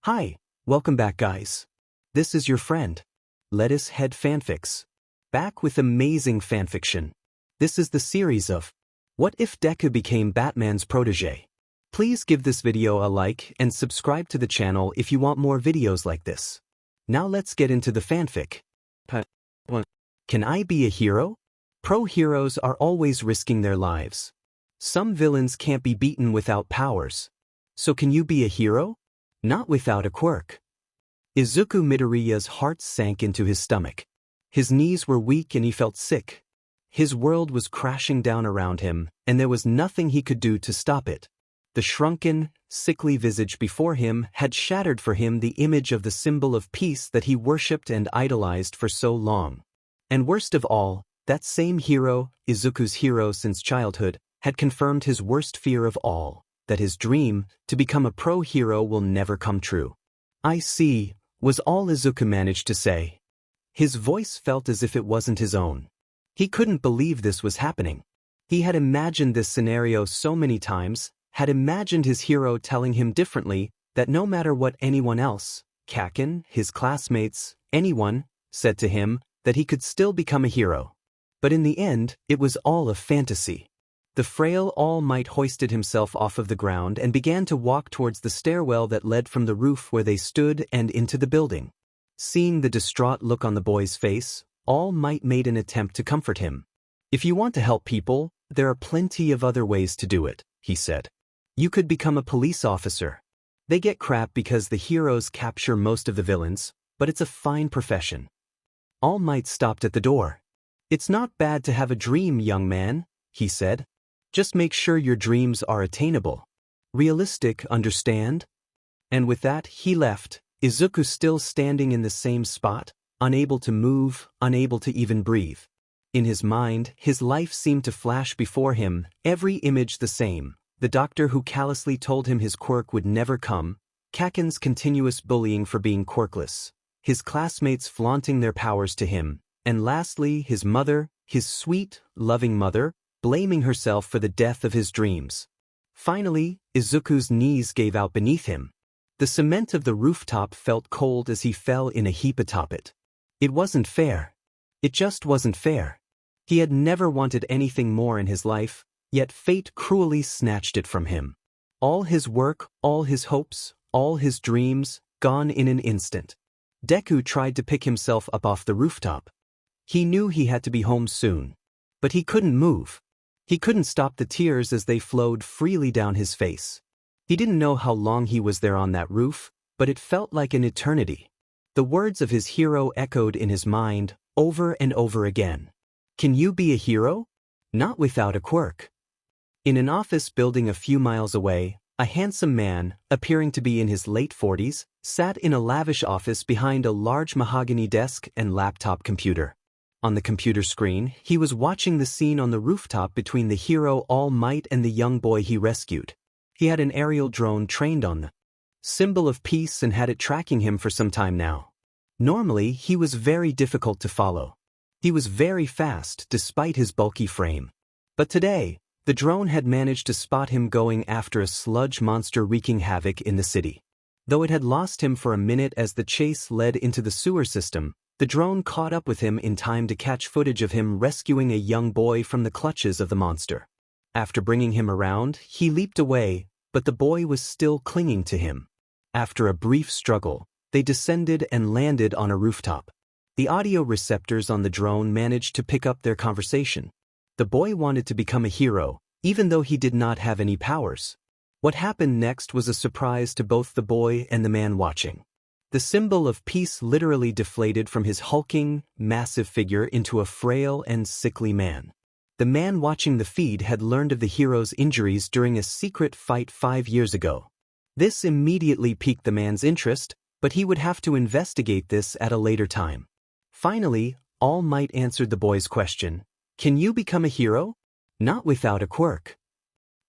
Hi, welcome back guys. This is your friend, Lettuce Head Fanfics. Back with amazing fanfiction. This is the series of What If Deku Became Batman's Protégé? Please give this video a like and subscribe to the channel if you want more videos like this. Now let's get into the fanfic. Can I be a hero? Pro-heroes are always risking their lives. Some villains can't be beaten without powers. So can you be a hero? Not without a quirk. Izuku Midoriya's heart sank into his stomach. His knees were weak and he felt sick. His world was crashing down around him, and there was nothing he could do to stop it. The shrunken, sickly visage before him had shattered for him the image of the symbol of peace that he worshipped and idolized for so long. And worst of all, that same hero, Izuku's hero since childhood, had confirmed his worst fear of all, that his dream, to become a pro-hero, will never come true. "I see," was all Izuku managed to say. His voice felt as if it wasn't his own. He couldn't believe this was happening. He had imagined this scenario so many times, had imagined his hero telling him differently, that no matter what anyone else, Kaken, his classmates, anyone, said to him, that he could still become a hero. But in the end, it was all a fantasy. The frail All Might hoisted himself off of the ground and began to walk towards the stairwell that led from the roof where they stood and into the building. Seeing the distraught look on the boy's face, All Might made an attempt to comfort him. "If you want to help people, there are plenty of other ways to do it," he said. "You could become a police officer. They get crap because the heroes capture most of the villains, but it's a fine profession." All Might stopped at the door. "It's not bad to have a dream, young man," he said. "Just make sure your dreams are attainable. Realistic, understand?" And with that, he left, Izuku still standing in the same spot, unable to move, unable to even breathe. In his mind, his life seemed to flash before him, every image the same: the doctor who callously told him his quirk would never come, Kaken's continuous bullying for being quirkless, his classmates flaunting their powers to him, and lastly, his mother, his sweet, loving mother, blaming herself for the death of his dreams. Finally, Izuku's knees gave out beneath him. The cement of the rooftop felt cold as he fell in a heap atop it. It wasn't fair. It just wasn't fair. He had never wanted anything more in his life, yet fate cruelly snatched it from him. All his work, all his hopes, all his dreams, gone in an instant. Deku tried to pick himself up off the rooftop. He knew he had to be home soon. But he couldn't move. He couldn't stop the tears as they flowed freely down his face. He didn't know how long he was there on that roof, but it felt like an eternity. The words of his hero echoed in his mind, over and over again. "Can you be a hero? Not without a quirk." In an office building a few miles away, a handsome man, appearing to be in his late 40s, sat in a lavish office behind a large mahogany desk and laptop computer. On the computer screen, he was watching the scene on the rooftop between the hero All Might and the young boy he rescued. He had an aerial drone trained on the symbol of peace and had it tracking him for some time now. Normally, he was very difficult to follow. He was very fast despite his bulky frame. But today, the drone had managed to spot him going after a sludge monster wreaking havoc in the city. Though it had lost him for a minute as the chase led into the sewer system, the drone caught up with him in time to catch footage of him rescuing a young boy from the clutches of the monster. After bringing him around, he leaped away, but the boy was still clinging to him. After a brief struggle, they descended and landed on a rooftop. The audio receptors on the drone managed to pick up their conversation. The boy wanted to become a hero, even though he did not have any powers. What happened next was a surprise to both the boy and the man watching. The symbol of peace literally deflated from his hulking, massive figure into a frail and sickly man. The man watching the feed had learned of the hero's injuries during a secret fight 5 years ago. This immediately piqued the man's interest, but he would have to investigate this at a later time. Finally, All Might answered the boy's question: "Can you become a hero? Not without a quirk."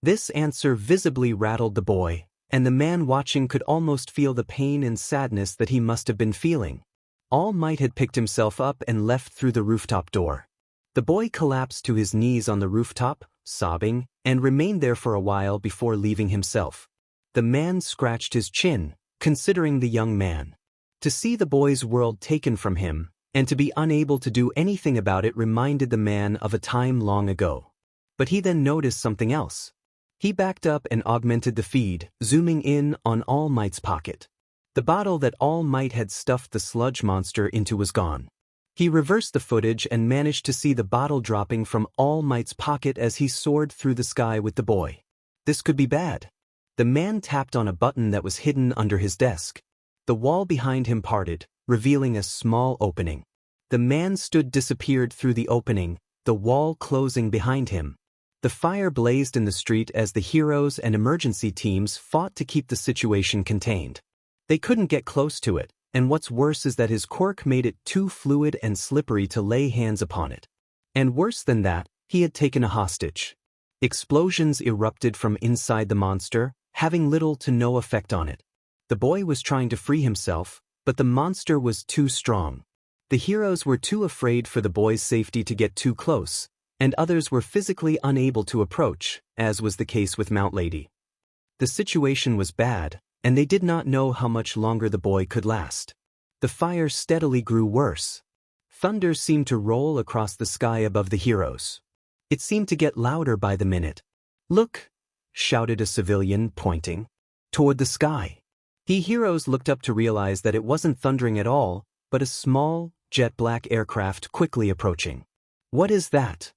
This answer visibly rattled the boy, and the man watching could almost feel the pain and sadness that he must have been feeling. All Might had picked himself up and left through the rooftop door. The boy collapsed to his knees on the rooftop, sobbing, and remained there for a while before leaving himself. The man scratched his chin, considering the young man. To see the boy's world taken from him, and to be unable to do anything about it reminded the man of a time long ago. But he then noticed something else. He backed up and augmented the feed, zooming in on All Might's pocket. The bottle that All Might had stuffed the sludge monster into was gone. He reversed the footage and managed to see the bottle dropping from All Might's pocket as he soared through the sky with the boy. This could be bad. The man tapped on a button that was hidden under his desk. The wall behind him parted, revealing a small opening. The man disappeared through the opening, the wall closing behind him. The fire blazed in the street as the heroes and emergency teams fought to keep the situation contained. They couldn't get close to it, and what's worse is that his quirk made it too fluid and slippery to lay hands upon it. And worse than that, he had taken a hostage. Explosions erupted from inside the monster, having little to no effect on it. The boy was trying to free himself, but the monster was too strong. The heroes were too afraid for the boy's safety to get too close, and others were physically unable to approach, as was the case with Mount Lady. The situation was bad, and they did not know how much longer the boy could last. The fire steadily grew worse. Thunder seemed to roll across the sky above the heroes. It seemed to get louder by the minute. "Look!" shouted a civilian, pointing toward the sky. The heroes looked up to realize that it wasn't thundering at all, but a small, jet-black aircraft quickly approaching. "What is that?"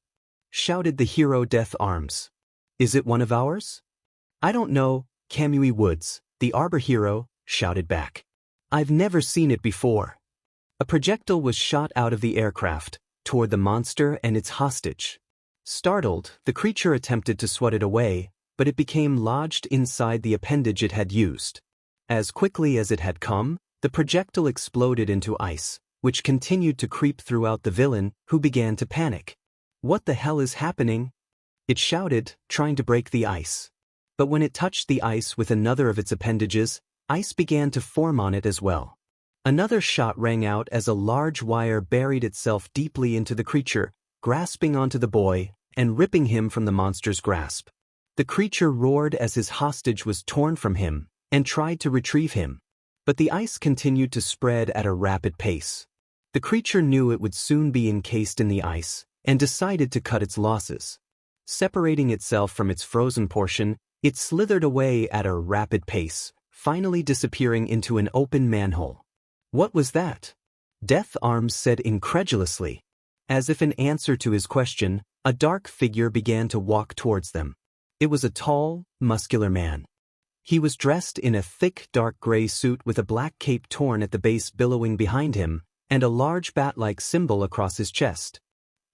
shouted the hero Death Arms. "Is it one of ours?" "I don't know," Kamui Woods, the arbor hero, shouted back. "I've never seen it before." A projectile was shot out of the aircraft, toward the monster and its hostage. Startled, the creature attempted to swat it away, but it became lodged inside the appendage it had used. As quickly as it had come, the projectile exploded into ice, which continued to creep throughout the villain, who began to panic. "What the hell is happening?" it shouted, trying to break the ice. But when it touched the ice with another of its appendages, ice began to form on it as well. Another shot rang out as a large wire buried itself deeply into the creature, grasping onto the boy, and ripping him from the monster's grasp. The creature roared as his hostage was torn from him, and tried to retrieve him. But the ice continued to spread at a rapid pace. The creature knew it would soon be encased in the ice, and decided to cut its losses. Separating itself from its frozen portion, it slithered away at a rapid pace, finally disappearing into an open manhole. "What was that?" Death Arms said incredulously. As if in answer to his question, a dark figure began to walk towards them. It was a tall, muscular man. He was dressed in a thick dark gray suit with a black cape torn at the base billowing behind him, and a large bat-like symbol across his chest.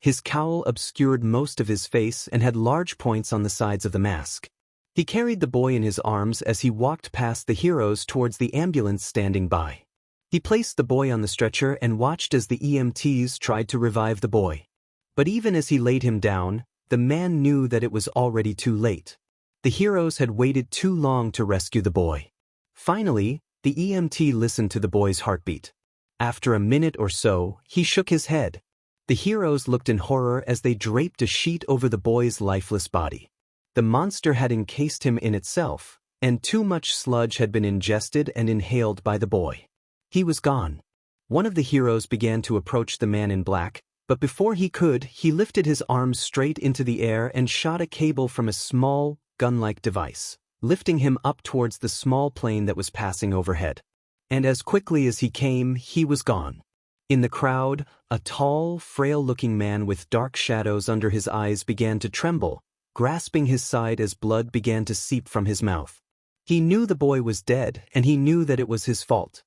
His cowl obscured most of his face and had large points on the sides of the mask. He carried the boy in his arms as he walked past the heroes towards the ambulance standing by. He placed the boy on the stretcher and watched as the EMTs tried to revive the boy. But even as he laid him down, the man knew that it was already too late. The heroes had waited too long to rescue the boy. Finally, the EMT listened to the boy's heartbeat. After a minute or so, he shook his head. The heroes looked in horror as they draped a sheet over the boy's lifeless body. The monster had encased him in itself, and too much sludge had been ingested and inhaled by the boy. He was gone. One of the heroes began to approach the man in black, but before he could, he lifted his arms straight into the air and shot a cable from a small, gun-like device, lifting him up towards the small plane that was passing overhead. And as quickly as he came, he was gone. In the crowd, a tall, frail-looking man with dark shadows under his eyes began to tremble, grasping his side as blood began to seep from his mouth. He knew the boy was dead, and he knew that it was his fault.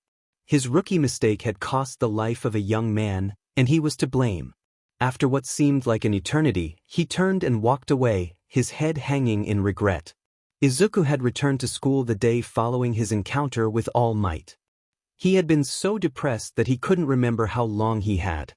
His rookie mistake had cost the life of a young man, and he was to blame. After what seemed like an eternity, he turned and walked away, his head hanging in regret. Izuku had returned to school the day following his encounter with All Might. He had been so depressed that he couldn't remember how long he had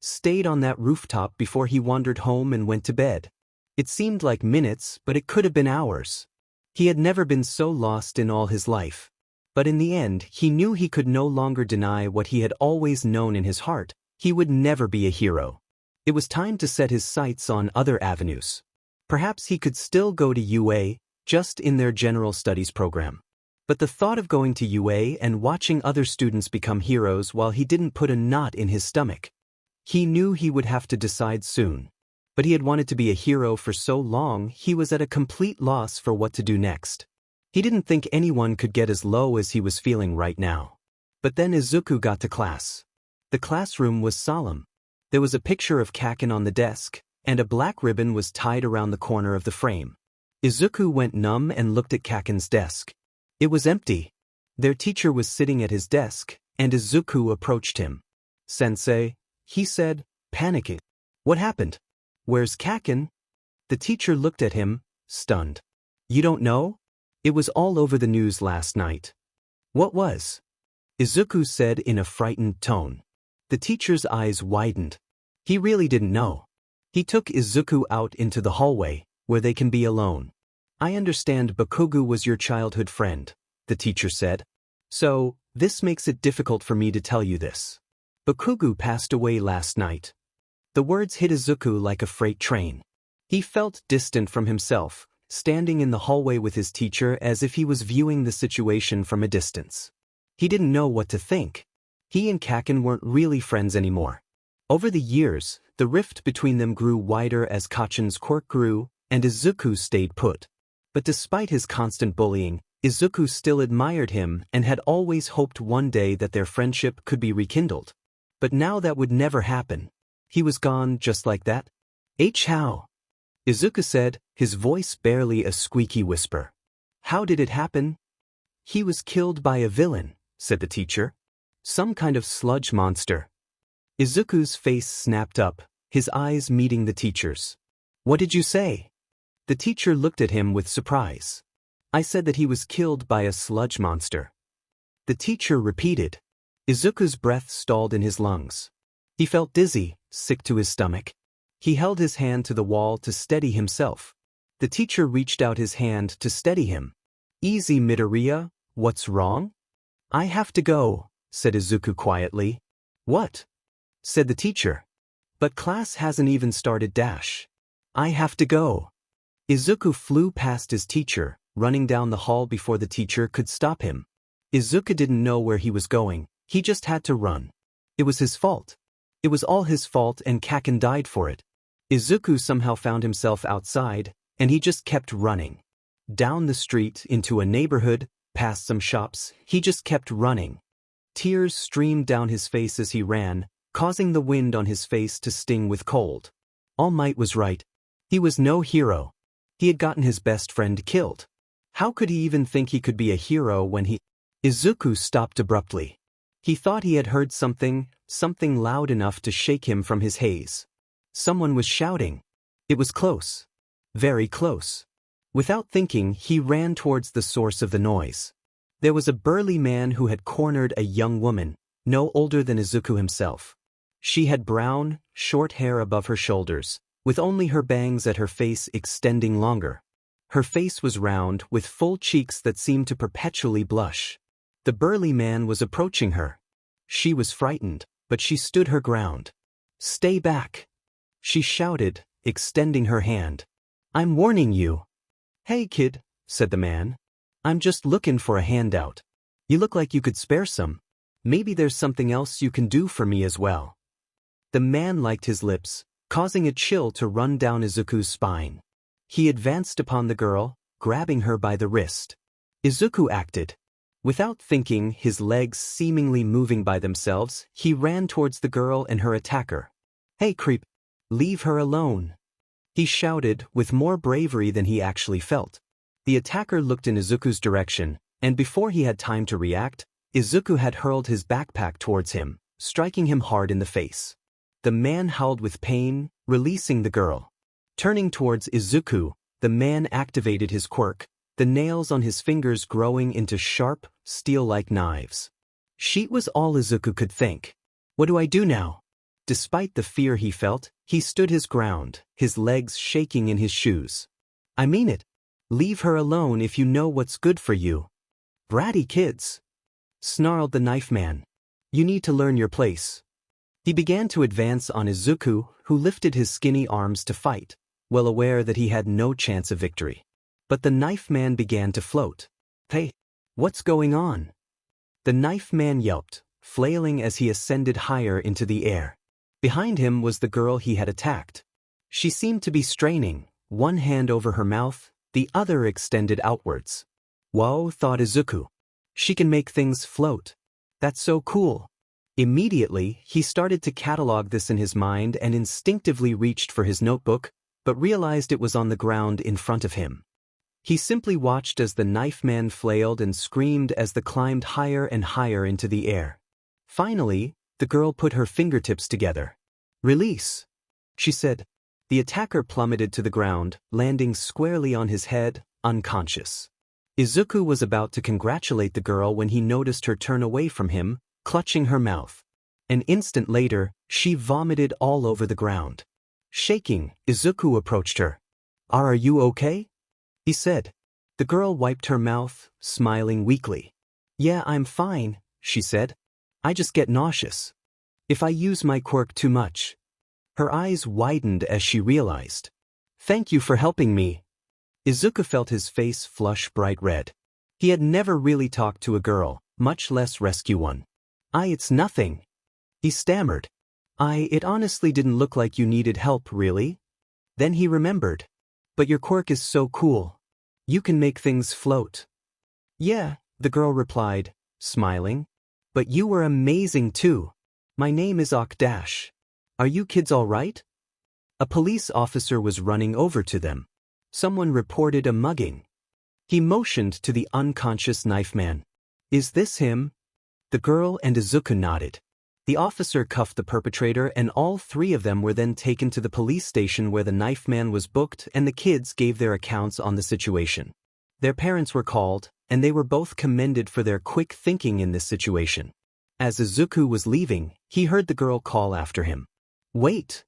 stayed on that rooftop before he wandered home and went to bed. It seemed like minutes, but it could have been hours. He had never been so lost in all his life. But in the end, he knew he could no longer deny what he had always known in his heart: he would never be a hero. It was time to set his sights on other avenues. Perhaps he could still go to UA, just in their general studies program. But the thought of going to UA and watching other students become heroes while he didn't put a knot in his stomach. He knew he would have to decide soon. But he had wanted to be a hero for so long he was at a complete loss for what to do next. He didn't think anyone could get as low as he was feeling right now. But then Izuku got to class. The classroom was solemn. There was a picture of Kaken on the desk, and a black ribbon was tied around the corner of the frame. Izuku went numb and looked at Kaken's desk. It was empty. Their teacher was sitting at his desk, and Izuku approached him. "Sensei," he said, panicking. "What happened? Where's Kaken?" The teacher looked at him, stunned. "You don't know? It was all over the news last night." "What was?" Izuku said in a frightened tone. The teacher's eyes widened. He really didn't know. He took Izuku out into the hallway, where they can be alone. "I understand Bakugo was your childhood friend," the teacher said. "So, this makes it difficult for me to tell you this. Bakugo passed away last night." The words hit Izuku like a freight train. He felt distant from himself, standing in the hallway with his teacher as if he was viewing the situation from a distance. He didn't know what to think. He and Kaken weren't really friends anymore. Over the years, the rift between them grew wider as Kaken's quirk grew, and Izuku stayed put. But despite his constant bullying, Izuku still admired him and had always hoped one day that their friendship could be rekindled. But now that would never happen. He was gone just like that. "How?" Izuku said, his voice barely a squeaky whisper. "How did it happen?" "He was killed by a villain," said the teacher. "Some kind of sludge monster." Izuku's face snapped up, his eyes meeting the teacher's. "What did you say?" The teacher looked at him with surprise. "I said that he was killed by a sludge monster." The teacher repeated. Izuku's breath stalled in his lungs. He felt dizzy, sick to his stomach. He held his hand to the wall to steady himself. The teacher reached out his hand to steady him. "Easy, Midoriya, what's wrong?" "I have to go," said Izuku quietly. "What?" said the teacher. "But class hasn't even started dash." "I have to go." Izuku flew past his teacher, running down the hall before the teacher could stop him. Izuku didn't know where he was going, he just had to run. It was his fault. It was all his fault and Kaken died for it. Izuku somehow found himself outside, and he just kept running. Down the street, into a neighborhood, past some shops, he just kept running. Tears streamed down his face as he ran, causing the wind on his face to sting with cold. All Might was right. He was no hero. He had gotten his best friend killed. How could he even think he could be a hero when he... Izuku stopped abruptly. He thought he had heard something loud enough to shake him from his haze. Someone was shouting. It was close. Very close. Without thinking, he ran towards the source of the noise. There was a burly man who had cornered a young woman, no older than Izuku himself. She had brown, short hair above her shoulders, with only her bangs at her face extending longer. Her face was round, with full cheeks that seemed to perpetually blush. The burly man was approaching her. She was frightened, but she stood her ground. "Stay back!" she shouted, extending her hand. "I'm warning you." "Hey kid," said the man. "I'm just looking for a handout. You look like you could spare some. Maybe there's something else you can do for me as well." The man liked his lips, causing a chill to run down Izuku's spine. He advanced upon the girl, grabbing her by the wrist. Izuku acted. Without thinking, his legs seemingly moving by themselves, he ran towards the girl and her attacker. "Hey creep! Leave her alone!" he shouted, with more bravery than he actually felt. The attacker looked in Izuku's direction, and before he had time to react, Izuku had hurled his backpack towards him, striking him hard in the face. The man howled with pain, releasing the girl. Turning towards Izuku, the man activated his quirk, the nails on his fingers growing into sharp, steel-like knives. Sheet was all Izuku could think. What do I do now? Despite the fear he felt, he stood his ground, his legs shaking in his shoes. I mean it. Leave her alone if you know what's good for you. Bratty kids, snarled the knife man. You need to learn your place. He began to advance on Izuku, who lifted his skinny arms to fight, well aware that he had no chance of victory. But the knife man began to float. Hey, What's going on? The knife man yelped, flailing as he ascended higher into the air. Behind him was the girl he had attacked. She seemed to be straining, one hand over her mouth, the other extended outwards. Whoa, thought Izuku. She can make things float. That's so cool. Immediately, he started to catalog this in his mind and instinctively reached for his notebook, but realized it was on the ground in front of him. He simply watched as the knife man flailed and screamed as they climbed higher and higher into the air. Finally, the girl put her fingertips together. Release, she said. The attacker plummeted to the ground, landing squarely on his head, unconscious. Izuku was about to congratulate the girl when he noticed her turn away from him, clutching her mouth. An instant later, she vomited all over the ground. Shaking, Izuku approached her. Are you okay? He said. The girl wiped her mouth, smiling weakly. Yeah, I'm fine, she said. I just get nauseous. If I use my quirk too much. Her eyes widened as she realized. Thank you for helping me. Izuku felt his face flush bright red. He had never really talked to a girl, much less rescue one. It's nothing. He stammered. It honestly didn't look like you needed help, really? Then he remembered. But your quirk is so cool. You can make things float. Yeah, the girl replied, smiling. But you were amazing too. My name is Dash. Are you kids all right? A police officer was running over to them. Someone reported a mugging. He motioned to the unconscious knife man. Is this him? The girl and Izuku nodded. The officer cuffed the perpetrator and all three of them were then taken to the police station where the knife man was booked and the kids gave their accounts on the situation. Their parents were called, and they were both commended for their quick thinking in this situation. As Izuku was leaving, he heard the girl call after him. Wait,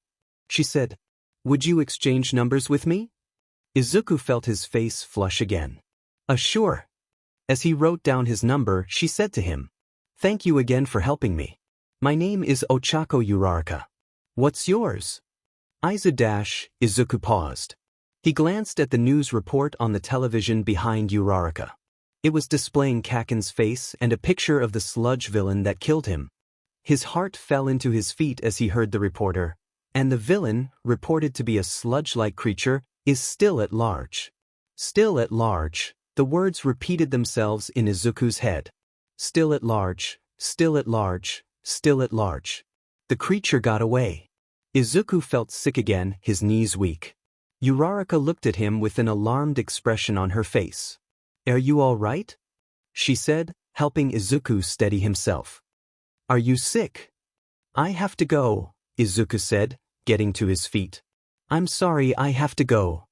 she said. Would you exchange numbers with me? Izuku felt his face flush again. Sure. As he wrote down his number, she said to him, Thank you again for helping me. My name is Ochako Uraraka. What's yours? Izuku paused. He glanced at the news report on the television behind Uraraka. It was displaying Kaken's face and a picture of the sludge villain that killed him. His heart fell into his feet as he heard the reporter, and the villain, reported to be a sludge-like creature, is still at large. Still at large, the words repeated themselves in Izuku's head. Still at large, still at large, still at large. The creature got away. Izuku felt sick again, his knees weak. Uraraka looked at him with an alarmed expression on her face. Are you all right? She said, helping Izuku steady himself. Are you sick? I have to go, Izuku said, getting to his feet. I'm sorry, I have to go.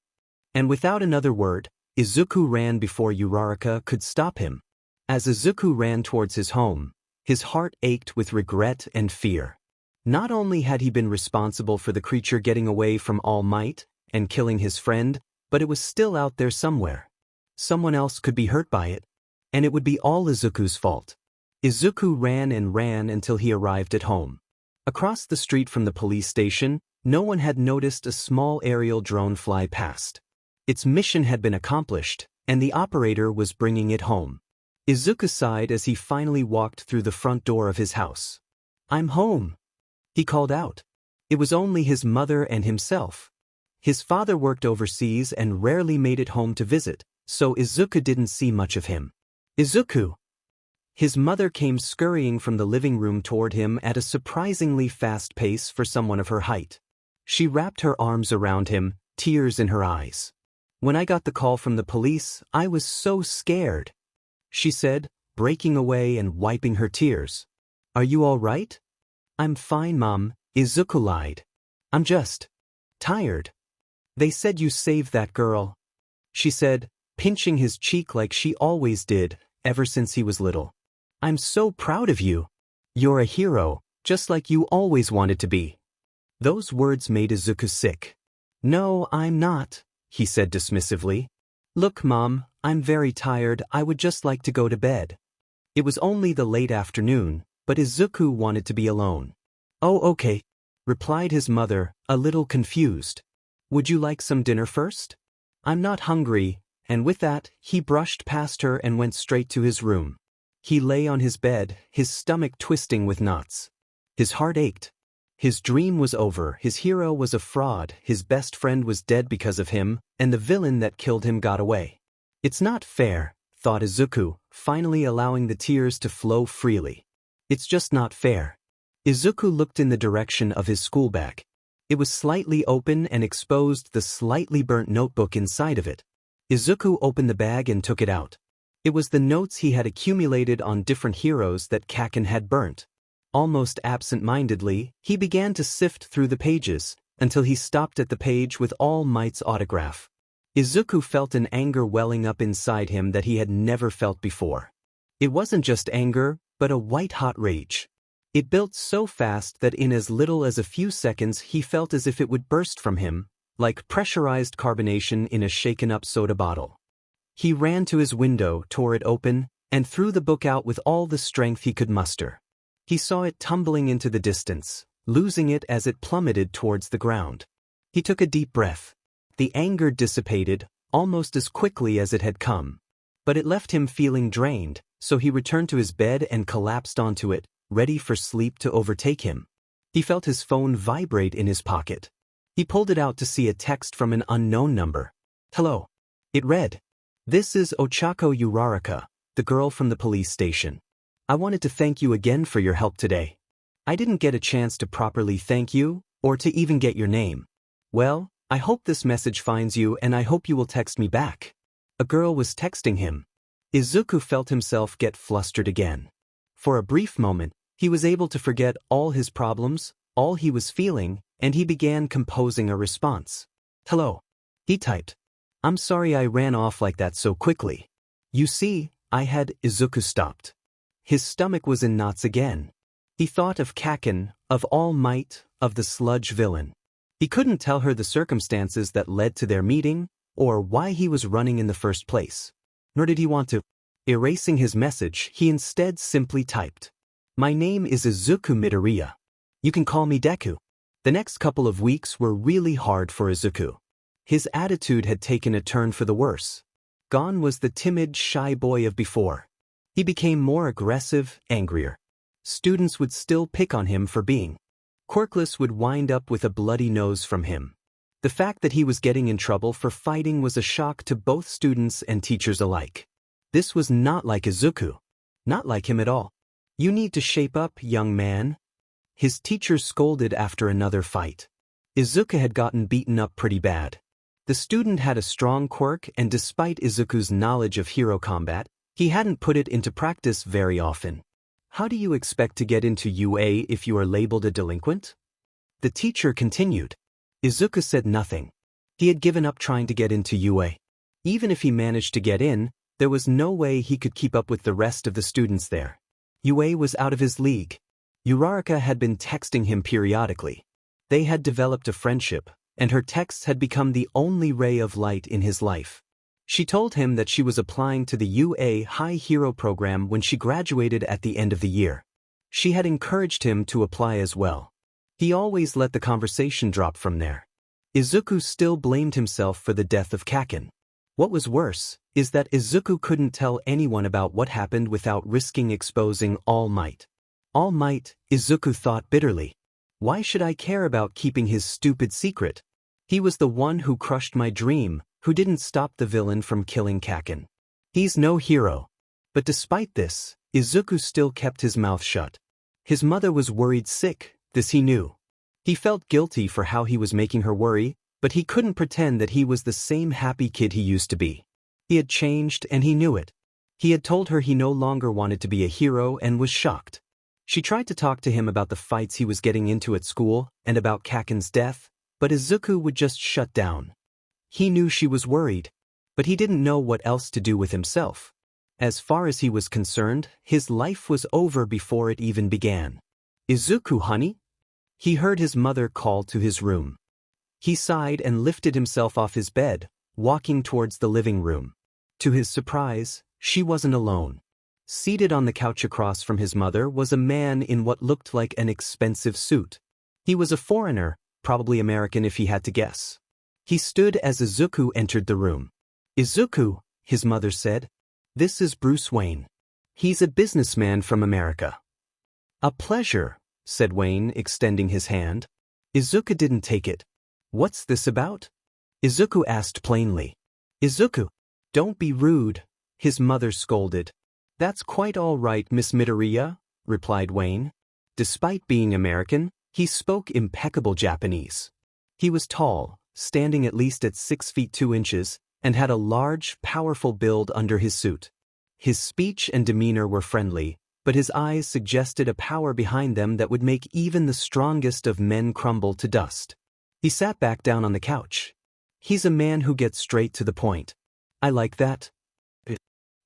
And without another word, Izuku ran before Uraraka could stop him. As Izuku ran towards his home, his heart ached with regret and fear. Not only had he been responsible for the creature getting away from All Might and killing his friend, but it was still out there somewhere. Someone else could be hurt by it, and it would be all Izuku's fault. Izuku ran and ran until he arrived at home. Across the street from the police station, no one had noticed a small aerial drone fly past. Its mission had been accomplished, and the operator was bringing it home. Izuku sighed as he finally walked through the front door of his house. I'm home, he called out. It was only his mother and himself. His father worked overseas and rarely made it home to visit, so Izuku didn't see much of him. Izuku! His mother came scurrying from the living room toward him at a surprisingly fast pace for someone of her height. She wrapped her arms around him, tears in her eyes. When I got the call from the police, I was so scared, she said, breaking away and wiping her tears. Are you all right? I'm fine, Mom, Izuku lied. I'm just tired. They said you saved that girl, she said, pinching his cheek like she always did, ever since he was little. I'm so proud of you. You're a hero, just like you always wanted to be. Those words made Izuku sick. No, I'm not, he said dismissively. Look, Mom, I'm very tired, I would just like to go to bed. It was only the late afternoon, but Izuku wanted to be alone. Oh, okay, replied his mother, a little confused. Would you like some dinner first? I'm not hungry, And with that, he brushed past her and went straight to his room. He lay on his bed, his stomach twisting with knots. His heart ached. His dream was over, his hero was a fraud, his best friend was dead because of him, and the villain that killed him got away. It's not fair, thought Izuku, finally allowing the tears to flow freely. It's just not fair. Izuku looked in the direction of his school bag. It was slightly open and exposed the slightly burnt notebook inside of it. Izuku opened the bag and took it out. It was the notes he had accumulated on different heroes that Kaken had burnt. Almost absent-mindedly, he began to sift through the pages, until he stopped at the page with All Might's autograph. Izuku felt an anger welling up inside him that he had never felt before. It wasn't just anger, but a white-hot rage. It built so fast that in as little as a few seconds he felt as if it would burst from him, like pressurized carbonation in a shaken-up soda bottle. He ran to his window, tore it open, and threw the book out with all the strength he could muster. He saw it tumbling into the distance, losing it as it plummeted towards the ground. He took a deep breath. The anger dissipated, almost as quickly as it had come. But it left him feeling drained, so he returned to his bed and collapsed onto it, ready for sleep to overtake him. He felt his phone vibrate in his pocket. He pulled it out to see a text from an unknown number. Hello. It read, "This is Ochako Uraraka, the girl from the police station. I wanted to thank you again for your help today. I didn't get a chance to properly thank you, or to even get your name. Well, I hope this message finds you and I hope you will text me back." A girl was texting him. Izuku felt himself get flustered again. For a brief moment, he was able to forget all his problems, all he was feeling, and he began composing a response. "Hello." He typed. "I'm sorry I ran off like that so quickly. You see, I had..." Izuku stopped. His stomach was in knots again. He thought of Kaken, of All Might, of the sludge villain. He couldn't tell her the circumstances that led to their meeting, or why he was running in the first place. Nor did he want to. Erasing his message, he instead simply typed, "My name is Izuku Midoriya. You can call me Deku." The next couple of weeks were really hard for Izuku. His attitude had taken a turn for the worse. Gone was the timid, shy boy of before. He became more aggressive, angrier. Students would still pick on him for being quirkless, would wind up with a bloody nose from him. The fact that he was getting in trouble for fighting was a shock to both students and teachers alike. This was not like Izuku. Not like him at all. "You need to shape up, young man." His teachers scolded after another fight. Izuku had gotten beaten up pretty bad. The student had a strong quirk, and despite Izuku's knowledge of hero combat, he hadn't put it into practice very often. "How do you expect to get into UA if you are labeled a delinquent?" The teacher continued. Izuku said nothing. He had given up trying to get into UA. Even if he managed to get in, there was no way he could keep up with the rest of the students there. UA was out of his league. Uraraka had been texting him periodically. They had developed a friendship, and her texts had become the only ray of light in his life. She told him that she was applying to the UA High Hero program when she graduated at the end of the year. She had encouraged him to apply as well. He always let the conversation drop from there. Izuku still blamed himself for the death of Kaken. What was worse is that Izuku couldn't tell anyone about what happened without risking exposing All Might. All Might, Izuku thought bitterly. Why should I care about keeping his stupid secret? He was the one who crushed my dream, who didn't stop the villain from killing Kaken. He's no hero. But despite this, Izuku still kept his mouth shut. His mother was worried sick, this he knew. He felt guilty for how he was making her worry, but he couldn't pretend that he was the same happy kid he used to be. He had changed and he knew it. He had told her he no longer wanted to be a hero and was shocked. She tried to talk to him about the fights he was getting into at school and about Kaken's death, but Izuku would just shut down. He knew she was worried, but he didn't know what else to do with himself. As far as he was concerned, his life was over before it even began. "Izuku, honey?" He heard his mother call to his room. He sighed and lifted himself off his bed, walking towards the living room. To his surprise, she wasn't alone. Seated on the couch across from his mother was a man in what looked like an expensive suit. He was a foreigner, probably American if he had to guess. He stood as Izuku entered the room. Izuku, his mother said. This is Bruce Wayne. He's a businessman from America. A pleasure, said Wayne, extending his hand. Izuku didn't take it. What's this about? Izuku asked plainly. Izuku, don't be rude, his mother scolded. That's quite all right, Miss Midoriya, replied Wayne. Despite being American, he spoke impeccable Japanese. He was tall, standing at least at 6 feet 2 inches, and had a large, powerful build under his suit. His speech and demeanor were friendly, but his eyes suggested a power behind them that would make even the strongest of men crumble to dust. He sat back down on the couch. He's a man who gets straight to the point. I like that.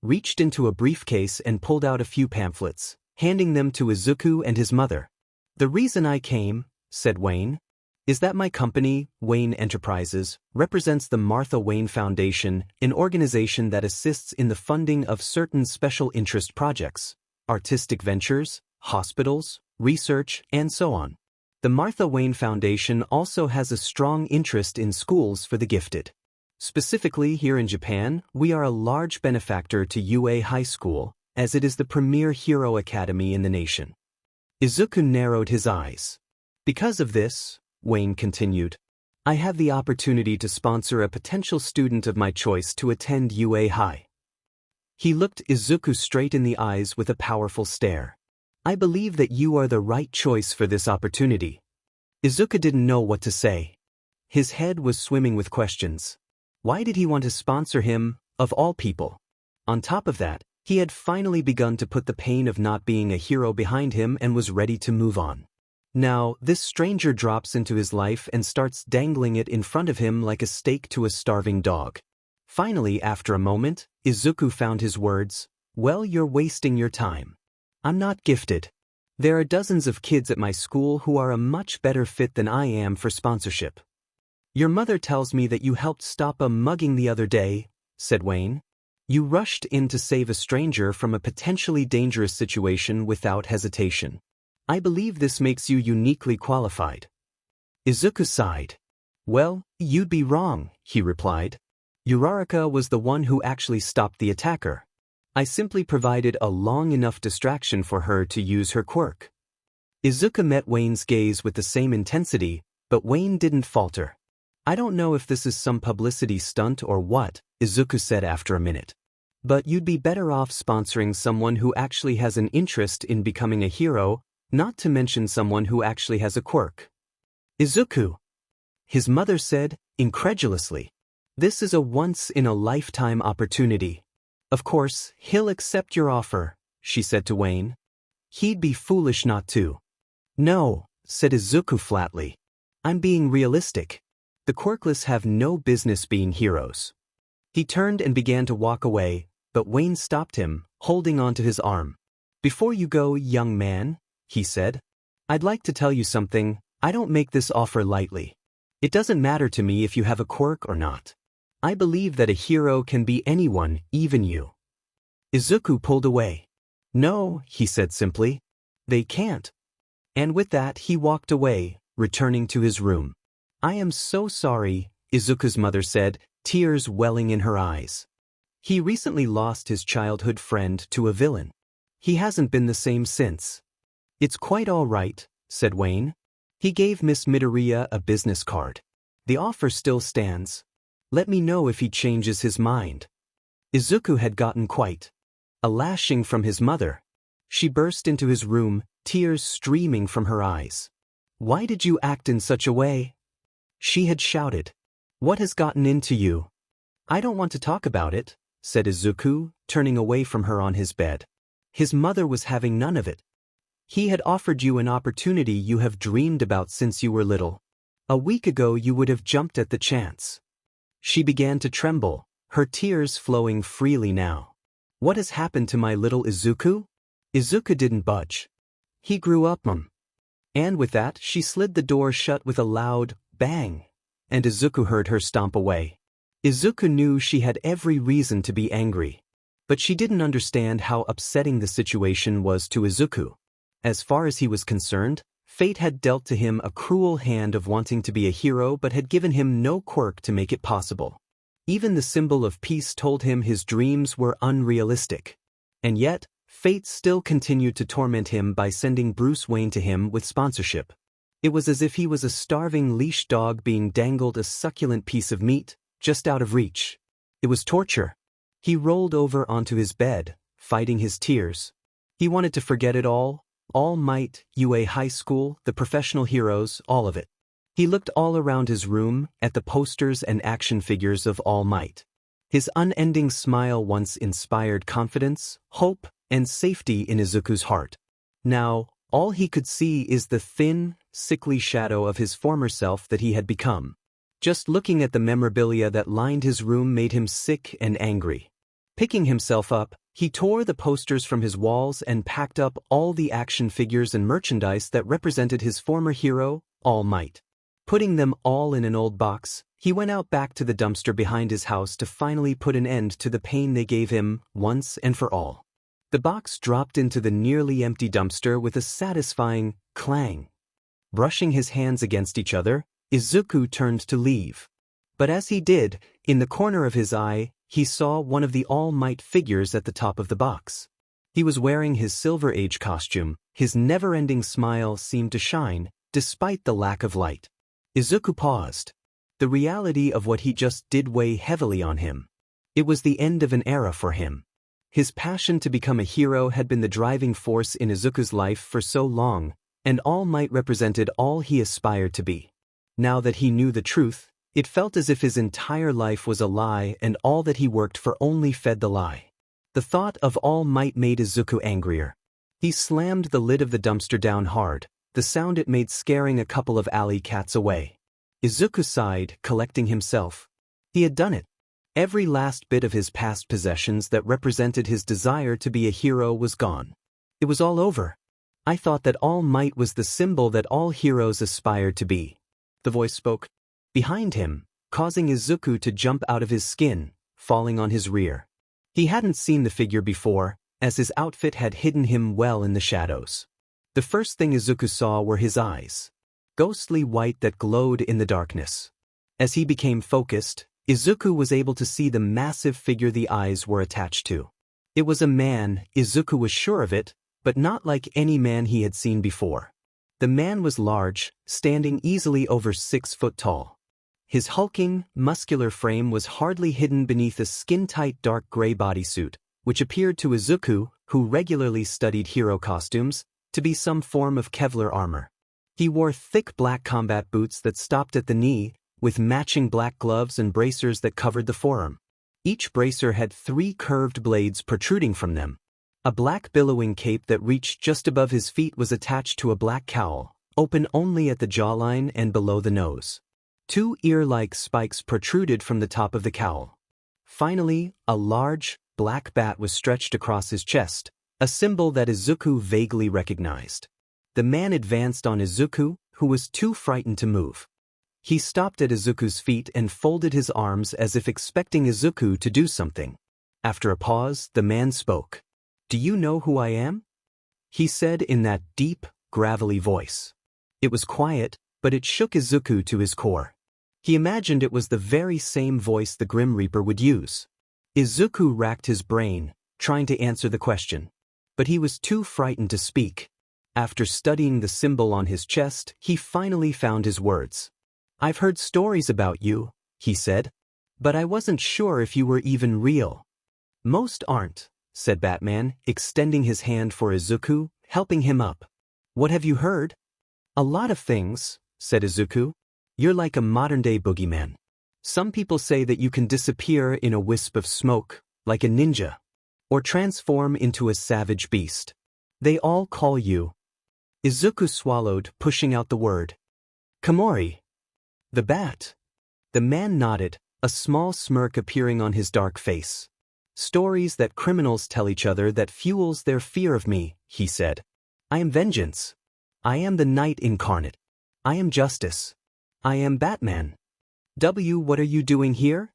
Reached into a briefcase and pulled out a few pamphlets, handing them to Izuku and his mother. The reason I came, said Wayne, is that my company, Wayne Enterprises, represents the Martha Wayne Foundation, an organization that assists in the funding of certain special interest projects, artistic ventures, hospitals, research, and so on. The Martha Wayne Foundation also has a strong interest in schools for the gifted. Specifically here in Japan, we are a large benefactor to UA High School, as it is the premier hero academy in the nation. Izuku narrowed his eyes. Because of this, Wayne continued, I have the opportunity to sponsor a potential student of my choice to attend UA High. He looked Izuku straight in the eyes with a powerful stare. I believe that you are the right choice for this opportunity. Izuku didn't know what to say. His head was swimming with questions. Why did he want to sponsor him, of all people? On top of that, he had finally begun to put the pain of not being a hero behind him and was ready to move on. Now, this stranger drops into his life and starts dangling it in front of him like a steak to a starving dog. Finally, after a moment, Izuku found his words. Well, you're wasting your time. I'm not gifted. There are dozens of kids at my school who are a much better fit than I am for sponsorship. Your mother tells me that you helped stop a mugging the other day, said Wayne. You rushed in to save a stranger from a potentially dangerous situation without hesitation. I believe this makes you uniquely qualified. Izuku sighed. Well, you'd be wrong, he replied. Uraraka was the one who actually stopped the attacker. I simply provided a long enough distraction for her to use her quirk. Izuku met Wayne's gaze with the same intensity, but Wayne didn't falter. I don't know if this is some publicity stunt or what, Izuku said after a minute. But you'd be better off sponsoring someone who actually has an interest in becoming a hero, not to mention someone who actually has a quirk. Izuku, his mother said, incredulously. This is a once-in-a-lifetime opportunity. Of course, he'll accept your offer, she said to Wayne. He'd be foolish not to. No, said Izuku flatly. I'm being realistic. The quirkless have no business being heroes. He turned and began to walk away, but Wayne stopped him, holding onto his arm. Before you go, young man, he said, I'd like to tell you something. I don't make this offer lightly. It doesn't matter to me if you have a quirk or not. I believe that a hero can be anyone, even you. Izuku pulled away. No, he said simply. They can't. And with that he walked away, returning to his room. I am so sorry, Izuku's mother said, tears welling in her eyes. He recently lost his childhood friend to a villain. He hasn't been the same since. It's quite all right, said Wayne. He gave Miss Midoriya a business card. The offer still stands. Let me know if he changes his mind. Izuku had gotten quite a lashing from his mother. She burst into his room, tears streaming from her eyes. Why did you act in such a way? She had shouted. What has gotten into you? I don't want to talk about it, said Izuku, turning away from her on his bed. His mother was having none of it. He had offered you an opportunity you have dreamed about since you were little. A week ago you would have jumped at the chance. She began to tremble, her tears flowing freely now. What has happened to my little Izuku? Izuku didn't budge. He grew up, And with that she slid the door shut with a loud bang, and Izuku heard her stomp away. Izuku knew she had every reason to be angry, but she didn't understand how upsetting the situation was to Izuku. As far as he was concerned, fate had dealt to him a cruel hand of wanting to be a hero but had given him no quirk to make it possible. Even the symbol of peace told him his dreams were unrealistic. And yet, fate still continued to torment him by sending Bruce Wayne to him with sponsorship. It was as if he was a starving leash dog being dangled a succulent piece of meat, just out of reach. It was torture. He rolled over onto his bed, fighting his tears. He wanted to forget it all Might, UA High School, the professional heroes, all of it. He looked all around his room, at the posters and action figures of All Might. His unending smile once inspired confidence, hope, and safety in Izuku's heart. Now, all he could see is the thin, sickly shadow of his former self that he had become. Just looking at the memorabilia that lined his room made him sick and angry. Picking himself up, he tore the posters from his walls and packed up all the action figures and merchandise that represented his former hero, All Might. Putting them all in an old box, he went out back to the dumpster behind his house to finally put an end to the pain they gave him, once and for all. The box dropped into the nearly empty dumpster with a satisfying clang. Brushing his hands against each other, Izuku turned to leave. But as he did, in the corner of his eye, he saw one of the All Might figures at the top of the box. He was wearing his Silver Age costume. His never-ending smile seemed to shine, despite the lack of light. Izuku paused. The reality of what he just did weigh heavily on him. It was the end of an era for him. His passion to become a hero had been the driving force in Izuku's life for so long, and All Might represented all he aspired to be. Now that he knew the truth, it felt as if his entire life was a lie and all that he worked for only fed the lie. The thought of All Might made Izuku angrier. He slammed the lid of the dumpster down hard, the sound it made scaring a couple of alley cats away. Izuku sighed, collecting himself. He had done it. Every last bit of his past possessions that represented his desire to be a hero was gone. It was all over. I thought that All Might was the symbol that all heroes aspired to be. The voice spoke behind him, causing Izuku to jump out of his skin, falling on his rear. He hadn't seen the figure before, as his outfit had hidden him well in the shadows. The first thing Izuku saw were his eyes. Ghostly white that glowed in the darkness. As he became focused, Izuku was able to see the massive figure the eyes were attached to. It was a man, Izuku was sure of it, but not like any man he had seen before. The man was large, standing easily over 6 foot tall. His hulking, muscular frame was hardly hidden beneath a skin-tight dark gray bodysuit, which appeared to Izuku, who regularly studied hero costumes, to be some form of Kevlar armor. He wore thick black combat boots that stopped at the knee, with matching black gloves and bracers that covered the forearm. Each bracer had 3 curved blades protruding from them. A black billowing cape that reached just above his feet was attached to a black cowl, open only at the jawline and below the nose. 2 ear-like spikes protruded from the top of the cowl. Finally, a large, black bat was stretched across his chest, a symbol that Izuku vaguely recognized. The man advanced on Izuku, who was too frightened to move. He stopped at Izuku's feet and folded his arms as if expecting Izuku to do something. After a pause, the man spoke. "Do you know who I am?" he said in that deep, gravelly voice. It was quiet, but it shook Izuku to his core. He imagined it was the very same voice the Grim Reaper would use. Izuku racked his brain, trying to answer the question. But he was too frightened to speak. After studying the symbol on his chest, he finally found his words. "I've heard stories about you," he said, "but I wasn't sure if you were even real." "Most aren't," said Batman, extending his hand for Izuku, helping him up. "What have you heard?" "A lot of things," said Izuku. "You're like a modern-day boogeyman. Some people say that you can disappear in a wisp of smoke, like a ninja, or transform into a savage beast. They all call you—" Izuku swallowed, pushing out the word. "Komori." "The bat." The man nodded, a small smirk appearing on his dark face. "Stories that criminals tell each other that fuels their fear of me," he said. "I am vengeance. I am the night incarnate. I am justice. I am Batman." What are you doing here?"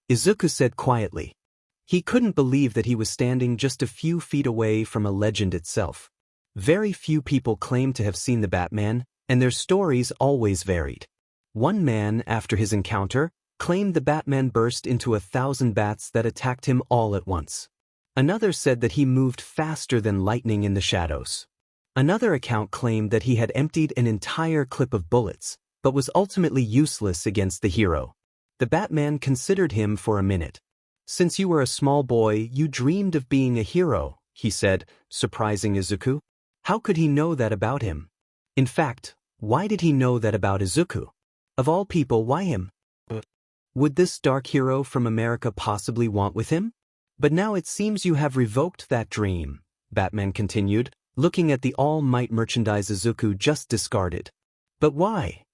Izuku said quietly. He couldn't believe that he was standing just a few feet away from a legend itself. Very few people claimed to have seen the Batman, and their stories always varied. One man, after his encounter, claimed the Batman burst into 1,000 bats that attacked him all at once. Another said that he moved faster than lightning in the shadows. Another account claimed that he had emptied an entire clip of bullets, but was ultimately useless against the hero. The Batman considered him for a minute. "Since you were a small boy, you dreamed of being a hero," he said, surprising Izuku. How could he know that about him? In fact, why did he know that about Izuku? Of all people, why him? Would this dark hero from America possibly want with him? But now it seems you have revoked that dream, Batman continued, looking at the All Might merchandise Izuku just discarded. But why?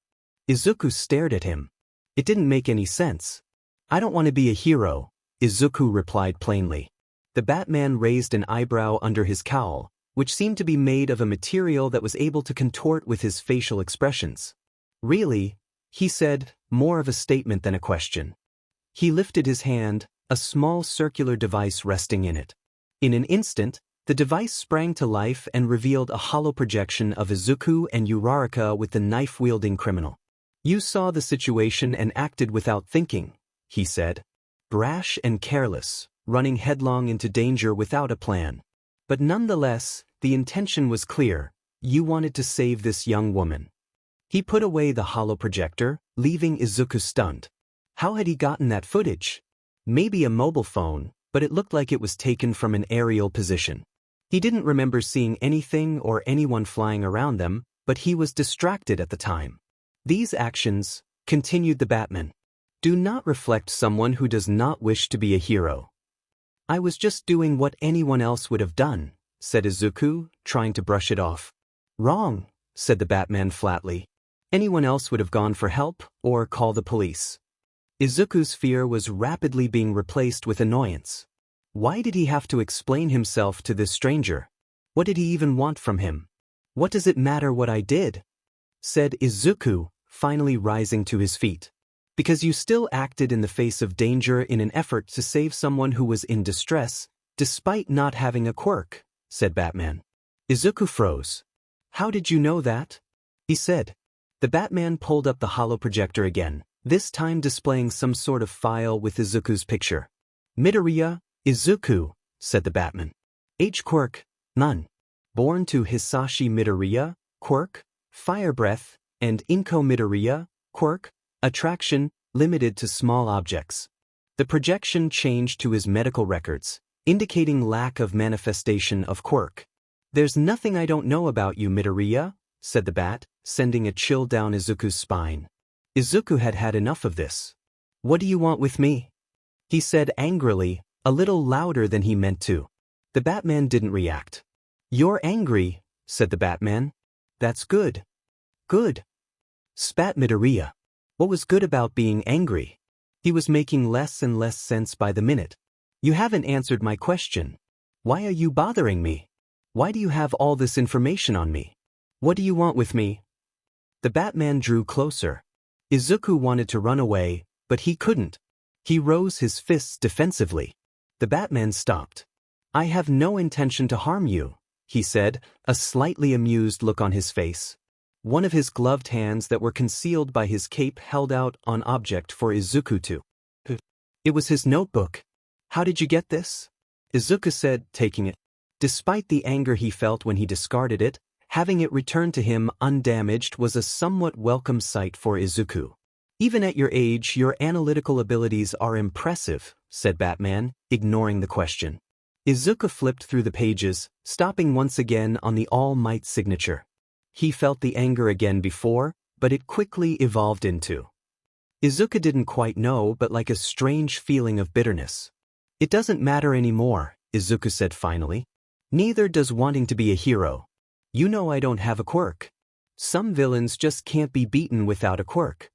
Izuku stared at him. It didn't make any sense. "I don't want to be a hero," Izuku replied plainly. The Batman raised an eyebrow under his cowl, which seemed to be made of a material that was able to contort with his facial expressions. "Really?" he said, more of a statement than a question. He lifted his hand, a small circular device resting in it. In an instant, the device sprang to life and revealed a hollow projection of Izuku and Uraraka with the knife-wielding criminal. "You saw the situation and acted without thinking," he said. "Brash and careless, running headlong into danger without a plan. But nonetheless, the intention was clear. You wanted to save this young woman." He put away the hollow projector, leaving Izuku stunned. How had he gotten that footage? Maybe a mobile phone, but it looked like it was taken from an aerial position. He didn't remember seeing anything or anyone flying around them, but he was distracted at the time. "These actions," continued the Batman, "do not reflect someone who does not wish to be a hero." "I was just doing what anyone else would have done," said Izuku, trying to brush it off. "Wrong," said the Batman flatly. "Anyone else would have gone for help or call the police." Izuku's fear was rapidly being replaced with annoyance. Why did he have to explain himself to this stranger? What did he even want from him? "What does it matter what I did?" said Izuku, finally rising to his feet. "Because you still acted in the face of danger in an effort to save someone who was in distress, despite not having a quirk," said Batman. Izuku froze. "How did you know that?" he said. The Batman pulled up the hollow projector again, this time displaying some sort of file with Izuku's picture. "Midoriya, Izuku," said the Batman. "H quirk, none. Born to Hisashi Midoriya, quirk, fire breath, and Inko Midoriya, quirk, attraction, limited to small objects." The projection changed to his medical records, indicating lack of manifestation of quirk. "There's nothing I don't know about you, Midoriya," said the Bat, sending a chill down Izuku's spine. Izuku had had enough of this. "What do you want with me?" he said angrily, a little louder than he meant to. The Batman didn't react. "You're angry," said the Batman. "That's good." "Good?" spat Midoriya. What was good about being angry? He was making less and less sense by the minute. "You haven't answered my question. Why are you bothering me? Why do you have all this information on me? What do you want with me?" The Batman drew closer. Izuku wanted to run away, but he couldn't. He rose his fists defensively. The Batman stopped. "I have no intention to harm you," he said, a slightly amused look on his face. One of his gloved hands that were concealed by his cape held out an object for Izuku to. It was his notebook. "How did you get this?" Izuku said, taking it. Despite the anger he felt when he discarded it, having it returned to him undamaged was a somewhat welcome sight for Izuku. "Even at your age, your analytical abilities are impressive," said Batman, ignoring the question. Izuku flipped through the pages, stopping once again on the All Might signature. He felt the anger again before, but it quickly evolved into. Izuku didn't quite know, but like a strange feeling of bitterness. "It doesn't matter anymore," Izuku said finally. "Neither does wanting to be a hero. You know I don't have a quirk. Some villains just can't be beaten without a quirk."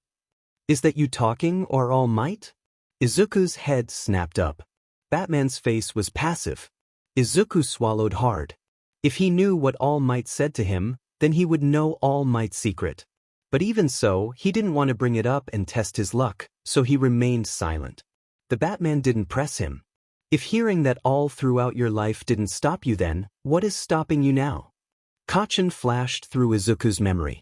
"Is that you talking, or All Might?" Izuku's head snapped up. Batman's face was passive. Izuku swallowed hard. If he knew what All Might said to him, then he would know All Might's secret. But even so, he didn't want to bring it up and test his luck, so he remained silent. The Batman didn't press him. "If hearing that all throughout your life didn't stop you then, what is stopping you now?" Caution flashed through Izuku's memory.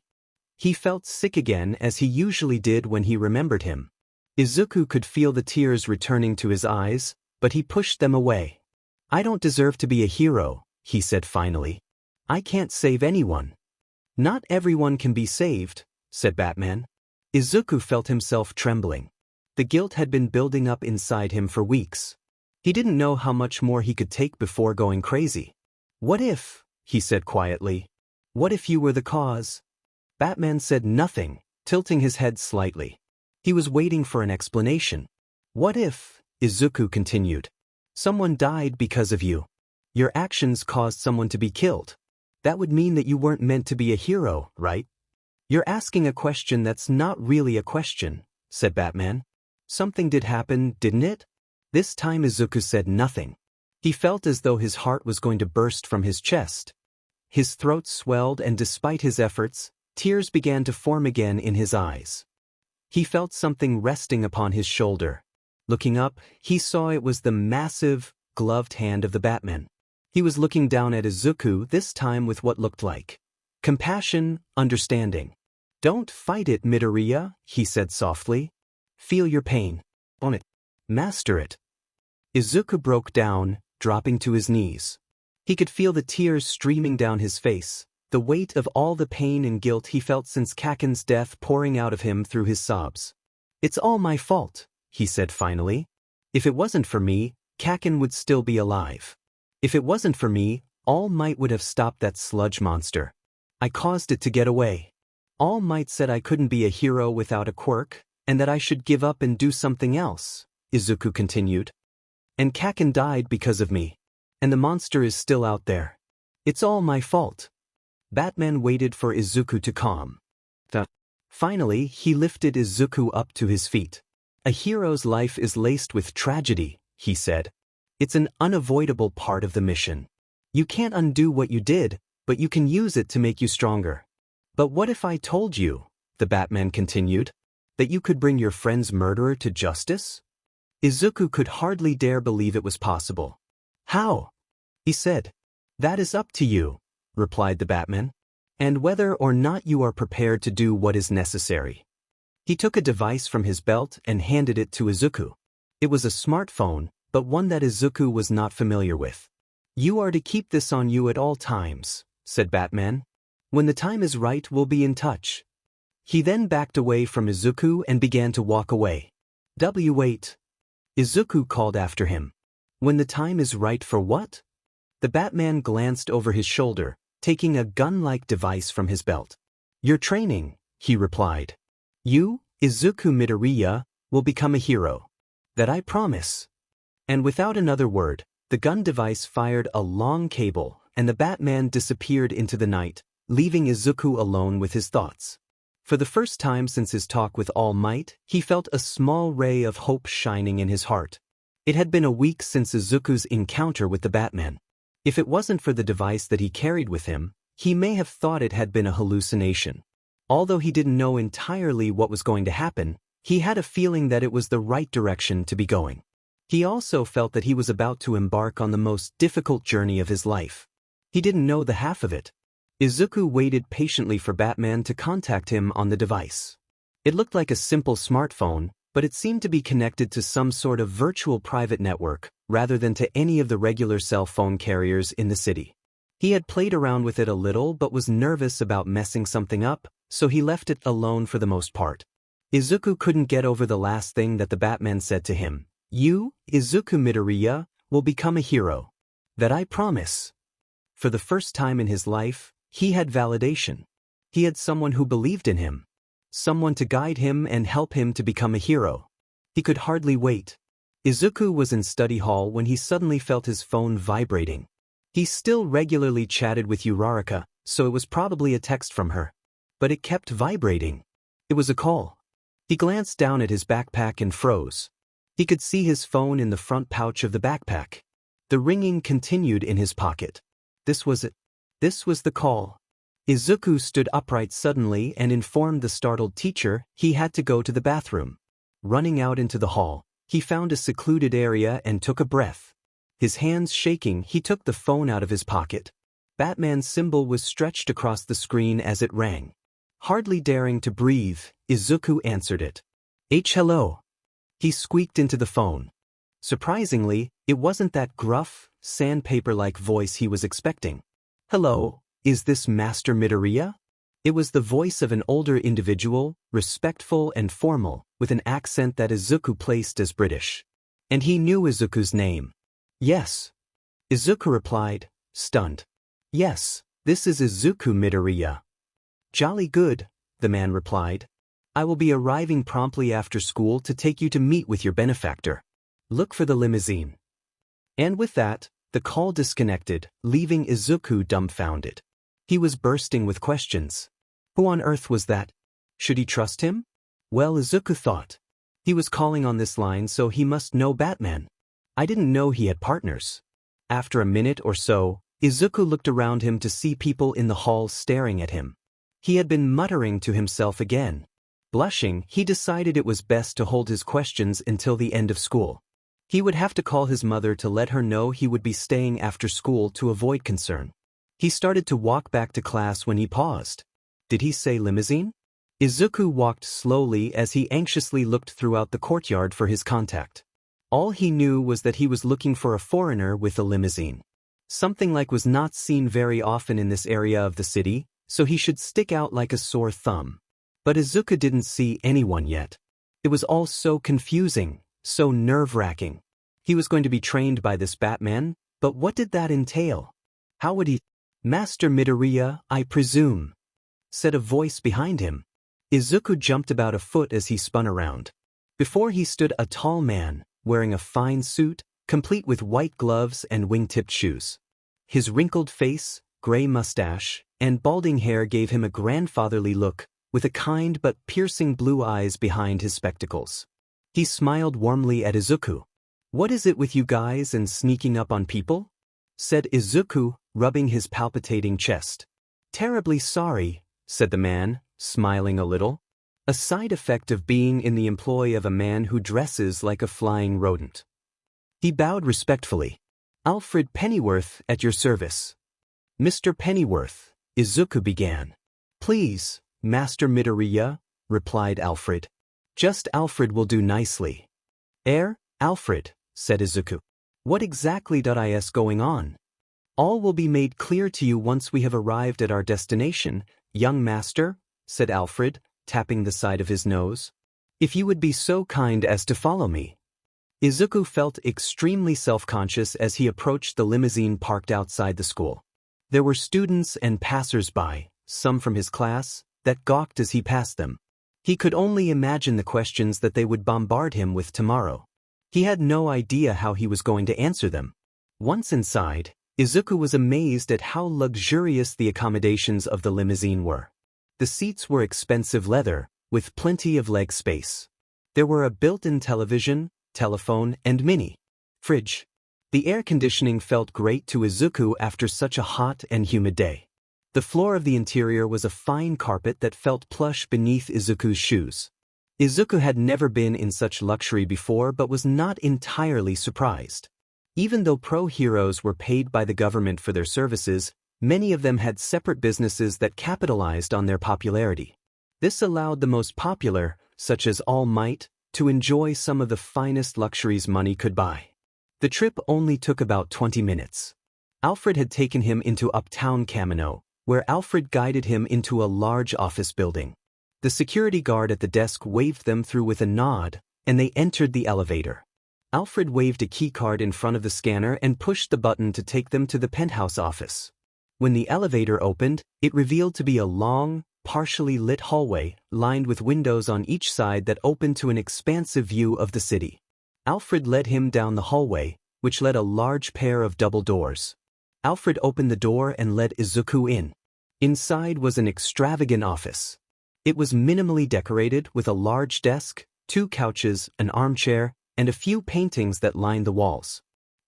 He felt sick again as he usually did when he remembered him. Izuku could feel the tears returning to his eyes, but he pushed them away. I don't deserve to be a hero, he said finally. I can't save anyone. Not everyone can be saved, said Batman. Izuku felt himself trembling. The guilt had been building up inside him for weeks. He didn't know how much more he could take before going crazy. What if, he said quietly, what if you were the cause? Batman said nothing, tilting his head slightly. He was waiting for an explanation. What if, Izuku continued, someone died because of you? Your actions caused someone to be killed. That would mean that you weren't meant to be a hero, right? You're asking a question that's not really a question, said Batman. Something did happen, didn't it? This time Izuku said nothing. He felt as though his heart was going to burst from his chest. His throat swelled and despite his efforts, tears began to form again in his eyes. He felt something resting upon his shoulder. Looking up, he saw it was the massive, gloved hand of the Batman. He was looking down at Izuku, this time with what looked like compassion, understanding. Don't fight it, Midoriya, he said softly. Feel your pain. Own it. Master it. Izuku broke down, dropping to his knees. He could feel the tears streaming down his face, the weight of all the pain and guilt he felt since Kaken's death pouring out of him through his sobs. It's all my fault, he said finally. If it wasn't for me, Kaken would still be alive. If it wasn't for me, All Might would have stopped that sludge monster. I caused it to get away. All Might said I couldn't be a hero without a quirk, and that I should give up and do something else, Izuku continued. And Kaken died because of me. And the monster is still out there. It's all my fault. Batman waited for Izuku to calm. Finally, he lifted Izuku up to his feet. A hero's life is laced with tragedy, he said. It's an unavoidable part of the mission. You can't undo what you did, but you can use it to make you stronger. But what if I told you, the Batman continued, that you could bring your friend's murderer to justice? Izuku could hardly dare believe it was possible. How? He said. That is up to you, replied the Batman, and whether or not you are prepared to do what is necessary. He took a device from his belt and handed it to Izuku. It was a smartphone, but one that Izuku was not familiar with. You are to keep this on you at all times, said Batman. When the time is right, we'll be in touch. He then backed away from Izuku and began to walk away. Wait. Izuku called after him. When the time is right for what? The Batman glanced over his shoulder, taking a gun-like device from his belt. Your training, he replied. You, Izuku Midoriya, will become a hero. That I promise. And without another word, the gun device fired a long cable, and the Batman disappeared into the night, leaving Izuku alone with his thoughts. For the first time since his talk with All Might, he felt a small ray of hope shining in his heart. It had been a week since Izuku's encounter with the Batman. If it wasn't for the device that he carried with him, he may have thought it had been a hallucination. Although he didn't know entirely what was going to happen, he had a feeling that it was the right direction to be going. He also felt that he was about to embark on the most difficult journey of his life. He didn't know the half of it. Izuku waited patiently for Batman to contact him on the device. It looked like a simple smartphone, but it seemed to be connected to some sort of virtual private network, rather than to any of the regular cell phone carriers in the city. He had played around with it a little but was nervous about messing something up, so he left it alone for the most part. Izuku couldn't get over the last thing that the Batman said to him. You, Izuku Midoriya, will become a hero. That I promise. For the first time in his life, he had validation. He had someone who believed in him. Someone to guide him and help him to become a hero. He could hardly wait. Izuku was in study hall when he suddenly felt his phone vibrating. He still regularly chatted with Uraraka, so it was probably a text from her. But it kept vibrating. It was a call. He glanced down at his backpack and froze. He could see his phone in the front pouch of the backpack. The ringing continued in his pocket. This was it. This was the call. Izuku stood upright suddenly and informed the startled teacher he had to go to the bathroom. Running out into the hall, he found a secluded area and took a breath. His hands shaking, he took the phone out of his pocket. Batman's symbol was stretched across the screen as it rang. Hardly daring to breathe, Izuku answered it. Hello. He squeaked into the phone. Surprisingly, it wasn't that gruff, sandpaper-like voice he was expecting. "Hello, is this Master Midoriya?" It was the voice of an older individual, respectful and formal, with an accent that Izuku placed as British. And he knew Izuku's name. "Yes." Izuku replied, stunned. "Yes, this is Izuku Midoriya." "Jolly good," the man replied. "I will be arriving promptly after school to take you to meet with your benefactor. Look for the limousine." And with that, the call disconnected, leaving Izuku dumbfounded. He was bursting with questions. Who on earth was that? Should he trust him? Well, Izuku thought. He was calling on this line, so he must know Batman. I didn't know he had partners. After a minute or so, Izuku looked around him to see people in the hall staring at him. He had been muttering to himself again. Blushing, he decided it was best to hold his questions until the end of school. He would have to call his mother to let her know he would be staying after school to avoid concern. He started to walk back to class when he paused. Did he say limousine? Izuku walked slowly as he anxiously looked throughout the courtyard for his contact. All he knew was that he was looking for a foreigner with a limousine. Something like was not seen very often in this area of the city, so he should stick out like a sore thumb. But Izuku didn't see anyone yet. It was all so confusing, so nerve-wracking. He was going to be trained by this Batman, but what did that entail? How would he— "Master Midoriya, I presume," said a voice behind him. Izuku jumped about a foot as he spun around. Before he stood a tall man, wearing a fine suit, complete with white gloves and wing-tipped shoes. His wrinkled face, gray mustache, and balding hair gave him a grandfatherly look, with a kind but piercing blue eyes behind his spectacles. He smiled warmly at Izuku. "What is it with you guys and sneaking up on people?" said Izuku, rubbing his palpitating chest. "Terribly sorry," said the man, smiling a little. "A side effect of being in the employ of a man who dresses like a flying rodent." He bowed respectfully. "Alfred Pennyworth, at your service." "Mr. Pennyworth," Izuku began. "Please, Master Midoriya," replied Alfred. "Just Alfred will do nicely." Alfred," said Izuku. "What exactly is going on?" "All will be made clear to you once we have arrived at our destination, young master," said Alfred, tapping the side of his nose. "If you would be so kind as to follow me." Izuku felt extremely self-conscious as he approached the limousine parked outside the school. There were students and passers-by, some from his class, that gawked as he passed them. He could only imagine the questions that they would bombard him with tomorrow. He had no idea how he was going to answer them. Once inside, Izuku was amazed at how luxurious the accommodations of the limousine were. The seats were expensive leather, with plenty of leg space. There were a built-in television, telephone, and mini fridge. The air conditioning felt great to Izuku after such a hot and humid day. The floor of the interior was a fine carpet that felt plush beneath Izuku's shoes. Izuku had never been in such luxury before but was not entirely surprised. Even though pro-heroes were paid by the government for their services, many of them had separate businesses that capitalized on their popularity. This allowed the most popular, such as All Might, to enjoy some of the finest luxuries money could buy. The trip only took about 20 minutes. Alfred had taken him into uptown Kamino, where Alfred guided him into a large office building. The security guard at the desk waved them through with a nod, and they entered the elevator. Alfred waved a keycard in front of the scanner and pushed the button to take them to the penthouse office. When the elevator opened, it revealed to be a long, partially lit hallway, lined with windows on each side that opened to an expansive view of the city. Alfred led him down the hallway, which led a large pair of double doors. Alfred opened the door and led Izuku in. Inside was an extravagant office. It was minimally decorated with a large desk, 2 couches, an armchair, and a few paintings that lined the walls.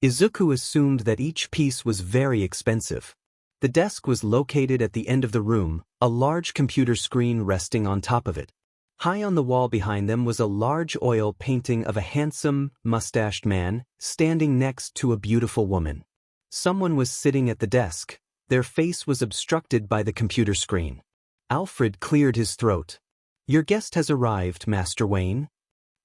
Izuku assumed that each piece was very expensive. The desk was located at the end of the room, a large computer screen resting on top of it. High on the wall behind them was a large oil painting of a handsome, mustached man standing next to a beautiful woman. Someone was sitting at the desk. Their face was obstructed by the computer screen. Alfred cleared his throat. "Your guest has arrived, Master Wayne."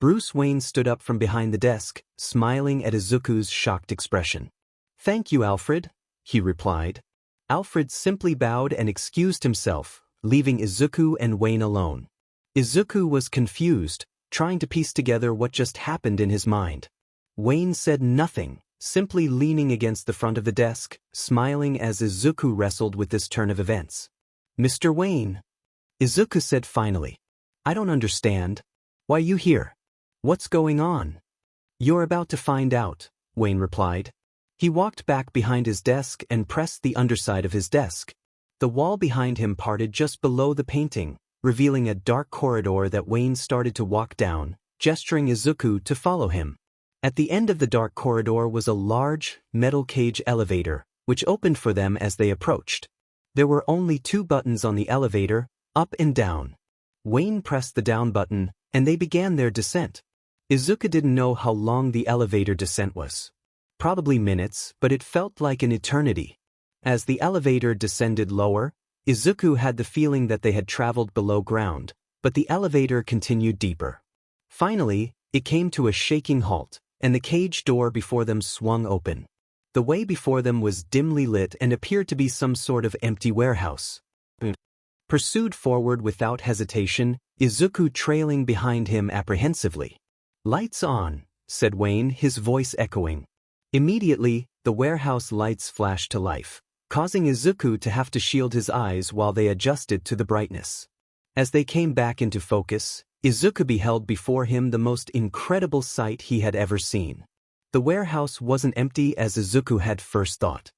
Bruce Wayne stood up from behind the desk, smiling at Izuku's shocked expression. "Thank you, Alfred," he replied. Alfred simply bowed and excused himself, leaving Izuku and Wayne alone. Izuku was confused, trying to piece together what just happened in his mind. Wayne said nothing, simply leaning against the front of the desk, smiling as Izuku wrestled with this turn of events. "Mr. Wayne," Izuku said finally. "I don't understand. Why are you here? What's going on?" "You're about to find out," Wayne replied. He walked back behind his desk and pressed the underside of his desk. The wall behind him parted just below the painting, revealing a dark corridor that Wayne started to walk down, gesturing Izuku to follow him. At the end of the dark corridor was a large, metal cage elevator, which opened for them as they approached. There were only 2 buttons on the elevator, up and down. Wayne pressed the down button, and they began their descent. Izuku didn't know how long the elevator descent was. Probably minutes, but it felt like an eternity. As the elevator descended lower, Izuku had the feeling that they had traveled below ground, but the elevator continued deeper. Finally, it came to a shaking halt, and the cage door before them swung open. The way before them was dimly lit and appeared to be some sort of empty warehouse. Pursued forward without hesitation, Izuku trailing behind him apprehensively. "Lights on," said Wayne, his voice echoing. Immediately, the warehouse lights flashed to life, causing Izuku to have to shield his eyes while they adjusted to the brightness. As they came back into focus, Izuku beheld before him the most incredible sight he had ever seen. The warehouse wasn't empty as Izuku had first thought.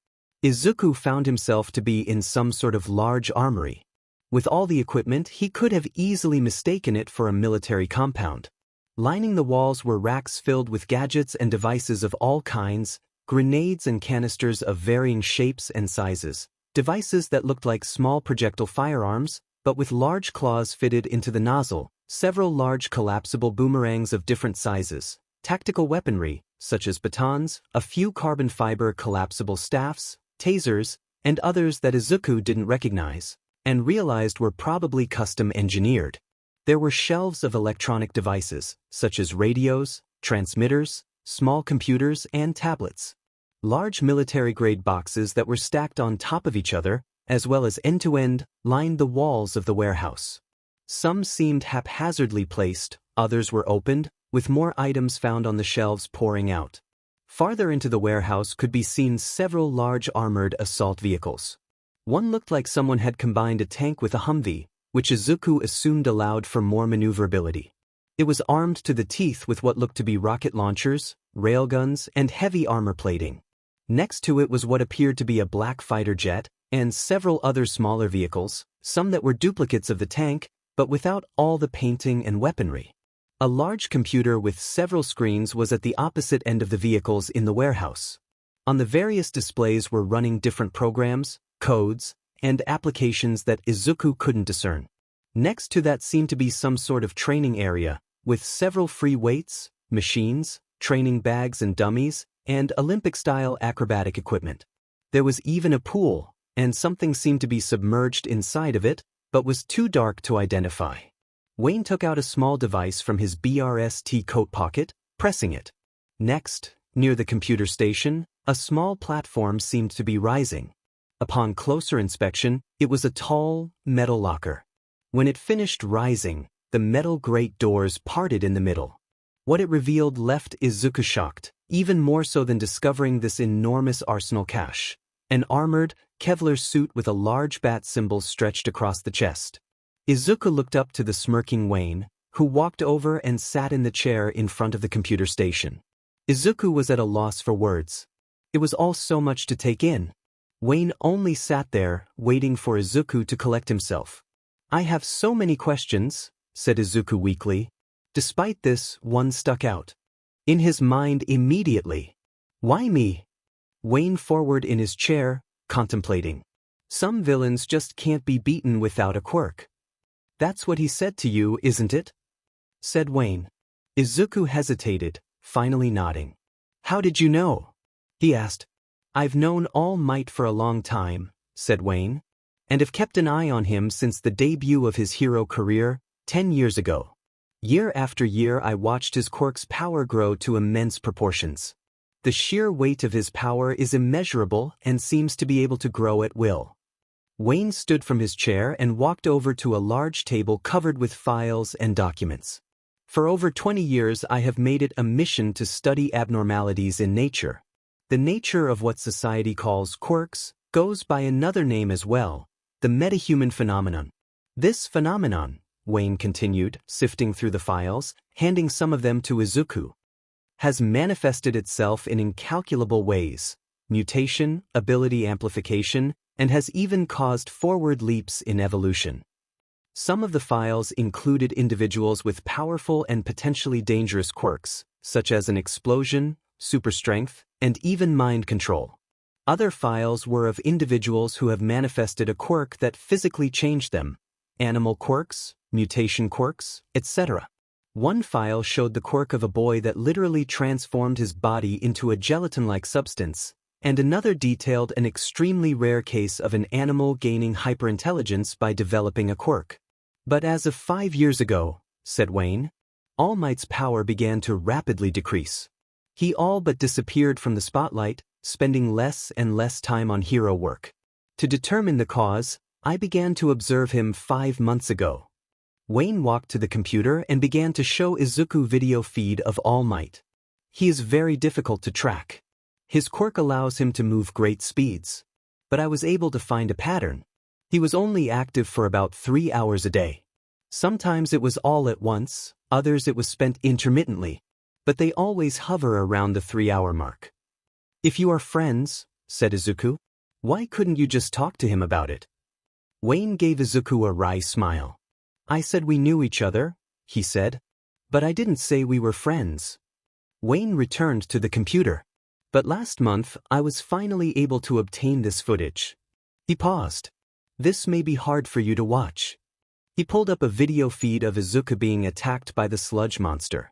Izuku found himself to be in some sort of large armory. With all the equipment, he could have easily mistaken it for a military compound. Lining the walls were racks filled with gadgets and devices of all kinds, grenades and canisters of varying shapes and sizes, devices that looked like small projectile firearms, but with large claws fitted into the nozzle, several large collapsible boomerangs of different sizes, tactical weaponry, such as batons, a few carbon fiber collapsible staffs, tasers, and others that Izuku didn't recognize, and realized were probably custom engineered. There were shelves of electronic devices, such as radios, transmitters, small computers, and tablets. Large military-grade boxes that were stacked on top of each other, as well as end-to-end, lined the walls of the warehouse. Some seemed haphazardly placed, others were opened, with more items found on the shelves pouring out. Farther into the warehouse could be seen several large armored assault vehicles. One looked like someone had combined a tank with a Humvee, which Izuku assumed allowed for more maneuverability. It was armed to the teeth with what looked to be rocket launchers, railguns, and heavy armor plating. Next to it was what appeared to be a black fighter jet, and several other smaller vehicles, some that were duplicates of the tank, but without all the painting and weaponry. A large computer with several screens was at the opposite end of the vehicles in the warehouse. On the various displays were running different programs, codes, and applications that Izuku couldn't discern. Next to that seemed to be some sort of training area, with several free weights, machines, training bags and dummies, and Olympic-style acrobatic equipment. There was even a pool, and something seemed to be submerged inside of it, but was too dark to identify. Wayne took out a small device from his BRST coat pocket, pressing it. Next, near the computer station, a small platform seemed to be rising. Upon closer inspection, it was a tall, metal locker. When it finished rising, the metal grate doors parted in the middle. What it revealed left Izuku shocked, even more so than discovering this enormous arsenal cache. An armored, Kevlar suit with a large bat symbol stretched across the chest. Izuku looked up to the smirking Wayne, who walked over and sat in the chair in front of the computer station. Izuku was at a loss for words. It was all so much to take in. Wayne only sat there, waiting for Izuku to collect himself. "I have so many questions," said Izuku weakly. Despite this, one stuck out. In his mind immediately. "Why me?" Wayne forward in his chair, contemplating. "Some villains just can't be beaten without a quirk." "That's what he said to you, isn't it?" said Wayne. Izuku hesitated, finally nodding. "How did you know?" he asked. "I've known All Might for a long time," said Wayne, "and have kept an eye on him since the debut of his hero career, 10 years ago. Year after year I watched his quirk's power grow to immense proportions. The sheer weight of his power is immeasurable and seems to be able to grow at will. Wayne stood from his chair and walked over to a large table covered with files and documents. For over 20 years I have made it a mission to study abnormalities in nature. The nature of what society calls quirks goes by another name as well, the metahuman phenomenon. This phenomenon, Wayne continued, sifting through the files, handing some of them to Izuku, has manifested itself in incalculable ways: mutation, ability amplification, and has even caused forward leaps in evolution. Some of the files included individuals with powerful and potentially dangerous quirks, such as an explosion, super strength, and even mind control. Other files were of individuals who have manifested a quirk that physically changed them: animal quirks, mutation quirks, etc. One file showed the quirk of a boy that literally transformed his body into a gelatin-like substance, and another detailed an extremely rare case of an animal gaining hyperintelligence by developing a quirk. But as of 5 years ago, said Wayne, All Might's power began to rapidly decrease. He all but disappeared from the spotlight, spending less and less time on hero work. To determine the cause, I began to observe him 5 months ago. Wayne walked to the computer and began to show Izuku video feed of All Might. He is very difficult to track. His quirk allows him to move great speeds. But I was able to find a pattern. He was only active for about 3 hours a day. Sometimes it was all at once, others it was spent intermittently, but they always hover around the 3-hour mark. If you are friends, said Izuku, why couldn't you just talk to him about it? Wayne gave Izuku a wry smile. I said we knew each other, he said, but I didn't say we were friends. Wayne returned to the computer. But last month, I was finally able to obtain this footage. He paused. This may be hard for you to watch. He pulled up a video feed of Izuku being attacked by the sludge monster.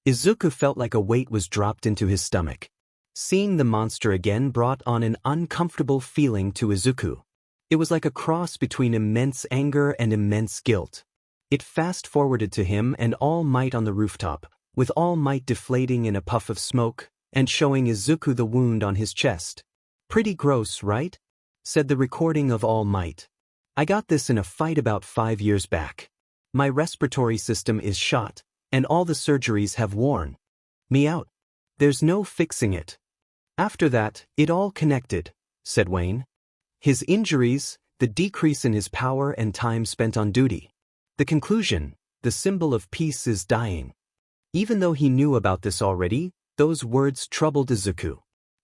Izuku felt like a weight was dropped into his stomach. Seeing the monster again brought on an uncomfortable feeling to Izuku. It was like a cross between immense anger and immense guilt. It fast-forwarded to him and All Might on the rooftop, with All Might deflating in a puff of smoke, and showing Izuku the wound on his chest. Pretty gross, right? Said the recording of All Might. I got this in a fight about 5 years back. My respiratory system is shot, and all the surgeries have worn me out. There's no fixing it. After that, it all connected, said Wayne. His injuries, the decrease in his power and time spent on duty. The conclusion, the symbol of peace is dying. Even though he knew about this already, those words troubled Izuku.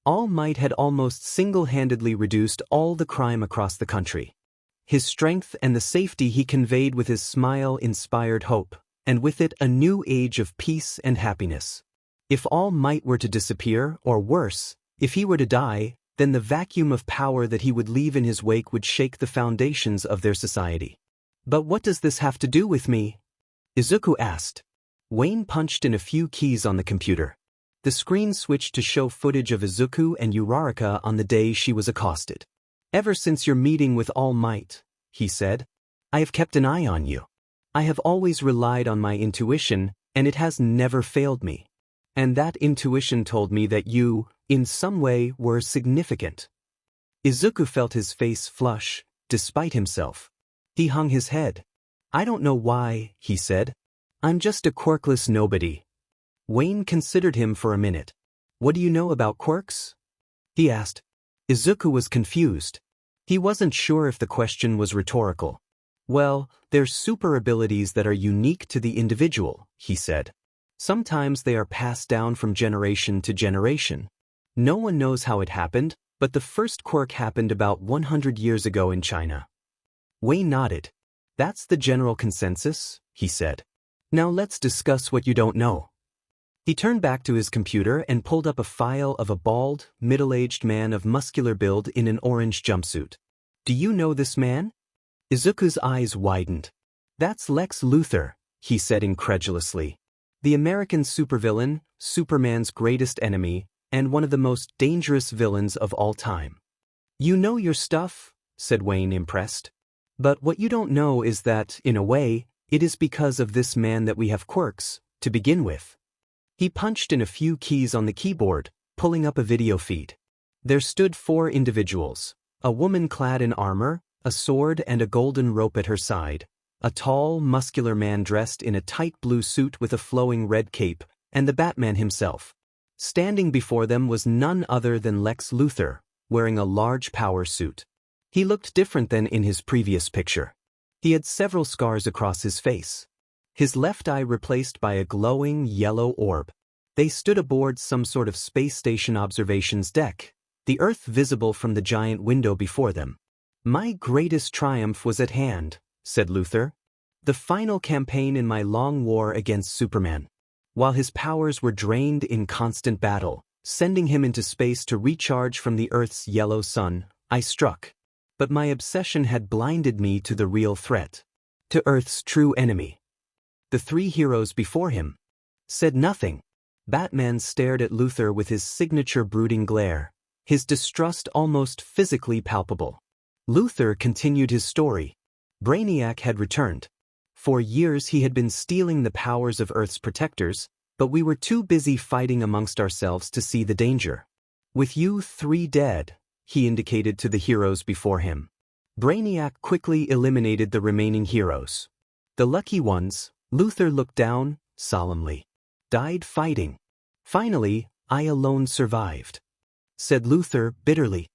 All Might had almost single-handedly reduced all the crime across the country. His strength and the safety he conveyed with his smile inspired hope, and with it a new age of peace and happiness. If All Might were to disappear, or worse, if he were to die, then the vacuum of power that he would leave in his wake would shake the foundations of their society. But what does this have to do with me? Izuku asked. Wayne punched in a few keys on the computer. The screen switched to show footage of Izuku and Uraraka on the day she was accosted. Ever since your meeting with All Might, he said, I have kept an eye on you. I have always relied on my intuition, and it has never failed me. And that intuition told me that you, in some way, were significant. Izuku felt his face flush, despite himself. He hung his head. I don't know why, he said. I'm just a quirkless nobody. Wayne considered him for a minute. What do you know about quirks? He asked. Izuku was confused. He wasn't sure if the question was rhetorical. Well, they're super abilities that are unique to the individual, he said. Sometimes they are passed down from generation to generation. No one knows how it happened, but the first quirk happened about 100 years ago in China. Wayne nodded. That's the general consensus, he said. Now let's discuss what you don't know. He turned back to his computer and pulled up a file of a bald, middle-aged man of muscular build in an orange jumpsuit. Do you know this man? Izuku's eyes widened. That's Lex Luthor, he said incredulously. The American supervillain, Superman's greatest enemy, and one of the most dangerous villains of all time. You know your stuff, said Wayne, impressed. But what you don't know is that, in a way, It is because of this man that we have quirks, to begin with. He punched in a few keys on the keyboard, pulling up a video feed. There stood 4 individuals, a woman clad in armor, a sword and a golden rope at her side, a tall, muscular man dressed in a tight blue suit with a flowing red cape, and the Batman himself. Standing before them was none other than Lex Luthor, wearing a large power suit. He looked different than in his previous picture. He had several scars across his face. His left eye replaced by a glowing yellow orb. They stood aboard some sort of space station observations deck, the Earth visible from the giant window before them. "My greatest triumph was at hand," said Luthor. "The final campaign in my long war against Superman. While his powers were drained in constant battle, sending him into space to recharge from the Earth's yellow sun, I struck. But my obsession had blinded me to the real threat, to Earth's true enemy." The 3 heroes before him said nothing. Batman stared at Luthor with his signature brooding glare, his distrust almost physically palpable. Luthor continued his story. Brainiac had returned. For years he had been stealing the powers of Earth's protectors, but we were too busy fighting amongst ourselves to see the danger. "With you 3 dead," he indicated to the heroes before him. Brainiac quickly eliminated the remaining heroes. "The lucky ones," Luthor looked down, solemnly, "died fighting. Finally, I alone survived," said Luthor bitterly.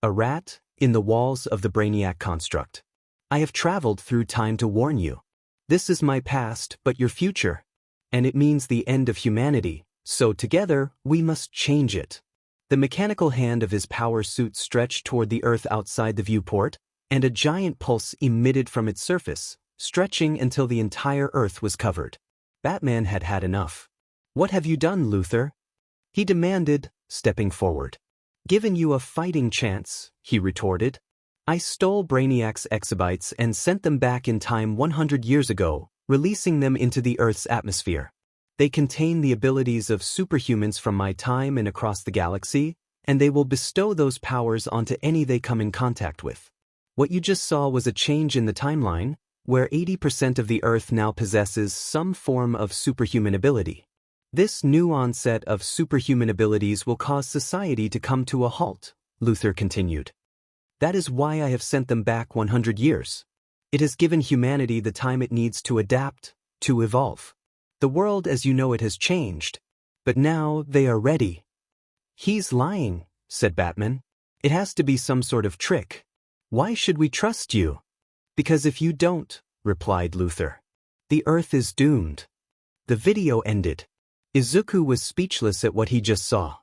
"A rat in the walls of the Brainiac construct. I have traveled through time to warn you. This is my past but your future. And it means the end of humanity, so together we must change it." The mechanical hand of his power suit stretched toward the Earth outside the viewport, and a giant pulse emitted from its surface, stretching until the entire Earth was covered. Batman had had enough. "What have you done, Luthor?" he demanded, stepping forward. "Given you a fighting chance," he retorted. "I stole Brainiac's exabytes and sent them back in time 100 years ago, releasing them into the Earth's atmosphere. They contain the abilities of superhumans from my time and across the galaxy, and they will bestow those powers onto any they come in contact with. What you just saw was a change in the timeline, where 80% of the Earth now possesses some form of superhuman ability. This new onset of superhuman abilities will cause society to come to a halt," Luthor continued. "That is why I have sent them back 100 years. It has given humanity the time it needs to adapt, to evolve. The world as you know it has changed, but now they are ready." "He's lying," said Batman. "It has to be some sort of trick. Why should we trust you?" "Because if you don't," replied Luthor, "the Earth is doomed." The video ended. Izuku was speechless at what he just saw.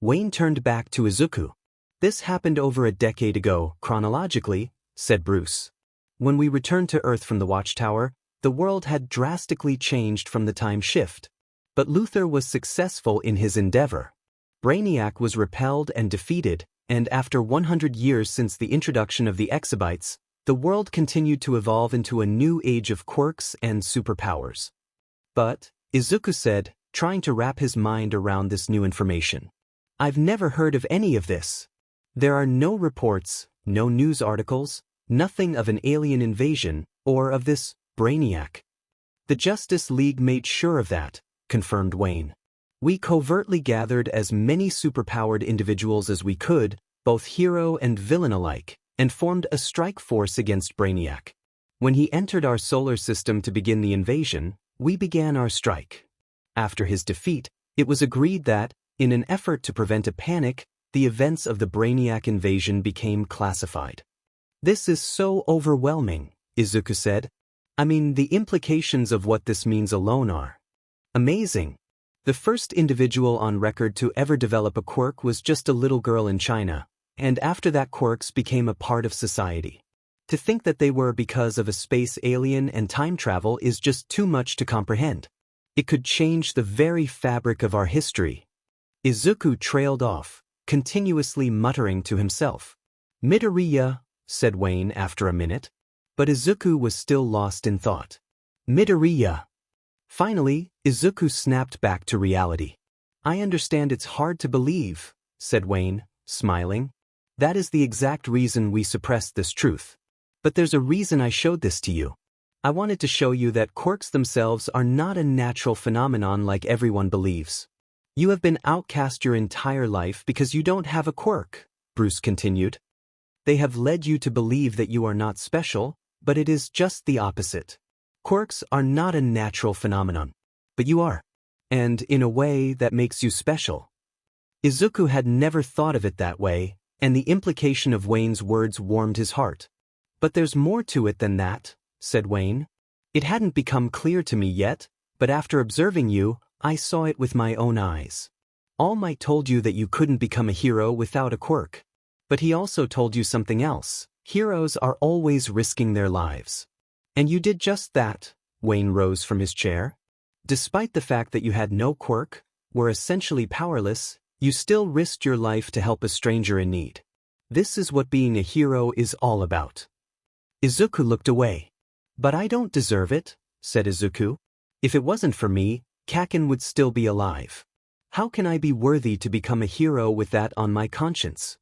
Wayne turned back to Izuku. "This happened over a decade ago, chronologically," said Bruce. "When we returned to Earth from the Watchtower, the world had drastically changed from the time shift. But Luthor was successful in his endeavor. Brainiac was repelled and defeated, and after 100 years since the introduction of the exabytes, the world continued to evolve into a new age of quirks and superpowers." "But," Izuku said, trying to wrap his mind around this new information, "I've never heard of any of this. There are no reports, no news articles, nothing of an alien invasion, or of this Brainiac." "The Justice League made sure of that," confirmed Wayne. "We covertly gathered as many superpowered individuals as we could, both hero and villain alike, and formed a strike force against Brainiac. When he entered our solar system to begin the invasion, we began our strike. After his defeat, it was agreed that, in an effort to prevent a panic, the events of the Brainiac invasion became classified." "This is so overwhelming," Izuku said. "I mean, the implications of what this means alone are amazing. The first individual on record to ever develop a quirk was just a little girl in China, and after that quirks became a part of society. To think that they were because of a space alien and time travel is just too much to comprehend. It could change the very fabric of our history." Izuku trailed off, continuously muttering to himself. "Midoriya," said Wayne after a minute. But Izuku was still lost in thought. "Midoriya." Finally, Izuku snapped back to reality. "I understand it's hard to believe," said Wayne, smiling. "That is the exact reason we suppressed this truth. But there's a reason I showed this to you. I wanted to show you that quirks themselves are not a natural phenomenon like everyone believes. You have been outcast your entire life because you don't have a quirk, Bruce continued. They have led you to believe that you are not special, but it is just the opposite. Quirks are not a natural phenomenon, but you are. And in a way that makes you special. Izuku had never thought of it that way, and the implication of Wayne's words warmed his heart. But there's more to it than that, said Wayne. It hadn't become clear to me yet, but after observing you, I saw it with my own eyes. All Might told you that you couldn't become a hero without a quirk. But he also told you something else. Heroes are always risking their lives. And you did just that. Wayne rose from his chair. Despite the fact that you had no quirk, were essentially powerless, you still risked your life to help a stranger in need. This is what being a hero is all about. Izuku looked away. But I don't deserve it, said Izuku. If it wasn't for me, Kaken would still be alive. How can I be worthy to become a hero with that on my conscience?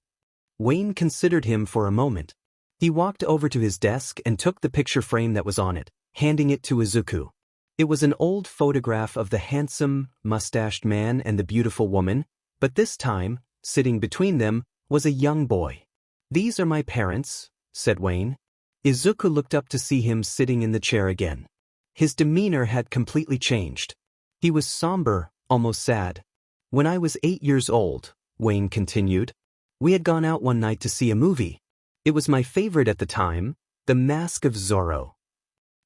Wayne considered him for a moment. He walked over to his desk and took the picture frame that was on it, handing it to Izuku. It was an old photograph of the handsome, mustached man and the beautiful woman, but this time, sitting between them, was a young boy. These are my parents, said Wayne. Izuku looked up to see him sitting in the chair again. His demeanor had completely changed. He was somber, almost sad. When I was 8 years old, Wayne continued, we had gone out one night to see a movie. It was my favorite at the time, The Mask of Zorro.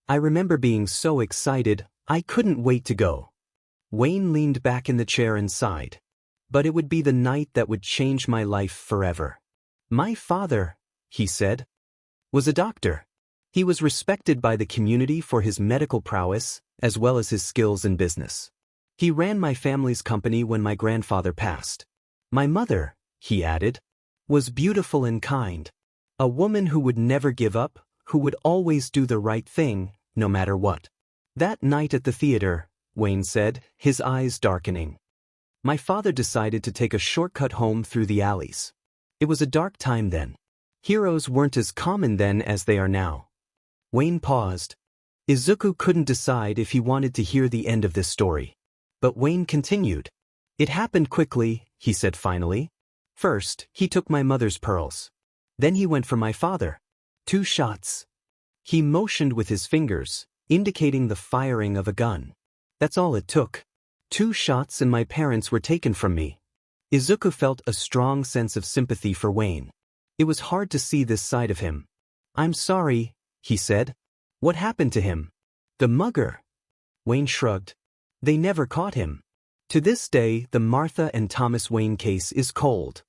I remember being so excited, I couldn't wait to go. Wayne leaned back in the chair and sighed. But it would be the night that would change my life forever. My father, he said, was a doctor. He was respected by the community for his medical prowess, as well as his skills in business. He ran my family's company when my grandfather passed. My mother, he added, was beautiful and kind. A woman who would never give up, who would always do the right thing, no matter what. That night at the theater, Wayne said, his eyes darkening. My father decided to take a shortcut home through the alleys. It was a dark time then. Heroes weren't as common then as they are now. Wayne paused. Izuku couldn't decide if he wanted to hear the end of this story. But Wayne continued. It happened quickly, he said finally. First, he took my mother's pearls. Then he went for my father. 2 shots. He motioned with his fingers, indicating the firing of a gun. That's all it took. 2 shots and my parents were taken from me. Izuku felt a strong sense of sympathy for Wayne. It was hard to see this side of him. I'm sorry, he said. What happened to him? The mugger. Wayne shrugged. They never caught him. To this day, the Martha and Thomas Wayne case is cold.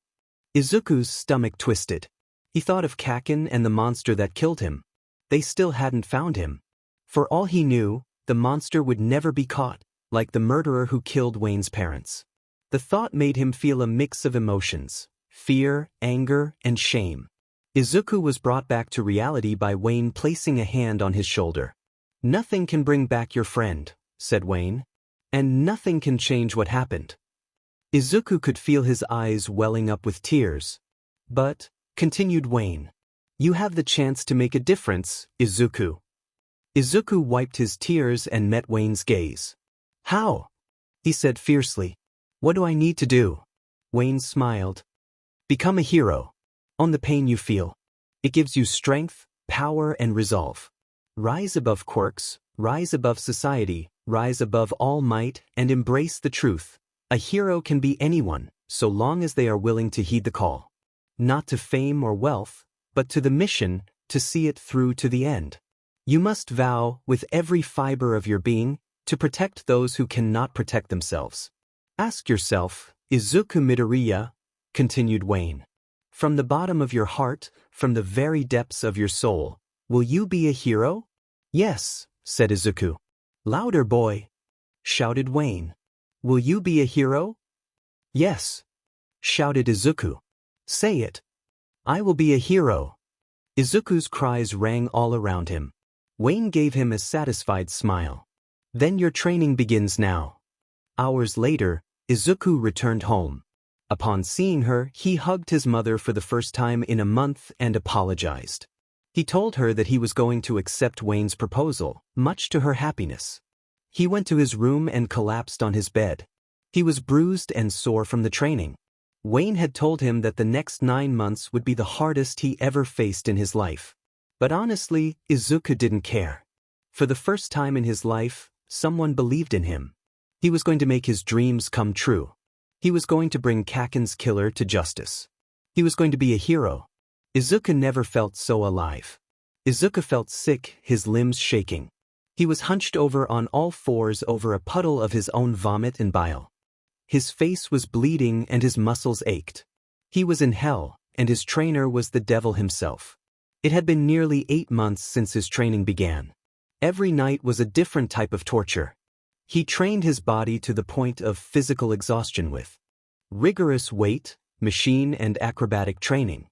Izuku's stomach twisted. He thought of Kaken and the monster that killed him. They still hadn't found him. For all he knew, the monster would never be caught, like the murderer who killed Wayne's parents. The thought made him feel a mix of emotions, fear, anger, and shame. Izuku was brought back to reality by Wayne placing a hand on his shoulder. Nothing can bring back your friend, said Wayne. And nothing can change what happened. Izuku could feel his eyes welling up with tears. But, continued Wayne, you have the chance to make a difference, Izuku. Izuku wiped his tears and met Wayne's gaze. How? He said fiercely. What do I need to do? Wayne smiled. Become a hero. Own the pain you feel. It gives you strength, power, and resolve. Rise above quirks, rise above society, rise above all might, and embrace the truth. A hero can be anyone, so long as they are willing to heed the call. Not to fame or wealth, but to the mission, to see it through to the end. You must vow, with every fiber of your being, to protect those who cannot protect themselves. Ask yourself, Izuku Midoriya, continued Wayne. From the bottom of your heart, from the very depths of your soul, will you be a hero? Yes, said Izuku. Louder, boy, shouted Wayne. Will you be a hero? Yes, shouted Izuku. Say it. I will be a hero. Izuku's cries rang all around him. Wayne gave him a satisfied smile. Then your training begins now. Hours later, Izuku returned home. Upon seeing her, he hugged his mother for the first time in a month and apologized. He told her that he was going to accept Wayne's proposal, much to her happiness. He went to his room and collapsed on his bed. He was bruised and sore from the training. Wayne had told him that the next 9 months would be the hardest he ever faced in his life. But honestly, Izuku didn't care. For the first time in his life, someone believed in him. He was going to make his dreams come true. He was going to bring Kaken's killer to justice. He was going to be a hero. Izuku never felt so alive. Izuku felt sick, his limbs shaking. He was hunched over on all fours over a puddle of his own vomit and bile. His face was bleeding and his muscles ached. He was in hell, and his trainer was the devil himself. It had been nearly 8 months since his training began. Every night was a different type of torture. He trained his body to the point of physical exhaustion with rigorous weight, machine and acrobatic training.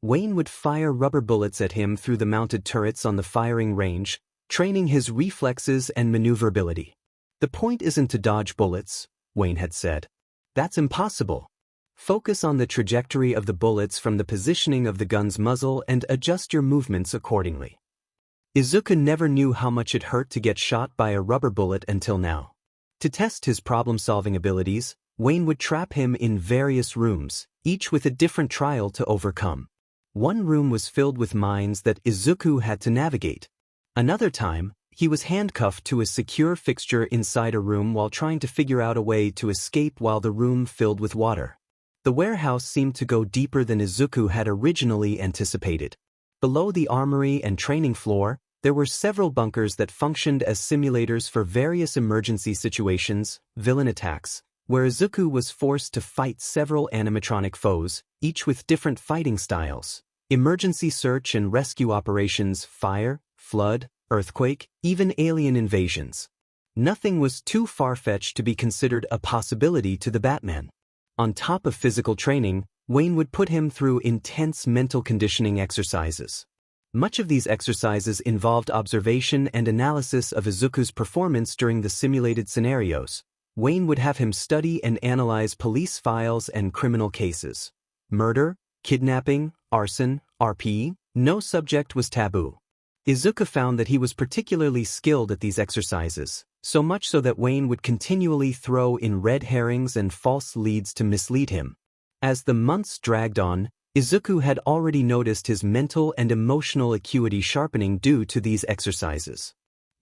Wayne would fire rubber bullets at him through the mounted turrets on the firing range, training his reflexes and maneuverability. The point isn't to dodge bullets, Wayne had said. That's impossible. Focus on the trajectory of the bullets from the positioning of the gun's muzzle and adjust your movements accordingly. Izuku never knew how much it hurt to get shot by a rubber bullet until now. To test his problem-solving abilities, Wayne would trap him in various rooms, each with a different trial to overcome. One room was filled with mines that Izuku had to navigate. Another time, he was handcuffed to a secure fixture inside a room while trying to figure out a way to escape while the room filled with water. The warehouse seemed to go deeper than Izuku had originally anticipated. Below the armory and training floor, there were several bunkers that functioned as simulators for various emergency situations, villain attacks, where Izuku was forced to fight several animatronic foes, each with different fighting styles. Emergency search and rescue operations, fire, flood, earthquake, even alien invasions. Nothing was too far-fetched to be considered a possibility to the Batman. On top of physical training, Wayne would put him through intense mental conditioning exercises. Much of these exercises involved observation and analysis of Izuku's performance during the simulated scenarios. Wayne would have him study and analyze police files and criminal cases. Murder, kidnapping, arson, RP, no subject was taboo. Izuku found that he was particularly skilled at these exercises, so much so that Wayne would continually throw in red herrings and false leads to mislead him. As the months dragged on, Izuku had already noticed his mental and emotional acuity sharpening due to these exercises.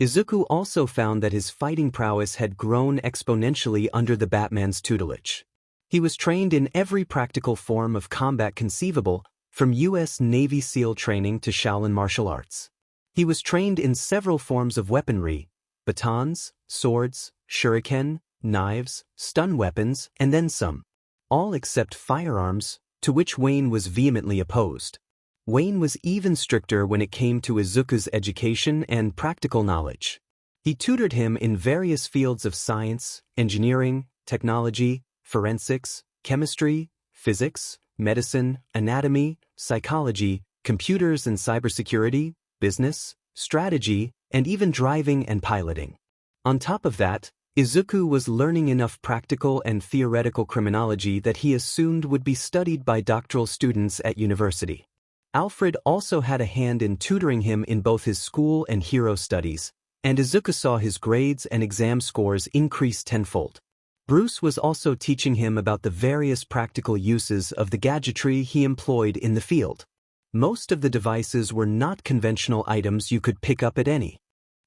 Izuku also found that his fighting prowess had grown exponentially under the Batman's tutelage. He was trained in every practical form of combat conceivable, from U.S. Navy SEAL training to Shaolin martial arts. He was trained in several forms of weaponry: batons, swords, shuriken, knives, stun weapons, and then some. All except firearms, to which Wayne was vehemently opposed. Wayne was even stricter when it came to Izuku's education and practical knowledge. He tutored him in various fields of science, engineering, technology, forensics, chemistry, physics, medicine, anatomy, psychology, computers and cybersecurity, business, strategy, and even driving and piloting. On top of that, Izuku was learning enough practical and theoretical criminology that he assumed would be studied by doctoral students at university. Alfred also had a hand in tutoring him in both his school and hero studies, and Izuku saw his grades and exam scores increase tenfold. Bruce was also teaching him about the various practical uses of the gadgetry he employed in the field. Most of the devices were not conventional items you could pick up at any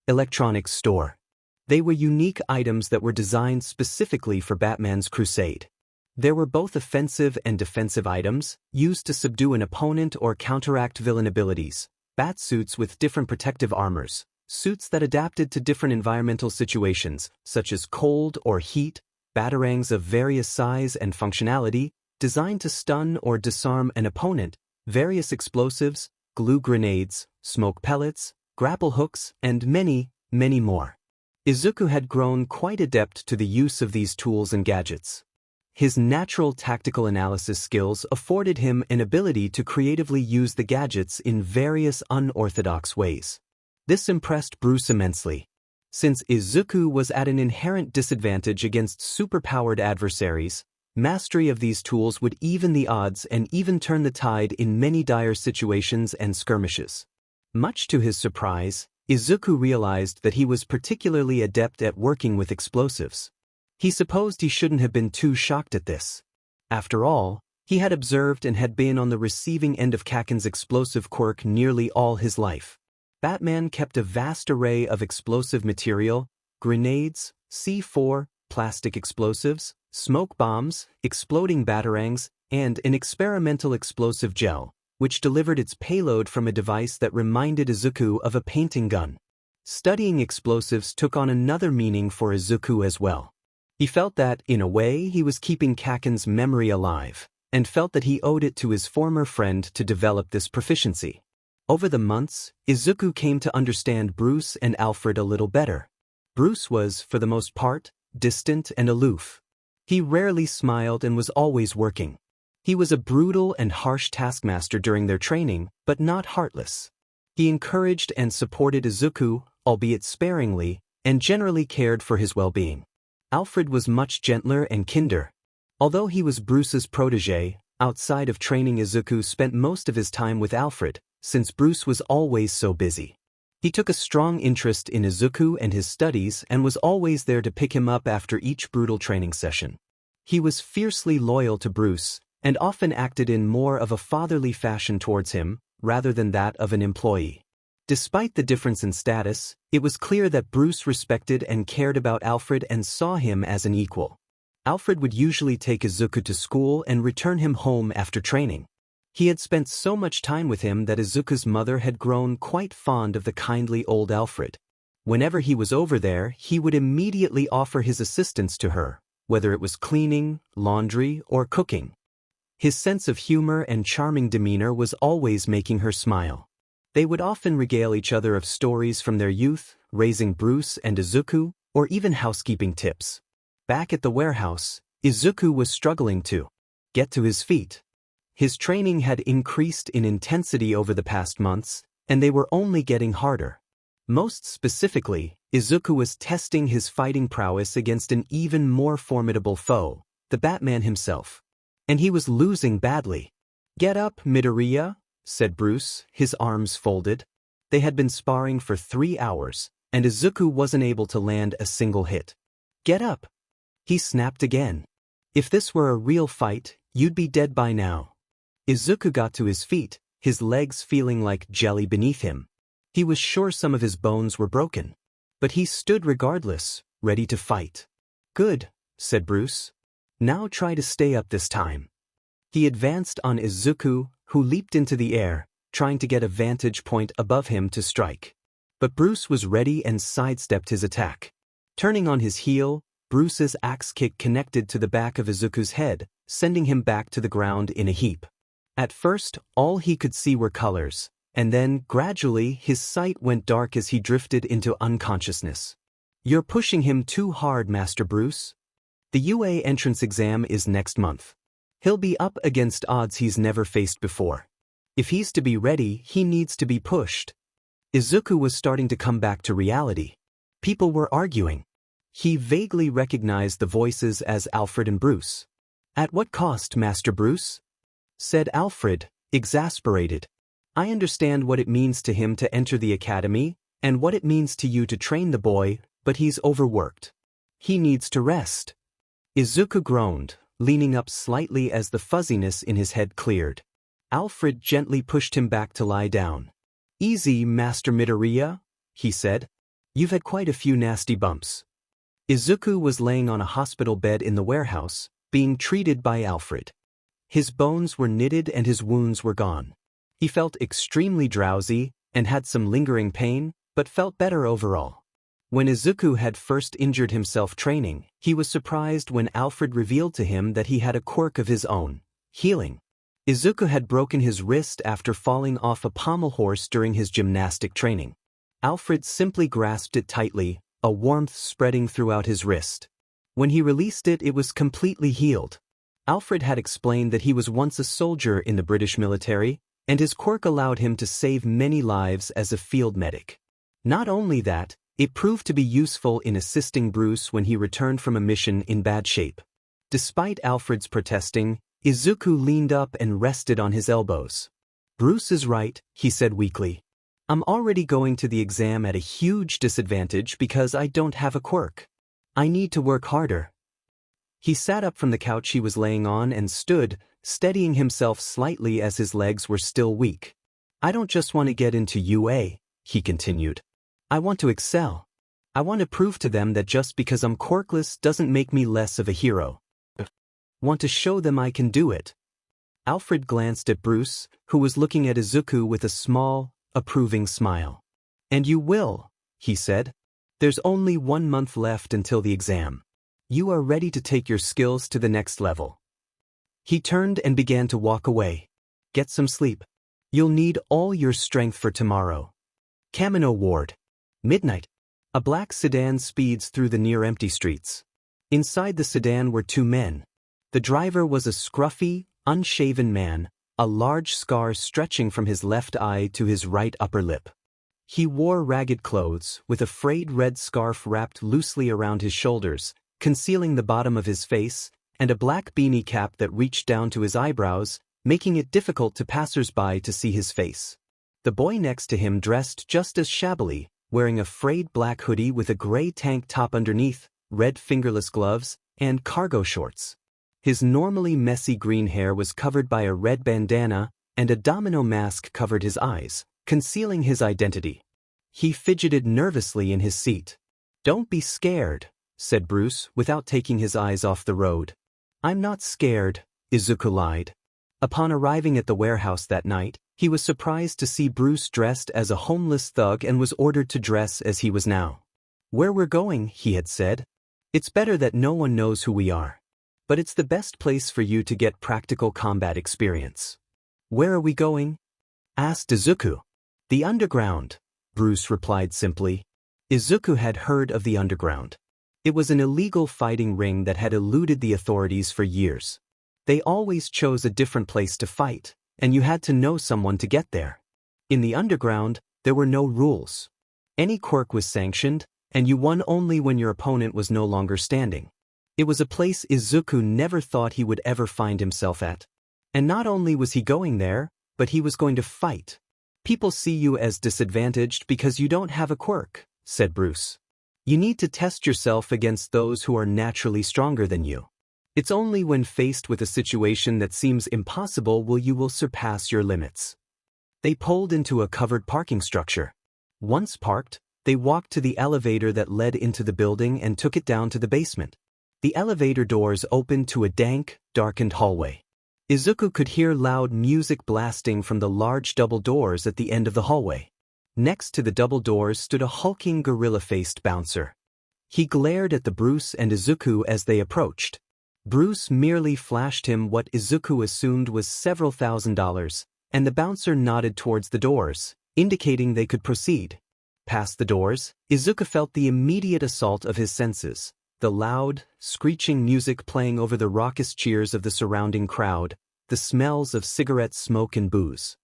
electronics store. They were unique items that were designed specifically for Batman's crusade. There were both offensive and defensive items, used to subdue an opponent or counteract villain abilities, bat suits with different protective armors, suits that adapted to different environmental situations, such as cold or heat, batarangs of various size and functionality, designed to stun or disarm an opponent, various explosives, glue grenades, smoke pellets, grapple hooks, and many, many more. Izuku had grown quite adept to the use of these tools and gadgets. His natural tactical analysis skills afforded him an ability to creatively use the gadgets in various unorthodox ways. This impressed Bruce immensely. Since Izuku was at an inherent disadvantage against superpowered adversaries, mastery of these tools would even the odds and even turn the tide in many dire situations and skirmishes. Much to his surprise, Izuku realized that he was particularly adept at working with explosives. He supposed he shouldn't have been too shocked at this. After all, he had observed and had been on the receiving end of Kaken's explosive quirk nearly all his life. Batman kept a vast array of explosive material: grenades, C4, plastic explosives, smoke bombs, exploding batarangs, and an experimental explosive gel, which delivered its payload from a device that reminded Izuku of a painting gun. Studying explosives took on another meaning for Izuku as well. He felt that, in a way, he was keeping Kaken's memory alive, and felt that he owed it to his former friend to develop this proficiency. Over the months, Izuku came to understand Bruce and Alfred a little better. Bruce was, for the most part, distant and aloof. He rarely smiled and was always working. He was a brutal and harsh taskmaster during their training, but not heartless. He encouraged and supported Izuku, albeit sparingly, and generally cared for his well-being. Alfred was much gentler and kinder. Although he was Bruce's protégé, outside of training, Izuku spent most of his time with Alfred, since Bruce was always so busy. He took a strong interest in Izuku and his studies and was always there to pick him up after each brutal training session. He was fiercely loyal to Bruce, and often acted in more of a fatherly fashion towards him, rather than that of an employee. Despite the difference in status, it was clear that Bruce respected and cared about Alfred and saw him as an equal. Alfred would usually take Izuku to school and return him home after training. He had spent so much time with him that Izuku's mother had grown quite fond of the kindly old Alfred. Whenever he was over there, he would immediately offer his assistance to her, whether it was cleaning, laundry, or cooking. His sense of humor and charming demeanor was always making her smile. They would often regale each other of stories from their youth, raising Bruce and Izuku, or even housekeeping tips. Back at the warehouse, Izuku was struggling to get to his feet. His training had increased in intensity over the past months, and they were only getting harder. Most specifically, Izuku was testing his fighting prowess against an even more formidable foe, the Batman himself. And he was losing badly. "Get up, Midoriya," said Bruce, his arms folded. They had been sparring for 3 hours, and Izuku wasn't able to land a single hit. "Get up!" He snapped again. "If this were a real fight, you'd be dead by now." Izuku got to his feet, his legs feeling like jelly beneath him. He was sure some of his bones were broken. But he stood regardless, ready to fight. "Good," said Bruce. "Now try to stay up this time." He advanced on Izuku, who leaped into the air, trying to get a vantage point above him to strike. But Bruce was ready and sidestepped his attack. Turning on his heel, Bruce's axe kick connected to the back of Izuku's head, sending him back to the ground in a heap. At first, all he could see were colors, and then, gradually, his sight went dark as he drifted into unconsciousness. "You're pushing him too hard, Master Bruce. The UA entrance exam is next month. He'll be up against odds he's never faced before. If he's to be ready, he needs to be pushed." Izuku was starting to come back to reality. People were arguing. He vaguely recognized the voices as Alfred and Bruce. "At what cost, Master Bruce?" said Alfred, exasperated. "I understand what it means to him to enter the academy, and what it means to you to train the boy, but he's overworked. He needs to rest." Izuku groaned, leaning up slightly as the fuzziness in his head cleared. Alfred gently pushed him back to lie down. "Easy, Master Midoriya," he said. "You've had quite a few nasty bumps." Izuku was laying on a hospital bed in the warehouse, being treated by Alfred. His bones were knitted and his wounds were gone. He felt extremely drowsy and had some lingering pain, but felt better overall. When Izuku had first injured himself training, he was surprised when Alfred revealed to him that he had a quirk of his own: healing. Izuku had broken his wrist after falling off a pommel horse during his gymnastic training. Alfred simply grasped it tightly, a warmth spreading throughout his wrist. When he released it, it was completely healed. Alfred had explained that he was once a soldier in the British military, and his quirk allowed him to save many lives as a field medic. Not only that, it proved to be useful in assisting Bruce when he returned from a mission in bad shape. Despite Alfred's protesting, Izuku leaned up and rested on his elbows. "Bruce is right," he said weakly. I'm already going to the exam at a huge disadvantage because I don't have a quirk. I need to work harder. He sat up from the couch he was laying on and stood, steadying himself slightly as his legs were still weak. I don't just want to get into UA, he continued. I want to excel. I want to prove to them that just because I'm quirkless doesn't make me less of a hero. Want to show them I can do it. Alfred glanced at Bruce, who was looking at Izuku with a small, approving smile. And you will, he said. There's only 1 month left until the exam. You are ready to take your skills to the next level. He turned and began to walk away. Get some sleep. You'll need all your strength for tomorrow. Kamino Ward. Midnight. A black sedan speeds through the near-empty streets. Inside the sedan were 2 men. The driver was a scruffy, unshaven man, a large scar stretching from his left eye to his right upper lip. He wore ragged clothes, with a frayed red scarf wrapped loosely around his shoulders, concealing the bottom of his face, and a black beanie cap that reached down to his eyebrows, making it difficult to passers-by to see his face. The boy next to him dressed just as shabbily, wearing a frayed black hoodie with a gray tank top underneath, red fingerless gloves, and cargo shorts. His normally messy green hair was covered by a red bandana, and a domino mask covered his eyes, concealing his identity. He fidgeted nervously in his seat. Don't be scared, said Bruce, without taking his eyes off the road. I'm not scared, Izuku lied. Upon arriving at the warehouse that night, he was surprised to see Bruce dressed as a homeless thug and was ordered to dress as he was now. Where we're going, he had said. It's better that no one knows who we are. But it's the best place for you to get practical combat experience. Where are we going? Asked Izuku. The underground, Bruce replied simply. Izuku had heard of the underground. It was an illegal fighting ring that had eluded the authorities for years. They always chose a different place to fight, and you had to know someone to get there. In the underground, there were no rules. Any quirk was sanctioned, and you won only when your opponent was no longer standing. It was a place Izuku never thought he would ever find himself at. And not only was he going there, but he was going to fight. People see you as disadvantaged because you don't have a quirk, said Bruce. You need to test yourself against those who are naturally stronger than you. It's only when faced with a situation that seems impossible you will surpass your limits. They pulled into a covered parking structure. Once parked, they walked to the elevator that led into the building and took it down to the basement. The elevator doors opened to a dank, darkened hallway. Izuku could hear loud music blasting from the large double doors at the end of the hallway. Next to the double doors stood a hulking gorilla-faced bouncer. He glared at the Bruce and Izuku as they approached. Bruce merely flashed him what Izuku assumed was several $1,000s, and the bouncer nodded towards the doors, indicating they could proceed. Past the doors, Izuku felt the immediate assault of his senses, the loud, screeching music playing over the raucous cheers of the surrounding crowd, the smells of cigarette smoke and booze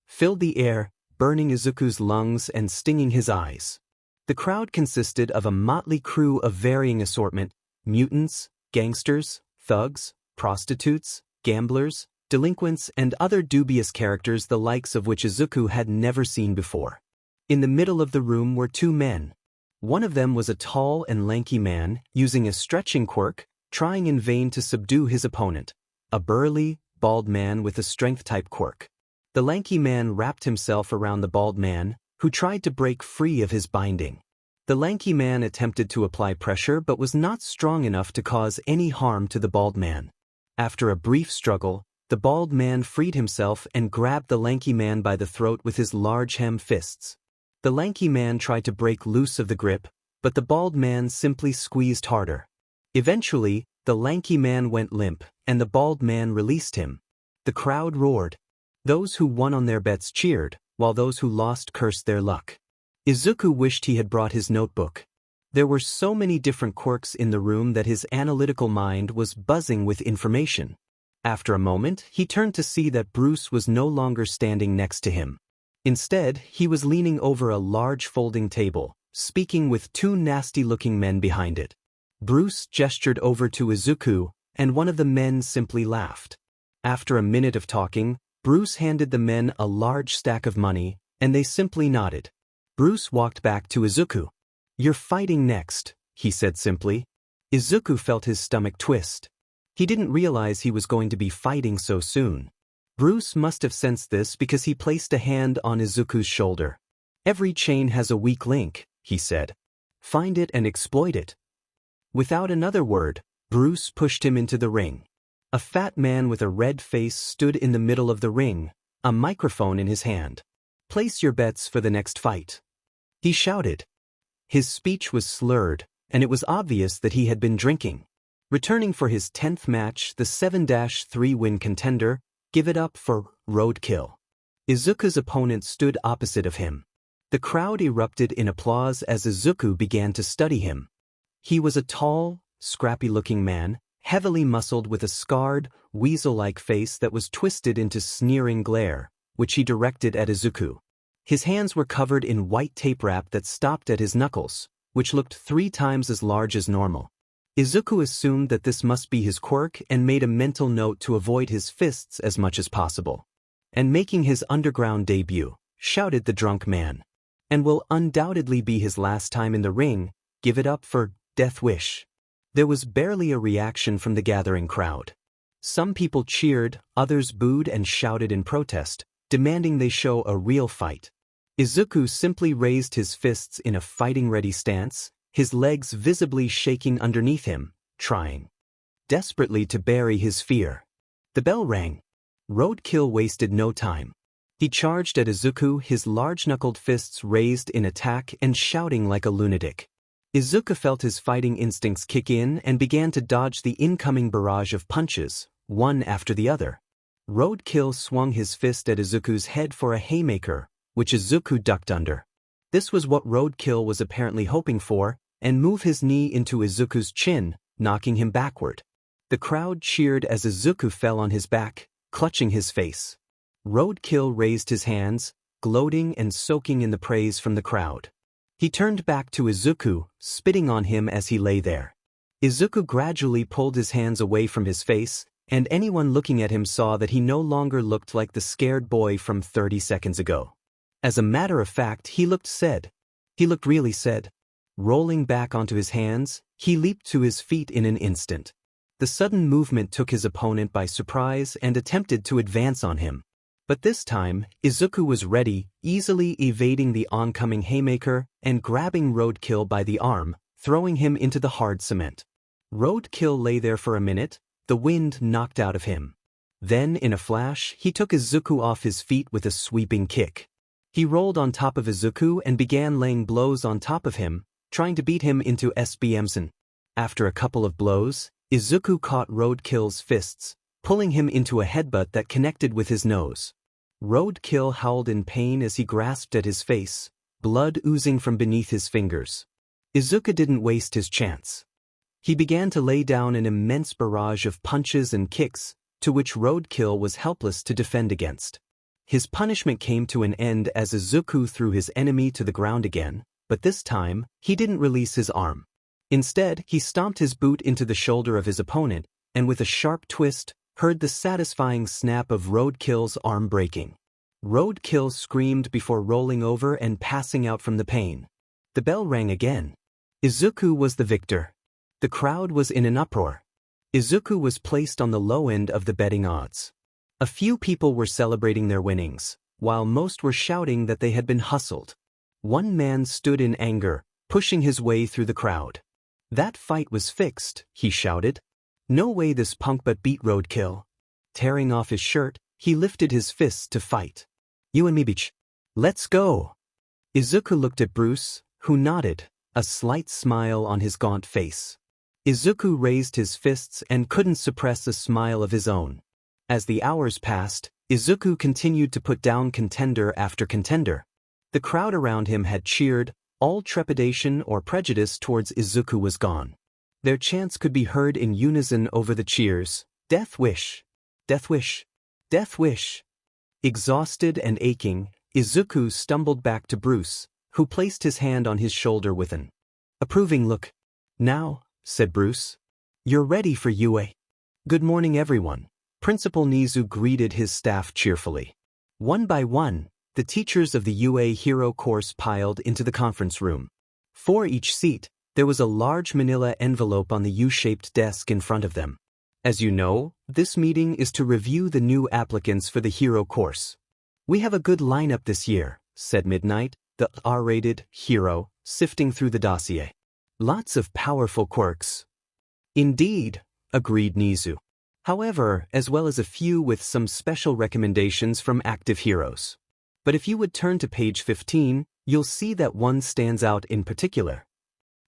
filled the air, burning Izuku's lungs and stinging his eyes. The crowd consisted of a motley crew of varying assortment: mutants, gangsters, thugs, prostitutes, gamblers, delinquents, and other dubious characters the likes of which Izuku had never seen before. In the middle of the room were 2 men. One of them was a tall and lanky man, using a stretching quirk, trying in vain to subdue his opponent, a burly, bald man with a strength-type quirk. The lanky man wrapped himself around the bald man, who tried to break free of his binding. The lanky man attempted to apply pressure but was not strong enough to cause any harm to the bald man. After a brief struggle, the bald man freed himself and grabbed the lanky man by the throat with his large ham fists. The lanky man tried to break loose of the grip, but the bald man simply squeezed harder. Eventually, the lanky man went limp, and the bald man released him. The crowd roared. Those who won on their bets cheered, while those who lost cursed their luck. Izuku wished he had brought his notebook. There were so many different quirks in the room that his analytical mind was buzzing with information. After a moment, he turned to see that Bruce was no longer standing next to him. Instead, he was leaning over a large folding table, speaking with 2 nasty-looking men behind it. Bruce gestured over to Izuku, and one of the men simply laughed. After a minute of talking, Bruce handed the men a large stack of money, and they simply nodded. Bruce walked back to Izuku. "You're fighting next," he said simply. Izuku felt his stomach twist. He didn't realize he was going to be fighting so soon. Bruce must have sensed this because he placed a hand on Izuku's shoulder. "Every chain has a weak link," he said. "Find it and exploit it." Without another word, Bruce pushed him into the ring. A fat man with a red face stood in the middle of the ring, a microphone in his hand. "Place your bets for the next fight," he shouted. His speech was slurred, and it was obvious that he had been drinking. Returning for his 10th match, the 7-3 win contender, give it up for Roadkill. Izuku's opponent stood opposite of him. The crowd erupted in applause as Izuku began to study him. He was a tall, scrappy-looking man, heavily muscled with a scarred, weasel-like face that was twisted into sneering glare, which he directed at Izuku. His hands were covered in white tape wrap that stopped at his knuckles, which looked 3 times as large as normal. Izuku assumed that this must be his quirk and made a mental note to avoid his fists as much as possible. "And making his underground debut," shouted the drunk man. "And will undoubtedly be his last time in the ring, give it up for Death Wish." There was barely a reaction from the gathering crowd. Some people cheered, others booed and shouted in protest, demanding they show a real fight. Izuku simply raised his fists in a fighting-ready stance, his legs visibly shaking underneath him, trying desperately to bury his fear. The bell rang. Roadkill wasted no time. He charged at Izuku, his large-knuckled fists raised in attack and shouting like a lunatic. Izuku felt his fighting instincts kick in and began to dodge the incoming barrage of punches, one after the other. Roadkill swung his fist at Izuku's head for a haymaker, which Izuku ducked under. This was what Roadkill was apparently hoping for, and move his knee into Izuku's chin, knocking him backward. The crowd cheered as Izuku fell on his back, clutching his face. Roadkill raised his hands, gloating and soaking in the praise from the crowd. He turned back to Izuku, spitting on him as he lay there. Izuku gradually pulled his hands away from his face, and anyone looking at him saw that he no longer looked like the scared boy from 30 seconds ago. As a matter of fact, he looked sad. He looked really sad. Rolling back onto his hands, he leaped to his feet in an instant. The sudden movement took his opponent by surprise and attempted to advance on him. But this time, Izuku was ready, easily evading the oncoming haymaker and grabbing Roadkill by the arm, throwing him into the hard cement. Roadkill lay there for a minute, the wind knocked out of him. Then, in a flash, he took Izuku off his feet with a sweeping kick. He rolled on top of Izuku and began laying blows on top of him, trying to beat him into SBMson. After a couple of blows, Izuku caught Roadkill's fists, pulling him into a headbutt that connected with his nose. Roadkill howled in pain as he grasped at his face, blood oozing from beneath his fingers. Izuku didn't waste his chance. He began to lay down an immense barrage of punches and kicks, to which Roadkill was helpless to defend against. His punishment came to an end as Izuku threw his enemy to the ground again, but this time, he didn't release his arm. Instead, he stomped his boot into the shoulder of his opponent, and with a sharp twist, heard the satisfying snap of Roadkill's arm breaking. Roadkill screamed before rolling over and passing out from the pain. The bell rang again. Izuku was the victor. The crowd was in an uproar. Izuku was placed on the low end of the betting odds. A few people were celebrating their winnings, while most were shouting that they had been hustled. One man stood in anger, pushing his way through the crowd. "That fight was fixed," he shouted. "No way this punk but beat Roadkill." Tearing off his shirt, he lifted his fists to fight. "You and me, bitch. Let's go." Izuku looked at Bruce, who nodded, a slight smile on his gaunt face. Izuku raised his fists and couldn't suppress a smile of his own. As the hours passed, Izuku continued to put down contender after contender. The crowd around him had cheered, all trepidation or prejudice towards Izuku was gone. Their chants could be heard in unison over the cheers, "Death Wish! Death Wish! Death Wish!" Exhausted and aching, Izuku stumbled back to Bruce, who placed his hand on his shoulder with an approving look. "Now," said Bruce, "you're ready for UA." "Good morning, everyone." Principal Nizu greeted his staff cheerfully. One by one, the teachers of the UA Hero course piled into the conference room. For each seat, there was a large manila envelope on the U-shaped desk in front of them. As you know, this meeting is to review the new applicants for the Hero course. We have a good lineup this year, said Midnight, the R-rated hero, sifting through the dossier. Lots of powerful quirks. Indeed, agreed Nizu. However, as well as a few with some special recommendations from active heroes. But if you would turn to page 15, you'll see that one stands out in particular.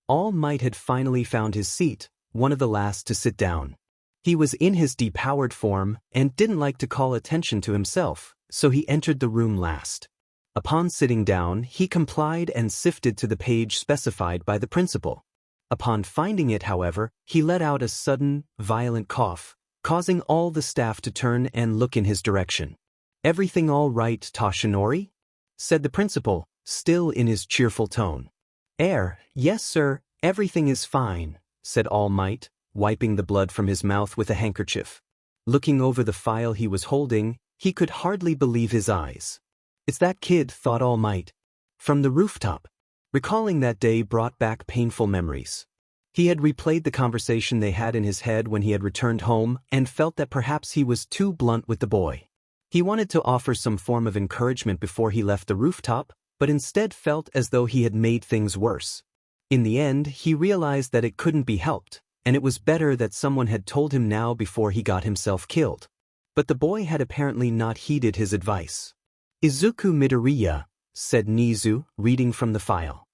All Might had finally found his seat, one of the last to sit down. He was in his depowered form and didn't like to call attention to himself, so he entered the room last. Upon sitting down, he complied and sifted to the page specified by the principal. Upon finding it, however, he let out a sudden, violent cough, causing all the staff to turn and look in his direction. "Everything all right, Toshinori?" said the principal, still in his cheerful tone. Yes sir, everything is fine," said All Might, wiping the blood from his mouth with a handkerchief. Looking over the file he was holding, he could hardly believe his eyes. "It's that kid," thought All Might. From the rooftop. Recalling that day brought back painful memories. He had replayed the conversation they had in his head when he had returned home and felt that perhaps he was too blunt with the boy. He wanted to offer some form of encouragement before he left the rooftop, but instead felt as though he had made things worse. In the end, he realized that it couldn't be helped, and it was better that someone had told him now before he got himself killed. But the boy had apparently not heeded his advice. "Izuku Midoriya," said Nizu, reading from the file.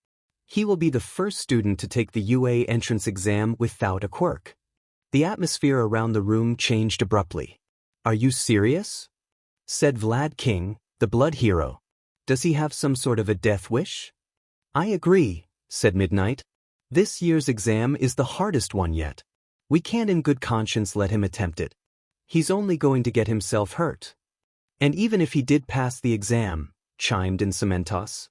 "He will be the first student to take the UA entrance exam without a quirk." The atmosphere around the room changed abruptly. "Are you serious?" said Vlad King, the blood hero. "Does he have some sort of a death wish?" "I agree," said Midnight. "This year's exam is the hardest one yet. We can't in good conscience let him attempt it. He's only going to get himself hurt. And even if he did pass the exam," chimed in Cementos,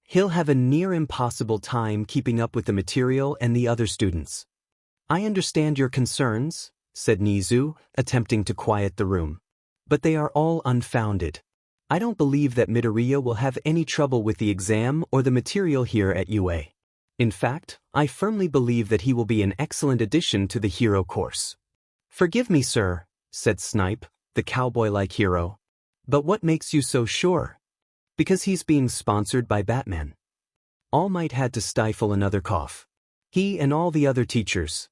"he'll have a near impossible time keeping up with the material and the other students." "I understand your concerns," said Nizu, attempting to quiet the room. "But they are all unfounded. I don't believe that Midoriya will have any trouble with the exam or the material here at UA. In fact, I firmly believe that he will be an excellent addition to the hero course." "Forgive me, sir," said Snipe, the cowboy-like hero. "But what makes you so sure?" "Because he's being sponsored by Batman." All Might had to stifle another cough. He and all the other teachers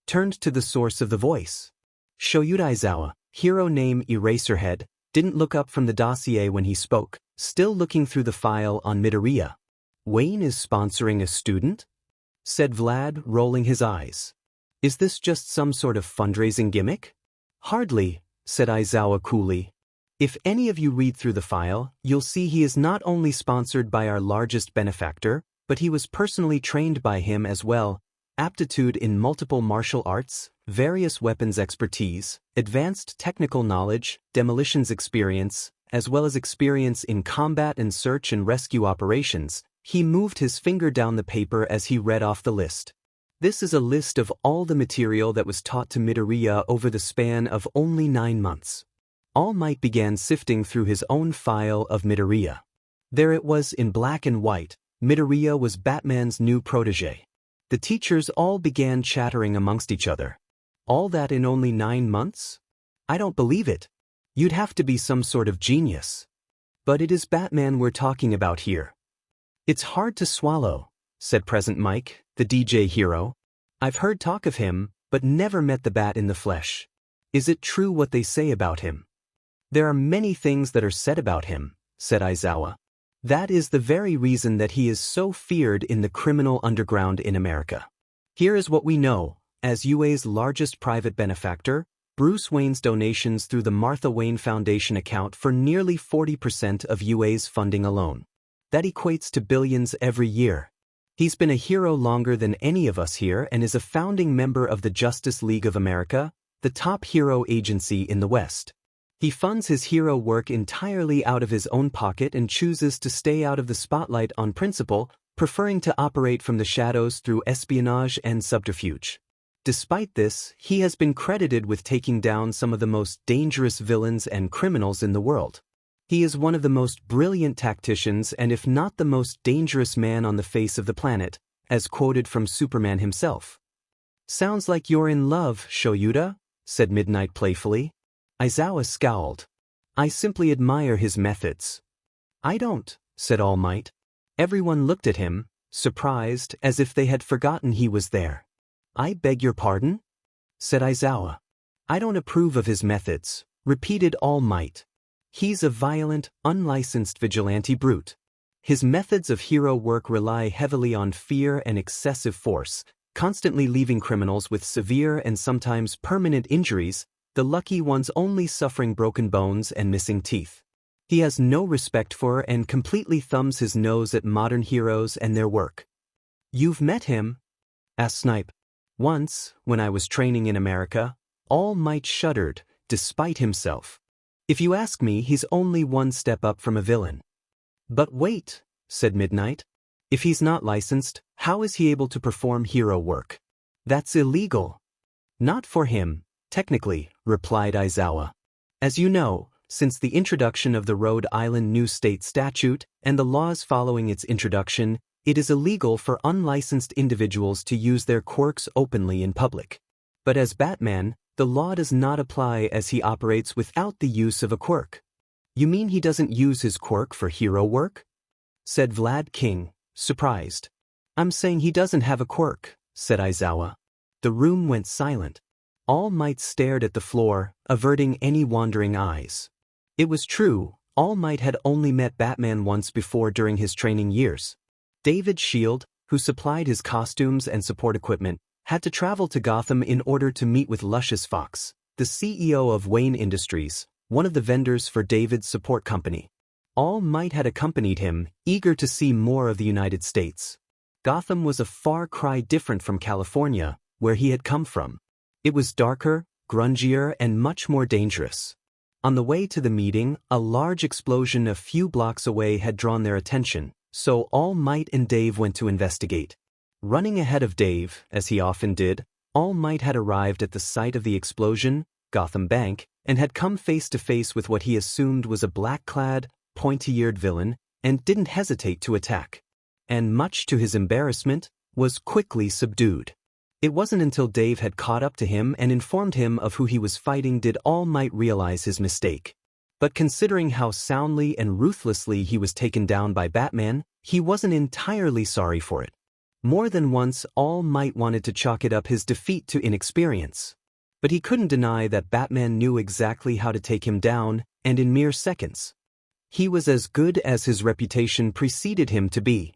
turned to the source of the voice. Shoyuda Aizawa, hero name Eraserhead, didn't look up from the dossier when he spoke, still looking through the file on Midoriya. "Wayne is sponsoring a student?" said Vlad, rolling his eyes. "Is this just some sort of fundraising gimmick?" "Hardly," said Aizawa coolly. "If any of you read through the file, you'll see he is not only sponsored by our largest benefactor, but he was personally trained by him as well. Aptitude in multiple martial arts, various weapons expertise, advanced technical knowledge, demolitions experience, as well as experience in combat and search and rescue operations." He moved his finger down the paper as he read off the list. "This is a list of all the material that was taught to Midoriya over the span of only 9 months. All Might began sifting through his own file of Midoriya. There it was in black and white. Midoriya was Batman's new protege. The teachers all began chattering amongst each other. All that in only 9 months? I don't believe it. You'd have to be some sort of genius. But it is Batman we're talking about here." "It's hard to swallow," said Present Mike, the DJ hero. "I've heard talk of him, but never met the Bat in the flesh. Is it true what they say about him?" "There are many things that are said about him," said Aizawa. "That is the very reason that he is so feared in the criminal underground in America. Here is what we know. As UA's largest private benefactor, Bruce Wayne's donations through the Martha Wayne Foundation account for nearly 40% of UA's funding alone. That equates to billions every year. He's been a hero longer than any of us here and is a founding member of the Justice League of America, the top hero agency in the West. He funds his hero work entirely out of his own pocket and chooses to stay out of the spotlight on principle, preferring to operate from the shadows through espionage and subterfuge. Despite this, he has been credited with taking down some of the most dangerous villains and criminals in the world. He is one of the most brilliant tacticians and if not the most dangerous man on the face of the planet, as quoted from Superman himself. Sounds like you're in love, Shoyuta, said Midnight playfully. Aizawa scowled. I simply admire his methods. I don't, said All Might. Everyone looked at him, surprised, as if they had forgotten he was there. I beg your pardon? Said Aizawa. I don't approve of his methods, repeated All Might. He's a violent, unlicensed vigilante brute. His methods of hero work rely heavily on fear and excessive force, constantly leaving criminals with severe and sometimes permanent injuries, the lucky ones only suffering broken bones and missing teeth. He has no respect for and completely thumbs his nose at modern heroes and their work. You've met him? Asked Snipe. Once, when I was training in America. All Might shuddered, despite himself. If you ask me, he's only one step up from a villain. But wait, said Midnight. If he's not licensed, how is he able to perform hero work? That's illegal. Not for him, technically, replied Aizawa. As you know, since the introduction of the Rhode Island New State Statute and the laws following its introduction, it is illegal for unlicensed individuals to use their quirks openly in public. But as Batman, the law does not apply as he operates without the use of a quirk. You mean he doesn't use his quirk for hero work? Said Vlad King, surprised. I'm saying he doesn't have a quirk, said Aizawa. The room went silent. All Might stared at the floor, averting any wandering eyes. It was true, All Might had only met Batman once before during his training years. David Shield, who supplied his costumes and support equipment, had to travel to Gotham in order to meet with Lucius Fox, the CEO of Wayne Industries, one of the vendors for David's support company. All Might had accompanied him, eager to see more of the United States. Gotham was a far cry different from California, where he had come from. It was darker, grungier, and much more dangerous. On the way to the meeting, a large explosion a few blocks away had drawn their attention, so All Might and Dave went to investigate. Running ahead of Dave, as he often did, All Might had arrived at the site of the explosion, Gotham Bank, and had come face to face with what he assumed was a black-clad, pointy-eared villain, and didn't hesitate to attack. And much to his embarrassment, was quickly subdued. It wasn't until Dave had caught up to him and informed him of who he was fighting did All Might realize his mistake. But considering how soundly and ruthlessly he was taken down by Batman, he wasn't entirely sorry for it. More than once, All Might wanted to chalk it up his defeat to inexperience. But he couldn't deny that Batman knew exactly how to take him down, and in mere seconds. He was as good as his reputation preceded him to be.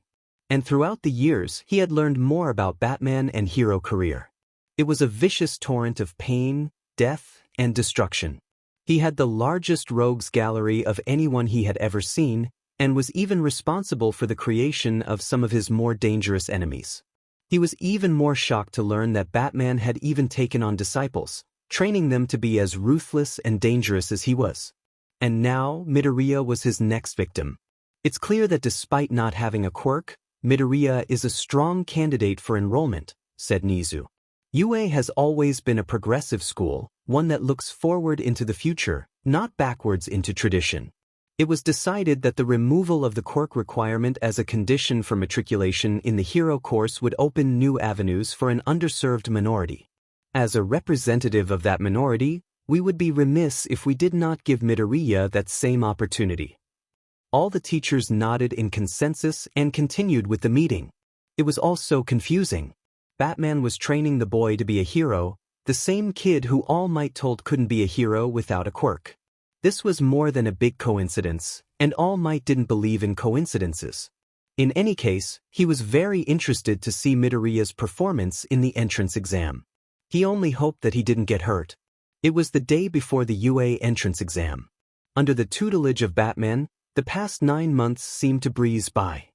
And throughout the years, he had learned more about Batman and hero career. It was a vicious torrent of pain, death, and destruction. He had the largest rogues gallery of anyone he had ever seen, and was even responsible for the creation of some of his more dangerous enemies. He was even more shocked to learn that Batman had even taken on disciples, training them to be as ruthless and dangerous as he was. And now, Midoriya was his next victim. It's clear that despite not having a quirk, Midoriya is a strong candidate for enrollment, said Nizu. UA has always been a progressive school, one that looks forward into the future, not backwards into tradition. It was decided that the removal of the quirk requirement as a condition for matriculation in the hero course would open new avenues for an underserved minority. As a representative of that minority, we would be remiss if we did not give Midoriya that same opportunity. All the teachers nodded in consensus and continued with the meeting. It was all so confusing. Batman was training the boy to be a hero, the same kid who All Might told couldn't be a hero without a quirk. This was more than a big coincidence, and All Might didn't believe in coincidences. In any case, he was very interested to see Midoriya's performance in the entrance exam. He only hoped that he didn't get hurt. It was the day before the UA entrance exam. Under the tutelage of Batman, the past 9 months seemed to breeze by.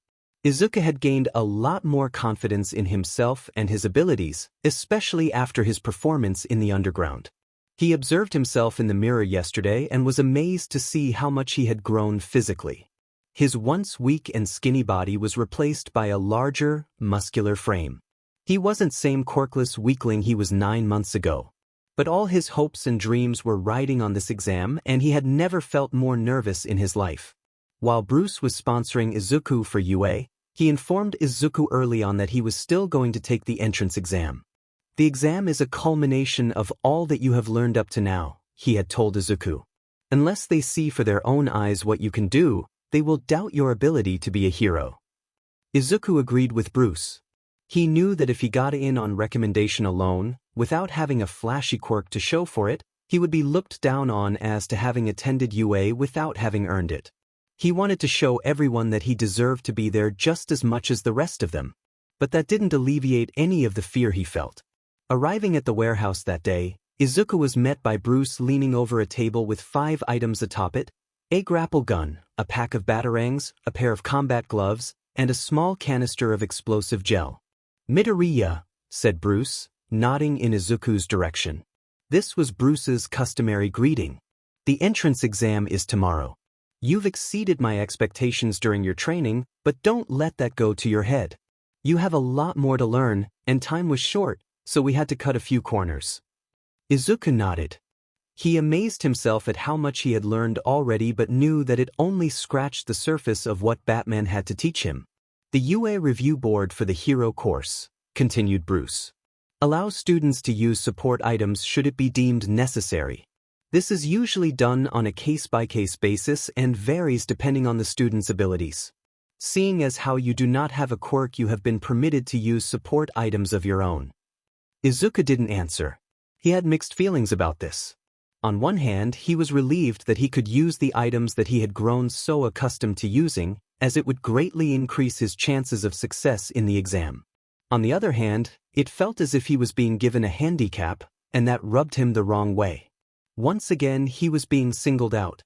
Izuku had gained a lot more confidence in himself and his abilities, especially after his performance in the underground. He observed himself in the mirror yesterday and was amazed to see how much he had grown physically. His once weak and skinny body was replaced by a larger, muscular frame. He wasn't same quirkless weakling he was 9 months ago. But all his hopes and dreams were riding on this exam, and he had never felt more nervous in his life. While Bruce was sponsoring Izuku for UA, he informed Izuku early on that he was still going to take the entrance exam. The exam is a culmination of all that you have learned up to now, he had told Izuku. Unless they see for their own eyes what you can do, they will doubt your ability to be a hero. Izuku agreed with Bruce. He knew that if he got in on recommendation alone, without having a flashy quirk to show for it, he would be looked down on as to having attended UA without having earned it. He wanted to show everyone that he deserved to be there just as much as the rest of them. But that didn't alleviate any of the fear he felt. Arriving at the warehouse that day, Izuku was met by Bruce leaning over a table with 5 items atop it: a grapple gun, a pack of batarangs, a pair of combat gloves, and a small canister of explosive gel. "Midoriya," said Bruce, nodding in Izuku's direction. This was Bruce's customary greeting. "The entrance exam is tomorrow. You've exceeded my expectations during your training, but don't let that go to your head. You have a lot more to learn, and time was short, so we had to cut a few corners." Izuku nodded. He amazed himself at how much he had learned already, but knew that it only scratched the surface of what Batman had to teach him. "The UA review board for the hero course," continued Bruce, "allows students to use support items should it be deemed necessary. This is usually done on a case-by-case basis and varies depending on the student's abilities. Seeing as how you do not have a quirk, you have been permitted to use support items of your own." Izuku didn't answer. He had mixed feelings about this. On one hand, he was relieved that he could use the items that he had grown so accustomed to using, as it would greatly increase his chances of success in the exam. On the other hand, it felt as if he was being given a handicap, and that rubbed him the wrong way. Once again, he was being singled out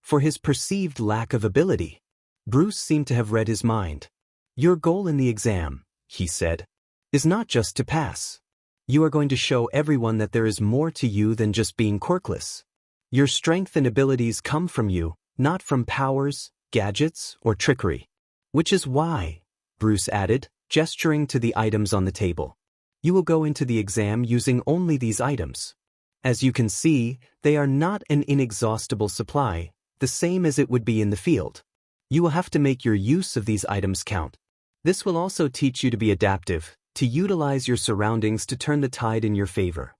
for his perceived lack of ability. Bruce seemed to have read his mind. "Your goal in the exam," he said, "is not just to pass. You are going to show everyone that there is more to you than just being quirkless. Your strength and abilities come from you, not from powers, gadgets, or trickery. Which is why," Bruce added, gesturing to the items on the table, "you will go into the exam using only these items. As you can see, they are not an inexhaustible supply, the same as it would be in the field. You will have to make your use of these items count. This will also teach you to be adaptive, to utilize your surroundings to turn the tide in your favor."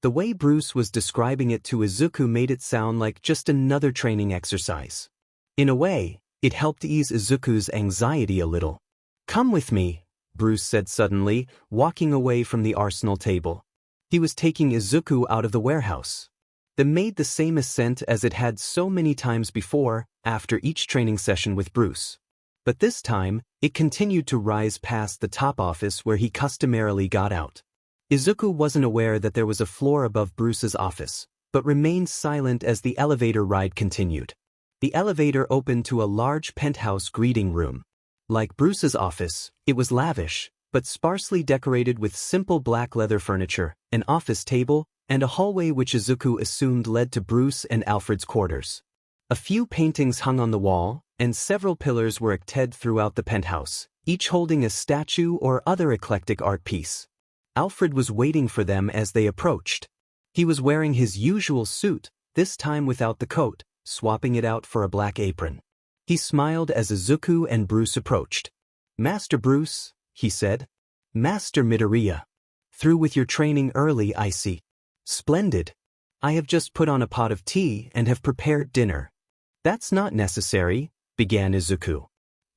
The way Bruce was describing it to Izuku made it sound like just another training exercise. In a way, it helped ease Izuku's anxiety a little. "Come with me," Bruce said suddenly, walking away from the arsenal table. He was taking Izuku out of the warehouse. They made the same ascent as it had so many times before, after each training session with Bruce. But this time, it continued to rise past the top office where he customarily got out. Izuku wasn't aware that there was a floor above Bruce's office, but remained silent as the elevator ride continued. The elevator opened to a large penthouse greeting room. Like Bruce's office, it was lavish, but sparsely decorated with simple black leather furniture, an office table, and a hallway which Izuku assumed led to Bruce and Alfred's quarters. A few paintings hung on the wall, and several pillars were erected throughout the penthouse, each holding a statue or other eclectic art piece. Alfred was waiting for them as they approached. He was wearing his usual suit, this time without the coat, swapping it out for a black apron. He smiled as Izuku and Bruce approached. "Master Bruce," he said. "Master Midoriya. Through with your training early, I see. Splendid. I have just put on a pot of tea and have prepared dinner." "That's not necessary," began Izuku.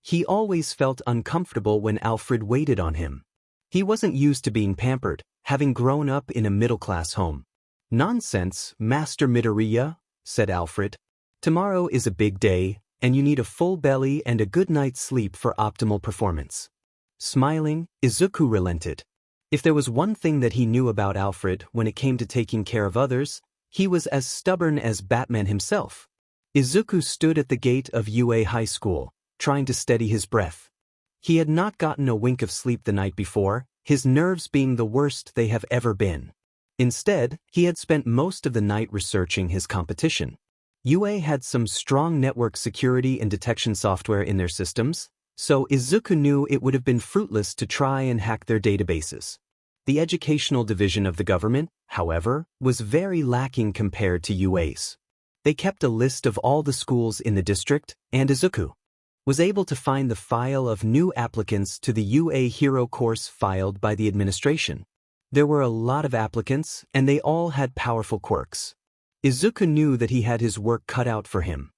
He always felt uncomfortable when Alfred waited on him. He wasn't used to being pampered, having grown up in a middle-class home. "Nonsense, Master Midoriya," said Alfred. "Tomorrow is a big day, and you need a full belly and a good night's sleep for optimal performance." Smiling, Izuku relented. If there was one thing that he knew about Alfred when it came to taking care of others, he was as stubborn as Batman himself. Izuku stood at the gate of UA High School, trying to steady his breath. He had not gotten a wink of sleep the night before, his nerves being the worst they have ever been. Instead, he had spent most of the night researching his competition. UA had some strong network security and detection software in their systems, so Izuku knew it would have been fruitless to try and hack their databases. The educational division of the government, however, was very lacking compared to UA's. They kept a list of all the schools in the district, and Izuku was able to find the file of new applicants to the UA Hero course filed by the administration. There were a lot of applicants, and they all had powerful quirks. Izuku knew that he had his work cut out for him.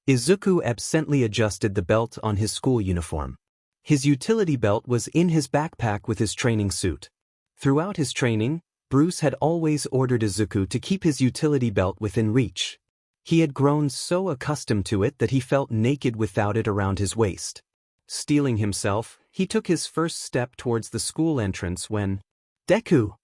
Izuku absently adjusted the belt on his school uniform. His utility belt was in his backpack with his training suit. Throughout his training, Bruce had always ordered Izuku to keep his utility belt within reach. He had grown so accustomed to it that he felt naked without it around his waist. Steeling himself, he took his first step towards the school entrance when, Deku!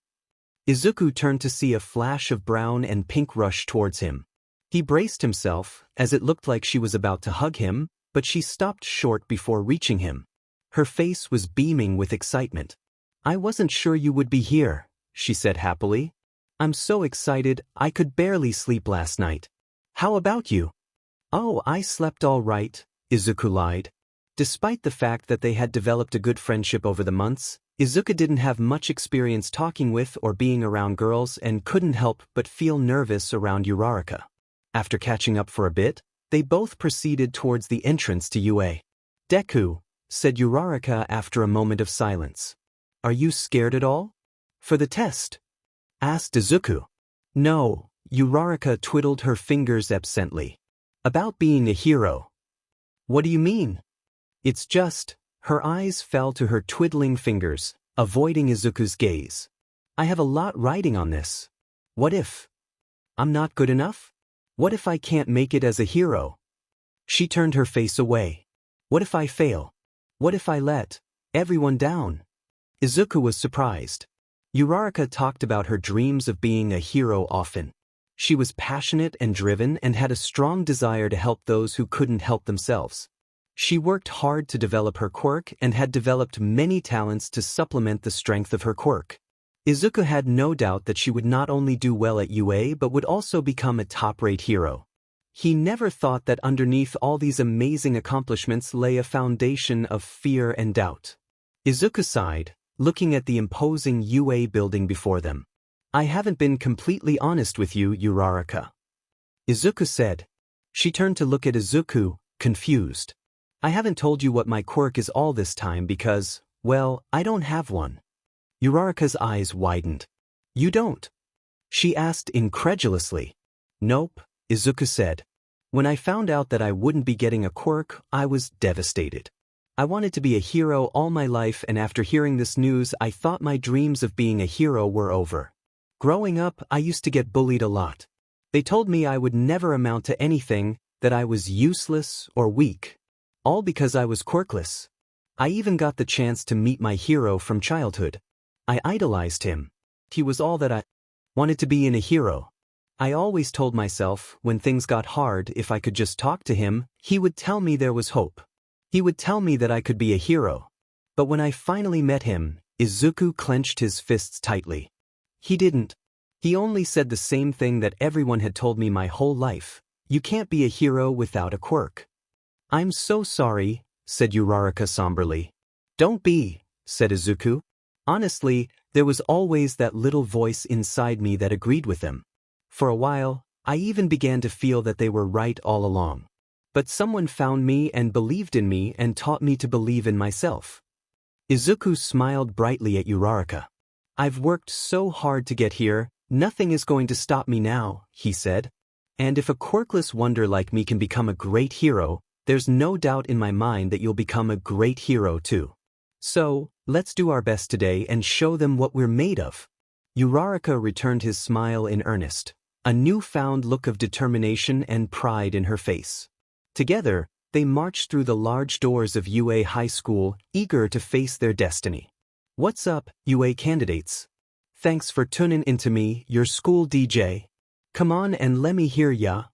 Izuku turned to see a flash of brown and pink rush towards him. He braced himself, as it looked like she was about to hug him, but she stopped short before reaching him. Her face was beaming with excitement. I wasn't sure you would be here, she said happily. I'm so excited, I could barely sleep last night. How about you? Oh, I slept all right, Izuku lied. Despite the fact that they had developed a good friendship over the months, Izuku didn't have much experience talking with or being around girls and couldn't help but feel nervous around Uraraka. After catching up for a bit, they both proceeded towards the entrance to UA. Deku, said Uraraka after a moment of silence. Are you scared at all? For the test? Asked Izuku. No. Uraraka twiddled her fingers absently. About being a hero. What do you mean? It's just, her eyes fell to her twiddling fingers, avoiding Izuku's gaze. I have a lot riding on this. What if I'm not good enough? What if I can't make it as a hero? She turned her face away. What if I fail? What if I let everyone down? Izuku was surprised. Uraraka talked about her dreams of being a hero often. She was passionate and driven and had a strong desire to help those who couldn't help themselves. She worked hard to develop her quirk and had developed many talents to supplement the strength of her quirk. Izuku had no doubt that she would not only do well at UA but would also become a top-rate hero. He never thought that underneath all these amazing accomplishments lay a foundation of fear and doubt. Izuku sighed, looking at the imposing UA building before them. I haven't been completely honest with you, Uraraka. Izuku said. She turned to look at Izuku, confused. I haven't told you what my quirk is all this time because, well, I don't have one. Uraraka's eyes widened. You don't? She asked incredulously. Nope, Izuku said. When I found out that I wouldn't be getting a quirk, I was devastated. I wanted to be a hero all my life, and after hearing this news I thought my dreams of being a hero were over. Growing up, I used to get bullied a lot. They told me I would never amount to anything, that I was useless or weak. All because I was quirkless. I even got the chance to meet my hero from childhood. I idolized him. He was all that I wanted to be in a hero. I always told myself, when things got hard, if I could just talk to him, he would tell me there was hope. He would tell me that I could be a hero. But when I finally met him, Izuku clenched his fists tightly. He didn't. He only said the same thing that everyone had told me my whole life. You can't be a hero without a quirk. I'm so sorry, said Uraraka somberly. Don't be, said Izuku. Honestly, there was always that little voice inside me that agreed with them. For a while, I even began to feel that they were right all along. But someone found me and believed in me and taught me to believe in myself. Izuku smiled brightly at Uraraka. I've worked so hard to get here, nothing is going to stop me now, he said. And if a quirkless wonder like me can become a great hero, there's no doubt in my mind that you'll become a great hero too. So, let's do our best today and show them what we're made of. Uraraka returned his smile in earnest, a newfound look of determination and pride in her face. Together, they marched through the large doors of UA High School, eager to face their destiny. What's up, UA candidates? Thanks for tuning into me, your school DJ. Come on and let me hear ya.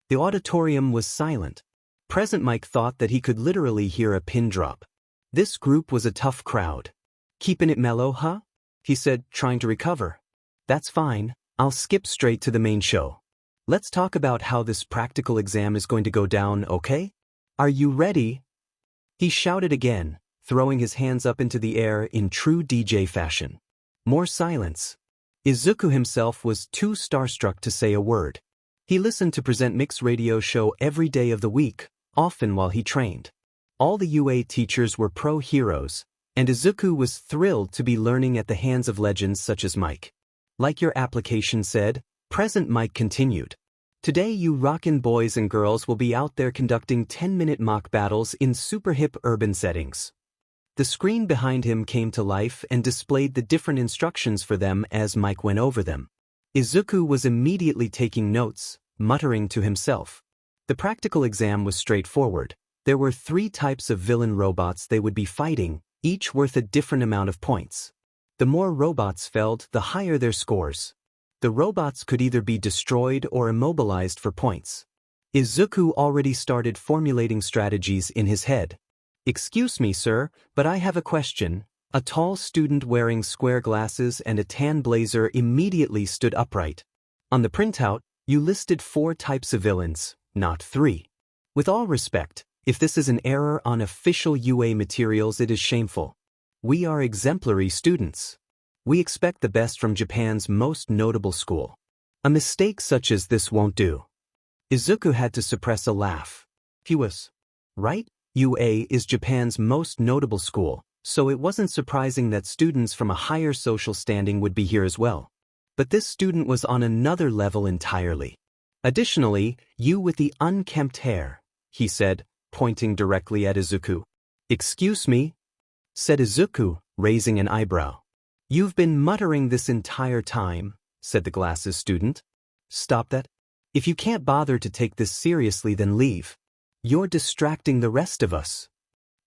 The auditorium was silent. Present Mike thought that he could literally hear a pin drop. This group was a tough crowd. Keeping it mellow, huh? He said, trying to recover. That's fine, I'll skip straight to the main show. Let's talk about how this practical exam is going to go down, okay? Are you ready? He shouted again, throwing his hands up into the air in true DJ fashion. More silence. Izuku himself was too starstruck to say a word. He listened to present mixed radio show every day of the week, often while he trained. All the UA teachers were pro-heroes, and Izuku was thrilled to be learning at the hands of legends such as Mike. Like your application said, Present Mike continued. Today you rockin' boys and girls will be out there conducting 10-minute mock battles in super hip urban settings. The screen behind him came to life and displayed the different instructions for them as Mike went over them. Izuku was immediately taking notes, muttering to himself. The practical exam was straightforward. There were 3 types of villain robots they would be fighting, each worth a different amount of points. The more robots felled, the higher their scores. The robots could either be destroyed or immobilized for points. Izuku already started formulating strategies in his head. Excuse me, sir, but I have a question. A tall student wearing square glasses and a tan blazer immediately stood upright. On the printout, you listed 4 types of villains, not 3. With all respect, if this is an error on official UA materials, it is shameful. We are exemplary students. We expect the best from Japan's most notable school. A mistake such as this won't do. Izuku had to suppress a laugh. He was right. UA is Japan's most notable school, so it wasn't surprising that students from a higher social standing would be here as well. But this student was on another level entirely. Additionally, you with the unkempt hair, he said, pointing directly at Izuku. Excuse me? Said Izuku, raising an eyebrow. You've been muttering this entire time, said the glasses student. Stop that. If you can't bother to take this seriously, then leave. You're distracting the rest of us.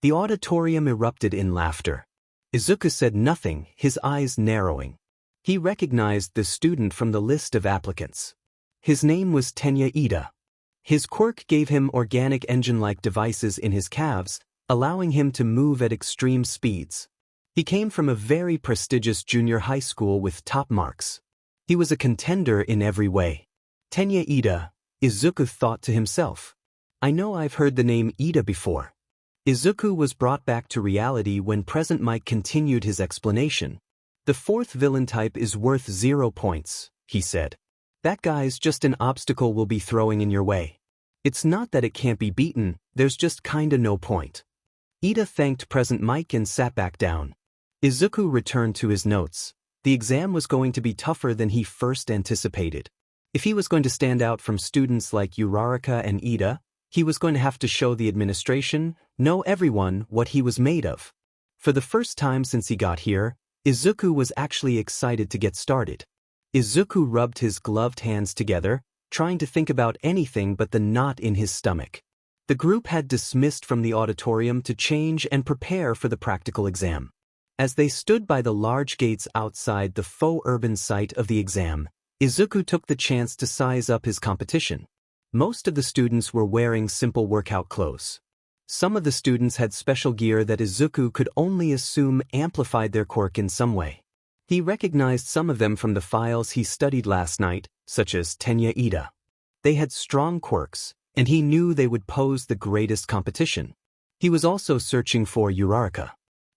The auditorium erupted in laughter. Izuku said nothing, his eyes narrowing. He recognized the student from the list of applicants. His name was Tenya Ida. His quirk gave him organic engine-like devices in his calves, allowing him to move at extreme speeds. He came from a very prestigious junior high school with top marks. He was a contender in every way. Tenya Ida, Izuku thought to himself. I know I've heard the name Ida before. Izuku was brought back to reality when Present Mike continued his explanation. The 4th villain type is worth 0 points, he said. That guy's just an obstacle we'll be throwing in your way. It's not that it can't be beaten, there's just kinda no point. Ida thanked Present Mike and sat back down. Izuku returned to his notes. The exam was going to be tougher than he first anticipated. If he was going to stand out from students like Uraraka and Ida, he was going to have to show the administration, know everyone, what he was made of. For the first time since he got here, Izuku was actually excited to get started. Izuku rubbed his gloved hands together, trying to think about anything but the knot in his stomach. The group had dismissed from the auditorium to change and prepare for the practical exam. As they stood by the large gates outside the faux urban site of the exam, Izuku took the chance to size up his competition. Most of the students were wearing simple workout clothes. Some of the students had special gear that Izuku could only assume amplified their quirk in some way. He recognized some of them from the files he studied last night, such as Tenya Ida. They had strong quirks, and he knew they would pose the greatest competition. He was also searching for Uraraka.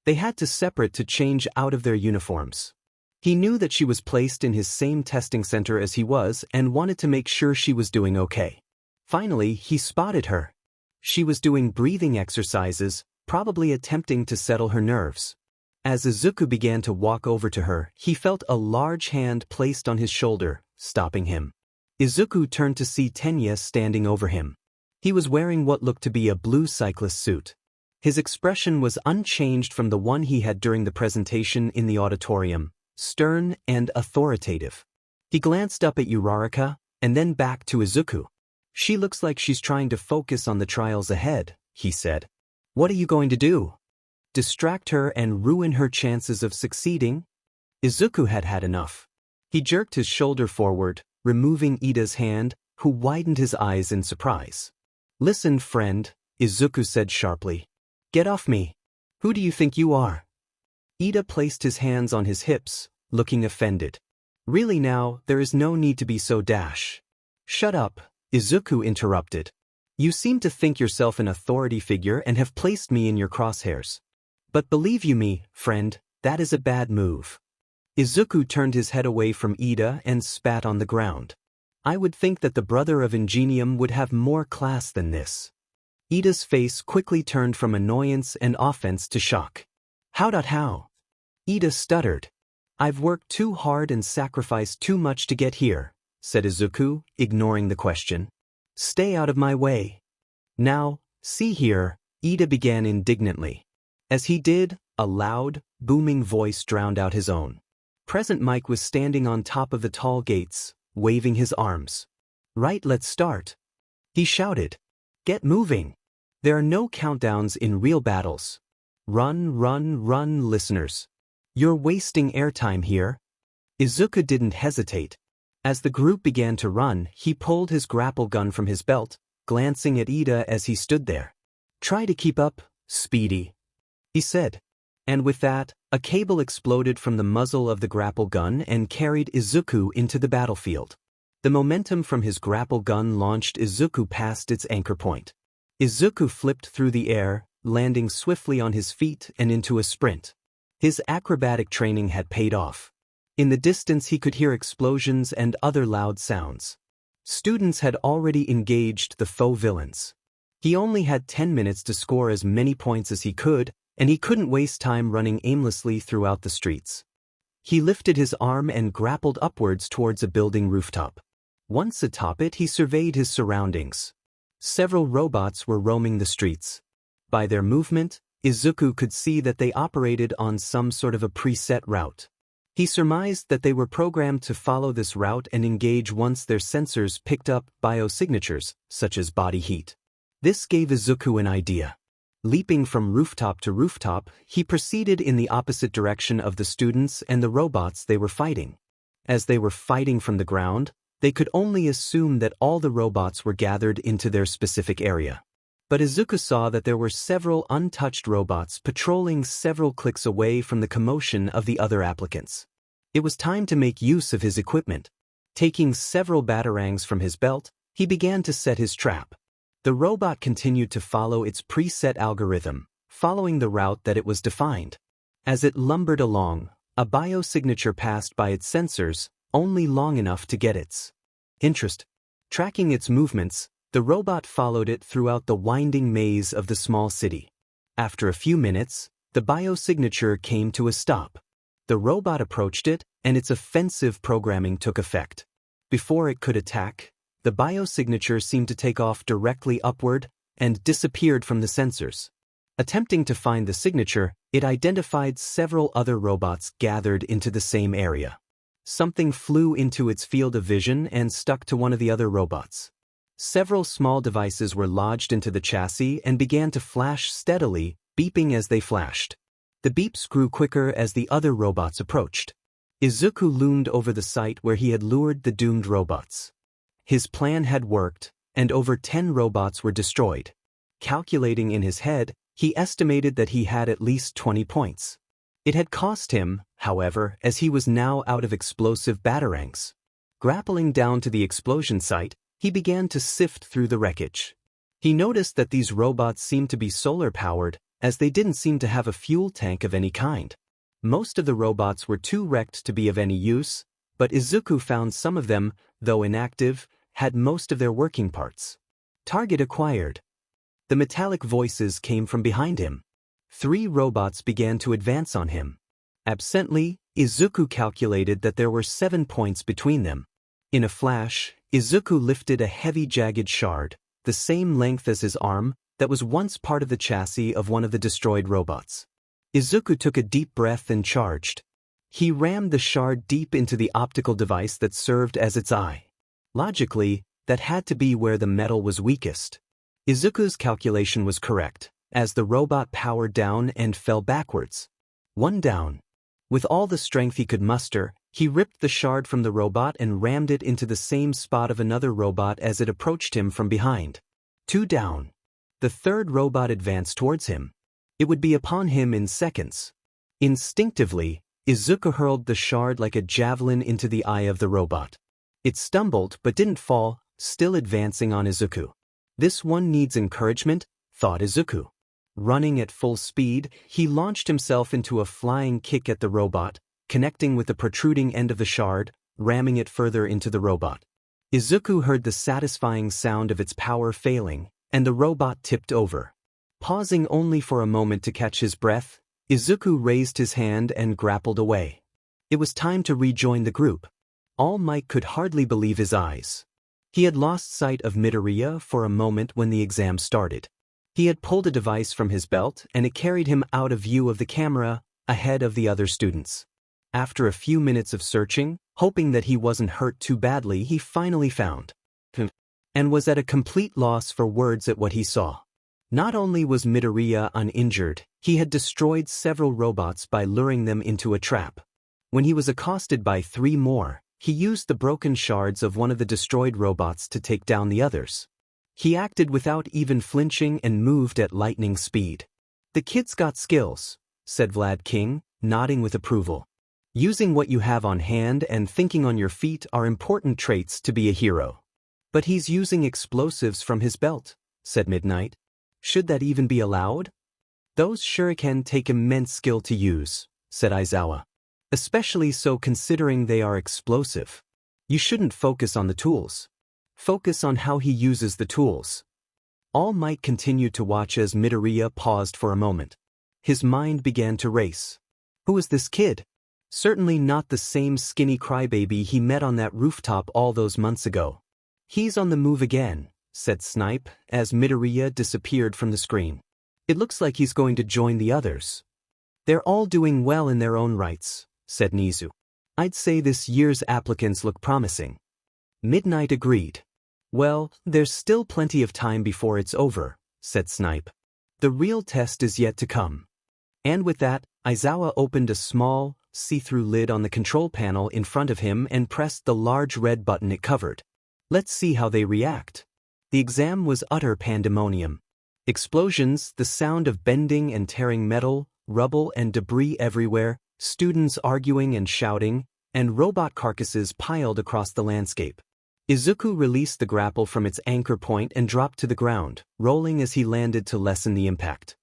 They had to separate to change out of their uniforms. He knew that she was placed in his same testing center as he was and wanted to make sure she was doing okay. Finally, he spotted her. She was doing breathing exercises, probably attempting to settle her nerves. As Izuku began to walk over to her, he felt a large hand placed on his shoulder, stopping him. Izuku turned to see Tenya standing over him. He was wearing what looked to be a blue cyclist suit. His expression was unchanged from the one he had during the presentation in the auditorium, stern and authoritative. He glanced up at Uraraka, and then back to Izuku. She looks like she's trying to focus on the trials ahead, he said. What are you going to do? Distract her and ruin her chances of succeeding? Izuku had had enough. He jerked his shoulder forward, removing Ida's hand, who widened his eyes in surprise. Listen, friend, Izuku said sharply. Get off me. Who do you think you are? Ida placed his hands on his hips, looking offended. Really now, there is no need to be so dash. Shut up, Izuku interrupted. You seem to think yourself an authority figure and have placed me in your crosshairs. But believe you me, friend, that is a bad move. Izuku turned his head away from Ida and spat on the ground. I would think that the brother of Ingenium would have more class than this. Ida's face quickly turned from annoyance and offense to shock. How? Ida stuttered. I've worked too hard and sacrificed too much to get here, said Izuku, ignoring the question. Stay out of my way. Now, see here, Ida began indignantly. As he did, a loud, booming voice drowned out his own. Present Mike was standing on top of the tall gates, waving his arms. Right, let's start. He shouted. Get moving. There are no countdowns in real battles. Run, listeners. You're wasting airtime here. Izuku didn't hesitate. As the group began to run, he pulled his grapple gun from his belt, glancing at Ida as he stood there. Try to keep up, Speedy, he said. And with that, a cable exploded from the muzzle of the grapple gun and carried Izuku into the battlefield. The momentum from his grapple gun launched Izuku past its anchor point. Izuku flipped through the air, landing swiftly on his feet and into a sprint. His acrobatic training had paid off. In the distance he could hear explosions and other loud sounds. Students had already engaged the faux villains. He only had 10 minutes to score as many points as he could, and he couldn't waste time running aimlessly throughout the streets. He lifted his arm and grappled upwards towards a building rooftop. Once atop it, he surveyed his surroundings. Several robots were roaming the streets. By their movement, Izuku could see that they operated on some sort of a preset route. He surmised that they were programmed to follow this route and engage once their sensors picked up biosignatures, such as body heat. This gave Izuku an idea. Leaping from rooftop to rooftop, he proceeded in the opposite direction of the students and the robots they were fighting. As they were fighting from the ground, they could only assume that all the robots were gathered into their specific area. But Izuku saw that there were several untouched robots patrolling several clicks away from the commotion of the other applicants. It was time to make use of his equipment. Taking several batarangs from his belt, he began to set his trap. The robot continued to follow its preset algorithm, following the route that it was defined. As it lumbered along, a biosignature passed by its sensors, only long enough to get its interest. Tracking its movements, the robot followed it throughout the winding maze of the small city. After a few minutes, the biosignature came to a stop. The robot approached it, and its offensive programming took effect. Before it could attack, the biosignature seemed to take off directly upward and disappeared from the sensors. Attempting to find the signature, it identified several other robots gathered into the same area. Something flew into its field of vision and stuck to one of the other robots. Several small devices were lodged into the chassis and began to flash steadily, beeping as they flashed. The beeps grew quicker as the other robots approached. Izuku loomed over the site where he had lured the doomed robots. His plan had worked, and over 10 robots were destroyed. Calculating in his head, he estimated that he had at least 20 points. It had cost him, however, as he was now out of explosive batarangs. Grappling down to the explosion site, he began to sift through the wreckage. He noticed that these robots seemed to be solar-powered, as they didn't seem to have a fuel tank of any kind. Most of the robots were too wrecked to be of any use, but Izuku found some of them, though inactive, had most of their working parts. Target acquired. The metallic voices came from behind him. 3 robots began to advance on him. Absently, Izuku calculated that there were 7 points between them. In a flash, Izuku lifted a heavy jagged shard, the same length as his arm, that was once part of the chassis of one of the destroyed robots. Izuku took a deep breath and charged. He rammed the shard deep into the optical device that served as its eye. Logically, that had to be where the metal was weakest. Izuku's calculation was correct, as the robot powered down and fell backwards. 1 down. With all the strength he could muster, he ripped the shard from the robot and rammed it into the same spot of another robot as it approached him from behind. 2 down. The third robot advanced towards him. It would be upon him in seconds. Instinctively, Izuku hurled the shard like a javelin into the eye of the robot. It stumbled but didn't fall, still advancing on Izuku. This one needs encouragement, thought Izuku. Running at full speed, he launched himself into a flying kick at the robot, connecting with the protruding end of the shard, ramming it further into the robot. Izuku heard the satisfying sound of its power failing, and the robot tipped over. Pausing only for a moment to catch his breath, Izuku raised his hand and grappled away. It was time to rejoin the group. All Might could hardly believe his eyes. He had lost sight of Midoriya for a moment when the exam started. He had pulled a device from his belt and it carried him out of view of the camera, ahead of the other students. After a few minutes of searching, hoping that he wasn't hurt too badly, he finally found him, and was at a complete loss for words at what he saw. Not only was Midoriya uninjured, he had destroyed several robots by luring them into a trap. When he was accosted by 3 more, he used the broken shards of one of the destroyed robots to take down the others. He acted without even flinching and moved at lightning speed. "The kid's got skills," said Vlad King, nodding with approval. "Using what you have on hand and thinking on your feet are important traits to be a hero." "But he's using explosives from his belt," said Midnight. "Should that even be allowed?" "Those shuriken take immense skill to use," said Aizawa. "Especially so considering they are explosive. You shouldn't focus on the tools. Focus on how he uses the tools." All Might continued to watch as Midoriya paused for a moment. His mind began to race. Who is this kid? Certainly not the same skinny crybaby he met on that rooftop all those months ago. "He's on the move again," said Snipe, as Midoriya disappeared from the screen. "It looks like he's going to join the others." "They're all doing well in their own rights," said Nizu. "I'd say this year's applicants look promising." Midnight agreed. "Well, there's still plenty of time before it's over," said Snipe. "The real test is yet to come." And with that, Aizawa opened a small, see-through lid on the control panel in front of him and pressed the large red button it covered. "Let's see how they react." The exam was utter pandemonium. Explosions, the sound of bending and tearing metal, rubble and debris everywhere, students arguing and shouting, and robot carcasses piled across the landscape. Izuku released the grapple from its anchor point and dropped to the ground, rolling as he landed to lessen the impact.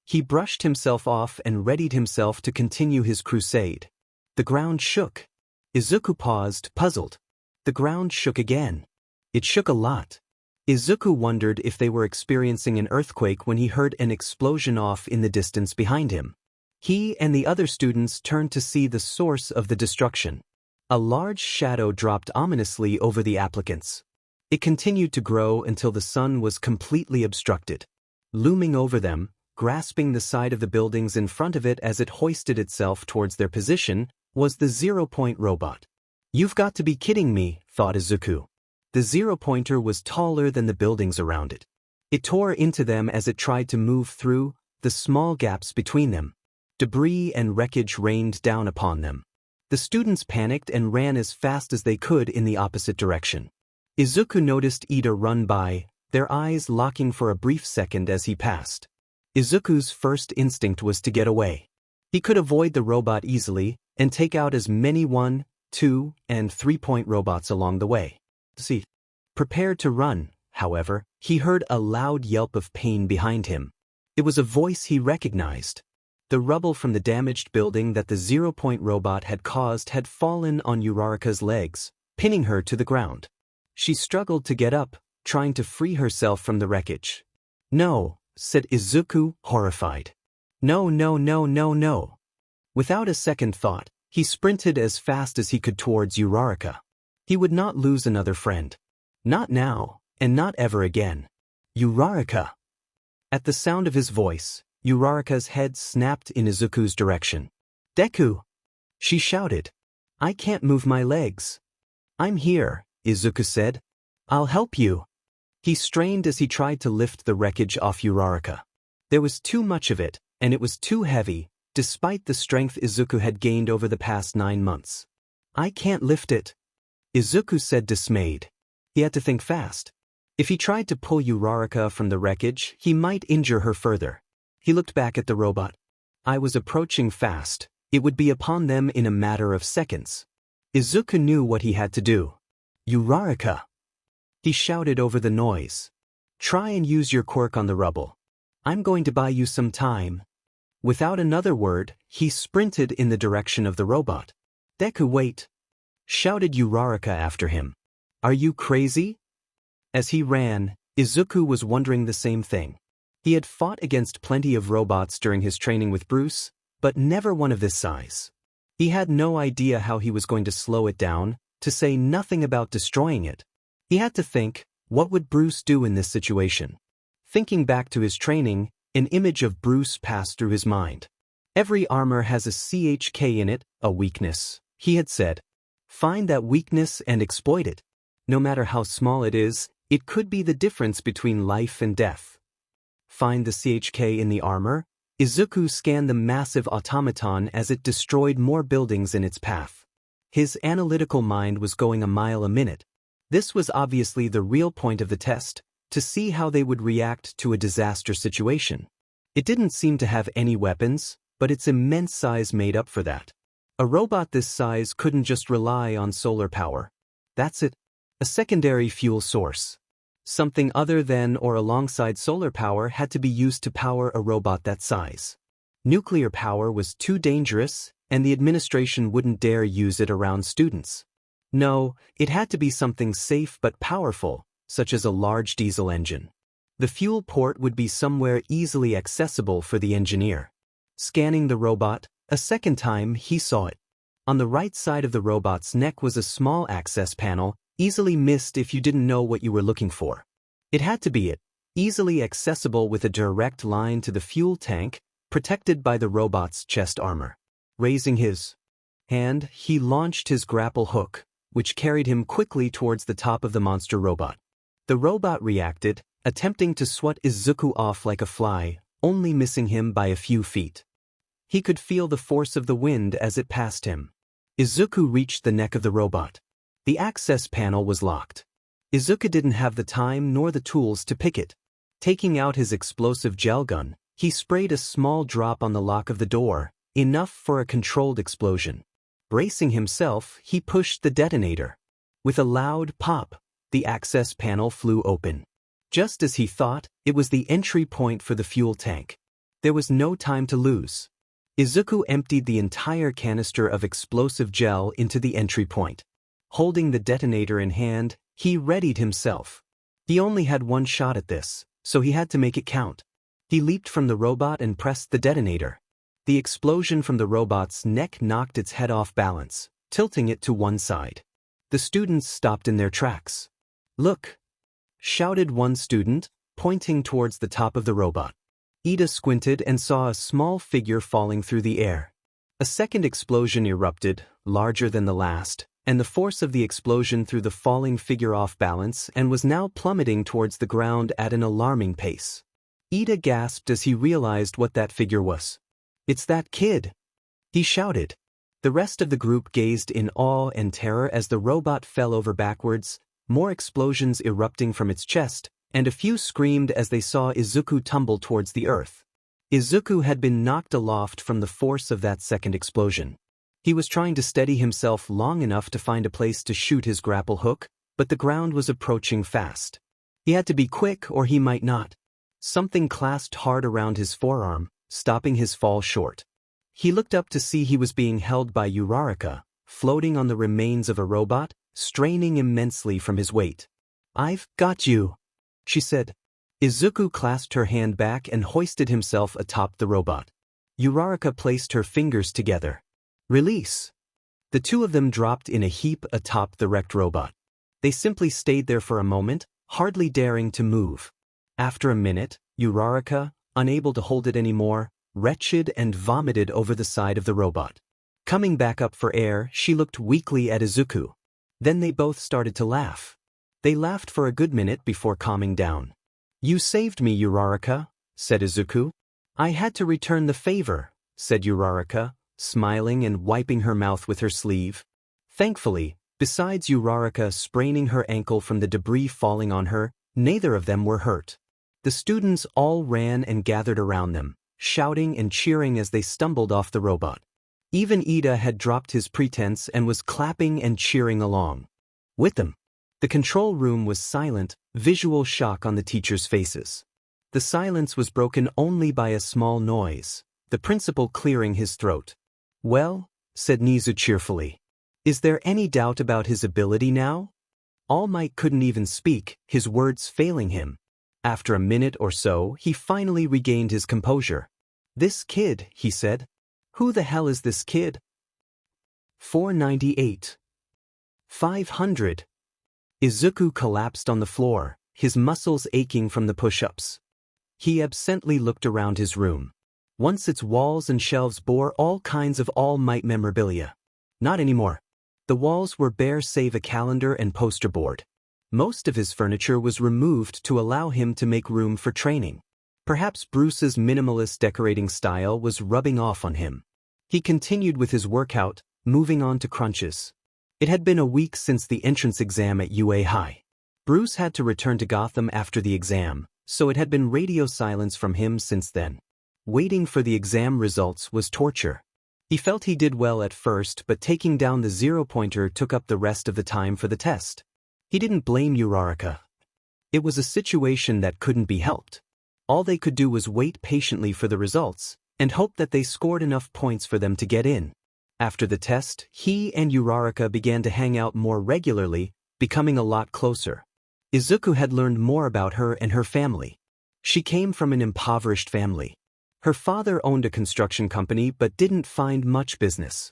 He brushed himself off and readied himself to continue his crusade. The ground shook. Izuku paused, puzzled. The ground shook again. It shook a lot. Izuku wondered if they were experiencing an earthquake when he heard an explosion off in the distance behind him. He and the other students turned to see the source of the destruction. A large shadow dropped ominously over the applicants. It continued to grow until the sun was completely obstructed. Looming over them, grasping the side of the buildings in front of it as it hoisted itself towards their position, was the zero-point robot. "You've got to be kidding me," thought Izuku. The zero-pointer was taller than the buildings around it. It tore into them as it tried to move through the small gaps between them. Debris and wreckage rained down upon them. The students panicked and ran as fast as they could in the opposite direction. Izuku noticed Ida run by, their eyes locking for a brief second as he passed. Izuku's first instinct was to get away. He could avoid the robot easily and take out as many 1, 2, and 3-point robots along the way. Prepared to run, however, he heard a loud yelp of pain behind him. It was a voice he recognized. The rubble from the damaged building that the zero-point robot had caused had fallen on Uraraka's legs, pinning her to the ground. She struggled to get up, trying to free herself from the wreckage. "No," said Izuku, horrified. "No, no, no, no, no." Without a second thought, he sprinted as fast as he could towards Uraraka. He would not lose another friend. Not now, and not ever again. "Uraraka!" At the sound of his voice, Uraraka's head snapped in Izuku's direction. "Deku!" she shouted. "I can't move my legs." "I'm here," Izuku said. "I'll help you." He strained as he tried to lift the wreckage off Uraraka. There was too much of it, and it was too heavy, despite the strength Izuku had gained over the past 9 months. "I can't lift it," Izuku said, dismayed. He had to think fast. If he tried to pull Uraraka from the wreckage, he might injure her further. He looked back at the robot. "I was approaching fast. It would be upon them in a matter of seconds." Izuku knew what he had to do. "Uraraka!" He shouted over the noise. "Try and use your quirk on the rubble. I'm going to buy you some time." Without another word, he sprinted in the direction of the robot. "Deku, wait!" shouted Uraraka after him. "Are you crazy?" As he ran, Izuku was wondering the same thing. He had fought against plenty of robots during his training with Bruce, but never one of this size. He had no idea how he was going to slow it down, to say nothing about destroying it. He had to think, what would Bruce do in this situation? Thinking back to his training, an image of Bruce passed through his mind. Every armor has a CHK in it, a weakness, he had said. Find that weakness and exploit it. No matter how small it is, it could be the difference between life and death. Find the CHK in the armor. Izuku scanned the massive automaton as it destroyed more buildings in its path. His analytical mind was going a mile a minute. This was obviously the real point of the test, to see how they would react to a disaster situation. It didn't seem to have any weapons, but its immense size made up for that. A robot this size couldn't just rely on solar power. That's it. A secondary fuel source. Something other than or alongside solar power had to be used to power a robot that size. Nuclear power was too dangerous, and the administration wouldn't dare use it around students. No, it had to be something safe but powerful, such as a large diesel engine. The fuel port would be somewhere easily accessible for the engineer. Scanning the robot, a second time he saw it. On the right side of the robot's neck was a small access panel, easily missed if you didn't know what you were looking for. It had to be it, easily accessible with a direct line to the fuel tank, protected by the robot's chest armor. Raising his hand, he launched his grapple hook, which carried him quickly towards the top of the monster robot. The robot reacted, attempting to swat Izuku off like a fly, only missing him by a few feet. He could feel the force of the wind as it passed him. Izuku reached the neck of the robot. The access panel was locked. Izuku didn't have the time nor the tools to pick it. Taking out his explosive gel gun, he sprayed a small drop on the lock of the door, enough for a controlled explosion. Bracing himself, he pushed the detonator. With a loud pop, the access panel flew open. Just as he thought, it was the entry point for the fuel tank. There was no time to lose. Izuku emptied the entire canister of explosive gel into the entry point. Holding the detonator in hand, he readied himself. He only had one shot at this, so he had to make it count. He leaped from the robot and pressed the detonator. The explosion from the robot's neck knocked its head off balance, tilting it to one side. The students stopped in their tracks. "Look!" shouted one student, pointing towards the top of the robot. Ida squinted and saw a small figure falling through the air. A second explosion erupted, larger than the last, and the force of the explosion threw the falling figure off balance and was now plummeting towards the ground at an alarming pace. Ida gasped as he realized what that figure was. "It's that kid!" he shouted. The rest of the group gazed in awe and terror as the robot fell over backwards, more explosions erupting from its chest, and a few screamed as they saw Izuku tumble towards the earth. Izuku had been knocked aloft from the force of that second explosion. He was trying to steady himself long enough to find a place to shoot his grapple hook, but the ground was approaching fast. He had to be quick or he might not. Something clasped hard around his forearm, stopping his fall short. He looked up to see he was being held by Uraraka, floating on the remains of a robot, straining immensely from his weight. "I've got you," she said. Izuku clasped her hand back and hoisted himself atop the robot. Uraraka placed her fingers together. "Release." The two of them dropped in a heap atop the wrecked robot. They simply stayed there for a moment, hardly daring to move. After a minute, Uraraka, unable to hold it anymore, wretched and vomited over the side of the robot. Coming back up for air, she looked weakly at Izuku. Then they both started to laugh. They laughed for a good minute before calming down. "You saved me, Uraraka," said Izuku. "I had to return the favor," said Uraraka, smiling and wiping her mouth with her sleeve. Thankfully, besides Uraraka spraining her ankle from the debris falling on her, neither of them were hurt. The students all ran and gathered around them, shouting and cheering as they stumbled off the robot. Even Ida had dropped his pretense and was clapping and cheering along with them. The control room was silent, visual shock on the teachers' faces. The silence was broken only by a small noise, the principal clearing his throat. Well, said Nizu cheerfully. Is there any doubt about his ability now? All Might couldn't even speak, his words failing him. After a minute or so, he finally regained his composure. This kid, he said. Who the hell is this kid? 498. 500. Izuku collapsed on the floor, his muscles aching from the push-ups. He absently looked around his room. Once its walls and shelves bore all kinds of All Might memorabilia. Not anymore. The walls were bare save a calendar and poster board. Most of his furniture was removed to allow him to make room for training. Perhaps Bruce's minimalist decorating style was rubbing off on him. He continued with his workout, moving on to crunches. It had been a week since the entrance exam at UA High. Bruce had to return to Gotham after the exam, so it had been radio silence from him since then. Waiting for the exam results was torture. He felt he did well at first, but taking down the zero-pointer took up the rest of the time for the test. He didn't blame Uraraka. It was a situation that couldn't be helped. All they could do was wait patiently for the results, and hope that they scored enough points for them to get in. After the test, he and Uraraka began to hang out more regularly, becoming a lot closer. Izuku had learned more about her and her family. She came from an impoverished family. Her father owned a construction company but didn't find much business.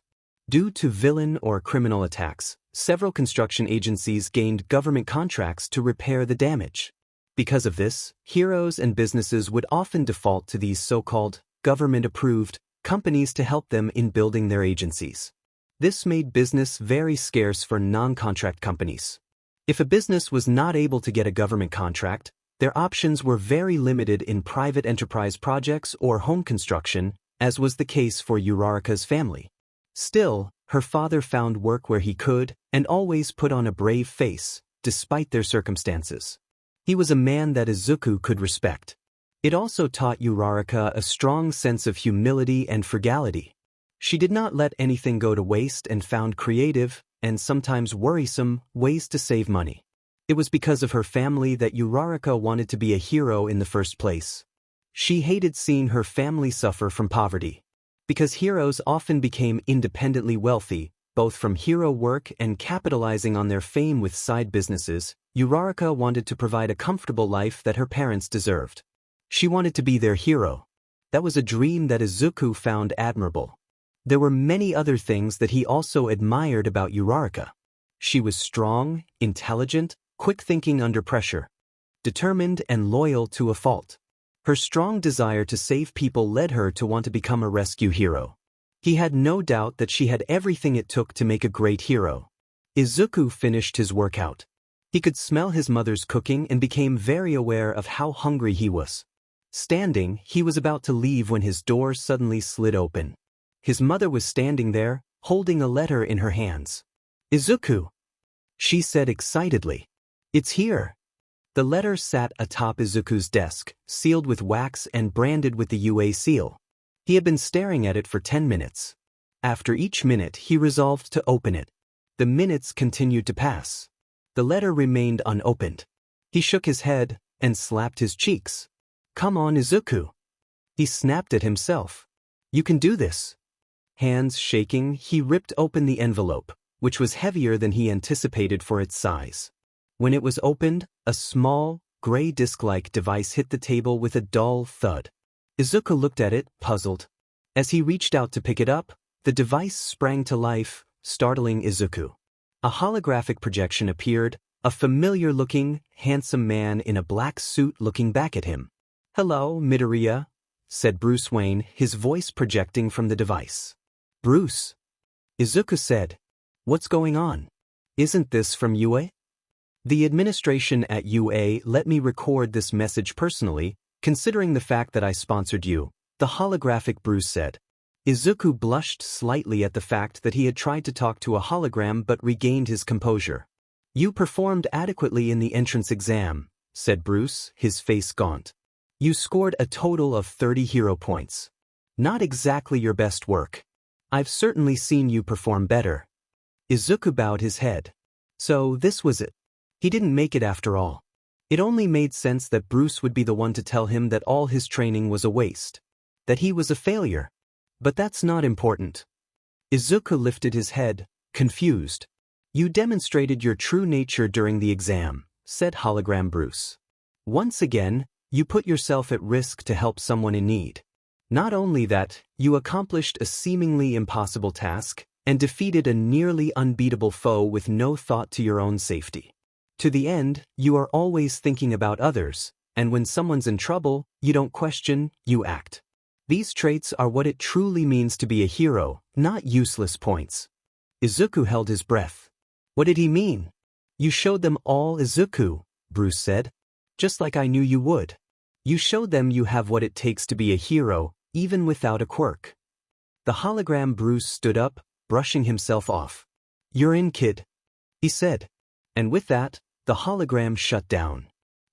Due to villain or criminal attacks, several construction agencies gained government contracts to repair the damage. Because of this, heroes and businesses would often default to these so-called government-approved companies to help them in building their agencies. This made business very scarce for non-contract companies. If a business was not able to get a government contract, their options were very limited in private enterprise projects or home construction, as was the case for Uraraka's family. Still, her father found work where he could, and always put on a brave face, despite their circumstances. He was a man that Izuku could respect. It also taught Uraraka a strong sense of humility and frugality. She did not let anything go to waste and found creative, and sometimes worrisome, ways to save money. It was because of her family that Uraraka wanted to be a hero in the first place. She hated seeing her family suffer from poverty. Because heroes often became independently wealthy, both from hero work and capitalizing on their fame with side businesses, Uraraka wanted to provide a comfortable life that her parents deserved. She wanted to be their hero. That was a dream that Izuku found admirable. There were many other things that he also admired about Uraraka. She was strong, intelligent, quick-thinking under pressure, determined and loyal to a fault. Her strong desire to save people led her to want to become a rescue hero. He had no doubt that she had everything it took to make a great hero. Izuku finished his workout. He could smell his mother's cooking and became very aware of how hungry he was. Standing, he was about to leave when his door suddenly slid open. His mother was standing there, holding a letter in her hands. "Izuku," she said excitedly. "It's here." The letter sat atop Izuku's desk, sealed with wax and branded with the UA seal. He had been staring at it for 10 minutes. After each minute, he resolved to open it. The minutes continued to pass. The letter remained unopened. He shook his head and slapped his cheeks. "Come on, Izuku." He snapped at himself. "You can do this." Hands shaking, he ripped open the envelope, which was heavier than he anticipated for its size. When it was opened, a small, gray disc-like device hit the table with a dull thud. Izuku looked at it, puzzled. As he reached out to pick it up, the device sprang to life, startling Izuku. A holographic projection appeared, a familiar-looking, handsome man in a black suit looking back at him. "Hello, Midoriya," said Bruce Wayne, his voice projecting from the device. "Bruce," Izuku said. "What's going on? Isn't this from UA?" "The administration at UA let me record this message personally, considering the fact that I sponsored you," the holographic Bruce said. Izuku blushed slightly at the fact that he had tried to talk to a hologram but regained his composure. "You performed adequately in the entrance exam," said Bruce, his face gaunt. "You scored a total of 30 hero points. Not exactly your best work. I've certainly seen you perform better." Izuku bowed his head. So this was it. He didn't make it after all. It only made sense that Bruce would be the one to tell him that all his training was a waste. that he was a failure. But that's not important. Izuku lifted his head, confused. You demonstrated your true nature during the exam, said Hologram Bruce. Once again, you put yourself at risk to help someone in need. Not only that, you accomplished a seemingly impossible task and defeated a nearly unbeatable foe with no thought to your own safety. To the end, you are always thinking about others, and when someone's in trouble, you don't question, you act. These traits are what it truly means to be a hero, not useless points. Izuku held his breath. What did he mean? You showed them all, Izuku, Bruce said. Just like I knew you would. You showed them you have what it takes to be a hero, even without a quirk. The hologram Bruce stood up, brushing himself off. You're in, kid, he said. And with that, the hologram shut down.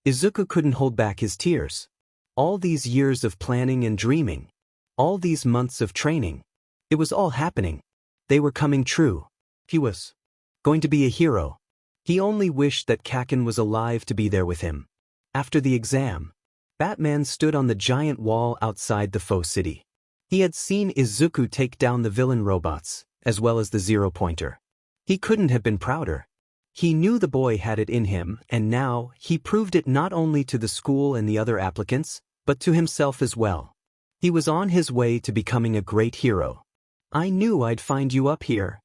Izuku couldn't hold back his tears. All these years of planning and dreaming. All these months of training. It was all happening. They were coming true. He was going to be a hero. He only wished that Kaken was alive to be there with him. After the exam, Batman stood on the giant wall outside the faux city. He had seen Izuku take down the villain robots, as well as the zero-pointer. He couldn't have been prouder. He knew the boy had it in him, and now he proved it not only to the school and the other applicants, but to himself as well. He was on his way to becoming a great hero. I knew I'd find you up here.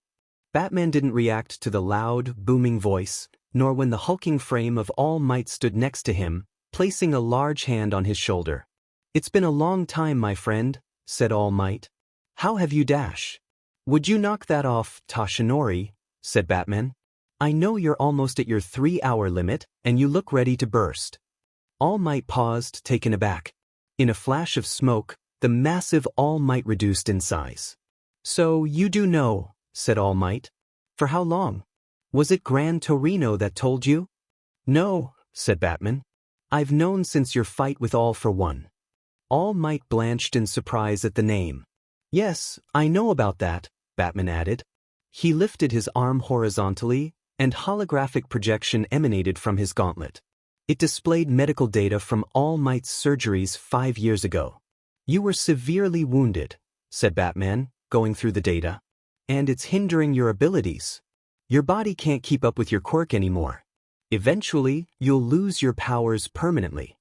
Batman didn't react to the loud, booming voice, nor when the hulking frame of All Might stood next to him, placing a large hand on his shoulder. It's been a long time, my friend, said All Might. How have you dash? Would you knock that off, Toshinori, said Batman. I know you're almost at your 3-hour limit, and you look ready to burst. All Might paused, taken aback. In a flash of smoke, the massive All Might reduced in size. So you do know, said All Might. For how long? Was it Gran Torino that told you? No, said Batman. I've known since your fight with All for One. All Might blanched in surprise at the name. Yes, I know about that, Batman added. He lifted his arm horizontally, and holographic projection emanated from his gauntlet. It displayed medical data from All Might's surgeries 5 years ago. You were severely wounded, said Batman, going through the data. And it's hindering your abilities. Your body can't keep up with your quirk anymore. Eventually, you'll lose your powers permanently.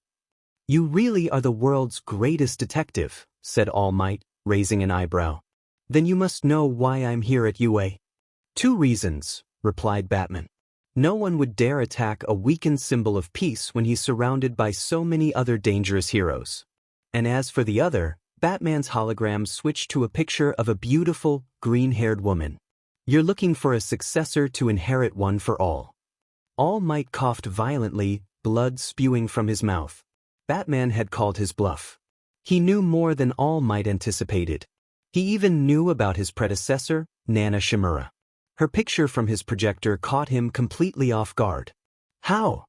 You really are the world's greatest detective, said All Might, raising an eyebrow. Then you must know why I'm here at UA. 2 reasons, replied Batman. No one would dare attack a weakened symbol of peace when he's surrounded by so many other dangerous heroes. And as for the other, Batman's hologram switched to a picture of a beautiful, green-haired woman. You're looking for a successor to inherit One for All. All Might coughed violently, blood spewing from his mouth. Batman had called his bluff. He knew more than All Might anticipated. He even knew about his predecessor, Nana Shimura. Her picture from his projector caught him completely off guard. How?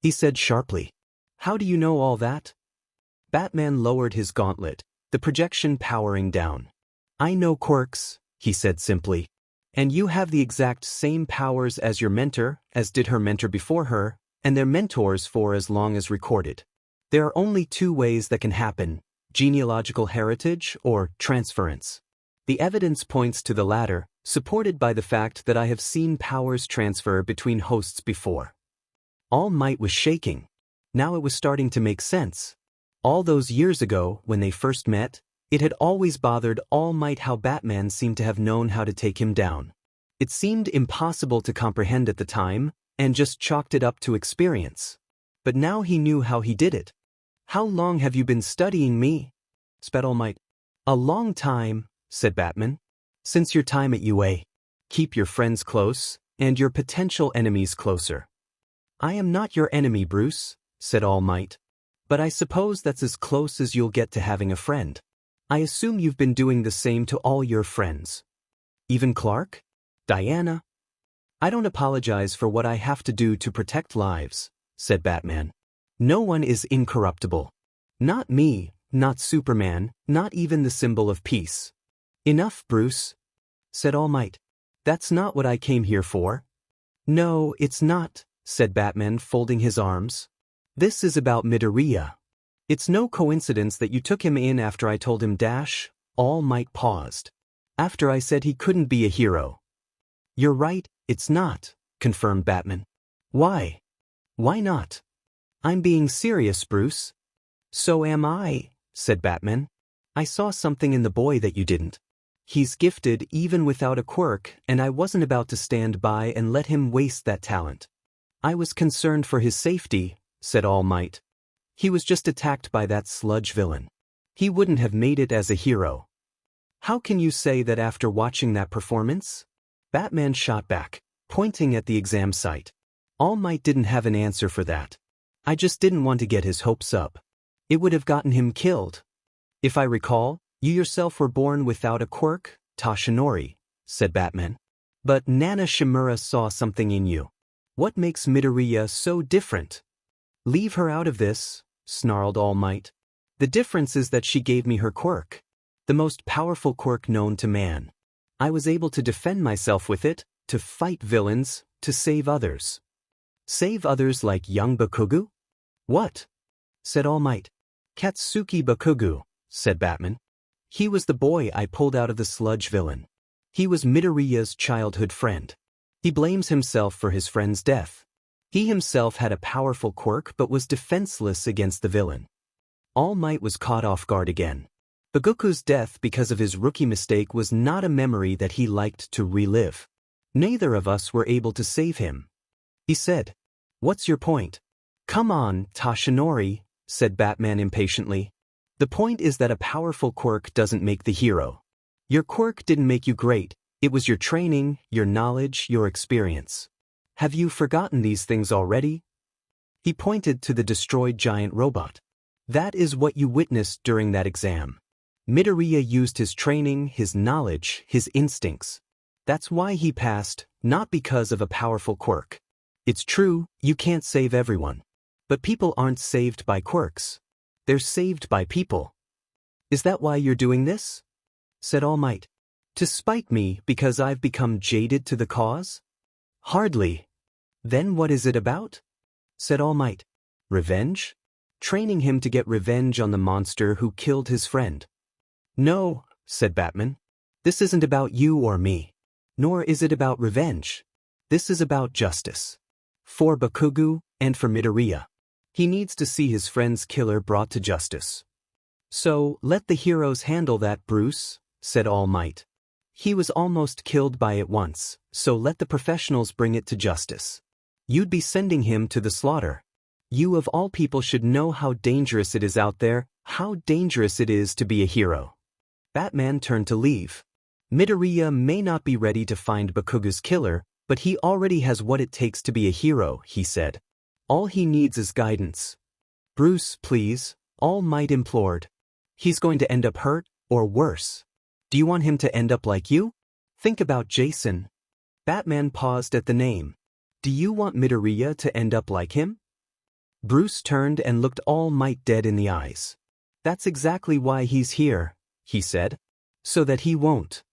He said sharply. How do you know all that? Batman lowered his gauntlet, the projection powering down. I know quirks, he said simply. And you have the exact same powers as your mentor, as did her mentor before her, and their mentors for as long as recorded. There are only 2 ways that can happen, genealogical heritage or transference. The evidence points to the latter, supported by the fact that I have seen powers transfer between hosts before. All Might was shaking. Now it was starting to make sense. All those years ago, when they first met, it had always bothered All Might how Batman seemed to have known how to take him down. It seemed impossible to comprehend at the time, and just chalked it up to experience. But now he knew how he did it. How long have you been studying me? spat All Might. A long time, said Batman. Since your time at UA. Keep your friends close, and your potential enemies closer. I am not your enemy, Bruce, said All Might. But I suppose that's as close as you'll get to having a friend. I assume you've been doing the same to all your friends. Even Clark? Diana? I don't apologize for what I have to do to protect lives, said Batman. No one is incorruptible. Not me, not Superman, not even the symbol of peace. Enough, Bruce, said All Might. That's not what I came here for. No, it's not, said Batman, folding his arms. This is about Midoriya. It's no coincidence that you took him in after I told him dash. All Might paused. After I said he couldn't be a hero. You're right, it's not, confirmed Batman. Why? Why not? I'm being serious, Bruce. So am I, said Batman. I saw something in the boy that you didn't. He's gifted even without a quirk, and I wasn't about to stand by and let him waste that talent. I was concerned for his safety, said All Might. He was just attacked by that sludge villain. He wouldn't have made it as a hero. How can you say that after watching that performance? Batman shot back, pointing at the exam site. All Might didn't have an answer for that. I just didn't want to get his hopes up. It would have gotten him killed. If I recall, you yourself were born without a quirk, Toshinori, said Batman. But Nana Shimura saw something in you. What makes Midoriya so different? Leave her out of this, snarled All Might. The difference is that she gave me her quirk. The most powerful quirk known to man. I was able to defend myself with it, to fight villains, to save others. Save others like young Bakugu? What? Said All Might. Katsuki Bakugu, said Batman. He was the boy I pulled out of the sludge villain. He was Midoriya's childhood friend. He blames himself for his friend's death. He himself had a powerful quirk but was defenseless against the villain. All Might was caught off guard again. Bakugo's death because of his rookie mistake was not a memory that he liked to relive. Neither of us were able to save him. He said, "What's your point?" "Come on, Toshinori," said Batman impatiently. "The point is that a powerful quirk doesn't make the hero. Your quirk didn't make you great, it was your training, your knowledge, your experience. Have you forgotten these things already?" He pointed to the destroyed giant robot. "That is what you witnessed during that exam. Midoriya used his training, his knowledge, his instincts. That's why he passed, not because of a powerful quirk. It's true, you can't save everyone. But people aren't saved by quirks. They're saved by people." "Is that why you're doing this?" said All Might. "To spite me because I've become jaded to the cause?" "Hardly." "Then what is it about?" said All Might. "Revenge? Training him to get revenge on the monster who killed his friend." "No," said Batman. "This isn't about you or me. Nor is it about revenge. This is about justice. For Bakugo, and for Midoriya. He needs to see his friend's killer brought to justice." "So, let the heroes handle that, Bruce," said All Might. "He was almost killed by it once, so let the professionals bring it to justice. You'd be sending him to the slaughter. You of all people should know how dangerous it is out there, how dangerous it is to be a hero." Batman turned to leave. Midoriya may not be ready to find Bakugo's killer, but he already has what it takes to be a hero, he said. All he needs is guidance. "Bruce, please," All Might implored. "He's going to end up hurt, or worse. Do you want him to end up like you? Think about Jason." Batman paused at the name. "Do you want Midoriya to end up like him?" Bruce turned and looked All Might dead in the eyes. "That's exactly why he's here," he said. "So that he won't."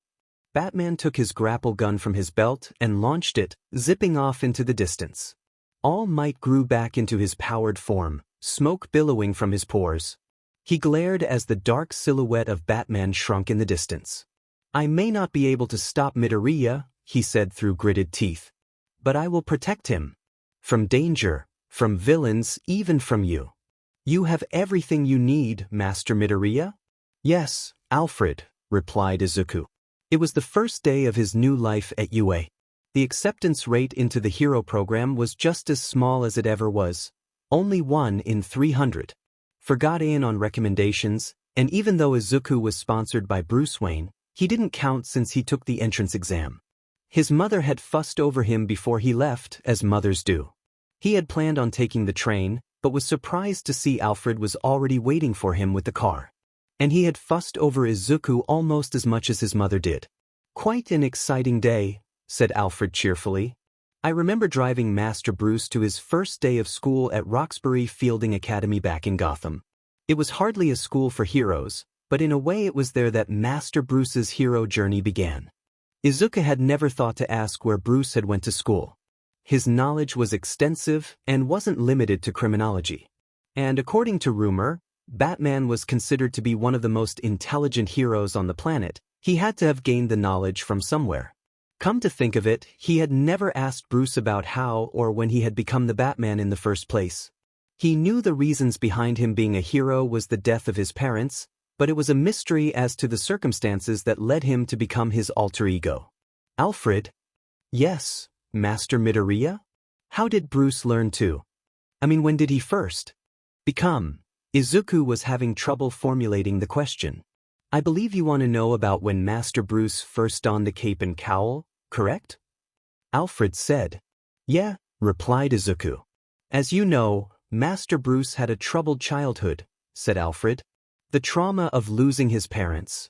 Batman took his grapple gun from his belt and launched it, zipping off into the distance. All Might grew back into his powered form, smoke billowing from his pores. He glared as the dark silhouette of Batman shrunk in the distance. "I may not be able to stop Midoriya," he said through gritted teeth. "But I will protect him. From danger, from villains, even from you. You have everything you need, Master Midoriya?" "Yes, Alfred," replied Izuku. It was the first day of his new life at UA. The acceptance rate into the hero program was just as small as it ever was. Only 1 in 300. Forgot in on recommendations, and even though Izuku was sponsored by Bruce Wayne, he didn't count since he took the entrance exam. His mother had fussed over him before he left, as mothers do. He had planned on taking the train, but was surprised to see Alfred was already waiting for him with the car. And he had fussed over Izuku almost as much as his mother did. "Quite an exciting day," said Alfred cheerfully. "I remember driving Master Bruce to his first day of school at Roxbury Fielding Academy back in Gotham. It was hardly a school for heroes, but in a way it was there that Master Bruce's hero journey began." Izuku had never thought to ask where Bruce had went to school. His knowledge was extensive and wasn't limited to criminology. And according to rumor, Batman was considered to be one of the most intelligent heroes on the planet, he had to have gained the knowledge from somewhere. Come to think of it, he had never asked Bruce about how or when he had become the Batman in the first place. He knew the reasons behind him being a hero was the death of his parents, but it was a mystery as to the circumstances that led him to become his alter ego. Alfred? Yes, Master Midoriya? How did Bruce learn to? When did he first become? Izuku was having trouble formulating the question. I believe you want to know about when Master Bruce first donned the cape and cowl, correct? Alfred said. Yeah, replied Izuku. As you know, Master Bruce had a troubled childhood, said Alfred. The trauma of losing his parents.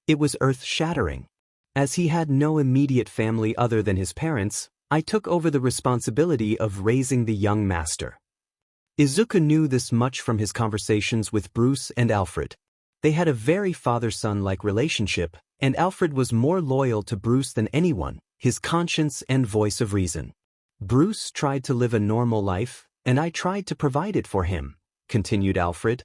It was earth-shattering. As he had no immediate family other than his parents, I took over the responsibility of raising the young master. Izuku knew this much from his conversations with Bruce and Alfred. They had a very father-son-like relationship, and Alfred was more loyal to Bruce than anyone, his conscience and voice of reason. Bruce tried to live a normal life, and I tried to provide it for him, continued Alfred.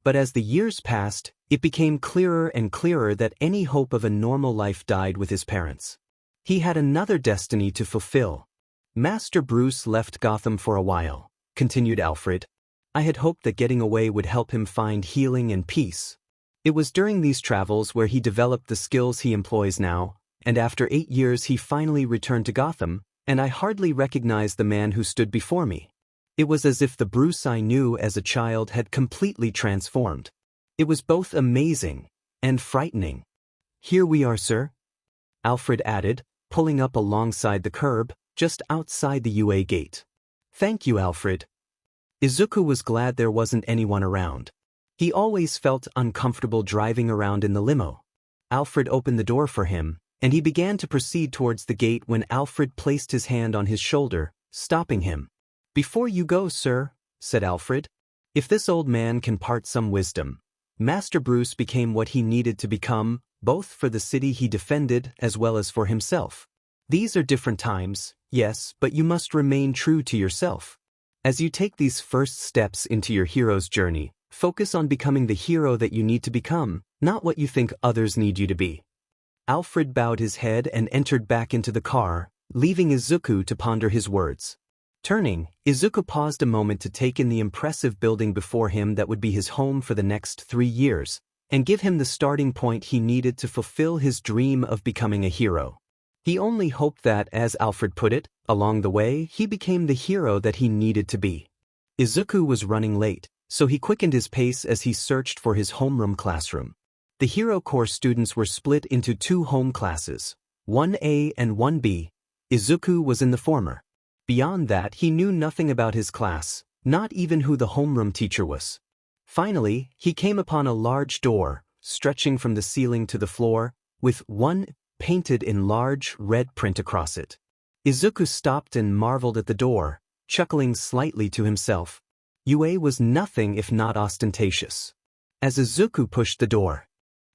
But as the years passed, it became clearer and clearer that any hope of a normal life died with his parents. He had another destiny to fulfill. Master Bruce left Gotham for a while, continued Alfred. I had hoped that getting away would help him find healing and peace. It was during these travels where he developed the skills he employs now, and after 8 years he finally returned to Gotham, and I hardly recognized the man who stood before me. It was as if the Bruce I knew as a child had completely transformed. It was both amazing and frightening. Here we are, sir, Alfred added, pulling up alongside the curb, just outside the UA gate. Thank you, Alfred. Izuku was glad there wasn't anyone around. He always felt uncomfortable driving around in the limo. Alfred opened the door for him, and he began to proceed towards the gate when Alfred placed his hand on his shoulder, stopping him. Before you go, sir, said Alfred, if this old man can part some wisdom. Master Bruce became what he needed to become, both for the city he defended as well as for himself. These are different times, yes, but you must remain true to yourself. As you take these first steps into your hero's journey, focus on becoming the hero that you need to become, not what you think others need you to be. Alfred bowed his head and entered back into the car, leaving Izuku to ponder his words. Turning, Izuku paused a moment to take in the impressive building before him that would be his home for the next 3 years, and give him the starting point he needed to fulfill his dream of becoming a hero. He only hoped that, as Alfred put it, along the way he became the hero that he needed to be. Izuku was running late, so he quickened his pace as he searched for his homeroom classroom. The Hero Corps students were split into 2 home classes, 1A and 1B. Izuku was in the former. Beyond that, he knew nothing about his class, not even who the homeroom teacher was. Finally, he came upon a large door, stretching from the ceiling to the floor, with 1 painted in large red print across it. Izuku stopped and marveled at the door, chuckling slightly to himself. UA was nothing if not ostentatious. As Izuku pushed the door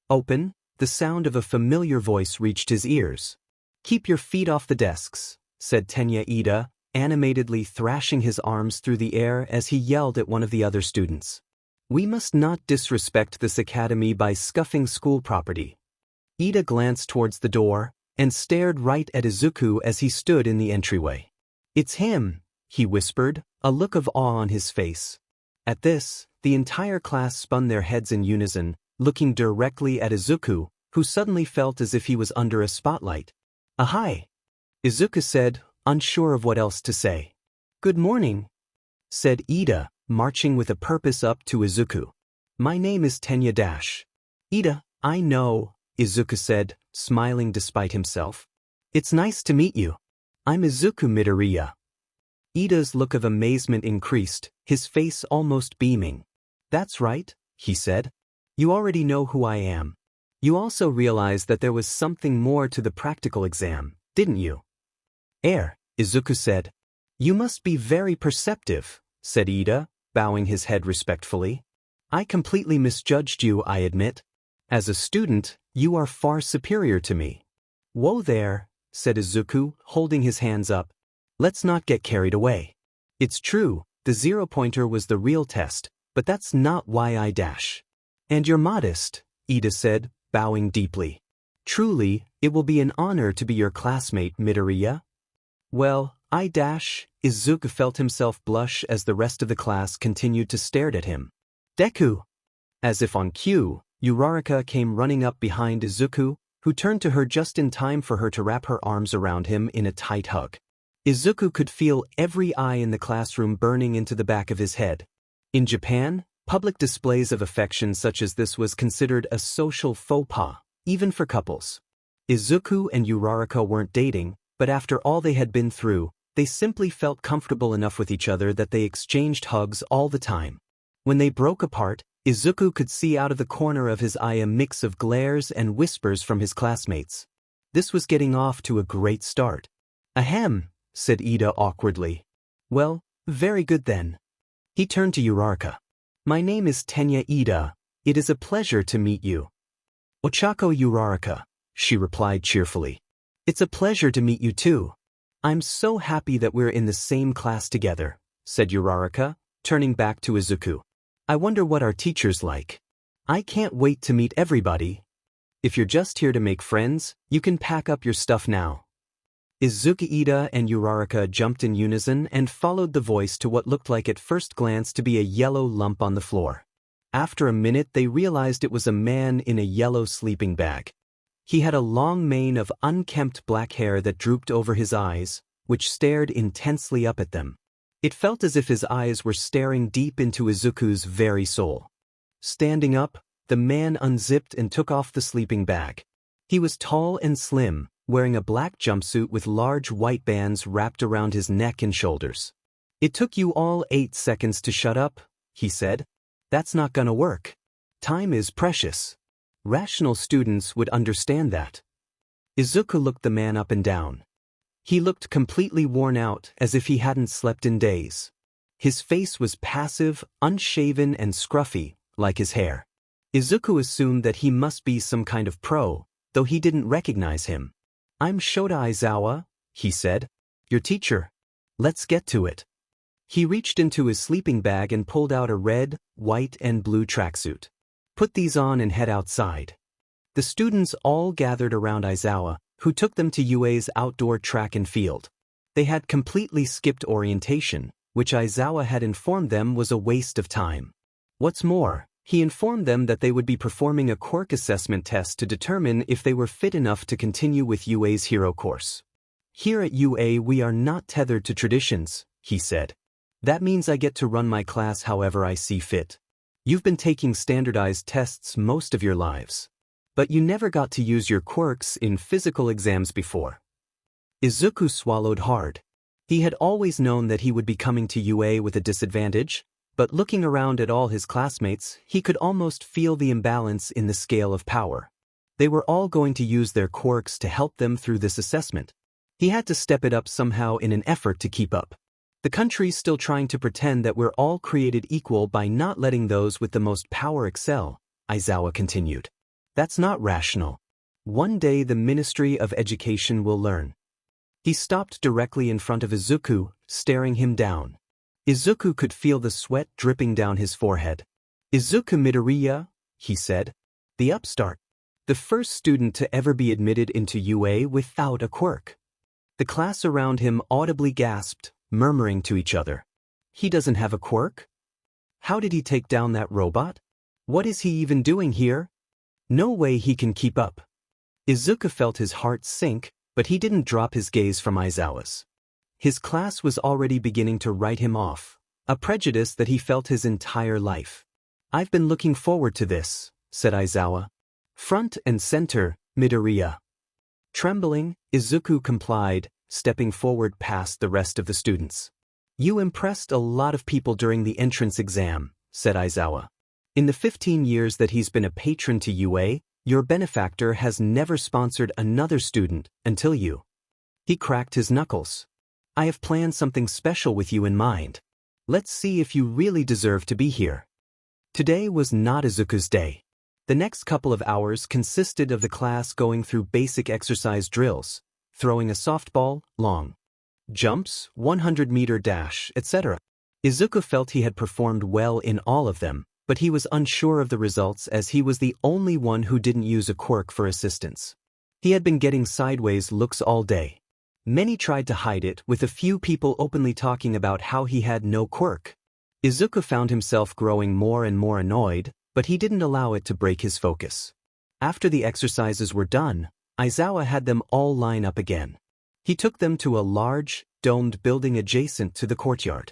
open, the sound of a familiar voice reached his ears. Keep your feet off the desks, said Tenya Ida, animatedly thrashing his arms through the air as he yelled at one of the other students. We must not disrespect this academy by scuffing school property. Ida glanced towards the door and stared right at Izuku as he stood in the entryway. It's him, he whispered, a look of awe on his face. At this, the entire class spun their heads in unison, looking directly at Izuku, who suddenly felt as if he was under a spotlight. Ahai! Izuku said, unsure of what else to say. Good morning, said Ida, marching with a purpose up to Izuku. My name is Tenya Dash. Ida, I know, Izuku said, smiling despite himself. It's nice to meet you. I'm Izuku Midoriya. Ida's look of amazement increased, his face almost beaming. That's right, he said. You already know who I am. You also realized that there was something more to the practical exam, didn't you? Izuku said. You must be very perceptive, said Ida, bowing his head respectfully. I completely misjudged you, I admit. As a student, you are far superior to me. Whoa there, said Izuku, holding his hands up. Let's not get carried away. It's true, the 0-pointer was the real test, But that's not why I dash. And you're modest, Ida said, bowing deeply. Truly, it will be an honor to be your classmate, Midoriya. Well, I dash. Izuku felt himself blush as the rest of the class continued to stare at him. Deku! As if on cue, Uraraka came running up behind Izuku, who turned to her just in time for her to wrap her arms around him in a tight hug. Izuku could feel every eye in the classroom burning into the back of his head. In Japan, public displays of affection such as this was considered a social faux pas, even for couples. Izuku and Uraraka weren't dating, but after all they had been through, they simply felt comfortable enough with each other that they exchanged hugs all the time. When they broke apart, Izuku could see out of the corner of his eye a mix of glares and whispers from his classmates. This was getting off to a great start. Ahem, said Ida awkwardly. Well, very good then. He turned to Uraraka. My name is Tenya Ida. It is a pleasure to meet you. Ochako Uraraka, she replied cheerfully. It's a pleasure to meet you too. I'm so happy that we're in the same class together, said Uraraka, turning back to Izuku. I wonder what our teacher's like. I can't wait to meet everybody. If you're just here to make friends, you can pack up your stuff now. Izuku, Ida, and Uraraka jumped in unison and followed the voice to what looked like at first glance to be a yellow lump on the floor. After a minute they realized it was a man in a yellow sleeping bag. He had a long mane of unkempt black hair that drooped over his eyes, which stared intensely up at them. It felt as if his eyes were staring deep into Izuku's very soul. Standing up, the man unzipped and took off the sleeping bag. He was tall and slim, wearing a black jumpsuit with large white bands wrapped around his neck and shoulders. It took you all 8 seconds to shut up, he said. That's not gonna work. Time is precious. Rational students would understand that. Izuku looked the man up and down. He looked completely worn out, as if he hadn't slept in days. His face was passive, unshaven and scruffy, like his hair. Izuku assumed that he must be some kind of pro, though he didn't recognize him. I'm Shota Aizawa, he said. Your teacher. Let's get to it. He reached into his sleeping bag and pulled out a red, white and blue tracksuit. Put these on and head outside. The students all gathered around Aizawa, who took them to UA's outdoor track and field. They had completely skipped orientation, which Aizawa had informed them was a waste of time. What's more, he informed them that they would be performing a quirk assessment test to determine if they were fit enough to continue with UA's hero course. Here at UA we are not tethered to traditions, he said. That means I get to run my class however I see fit. You've been taking standardized tests most of your lives. But you never got to use your quirks in physical exams before. Izuku swallowed hard. He had always known that he would be coming to UA with a disadvantage, but looking around at all his classmates, he could almost feel the imbalance in the scale of power. They were all going to use their quirks to help them through this assessment. He had to step it up somehow in an effort to keep up. The country's still trying to pretend that we're all created equal by not letting those with the most power excel, Aizawa continued. That's not rational. One day the Ministry of Education will learn. He stopped directly in front of Izuku, staring him down. Izuku could feel the sweat dripping down his forehead. Izuku Midoriya, he said. The upstart. The first student to ever be admitted into UA without a quirk. The class around him audibly gasped, murmuring to each other. He doesn't have a quirk? How did he take down that robot? What is he even doing here? No way he can keep up. Izuku felt his heart sink, but he didn't drop his gaze from Aizawa's. His class was already beginning to write him off, a prejudice that he felt his entire life. I've been looking forward to this, said Aizawa. Front and center, Midoriya. Trembling, Izuku complied, stepping forward past the rest of the students. You impressed a lot of people during the entrance exam, said Aizawa. In the 15 years that he's been a patron to UA, your benefactor has never sponsored another student until you. He cracked his knuckles. I have planned something special with you in mind. Let's see if you really deserve to be here. Today was not Izuku's day. The next couple of hours consisted of the class going through basic exercise drills, throwing a softball, long jumps, 100-meter dash, etc. Izuku felt he had performed well in all of them, but he was unsure of the results as he was the only one who didn't use a quirk for assistance. He had been getting sideways looks all day. Many tried to hide it, with a few people openly talking about how he had no quirk. Izuku found himself growing more and more annoyed, but he didn't allow it to break his focus. After the exercises were done, Aizawa had them all line up again. He took them to a large, domed building adjacent to the courtyard.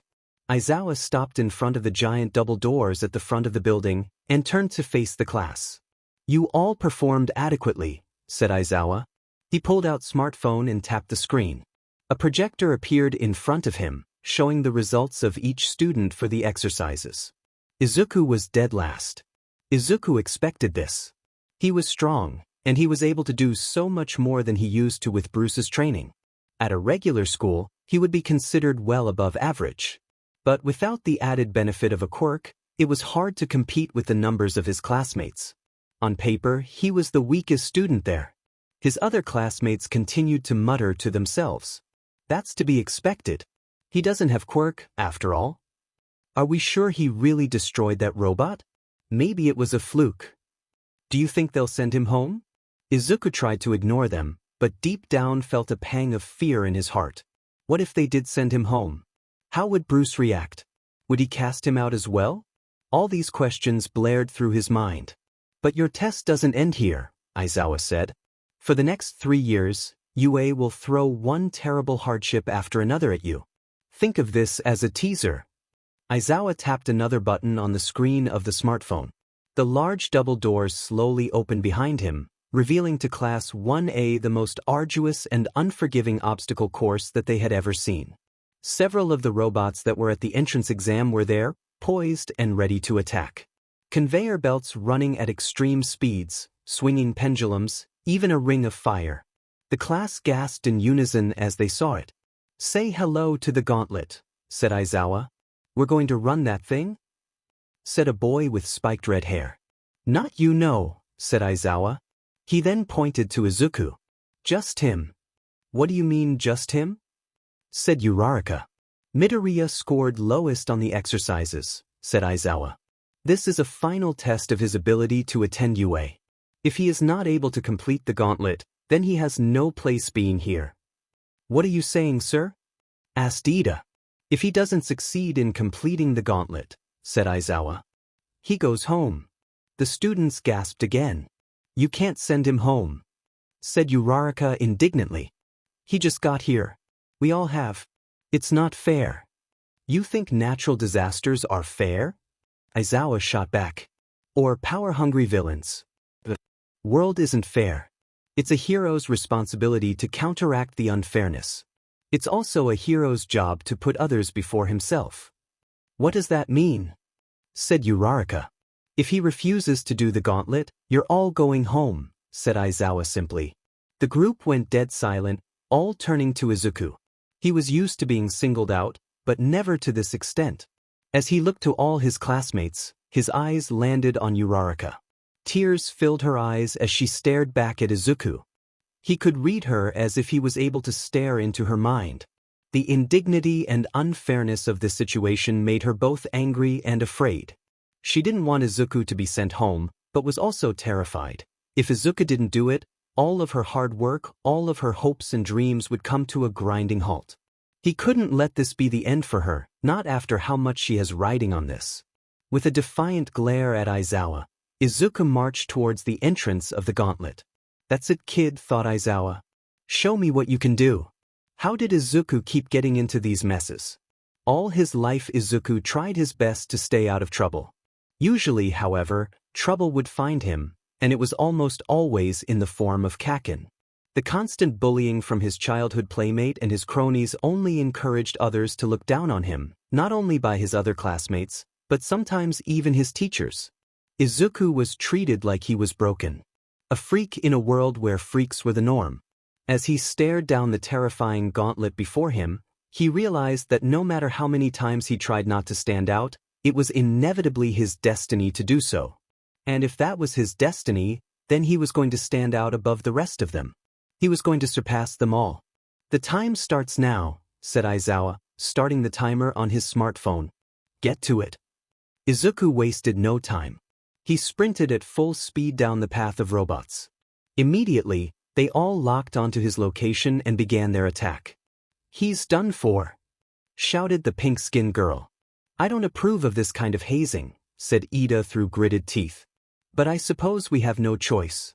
Aizawa stopped in front of the giant double doors at the front of the building and turned to face the class. "You all performed adequately," said Aizawa. He pulled out smartphone and tapped the screen. A projector appeared in front of him, showing the results of each student for the exercises. Izuku was dead last. Izuku expected this. He was strong, and he was able to do so much more than he used to with Bruce's training. At a regular school, he would be considered well above average. But without the added benefit of a quirk, it was hard to compete with the numbers of his classmates. On paper, he was the weakest student there. His other classmates continued to mutter to themselves. That's to be expected. He doesn't have quirk, after all. Are we sure he really destroyed that robot? Maybe it was a fluke. Do you think they'll send him home? Izuku tried to ignore them, but deep down felt a pang of fear in his heart. What if they did send him home? How would Bruce react? Would he cast him out as well? All these questions blared through his mind. But your test doesn't end here, Aizawa said. For the next 3 years, UA will throw one terrible hardship after another at you. Think of this as a teaser. Aizawa tapped another button on the screen of the smartphone. The large double doors slowly opened behind him, revealing to Class 1A the most arduous and unforgiving obstacle course that they had ever seen. Several of the robots that were at the entrance exam were there, poised and ready to attack. Conveyor belts running at extreme speeds, swinging pendulums, even a ring of fire. The class gasped in unison as they saw it. "Say hello to the gauntlet," said Aizawa. "We're going to run that thing?" said a boy with spiked red hair. "Not you know," said Aizawa. He then pointed to Izuku. "Just him." "What do you mean, just him?" said Uraraka. "Midoriya scored lowest on the exercises," said Aizawa. "This is a final test of his ability to attend UA. If he is not able to complete the gauntlet, then he has no place being here." "What are you saying, sir?" asked Ida. "If he doesn't succeed in completing the gauntlet," said Aizawa, "he goes home." The students gasped again. "You can't send him home," said Uraraka indignantly. "He just got here. We all have. It's not fair." "You think natural disasters are fair?" Aizawa shot back. "Or power-hungry villains. The world isn't fair. It's a hero's responsibility to counteract the unfairness. It's also a hero's job to put others before himself." "What does that mean?" said Uraraka. "If he refuses to do the gauntlet, you're all going home," said Aizawa simply. The group went dead silent, all turning to Izuku. He was used to being singled out, but never to this extent. As he looked to all his classmates, his eyes landed on Uraraka. Tears filled her eyes as she stared back at Izuku. He could read her as if he was able to stare into her mind. The indignity and unfairness of this situation made her both angry and afraid. She didn't want Izuku to be sent home, but was also terrified. If Izuku didn't do it, all of her hard work, all of her hopes and dreams would come to a grinding halt. He couldn't let this be the end for her, not after how much she has riding on this. With a defiant glare at Aizawa, Izuku marched towards the entrance of the gauntlet. "That's it, kid," thought Aizawa. "Show me what you can do." How did Izuku keep getting into these messes? All his life Izuku tried his best to stay out of trouble. Usually, however, trouble would find him, and it was almost always in the form of Kakin. The constant bullying from his childhood playmate and his cronies only encouraged others to look down on him, not only by his other classmates, but sometimes even his teachers. Izuku was treated like he was broken. A freak in a world where freaks were the norm. As he stared down the terrifying gauntlet before him, he realized that no matter how many times he tried not to stand out, it was inevitably his destiny to do so. And if that was his destiny, then he was going to stand out above the rest of them. He was going to surpass them all. "The time starts now," said Aizawa, starting the timer on his smartphone. Get to it. Izuku wasted no time. He sprinted at full speed down the path of robots. Immediately, they all locked onto his location and began their attack. "He's done for," shouted the pink-skinned girl. "I don't approve of this kind of hazing," said Ida through gritted teeth. "But I suppose we have no choice."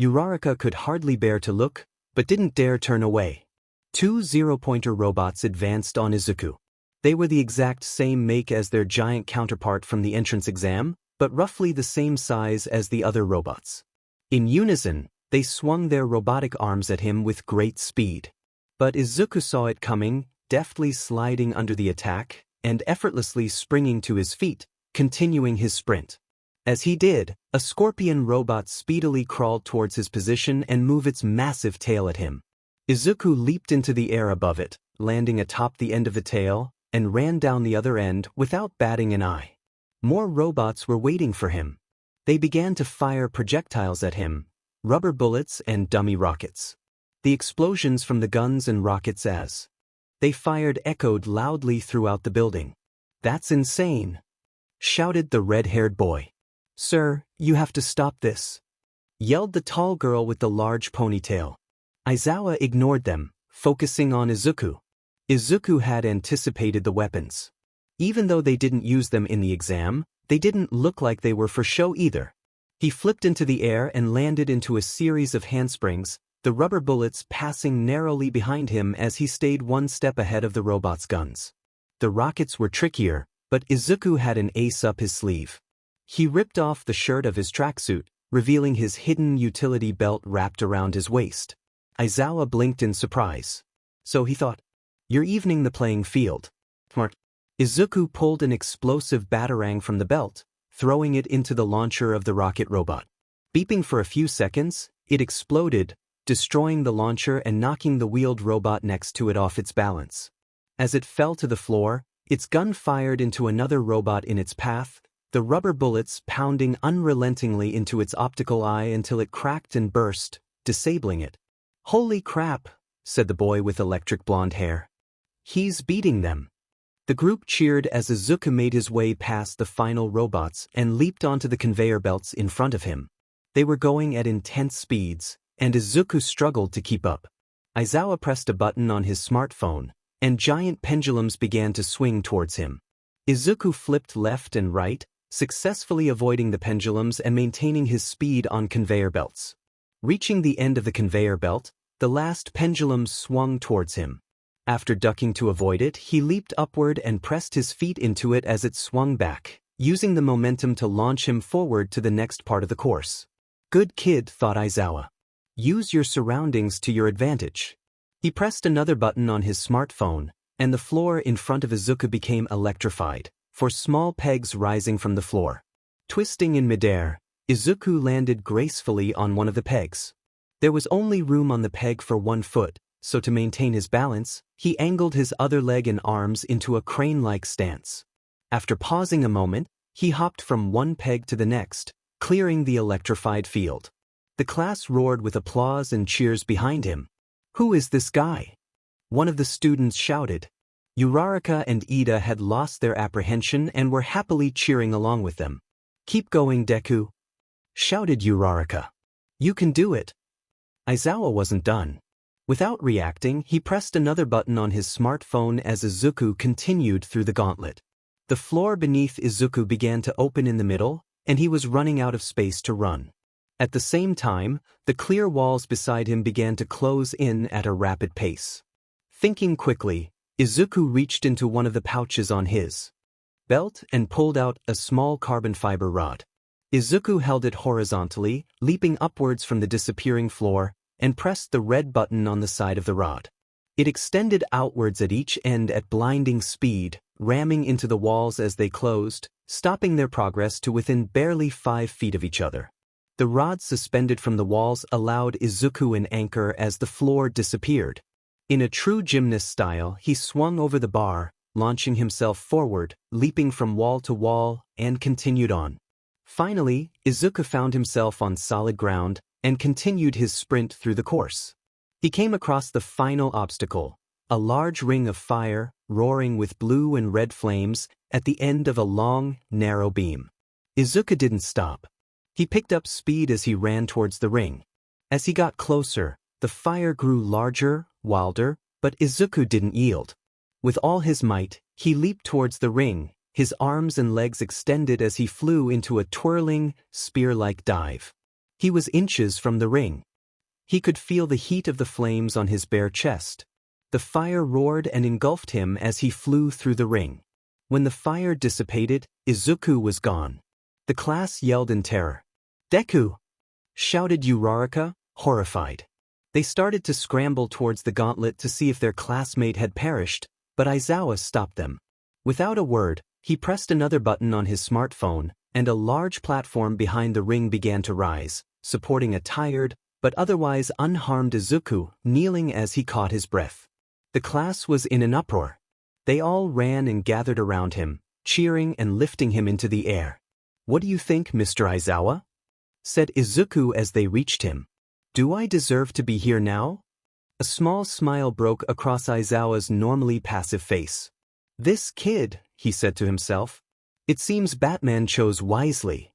Uraraka could hardly bear to look, but didn't dare turn away. Two zero-pointer robots advanced on Izuku. They were the exact same make as their giant counterpart from the entrance exam, but roughly the same size as the other robots. In unison, they swung their robotic arms at him with great speed. But Izuku saw it coming, deftly sliding under the attack, and effortlessly springing to his feet, continuing his sprint. As he did, a scorpion robot speedily crawled towards his position and moved its massive tail at him. Izuku leaped into the air above it, landing atop the end of the tail, and ran down the other end without batting an eye. More robots were waiting for him. They began to fire projectiles at him, rubber bullets and dummy rockets. The explosions from the guns and rockets as they fired echoed loudly throughout the building. "That's insane," shouted the red-haired boy. "Sir, you have to stop this," yelled the tall girl with the large ponytail. Aizawa ignored them, focusing on Izuku. Izuku had anticipated the weapons. Even though they didn't use them in the exam, they didn't look like they were for show either. He flipped into the air and landed into a series of handsprings, the rubber bullets passing narrowly behind him as he stayed one step ahead of the robot's guns. The rockets were trickier, but Izuku had an ace up his sleeve. He ripped off the shirt of his tracksuit, revealing his hidden utility belt wrapped around his waist. Aizawa blinked in surprise. So he thought, "You're evening the playing field." Smart. Izuku pulled an explosive batarang from the belt, throwing it into the launcher of the rocket robot. Beeping for a few seconds, it exploded, destroying the launcher and knocking the wheeled robot next to it off its balance. As it fell to the floor, its gun fired into another robot in its path, the rubber bullets pounding unrelentingly into its optical eye until it cracked and burst, disabling it. "Holy crap," said the boy with electric blonde hair. "He's beating them." The group cheered as Izuku made his way past the final robots and leaped onto the conveyor belts in front of him. They were going at intense speeds, and Izuku struggled to keep up. Aizawa pressed a button on his smartphone, and giant pendulums began to swing towards him. Izuku flipped left and right, successfully avoiding the pendulums and maintaining his speed on conveyor belts. Reaching the end of the conveyor belt, the last pendulum swung towards him. After ducking to avoid it, he leaped upward and pressed his feet into it as it swung back, using the momentum to launch him forward to the next part of the course. "Good kid," thought Aizawa. "Use your surroundings to your advantage." He pressed another button on his smartphone, and the floor in front of Izuku became electrified, for small pegs rising from the floor. Twisting in midair, Izuku landed gracefully on one of the pegs. There was only room on the peg for one foot, so to maintain his balance, he angled his other leg and arms into a crane-like stance. After pausing a moment, he hopped from one peg to the next, clearing the electrified field. The class roared with applause and cheers behind him. "Who is this guy?" one of the students shouted. Uraraka and Ida had lost their apprehension and were happily cheering along with them. "Keep going, Deku," shouted Uraraka. "You can do it." Aizawa wasn't done. Without reacting, he pressed another button on his smartphone as Izuku continued through the gauntlet. The floor beneath Izuku began to open in the middle, and he was running out of space to run. At the same time, the clear walls beside him began to close in at a rapid pace. Thinking quickly, Izuku reached into one of the pouches on his belt and pulled out a small carbon fiber rod. Izuku held it horizontally, leaping upwards from the disappearing floor, and pressed the red button on the side of the rod. It extended outwards at each end at blinding speed, ramming into the walls as they closed, stopping their progress to within barely 5 feet of each other. The rod suspended from the walls allowed Izuku an anchor as the floor disappeared. In a true gymnast style, he swung over the bar, launching himself forward, leaping from wall to wall, and continued on. Finally, Izuku found himself on solid ground, and continued his sprint through the course. He came across the final obstacle, a large ring of fire, roaring with blue and red flames, at the end of a long, narrow beam. Izuku didn't stop. He picked up speed as he ran towards the ring. As he got closer, the fire grew larger, wilder, but Izuku didn't yield. With all his might, he leaped towards the ring, his arms and legs extended as he flew into a twirling, spear-like dive. He was inches from the ring. He could feel the heat of the flames on his bare chest. The fire roared and engulfed him as he flew through the ring. When the fire dissipated, Izuku was gone. The class yelled in terror. "Deku!" shouted Uraraka, horrified. They started to scramble towards the gauntlet to see if their classmate had perished, but Aizawa stopped them. Without a word, he pressed another button on his smartphone, and a large platform behind the ring began to rise, supporting a tired, but otherwise unharmed Izuku, kneeling as he caught his breath. The class was in an uproar. They all ran and gathered around him, cheering and lifting him into the air. "What do you think, Mr. Aizawa?" said Izuku as they reached him. "Do I deserve to be here now?" A small smile broke across Aizawa's normally passive face. "This kid," he said to himself. "It seems Batman chose wisely."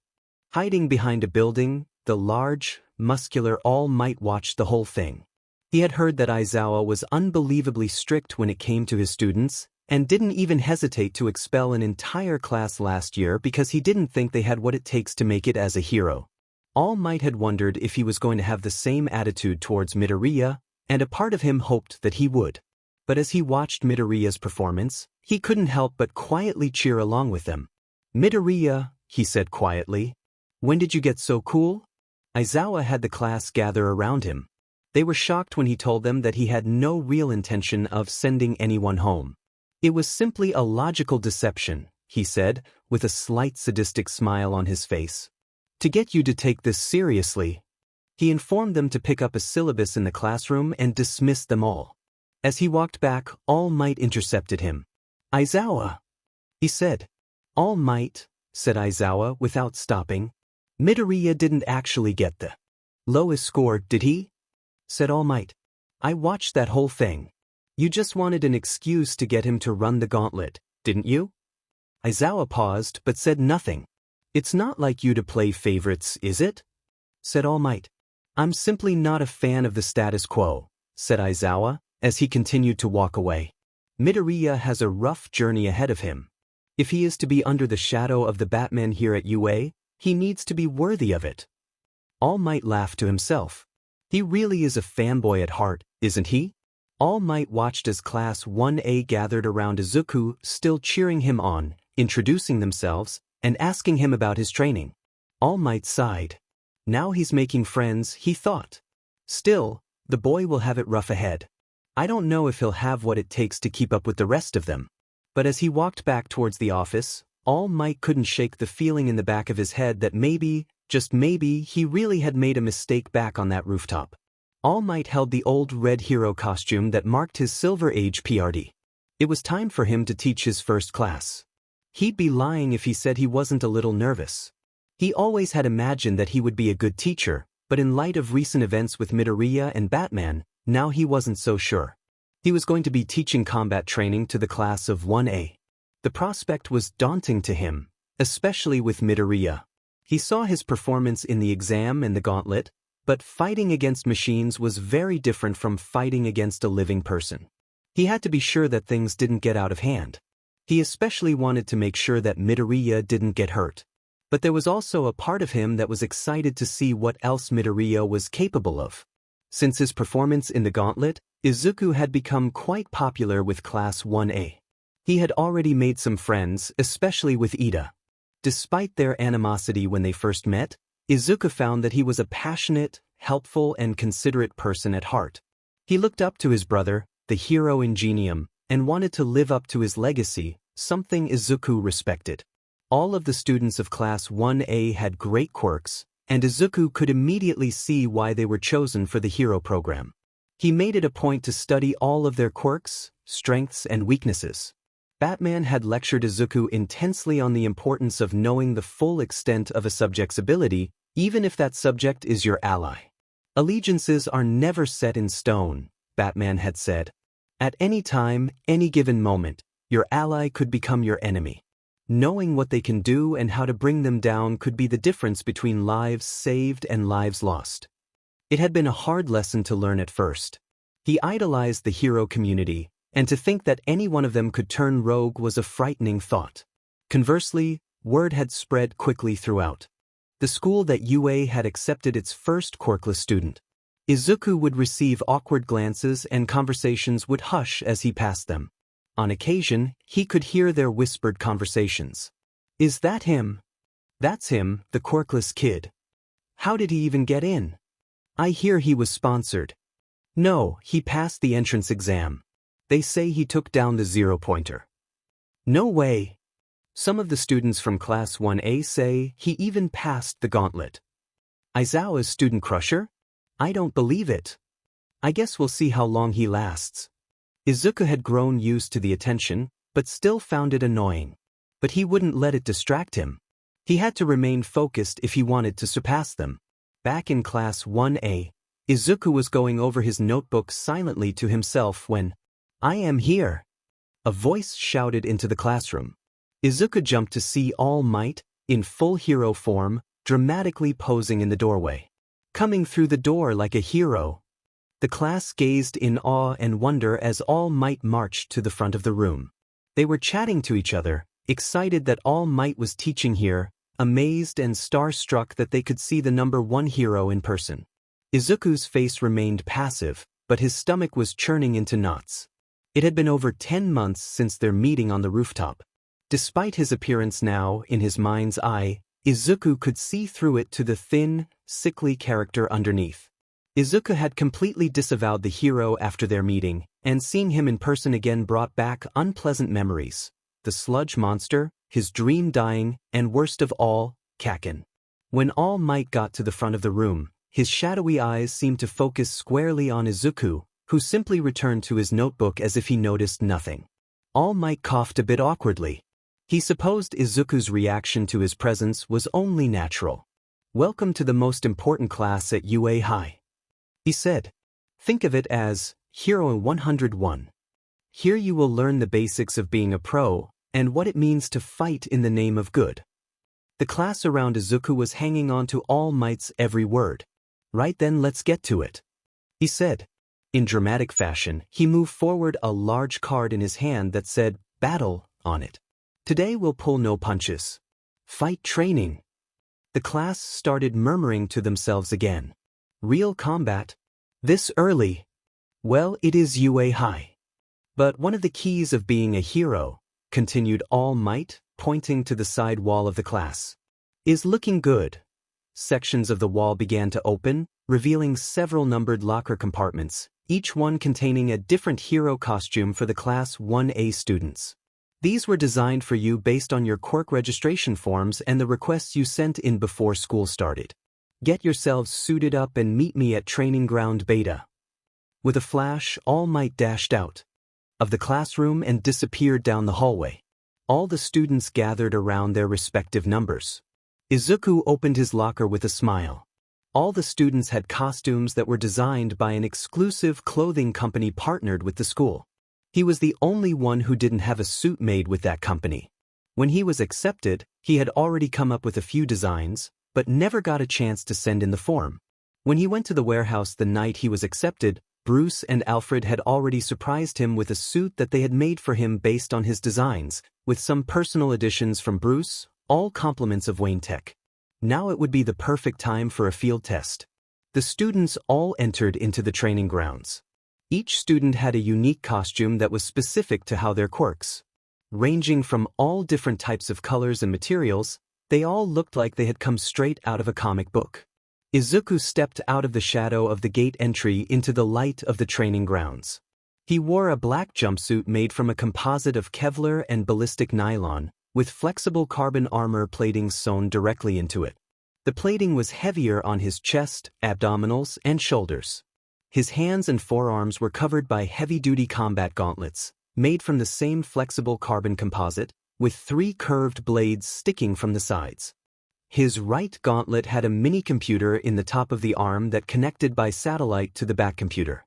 Hiding behind a building, the large, muscular All Might watched the whole thing. He had heard that Aizawa was unbelievably strict when it came to his students, and didn't even hesitate to expel an entire class last year because he didn't think they had what it takes to make it as a hero. All Might had wondered if he was going to have the same attitude towards Midoriya, and a part of him hoped that he would. But as he watched Midoriya's performance, he couldn't help but quietly cheer along with them. "Midoriya," he said quietly, "when did you get so cool?" Aizawa had the class gather around him. They were shocked when he told them that he had no real intention of sending anyone home. "It was simply a logical deception," he said, with a slight sadistic smile on his face. "To get you to take this seriously." He informed them to pick up a syllabus in the classroom and dismissed them all. As he walked back, All Might intercepted him. "Aizawa," he said. "All Might," said Aizawa without stopping. "Midoriya didn't actually get the lowest score, did he?" said All Might. "I watched that whole thing. You just wanted an excuse to get him to run the gauntlet, didn't you?" Aizawa paused but said nothing. "It's not like you to play favorites, is it?" said All Might. "I'm simply not a fan of the status quo," said Aizawa, as he continued to walk away. "Midoriya has a rough journey ahead of him. If he is to be under the shadow of the Batman here at UA, he needs to be worthy of it." All Might laughed to himself. He really is a fanboy at heart, isn't he? All Might watched as Class 1A gathered around Izuku, still cheering him on, introducing themselves, and asking him about his training. All Might sighed. Now he's making friends, he thought. Still, the boy will have it rough ahead. I don't know if he'll have what it takes to keep up with the rest of them. But as he walked back towards the office, All Might couldn't shake the feeling in the back of his head that maybe, just maybe, he really had made a mistake back on that rooftop. All Might held the old red hero costume that marked his Silver Age PRD. It was time for him to teach his first class. He'd be lying if he said he wasn't a little nervous. He always had imagined that he would be a good teacher, but in light of recent events with Midoriya and Batman, now he wasn't so sure. He was going to be teaching combat training to the class of 1A. The prospect was daunting to him, especially with Midoriya. He saw his performance in the exam and the gauntlet, but fighting against machines was very different from fighting against a living person. He had to be sure that things didn't get out of hand. He especially wanted to make sure that Midoriya didn't get hurt. But there was also a part of him that was excited to see what else Midoriya was capable of. Since his performance in the gauntlet, Izuku had become quite popular with Class 1A. He had already made some friends, especially with Ida. Despite their animosity when they first met, Izuku found that he was a passionate, helpful, and considerate person at heart. He looked up to his brother, the hero Ingenium, and wanted to live up to his legacy, something Izuku respected. All of the students of Class 1A had great quirks, and Izuku could immediately see why they were chosen for the hero program. He made it a point to study all of their quirks, strengths, and weaknesses. Batman had lectured Izuku intensely on the importance of knowing the full extent of a subject's ability, even if that subject is your ally. Allegiances are never set in stone, Batman had said. At any time, any given moment, your ally could become your enemy. Knowing what they can do and how to bring them down could be the difference between lives saved and lives lost. It had been a hard lesson to learn at first. He idolized the hero community, and to think that any one of them could turn rogue was a frightening thought. Conversely, word had spread quickly throughout the school that UA had accepted its first quirkless student. Izuku would receive awkward glances and conversations would hush as he passed them. On occasion, he could hear their whispered conversations. "Is that him?" "That's him, the quirkless kid. How did he even get in?" "I hear he was sponsored." "No, he passed the entrance exam. They say he took down the 0-pointer." "No way." Some of the students from Class 1A say he even passed the gauntlet. "Aizawa's student crusher? I don't believe it. I guess we'll see how long he lasts." Izuku had grown used to the attention, but still found it annoying. But he wouldn't let it distract him. He had to remain focused if he wanted to surpass them. Back in Class 1A, Izuku was going over his notebook silently to himself when, "I am here," a voice shouted into the classroom. Izuku jumped to see All Might, in full hero form, dramatically posing in the doorway. Coming through the door like a hero. The class gazed in awe and wonder as All Might marched to the front of the room. They were chatting to each other, excited that All Might was teaching here, amazed and star-struck that they could see the #1 hero in person. Izuku's face remained passive, but his stomach was churning into knots. It had been over 10 months since their meeting on the rooftop. Despite his appearance now, in his mind's eye, Izuku could see through it to the thin, sickly character underneath. Izuku had completely disavowed the hero after their meeting, and seeing him in person again brought back unpleasant memories. The sludge monster, his dream dying, and worst of all, Kaken. When All Might got to the front of the room, his shadowy eyes seemed to focus squarely on Izuku, who simply returned to his notebook as if he noticed nothing. All Might coughed a bit awkwardly. He supposed Izuku's reaction to his presence was only natural. "Welcome to the most important class at UA High," he said. "Think of it as Hero 101. Here you will learn the basics of being a pro and what it means to fight in the name of good." The class around Izuku was hanging on to All Might's every word. "Right then, let's get to it," he said. In dramatic fashion, he moved forward a large card in his hand that said, "Battle," on it. "Today we'll pull no punches. Fight training." The class started murmuring to themselves again. "Real combat? This early? Well, it is UA High. But one of the keys of being a hero," continued All Might, pointing to the side wall of the class, "is looking good." Sections of the wall began to open, revealing several numbered locker compartments, each one containing a different hero costume for the Class 1A students. These were designed for you based on your quirk registration forms and the requests you sent in before school started. Get yourselves suited up and meet me at Training Ground Beta. With a flash, All Might dashed out of the classroom and disappeared down the hallway. All the students gathered around their respective numbers. Izuku opened his locker with a smile. All the students had costumes that were designed by an exclusive clothing company partnered with the school. He was the only one who didn't have a suit made with that company. When he was accepted, he had already come up with a few designs, but never got a chance to send in the form. When he went to the warehouse the night he was accepted, Bruce and Alfred had already surprised him with a suit that they had made for him based on his designs, with some personal additions from Bruce, all compliments of Wayne Tech. Now it would be the perfect time for a field test. The students all entered into the training grounds. Each student had a unique costume that was specific to how their quirks. Ranging from all different types of colors and materials, they all looked like they had come straight out of a comic book. Izuku stepped out of the shadow of the gate entry into the light of the training grounds. He wore a black jumpsuit made from a composite of Kevlar and ballistic nylon, with flexible carbon armor plating sewn directly into it. The plating was heavier on his chest, abdominals, and shoulders. His hands and forearms were covered by heavy-duty combat gauntlets, made from the same flexible carbon composite, with 3 curved blades sticking from the sides. His right gauntlet had a mini-computer in the top of the arm that connected by satellite to the back computer.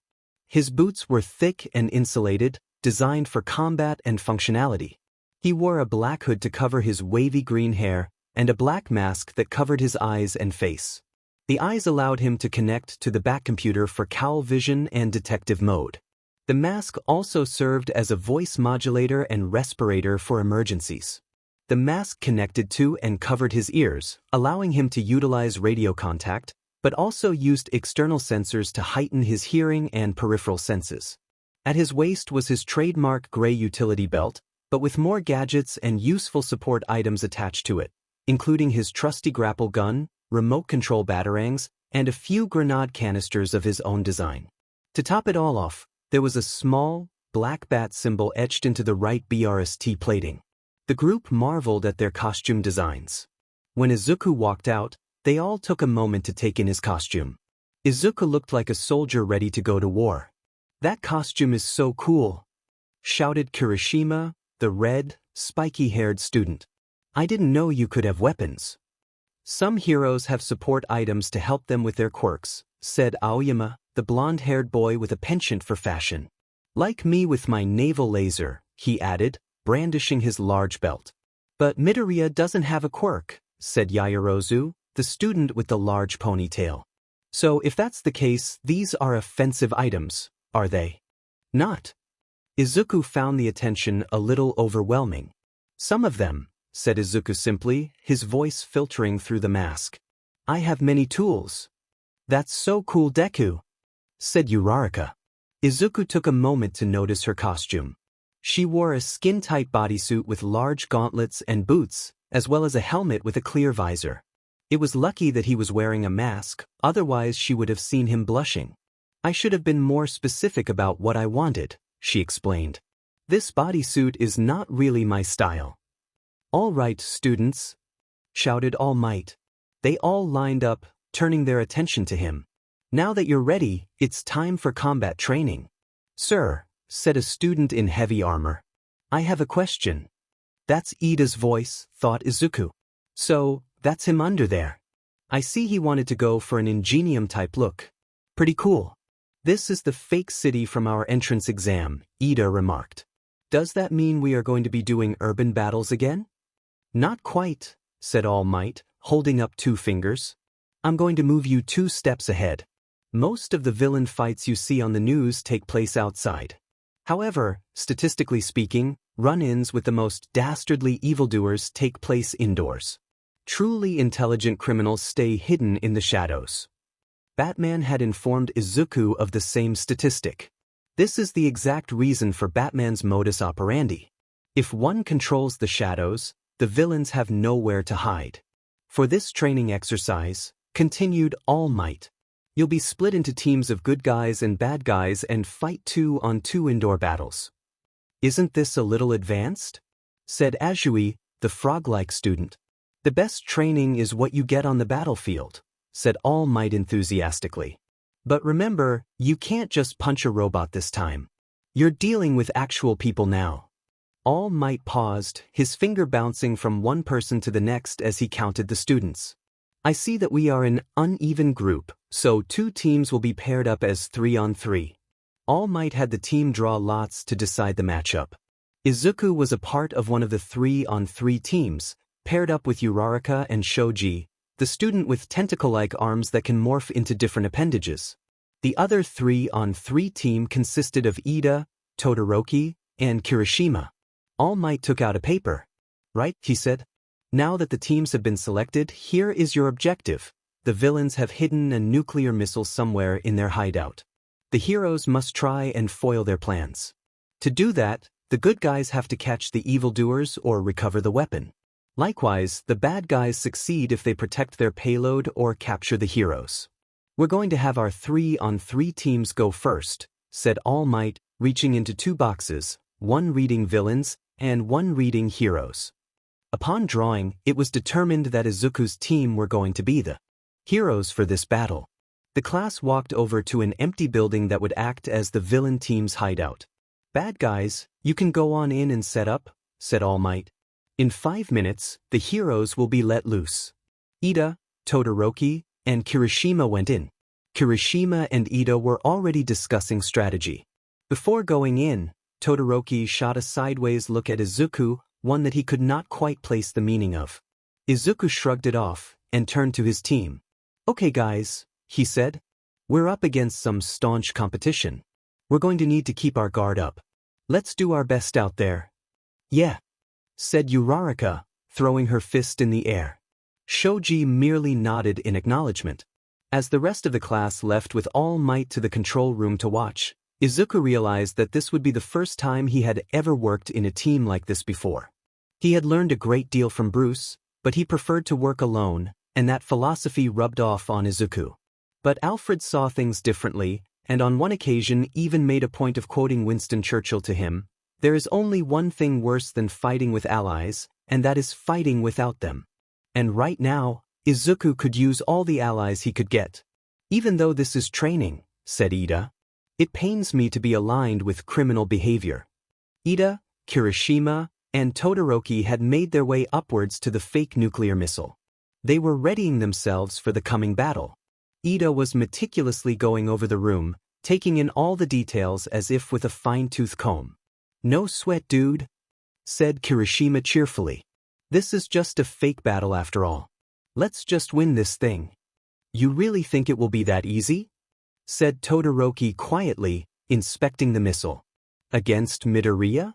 His boots were thick and insulated, designed for combat and functionality. He wore a black hood to cover his wavy green hair and a black mask that covered his eyes and face. The eyes allowed him to connect to the Batcomputer for cowl vision and detective mode. The mask also served as a voice modulator and respirator for emergencies. The mask connected to and covered his ears, allowing him to utilize radio contact, but also used external sensors to heighten his hearing and peripheral senses. At his waist was his trademark gray utility belt, but with more gadgets and useful support items attached to it, including his trusty grapple gun, remote control batarangs, and a few grenade canisters of his own design. To top it all off, there was a small, black bat symbol etched into the right BRST plating. The group marveled at their costume designs. When Izuku walked out, they all took a moment to take in his costume. Izuku looked like a soldier ready to go to war. "That costume is so cool," shouted Kirishima, the red, spiky-haired student. "I didn't know you could have weapons." "Some heroes have support items to help them with their quirks," said Aoyama, the blonde-haired boy with a penchant for fashion. "Like me with my naval laser," he added, brandishing his large belt. "But Midoriya doesn't have a quirk," said Yaoyorozu, the student with the large ponytail. "So if that's the case, these are offensive items, are they?" "Not." Izuku found the attention a little overwhelming. "Some of them," said Izuku simply, his voice filtering through the mask. "I have many tools." "That's so cool, Deku," said Uraraka. Izuku took a moment to notice her costume. She wore a skin-tight bodysuit with large gauntlets and boots, as well as a helmet with a clear visor. It was lucky that he was wearing a mask, otherwise she would have seen him blushing. "I should have been more specific about what I wanted," she explained. "This bodysuit is not really my style." "All right, students," shouted All Might. They all lined up, turning their attention to him. "Now that you're ready, it's time for combat training." "Sir," said a student in heavy armor. "I have a question." "That's Ida's voice," thought Izuku. "So, that's him under there. I see he wanted to go for an Ingenium-type look. Pretty cool." "This is the fake city from our entrance exam," Ida remarked. "Does that mean we are going to be doing urban battles again?" "Not quite," said All Might, holding up 2 fingers. "I'm going to move you 2 steps ahead. Most of the villain fights you see on the news take place outside. However, statistically speaking, run-ins with the most dastardly evildoers take place indoors. Truly intelligent criminals stay hidden in the shadows." Batman had informed Izuku of the same statistic. This is the exact reason for Batman's modus operandi. If one controls the shadows, the villains have nowhere to hide. "For this training exercise," continued All Might, "you'll be split into teams of good guys and bad guys and fight 2-on-2 indoor battles." "Isn't this a little advanced?" said Azui, the frog-like student. "The best training is what you get on the battlefield," said All Might enthusiastically. "But remember, you can't just punch a robot this time. You're dealing with actual people now." All Might paused, his finger bouncing from one person to the next as he counted the students. "I see that we are an uneven group, so 2 teams will be paired up as 3-on-3. All Might had the team draw lots to decide the matchup. Izuku was a part of one of the 3-on-3 teams, paired up with Uraraka and Shoji, the student with tentacle-like arms that can morph into different appendages. The other 3-on-3 team consisted of Ida, Todoroki, and Kirishima. All Might took out a paper. "Right," he said. "Now that the teams have been selected, here is your objective. The villains have hidden a nuclear missile somewhere in their hideout. The heroes must try and foil their plans. To do that, the good guys have to catch the evildoers or recover the weapon. Likewise, the bad guys succeed if they protect their payload or capture the heroes. We're going to have our 3-on-3 teams go first," said All Might, reaching into 2 boxes, one reading villains and one reading heroes. Upon drawing, it was determined that Izuku's team were going to be the heroes for this battle. The class walked over to an empty building that would act as the villain team's hideout. "Bad guys, you can go on in and set up," said All Might. "In 5 minutes, the heroes will be let loose." Ida, Todoroki, and Kirishima went in. Kirishima and Ida were already discussing strategy. Before going in, Todoroki shot a sideways look at Izuku, one that he could not quite place the meaning of. Izuku shrugged it off and turned to his team. "Okay guys," he said. "We're up against some staunch competition. We're going to need to keep our guard up. Let's do our best out there." "Yeah," said Uraraka, throwing her fist in the air. Shoji merely nodded in acknowledgement. As the rest of the class left with all might to the control room to watch, Izuku realized that this would be the first time he had ever worked in a team like this before. He had learned a great deal from Bruce, but he preferred to work alone, and that philosophy rubbed off on Izuku. But Alfred saw things differently, and on one occasion even made a point of quoting Winston Churchill to him, "There is only one thing worse than fighting with allies, and that is fighting without them." And right now, Izuku could use all the allies he could get. "Even though this is training," said Ida, "it pains me to be aligned with criminal behavior." Ida, Kirishima, and Todoroki had made their way upwards to the fake nuclear missile. They were readying themselves for the coming battle. Ida was meticulously going over the room, taking in all the details as if with a fine-tooth comb. "No sweat, dude," said Kirishima cheerfully. "This is just a fake battle after all. Let's just win this thing." "You really think it will be that easy?" said Todoroki quietly, inspecting the missile. "Against Midoriya?"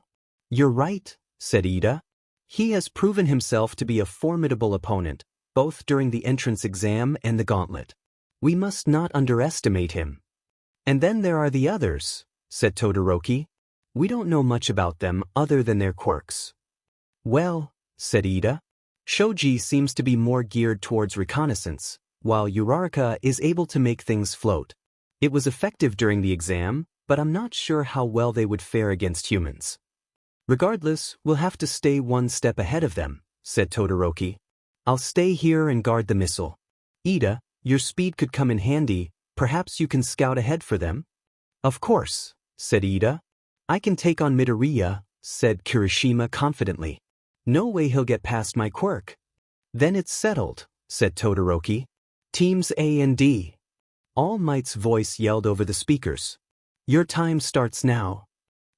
"You're right," said Ida. "He has proven himself to be a formidable opponent, both during the entrance exam and the gauntlet. We must not underestimate him." "And then there are the others," said Todoroki. "We don't know much about them other than their quirks." "Well," said Ida, "Shoji seems to be more geared towards reconnaissance, while Uraraka is able to make things float. It was effective during the exam, but I'm not sure how well they would fare against humans." "Regardless, we'll have to stay one step ahead of them," said Todoroki. "I'll stay here and guard the missile. Ida, your speed could come in handy, perhaps you can scout ahead for them?" "Of course," said Ida. "I can take on Midoriya," said Kirishima confidently. "No way he'll get past my quirk." "Then it's settled," said Todoroki. "Teams A and D." All Might's voice yelled over the speakers. "Your time starts now."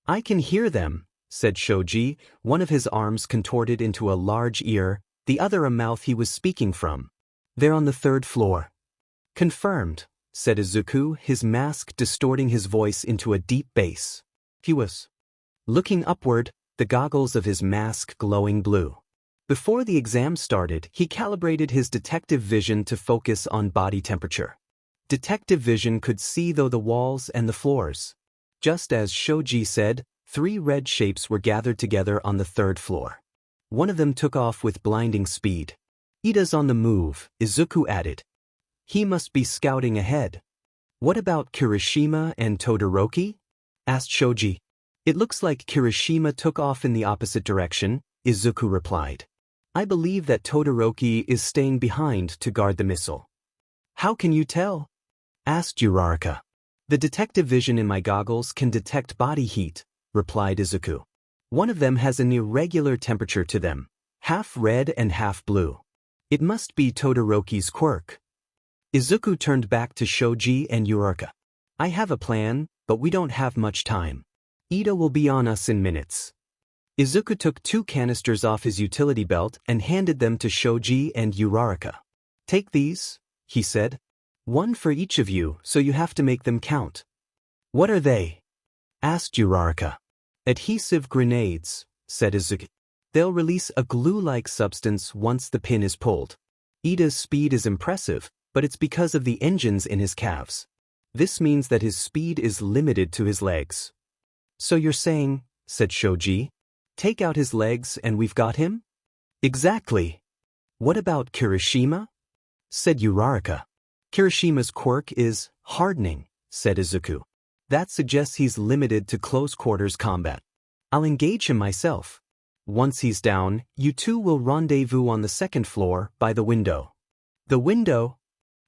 "I can hear them," said Shoji, one of his arms contorted into a large ear, the other a mouth he was speaking from. "They're on the 3rd floor." "Confirmed," said Izuku, his mask distorting his voice into a deep bass. He was looking upward, the goggles of his mask glowing blue. Before the exam started, he calibrated his detective vision to focus on body temperature. Detective vision could see through the walls and the floors. Just as Shoji said, 3 red shapes were gathered together on the 3rd floor. One of them took off with blinding speed. "Ida's on the move," Izuku added. "He must be scouting ahead." "What about Kirishima and Todoroki?" asked Shoji. "It looks like Kirishima took off in the opposite direction," Izuku replied. "I believe that Todoroki is staying behind to guard the missile." "How can you tell?" asked Uraraka. "The detective vision in my goggles can detect body heat," replied Izuku. "One of them has an irregular temperature to them, half red and half blue. It must be Todoroki's quirk." Izuku turned back to Shoji and Uraraka. "I have a plan, but we don't have much time. Ida will be on us in minutes." Izuku took 2 canisters off his utility belt and handed them to Shoji and Uraraka. "Take these," he said. "One for each of you, so you have to make them count." "What are they?" asked Uraraka. "Adhesive grenades," said Izuku. "They'll release a glue-like substance once the pin is pulled. Ida's speed is impressive, but it's because of the engines in his calves. This means that his speed is limited to his legs." "So you're saying," said Shoji, "take out his legs and we've got him?" "Exactly." "What about Kirishima?" said Uraraka. "Kirishima's quirk is hardening," said Izuku. "That suggests he's limited to close-quarters combat. I'll engage him myself. Once he's down, you two will rendezvous on the 2nd floor by the window." "The window?"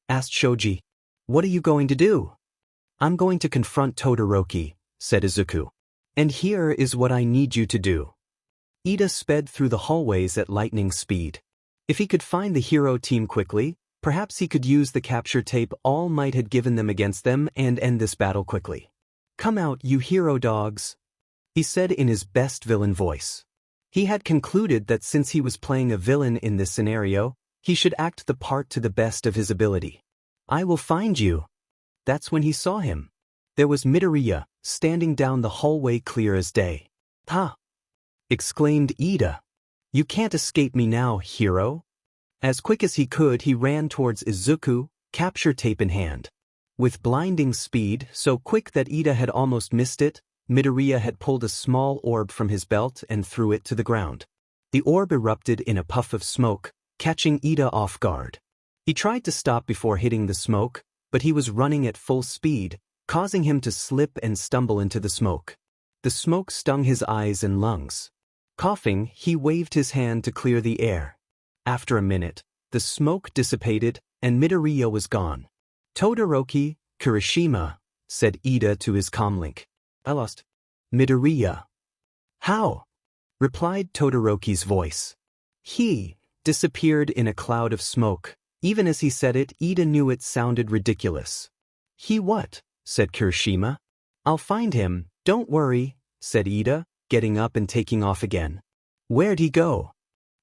asked Shoji. "What are you going to do?" "I'm going to confront Todoroki," said Izuku. "And here is what I need you to do." Ida sped through the hallways at lightning speed. If he could find the hero team quickly, Perhaps he could use the capture tape All Might had given them against them and end this battle quickly. "Come out, you hero dogs," he said in his best villain voice. He had concluded that since he was playing a villain in this scenario, he should act the part to the best of his ability. "I will find you." That's when he saw him. There was Midoriya, standing down the hallway clear as day. "Ha!" exclaimed Ida. "You can't escape me now, hero." As quick as he could, he ran towards Izuku, capture tape in hand. With blinding speed, so quick that Ida had almost missed it, Midoriya had pulled a small orb from his belt and threw it to the ground. The orb erupted in a puff of smoke, catching Ida off guard. He tried to stop before hitting the smoke, but he was running at full speed, causing him to slip and stumble into the smoke. The smoke stung his eyes and lungs. Coughing, he waved his hand to clear the air. After a minute, the smoke dissipated and Midoriya was gone. "Todoroki, Kirishima," said Ida to his comlink. "I lost Midoriya." "How?" replied Todoroki's voice. "He disappeared in a cloud of smoke." Even as he said it, Ida knew it sounded ridiculous. "He what?" said Kirishima. "I'll find him, don't worry," said Ida, getting up and taking off again. "Where'd he go?"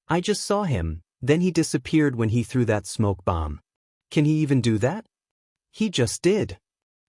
"I just saw him, then he disappeared when he threw that smoke bomb." "Can he even do that?" "He just did."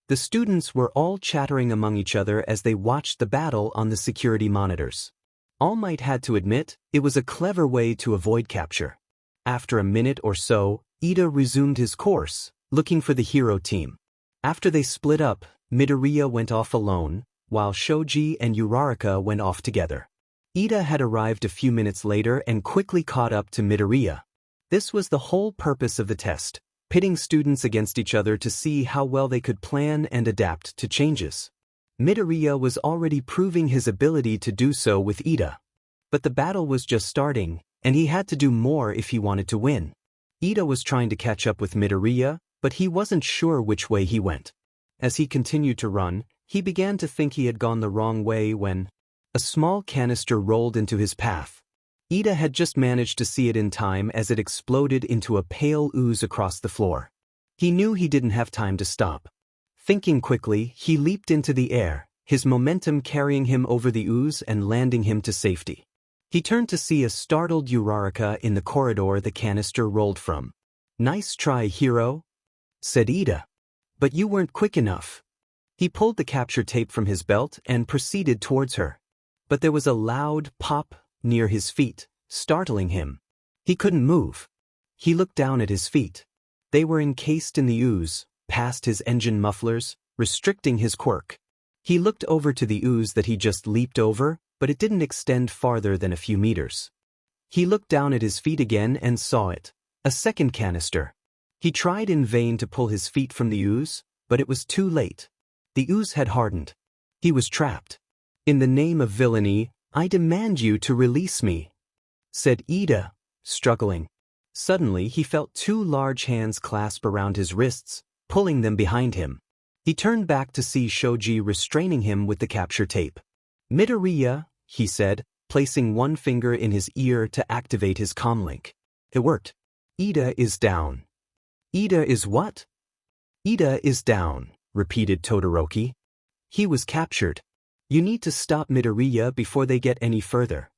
The students were all chattering among each other as they watched the battle on the security monitors. All Might had to admit, it was a clever way to avoid capture. After a minute or so, Ida resumed his course, looking for the hero team. After they split up, Midoriya went off alone, while Shoji and Uraraka went off together. Ida had arrived a few minutes later and quickly caught up to Midoriya. This was the whole purpose of the test, pitting students against each other to see how well they could plan and adapt to changes. Midoriya was already proving his ability to do so with Ida. But the battle was just starting, and he had to do more if he wanted to win. Ida was trying to catch up with Midoriya, but he wasn't sure which way he went. As he continued to run, he began to think he had gone the wrong way when a small canister rolled into his path. Ida had just managed to see it in time as it exploded into a pale ooze across the floor. He knew he didn't have time to stop. Thinking quickly, he leaped into the air, his momentum carrying him over the ooze and landing him to safety. He turned to see a startled Uraraka in the corridor the canister rolled from. "Nice try, hero," said Ida. "But you weren't quick enough." He pulled the capture tape from his belt and proceeded towards her. But there was a loud pop near his feet, startling him. He couldn't move. He looked down at his feet. They were encased in the ooze, past his engine mufflers, restricting his quirk. He looked over to the ooze that he just leaped over, but it didn't extend farther than a few meters. He looked down at his feet again and saw it. A second canister. He tried in vain to pull his feet from the ooze, but it was too late. The ooze had hardened. He was trapped. "In the name of villainy, I demand you to release me," said Ida, struggling. Suddenly he felt two large hands clasp around his wrists, pulling them behind him. He turned back to see Shoji restraining him with the capture tape. "Midoriya," he said, placing one finger in his ear to activate his comlink. It worked. "Ida is down." "Ida is what?" "Ida is down," repeated Todoroki. "He was captured. You need to stop Midoriya before they get any further."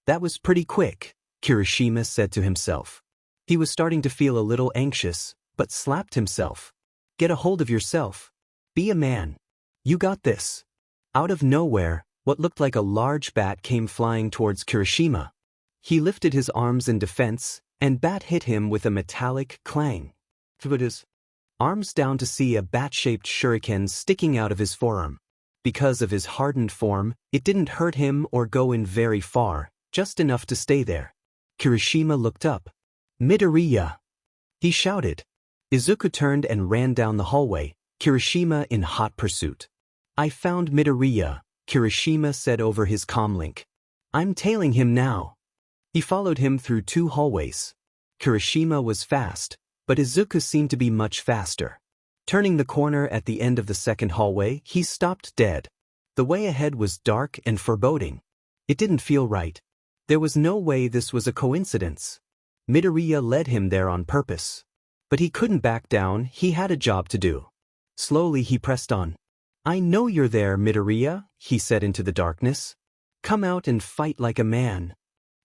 "That was pretty quick," Kirishima said to himself. He was starting to feel a little anxious, but slapped himself. "Get a hold of yourself. Be a man. You got this." Out of nowhere, what looked like a large bat came flying towards Kirishima. He lifted his arms in defense, and bat hit him with a metallic clang. He put his arms down to see a bat-shaped shuriken sticking out of his forearm. Because of his hardened form, it didn't hurt him or go in very far, just enough to stay there. Kirishima looked up. "Midoriya!" he shouted. Izuku turned and ran down the hallway, Kirishima in hot pursuit. "I found Midoriya," Kirishima said over his comlink. "I'm tailing him now." He followed him through 2 hallways. Kirishima was fast, but Izuku seemed to be much faster. Turning the corner at the end of the second hallway, he stopped dead. The way ahead was dark and foreboding. It didn't feel right. There was no way this was a coincidence. Midoriya led him there on purpose. But he couldn't back down, he had a job to do. Slowly he pressed on. "I know you're there, Midoriya," he said into the darkness. "Come out and fight like a man."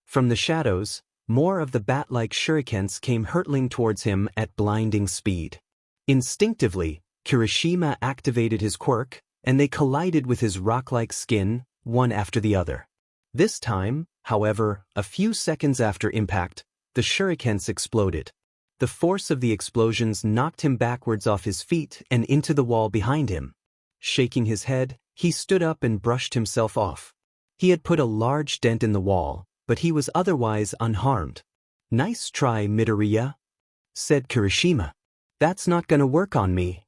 From the shadows, more of the bat-like shurikens came hurtling towards him at blinding speed. Instinctively, Kirishima activated his quirk, and they collided with his rock-like skin, one after the other. This time, however, a few seconds after impact, the shurikens exploded. The force of the explosions knocked him backwards off his feet and into the wall behind him. Shaking his head, he stood up and brushed himself off. He had put a large dent in the wall, but he was otherwise unharmed. "Nice try, Midoriya," said Kirishima. "That's not gonna work on me."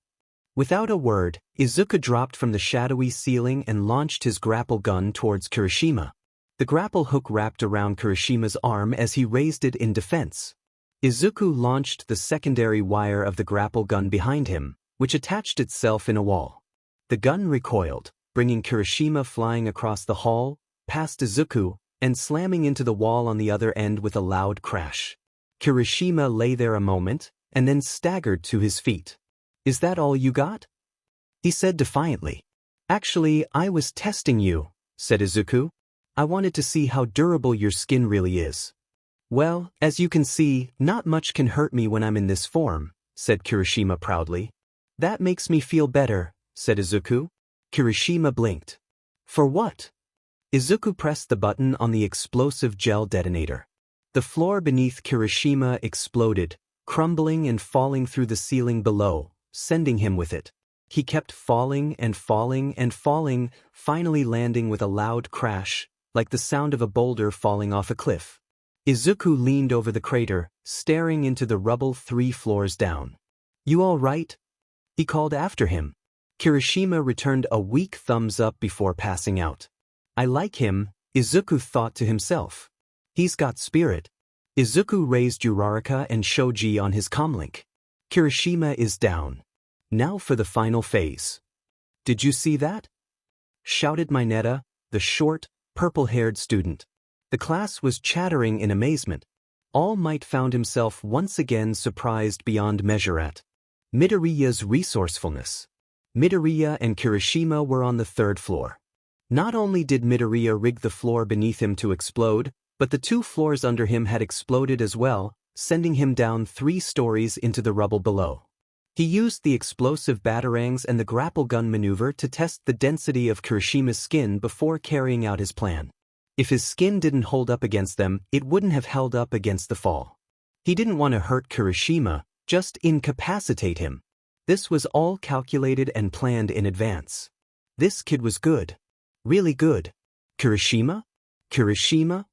Without a word, Izuku dropped from the shadowy ceiling and launched his grapple gun towards Kirishima. The grapple hook wrapped around Kirishima's arm as he raised it in defense. Izuku launched the secondary wire of the grapple gun behind him, which attached itself in a wall. The gun recoiled, bringing Kirishima flying across the hall, past Izuku, and slamming into the wall on the other end with a loud crash. Kirishima lay there a moment, and then staggered to his feet. "Is that all you got?" he said defiantly. "Actually, I was testing you," said Izuku. "I wanted to see how durable your skin really is." "Well, as you can see, not much can hurt me when I'm in this form," said Kirishima proudly. "That makes me feel better," said Izuku. Kirishima blinked. "For what?" Izuku pressed the button on the explosive gel detonator. The floor beneath Kirishima exploded, crumbling and falling through the ceiling below, sending him with it. He kept falling and falling and falling, finally landing with a loud crash, like the sound of a boulder falling off a cliff. Izuku leaned over the crater, staring into the rubble 3 floors down. "You all right?" he called after him. Kirishima returned a weak thumbs up before passing out. "I like him," Izuku thought to himself. "He's got spirit." Izuku raised Uraraka and Shoji on his comlink. Kirishima is down. Now for the final phase. "Did you see that?" shouted Mineta, the short, purple-haired student. The class was chattering in amazement. All Might found himself once again surprised beyond measure at Midoriya's resourcefulness. Midoriya and Kirishima were on the 3rd floor. Not only did Midoriya rig the floor beneath him to explode, but the 2 floors under him had exploded as well, sending him down 3 stories into the rubble below. He used the explosive batarangs and the grapple gun maneuver to test the density of Kirishima's skin before carrying out his plan. If his skin didn't hold up against them, it wouldn't have held up against the fall. He didn't want to hurt Kirishima, just incapacitate him. This was all calculated and planned in advance. This kid was good. Really good. Kirishima? Kirishima?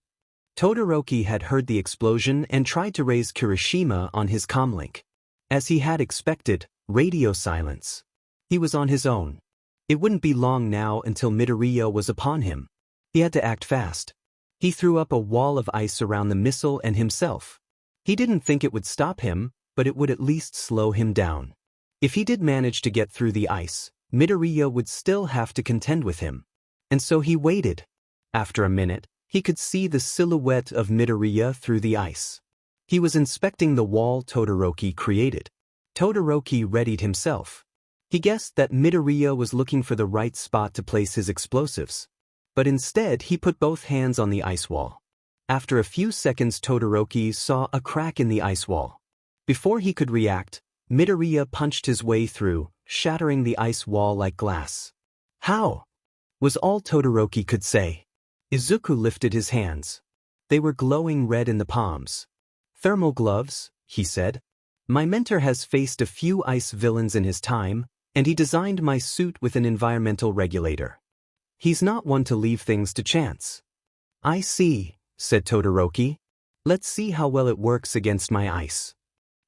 Todoroki had heard the explosion and tried to raise Kirishima on his comlink. As he had expected, radio silence. He was on his own. It wouldn't be long now until Midoriya was upon him. He had to act fast. He threw up a wall of ice around the missile and himself. He didn't think it would stop him, but it would at least slow him down. If he did manage to get through the ice, Midoriya would still have to contend with him. And so he waited. After a minute, he could see the silhouette of Midoriya through the ice. He was inspecting the wall Todoroki created. Todoroki readied himself. He guessed that Midoriya was looking for the right spot to place his explosives. But instead he put both hands on the ice wall. After a few seconds Todoroki saw a crack in the ice wall. Before he could react, Midoriya punched his way through, shattering the ice wall like glass. "How?" was all Todoroki could say. Izuku lifted his hands. They were glowing red in the palms. "Thermal gloves," he said. "My mentor has faced a few ice villains in his time, and he designed my suit with an environmental regulator. He's not one to leave things to chance." "I see," said Todoroki. "Let's see how well it works against my ice."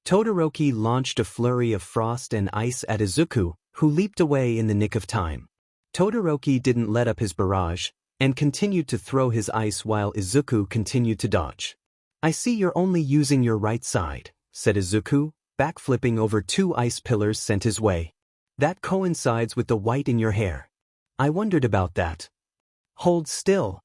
Todoroki launched a flurry of frost and ice at Izuku, who leaped away in the nick of time. Todoroki didn't let up his barrage, and continued to throw his ice while Izuku continued to dodge. "I see you're only using your right side," said Izuku, backflipping over 2 ice pillars sent his way. "That coincides with the white in your hair. I wondered about that." "Hold still."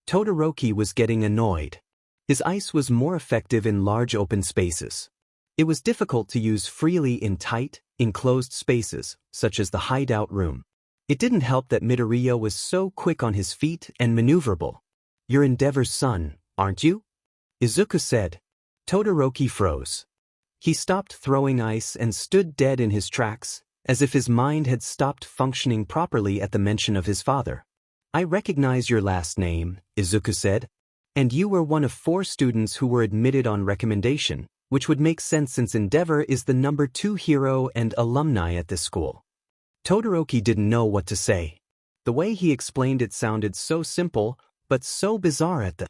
Todoroki was getting annoyed. His ice was more effective in large open spaces. It was difficult to use freely in tight, enclosed spaces, such as the hideout room. It didn't help that Midoriya was so quick on his feet and maneuverable. "You're Endeavor's son, aren't you?" Izuku said. Todoroki froze. He stopped throwing ice and stood dead in his tracks, as if his mind had stopped functioning properly at the mention of his father. "I recognize your last name," Izuku said. "And you were one of 4 students who were admitted on recommendation, which would make sense since Endeavor is the number 2 hero and alumni at this school." Todoroki didn't know what to say. The way he explained it sounded so simple, but so bizarre at the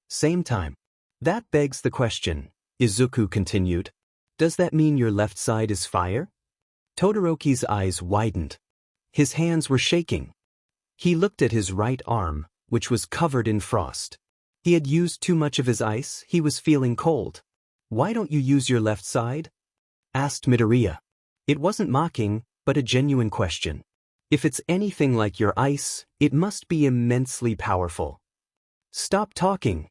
same time. "That begs the question," Izuku continued. "Does that mean your left side is fire?" Todoroki's eyes widened. His hands were shaking. He looked at his right arm, which was covered in frost. He had used too much of his ice, he was feeling cold. "Why don't you use your left side?" asked Midoriya. It wasn't mocking, but a genuine question. "If it's anything like your ice, it must be immensely powerful." "Stop talking!"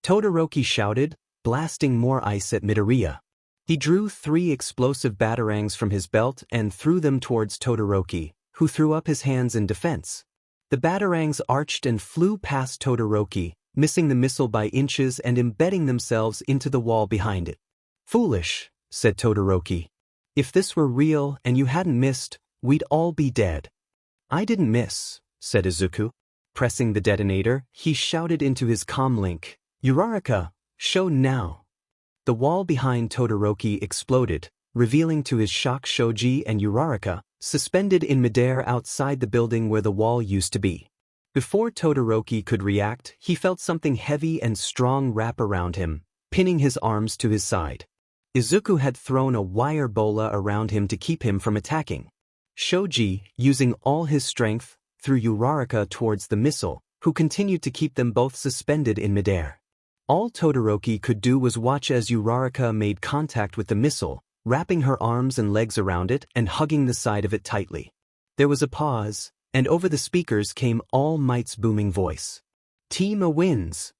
Todoroki shouted, blasting more ice at Midoriya. He drew 3 explosive batarangs from his belt and threw them towards Todoroki, who threw up his hands in defense. The batarangs arched and flew past Todoroki, missing the missile by inches and embedding themselves into the wall behind it. "Foolish," said Todoroki. "If this were real and you hadn't missed, we'd all be dead." "I didn't miss," said Izuku. Pressing the detonator, he shouted into his comlink, "Uraraka, show now." The wall behind Todoroki exploded, revealing to his shock Shoji and Uraraka, suspended in midair outside the building where the wall used to be. Before Todoroki could react, he felt something heavy and strong wrap around him, pinning his arms to his side. Izuku had thrown a wire bola around him to keep him from attacking. Shoji, using all his strength, threw Uraraka towards the missile, who continued to keep them both suspended in midair. All Todoroki could do was watch as Uraraka made contact with the missile, wrapping her arms and legs around it and hugging the side of it tightly. There was a pause, and over the speakers came All Might's booming voice. "Team A wins!"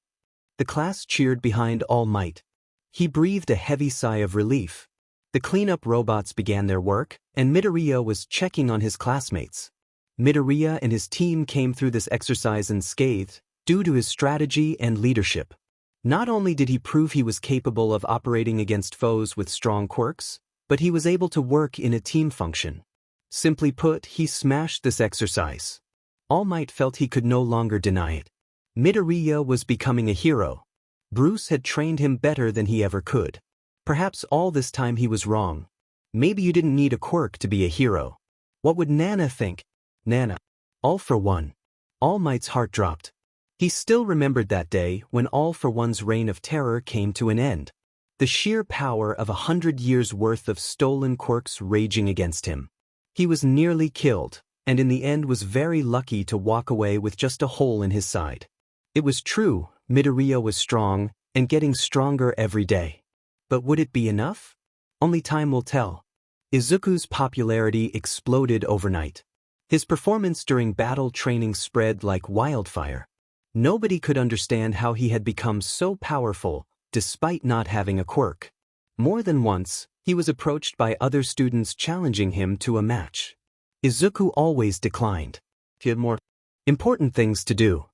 The class cheered behind All Might. He breathed a heavy sigh of relief. The cleanup robots began their work, and Midoriya was checking on his classmates. Midoriya and his team came through this exercise unscathed, due to his strategy and leadership. Not only did he prove he was capable of operating against foes with strong quirks, but he was able to work in a team function. Simply put, he smashed this exercise. All Might felt he could no longer deny it. Midoriya was becoming a hero. Bruce had trained him better than he ever could. Perhaps all this time he was wrong. Maybe you didn't need a quirk to be a hero. What would Nana think? Nana. All for One. All Might's heart dropped. He still remembered that day when All for One's reign of terror came to an end. The sheer power of 100 years' worth of stolen quirks raging against him. He was nearly killed, and in the end was very lucky to walk away with just a hole in his side. It was true, Midoriya was strong, and getting stronger every day. But would it be enough? Only time will tell. Izuku's popularity exploded overnight. His performance during battle training spread like wildfire. Nobody could understand how he had become so powerful, despite not having a quirk. More than once, he was approached by other students challenging him to a match. Izuku always declined. He had more important things to do.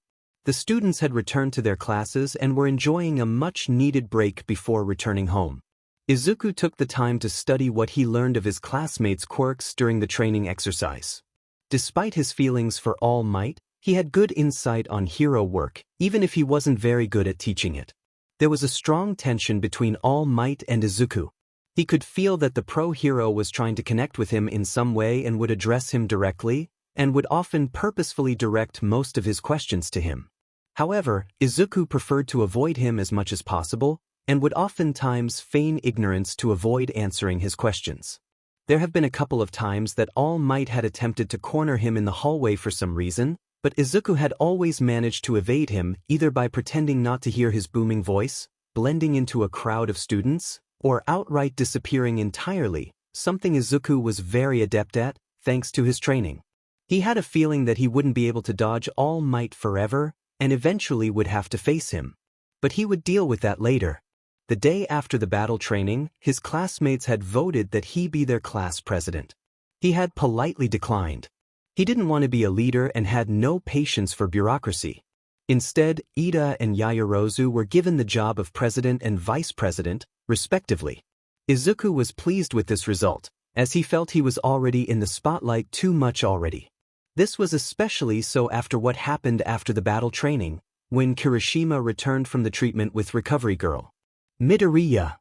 The students had returned to their classes and were enjoying a much-needed break before returning home. Izuku took the time to study what he learned of his classmates' quirks during the training exercise. Despite his feelings for All Might, he had good insight on hero work, even if he wasn't very good at teaching it. There was a strong tension between All Might and Izuku. He could feel that the pro-hero was trying to connect with him in some way and would address him directly, and would often purposefully direct most of his questions to him. However, Izuku preferred to avoid him as much as possible, and would oftentimes feign ignorance to avoid answering his questions. There have been a couple of times that All Might had attempted to corner him in the hallway for some reason, but Izuku had always managed to evade him either by pretending not to hear his booming voice, blending into a crowd of students, or outright disappearing entirely, something Izuku was very adept at, thanks to his training. He had a feeling that he wouldn't be able to dodge All Might forever, and eventually would have to face him. But he would deal with that later. The day after the battle training, his classmates had voted that he be their class president. He had politely declined. He didn't want to be a leader and had no patience for bureaucracy. Instead, Ida and Yaoyorozu were given the job of president and vice president, respectively. Izuku was pleased with this result, as he felt he was already in the spotlight too much already. This was especially so after what happened after the battle training, when Kirishima returned from the treatment with Recovery Girl. Midoriya,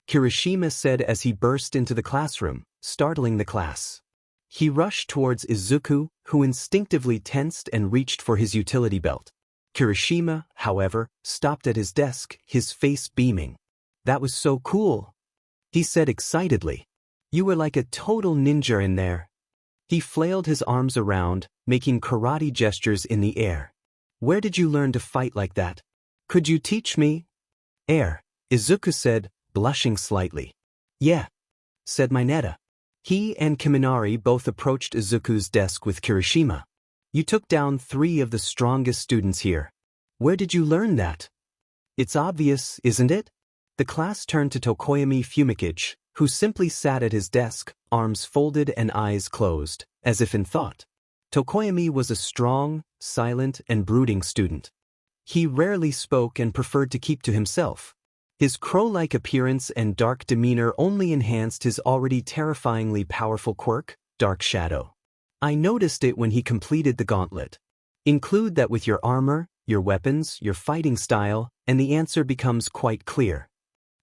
Kirishima said as he burst into the classroom, startling the class. He rushed towards Izuku, who instinctively tensed and reached for his utility belt. Kirishima, however, stopped at his desk, his face beaming. "That was so cool," he said excitedly. "You were like a total ninja in there." He flailed his arms around, making karate gestures in the air. "Where did you learn to fight like that? Could you teach me?" Izuku said, blushing slightly. "Yeah," said Mineta. He and Kaminari both approached Izuku's desk with Kirishima. "You took down 3 of the strongest students here. Where did you learn that?" "It's obvious, isn't it?" The class turned to Tokoyami Fumikage, who simply sat at his desk, arms folded and eyes closed, as if in thought. Tokoyami was a strong, silent, and brooding student. He rarely spoke and preferred to keep to himself. His crow-like appearance and dark demeanor only enhanced his already terrifyingly powerful quirk, Dark Shadow. "I noticed it when he completed the gauntlet. Include that with your armor, your weapons, your fighting style, and the answer becomes quite clear."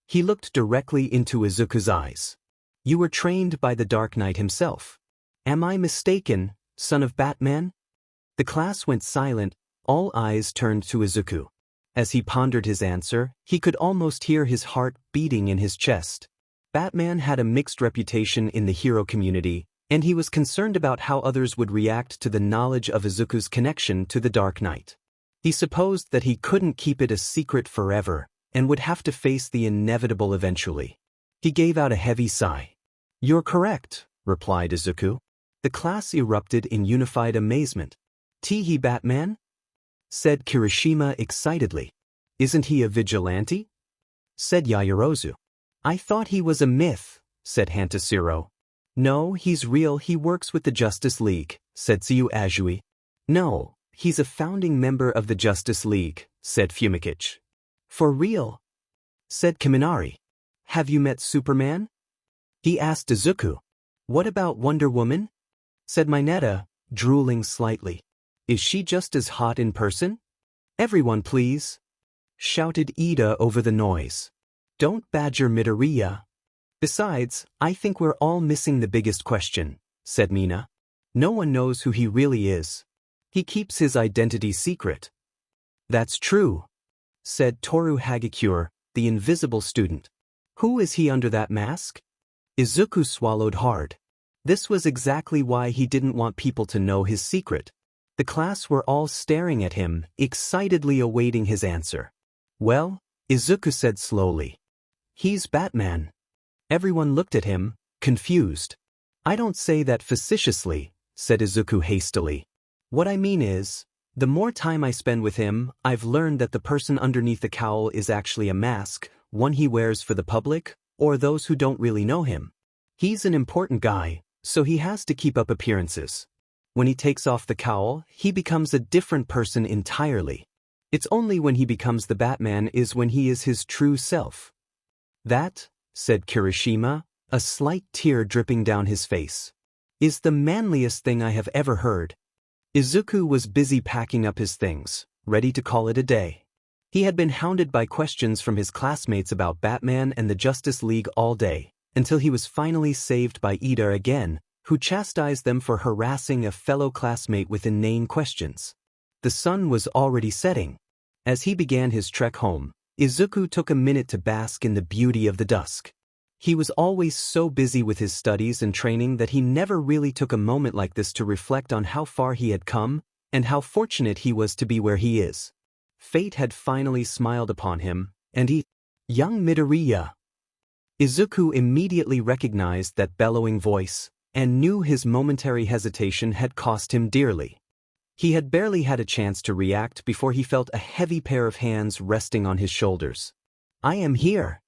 He looked directly into Izuku's eyes. "You were trained by the Dark Knight himself. Am I mistaken, son of Batman?" The class went silent, all eyes turned to Izuku. As he pondered his answer, he could almost hear his heart beating in his chest. Batman had a mixed reputation in the hero community, and he was concerned about how others would react to the knowledge of Izuku's connection to the Dark Knight. He supposed that he couldn't keep it a secret forever, and would have to face the inevitable eventually. He gave out a heavy sigh. "You're correct," replied Izuku. The class erupted in unified amazement. "Teehee Batman?" said Kirishima excitedly. "Isn't he a vigilante?" said Yaoyorozu. "I thought he was a myth," said Hantashiro. "No, he's real, he works with the Justice League," said Tsuyu Azui. "No, he's a founding member of the Justice League," said Fumikage. "For real?" said Kaminari. "Have you met Superman?" he asked Izuku. "What about Wonder Woman?" said Mineta, drooling slightly. "Is she just as hot in person?" "Everyone please," shouted Ida over the noise. "Don't badger Midoriya." "Besides, I think we're all missing the biggest question," said Mina. "No one knows who he really is. He keeps his identity secret." "That's true," said Toru Hagakure, the invisible student. "Who is he under that mask?" Izuku swallowed hard. This was exactly why he didn't want people to know his secret. The class were all staring at him, excitedly awaiting his answer. "Well," Izuku said slowly, "he's Batman." Everyone looked at him, confused. "I don't say that facetiously," said Izuku hastily. "What I mean is, the more time I spend with him, I've learned that the person underneath the cowl is actually a mask, one he wears for the public, or those who don't really know him. He's an important guy, so he has to keep up appearances. When he takes off the cowl, he becomes a different person entirely. It's only when he becomes the Batman is when he is his true self." "That," said Kirishima, a slight tear dripping down his face, "is the manliest thing I have ever heard." Izuku was busy packing up his things, ready to call it a day. He had been hounded by questions from his classmates about Batman and the Justice League all day, until he was finally saved by Ida again, who chastised them for harassing a fellow classmate with inane questions. The sun was already setting. As he began his trek home, Izuku took a minute to bask in the beauty of the dusk. He was always so busy with his studies and training that he never really took a moment like this to reflect on how far he had come and how fortunate he was to be where he is. Fate had finally smiled upon him, and young Midoriya. Izuku immediately recognized that bellowing voice, and knew his momentary hesitation had cost him dearly. He had barely had a chance to react before he felt a heavy pair of hands resting on his shoulders. "I am here,"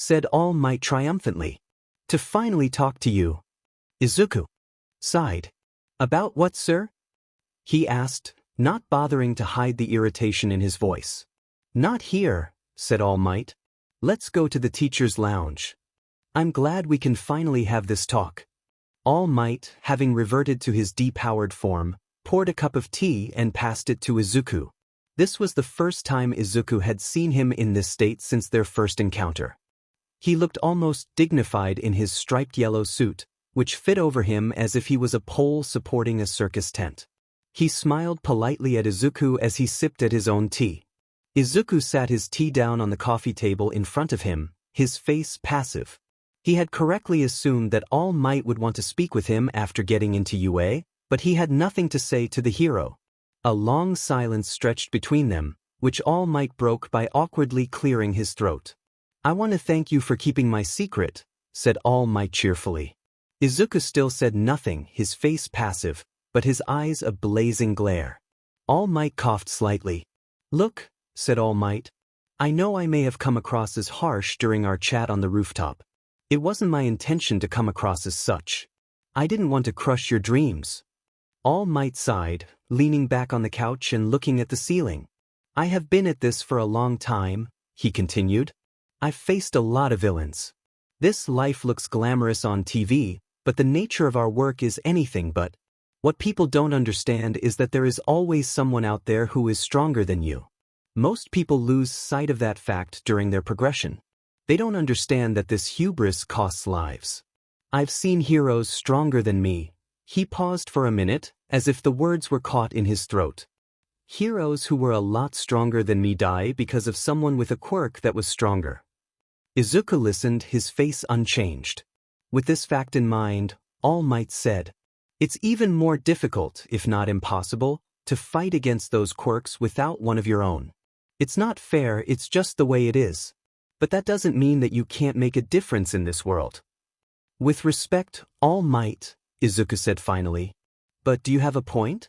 said All Might triumphantly. To finally talk to you. Izuku sighed. About what, sir? He asked, not bothering to hide the irritation in his voice. Not here, said All Might. Let's go to the teacher's lounge. I'm glad we can finally have this talk. All Might, having reverted to his depowered form, poured a cup of tea and passed it to Izuku. This was the first time Izuku had seen him in this state since their first encounter. He looked almost dignified in his striped yellow suit, which fit over him as if he was a pole supporting a circus tent. He smiled politely at Izuku as he sipped at his own tea. Izuku sat his tea down on the coffee table in front of him, his face passive. He had correctly assumed that All Might would want to speak with him after getting into UA, but he had nothing to say to the hero. A long silence stretched between them, which All Might broke by awkwardly clearing his throat. I want to thank you for keeping my secret, said All Might cheerfully. Izuku still said nothing, his face passive, but his eyes a blazing glare. All Might coughed slightly. Look, said All Might. I know I may have come across as harsh during our chat on the rooftop. It wasn't my intention to come across as such. I didn't want to crush your dreams. All Might sighed, leaning back on the couch and looking at the ceiling. I have been at this for a long time, he continued. I've faced a lot of villains. This life looks glamorous on TV, but the nature of our work is anything but. What people don't understand is that there is always someone out there who is stronger than you. Most people lose sight of that fact during their progression. They don't understand that this hubris costs lives. I've seen heroes stronger than me. He paused for a minute, as if the words were caught in his throat. Heroes who were a lot stronger than me die because of someone with a quirk that was stronger. Izuku listened, his face unchanged. With this fact in mind, All Might said, it's even more difficult, if not impossible, to fight against those quirks without one of your own. It's not fair, it's just the way it is. But that doesn't mean that you can't make a difference in this world. With respect, All Might, Izuku said finally. But do you have a point?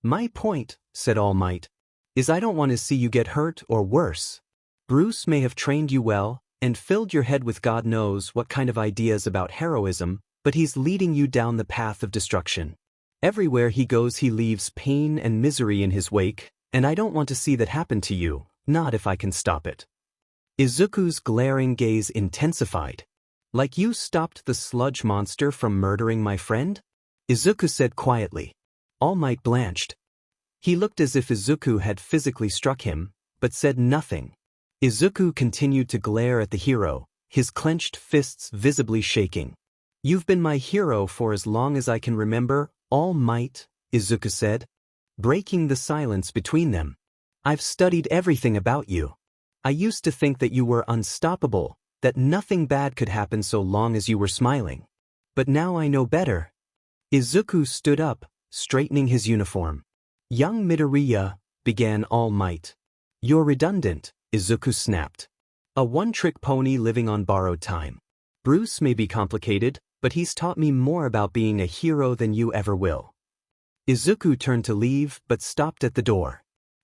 My point, said All Might, is I don't want to see you get hurt or worse. Bruce may have trained you well, and filled your head with God knows what kind of ideas about heroism, but he's leading you down the path of destruction. Everywhere he goes he leaves pain and misery in his wake, and I don't want to see that happen to you, not if I can stop it. Izuku's glaring gaze intensified. Like you stopped the sludge monster from murdering my friend? Izuku said quietly. All Might blanched. He looked as if Izuku had physically struck him, but said nothing. Izuku continued to glare at the hero, his clenched fists visibly shaking. You've been my hero for as long as I can remember, All Might, Izuku said, breaking the silence between them. I've studied everything about you. I used to think that you were unstoppable, that nothing bad could happen so long as you were smiling. But now I know better. Izuku stood up, straightening his uniform. Young Midoriya, began All Might. You're redundant, Izuku snapped. A one-trick pony living on borrowed time. Bruce may be complicated, but he's taught me more about being a hero than you ever will. Izuku turned to leave, but stopped at the door.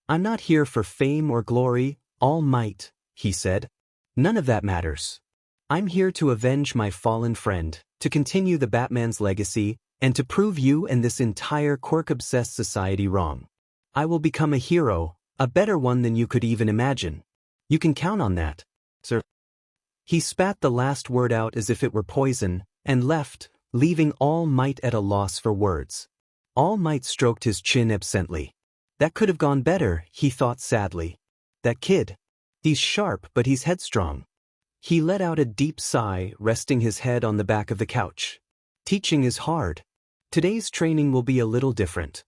I'm not here for fame or glory, All Might, he said. None of that matters. I'm here to avenge my fallen friend, to continue the Batman's legacy, and to prove you and this entire quirk-obsessed society wrong. I will become a hero, a better one than you could even imagine. You can count on that, sir. He spat the last word out as if it were poison, and left, leaving All Might at a loss for words. All Might stroked his chin absently. That could have gone better, he thought sadly. That kid. He's sharp, but he's headstrong. He let out a deep sigh, resting his head on the back of the couch. Teaching is hard. Today's training will be a little different.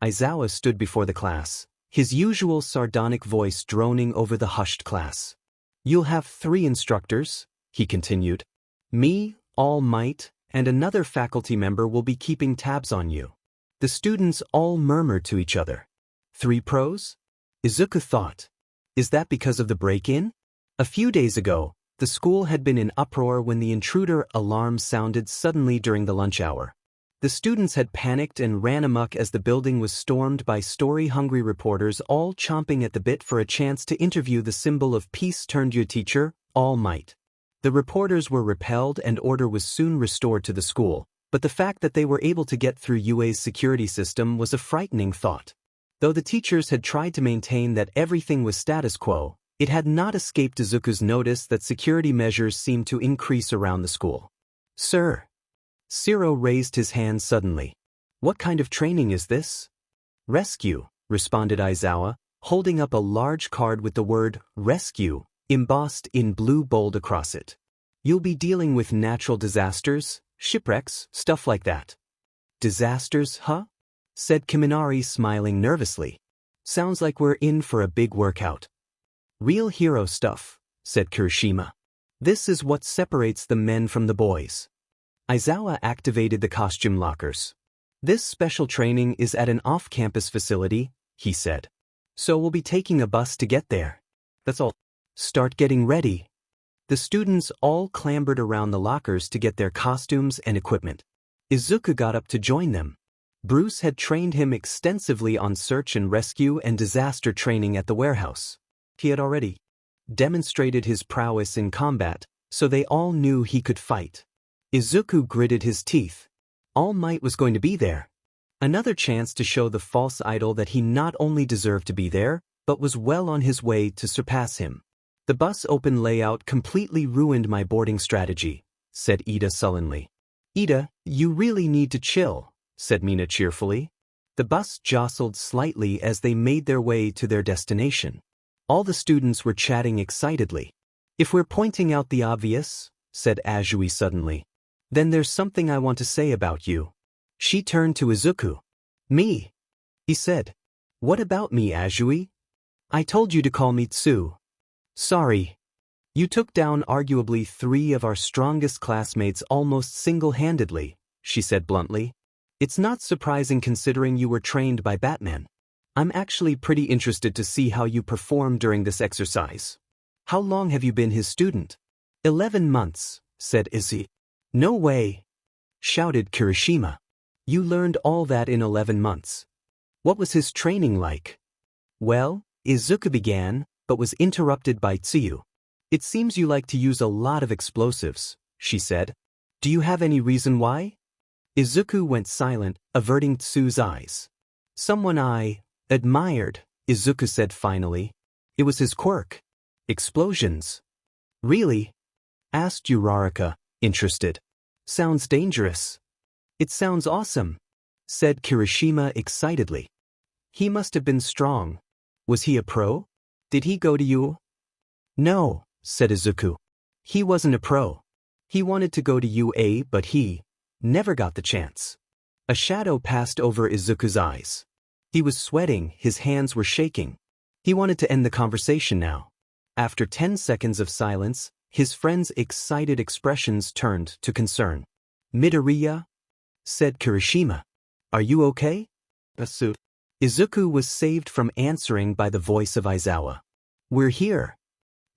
Aizawa stood before the class, his usual sardonic voice droning over the hushed class. You'll have 3 instructors, he continued. Me, All Might, and another faculty member will be keeping tabs on you. The students all murmured to each other. 3 pros? Izuku thought. Is that because of the break-in? A few days ago, the school had been in uproar when the intruder alarm sounded suddenly during the lunch hour. The students had panicked and ran amok as the building was stormed by story-hungry reporters all chomping at the bit for a chance to interview the symbol of peace turned your teacher, All Might. The reporters were repelled and order was soon restored to the school, but the fact that they were able to get through UA's security system was a frightening thought. Though the teachers had tried to maintain that everything was status quo, it had not escaped Izuku's notice that security measures seemed to increase around the school. Sir. Shiro raised his hand suddenly. What kind of training is this? Rescue, responded Aizawa, holding up a large card with the word rescue embossed in blue bold across it. You'll be dealing with natural disasters, shipwrecks, stuff like that. Disasters, huh? Said Kaminari, smiling nervously. Sounds like we're in for a big workout. Real hero stuff, said Kirishima. This is what separates the men from the boys. Aizawa activated the costume lockers. This special training is at an off-campus facility, he said. So we'll be taking a bus to get there. That's all. Start getting ready. The students all clambered around the lockers to get their costumes and equipment. Izuku got up to join them. Bruce had trained him extensively on search and rescue and disaster training at the warehouse. He had already demonstrated his prowess in combat, so they all knew he could fight. Izuku gritted his teeth. All Might was going to be there. Another chance to show the false idol that he not only deserved to be there, but was well on his way to surpass him. The bus open layout completely ruined my boarding strategy, said Ida sullenly. Ida, you really need to chill, said Mina cheerfully. The bus jostled slightly as they made their way to their destination. All the students were chatting excitedly. If we're pointing out the obvious, said Azui suddenly, then there's something I want to say about you. She turned to Izuku. Me? He said. What about me, Azui? I told you to call me Tsu. Sorry. You took down arguably 3 of our strongest classmates almost single-handedly, she said bluntly. It's not surprising considering you were trained by Batman. I'm actually pretty interested to see how you perform during this exercise. How long have you been his student? 11 months, said Izzy. No way, shouted Kirishima. You learned all that in 11 months. What was his training like? Well, Izuku began, but was interrupted by Tsuyu. It seems you like to use a lot of explosives, she said. Do you have any reason why? Izuku went silent, averting Tsu's eyes. Someone I admired, Izuku said finally. It was his quirk. Explosions. Really? Asked Uraraka, interested. Sounds dangerous. It sounds awesome, said Kirishima excitedly. He must have been strong. Was he a pro? Did he go to you? No, said Izuku. He wasn't a pro. He wanted to go to UA, but he never got the chance. A shadow passed over Izuku's eyes. He was sweating, his hands were shaking. He wanted to end the conversation now. After 10 seconds of silence, his friend's excited expressions turned to concern. Midoriya? Said Kirishima. Are you okay? Izuku was saved from answering by the voice of Aizawa. We're here.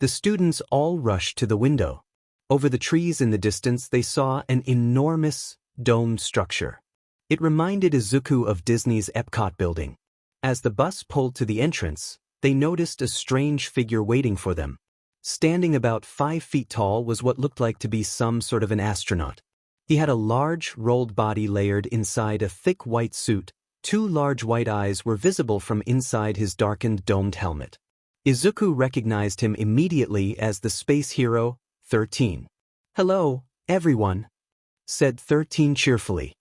The students all rushed to the window. Over the trees in the distance they saw an enormous, domed structure. It reminded Izuku of Disney's Epcot building. As the bus pulled to the entrance, they noticed a strange figure waiting for them. Standing about 5 feet tall was what looked like to be some sort of an astronaut. He had a large, rolled body layered inside a thick white suit. 2 large white eyes were visible from inside his darkened domed helmet. Izuku recognized him immediately as the space hero, 13. Hello, everyone, said 13 cheerfully.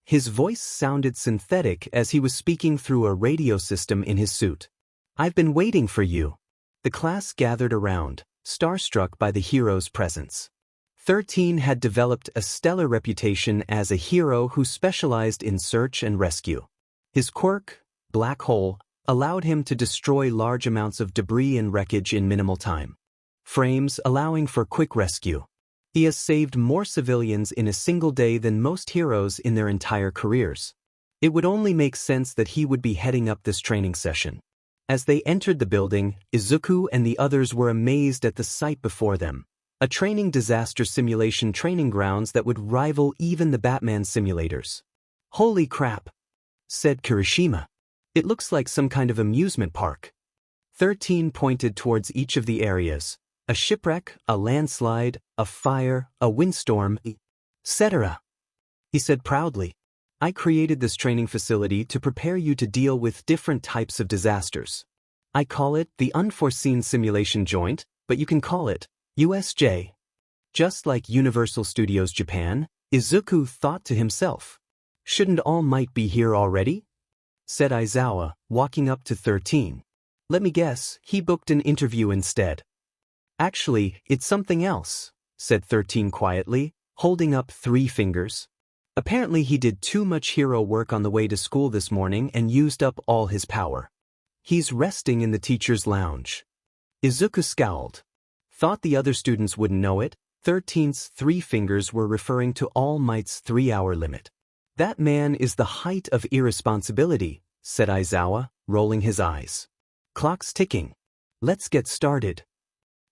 His voice sounded synthetic as he was speaking through a radio system in his suit. I've been waiting for you. The class gathered around, starstruck by the hero's presence. 13 had developed a stellar reputation as a hero who specialized in search and rescue. His quirk, Black Hole, allowed him to destroy large amounts of debris and wreckage in minimal time. Frames allowing for quick rescue. He has saved more civilians in a single day than most heroes in their entire careers. It would only make sense that he would be heading up this training session. As they entered the building, Izuku and the others were amazed at the sight before them. A training disaster simulation training grounds that would rival even the Batman simulators. Holy crap, said Kirishima. It looks like some kind of amusement park. 13 pointed towards each of the areas. A shipwreck, a landslide, a fire, a windstorm, etc. He said proudly. I created this training facility to prepare you to deal with different types of disasters. I call it the Unforeseen Simulation Joint, but you can call it USJ. Just like Universal Studios Japan, Izuku thought to himself. Shouldn't All Might be here already? Said Aizawa, walking up to 13. Let me guess, he booked an interview instead. Actually, it's something else, said 13 quietly, holding up 3 fingers. Apparently he did too much hero work on the way to school this morning and used up all his power. He's resting in the teacher's lounge. Izuku scowled. Thought the other students wouldn't know it. 13's 3 fingers were referring to All Might's 3-hour limit. That man is the height of irresponsibility, said Aizawa, rolling his eyes. Clock's ticking. Let's get started.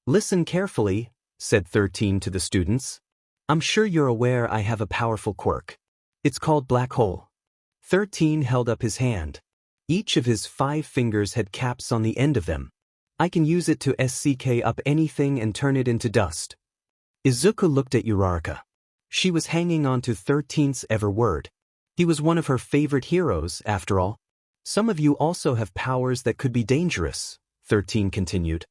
Listen carefully, said 13 to the students. I'm sure you're aware I have a powerful quirk. It's called Black Hole. 13 held up his hand. Each of his 5 fingers had caps on the end of them. I can use it to SCK up anything and turn it into dust. Izuku looked at Uraraka. She was hanging on to 13's every word. He was one of her favorite heroes, after all. Some of you also have powers that could be dangerous, 13 continued.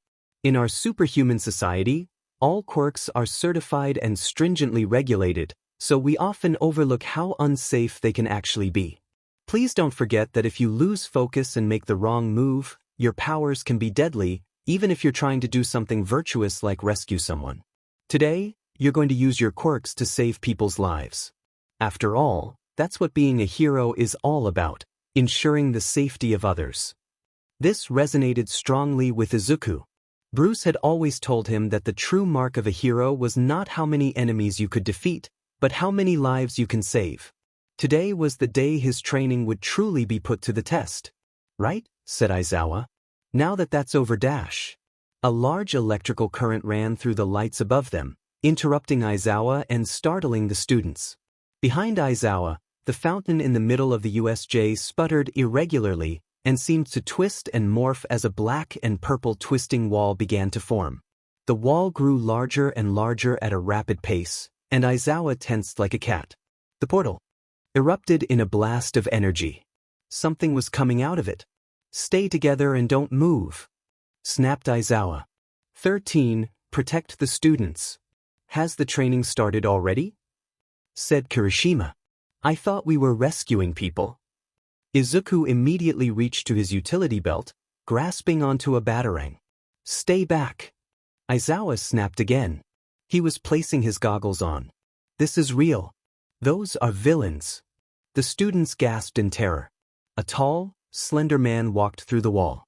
In our superhuman society, all quirks are certified and stringently regulated, so we often overlook how unsafe they can actually be. Please don't forget that if you lose focus and make the wrong move, your powers can be deadly, even if you're trying to do something virtuous like rescue someone. Today, you're going to use your quirks to save people's lives. After all, that's what being a hero is all about, ensuring the safety of others. This resonated strongly with Izuku. Bruce had always told him that the true mark of a hero was not how many enemies you could defeat, but how many lives you can save. Today was the day his training would truly be put to the test. Right? Said Aizawa. Now that's over dash. A large electrical current ran through the lights above them, interrupting Aizawa and startling the students. Behind Aizawa, the fountain in the middle of the USJ sputtered irregularly and seemed to twist and morph as a black and purple twisting wall began to form. The wall grew larger and larger at a rapid pace, and Aizawa tensed like a cat. The portal erupted in a blast of energy. Something was coming out of it. Stay together and don't move, snapped Aizawa. 13, protect the students. Has the training started already? Said Kirishima. I thought we were rescuing people. Izuku immediately reached to his utility belt, grasping onto a batarang. Stay back. Aizawa snapped again. He was placing his goggles on. This is real. Those are villains. The students gasped in terror. A tall, slender man walked through the wall.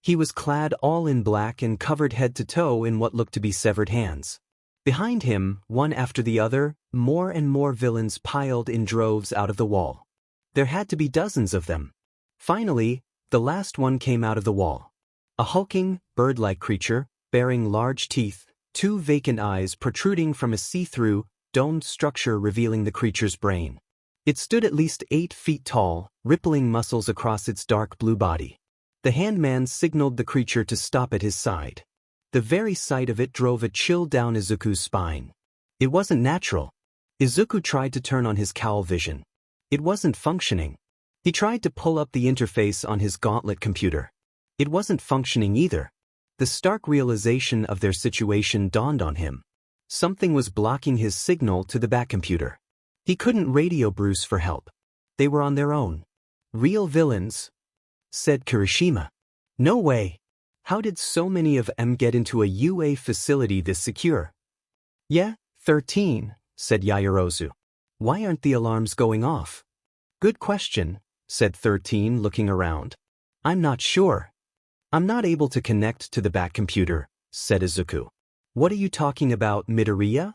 He was clad all in black and covered head to toe in what looked to be severed hands. Behind him, one after the other, more and more villains piled in droves out of the wall. There had to be dozens of them. Finally, the last one came out of the wall. A hulking, bird-like creature, bearing large teeth, 2 vacant eyes protruding from a see-through, domed structure revealing the creature's brain. It stood at least 8 feet tall, rippling muscles across its dark blue body. The handman signaled the creature to stop at his side. The very sight of it drove a chill down Izuku's spine. It wasn't natural. Izuku tried to turn on his cowl vision. It wasn't functioning. He tried to pull up the interface on his gauntlet computer. It wasn't functioning either. The stark realization of their situation dawned on him. Something was blocking his signal to the back computer. He couldn't radio Bruce for help. They were on their own. Real villains, said Kirishima. No way. How did so many of them get into a UA facility this secure? Yeah, 13, said Yaoyorozu. Why aren't the alarms going off? Good question, said 13, looking around. I'm not sure. I'm not able to connect to the back computer, said Izuku. What are you talking about, Midoriya?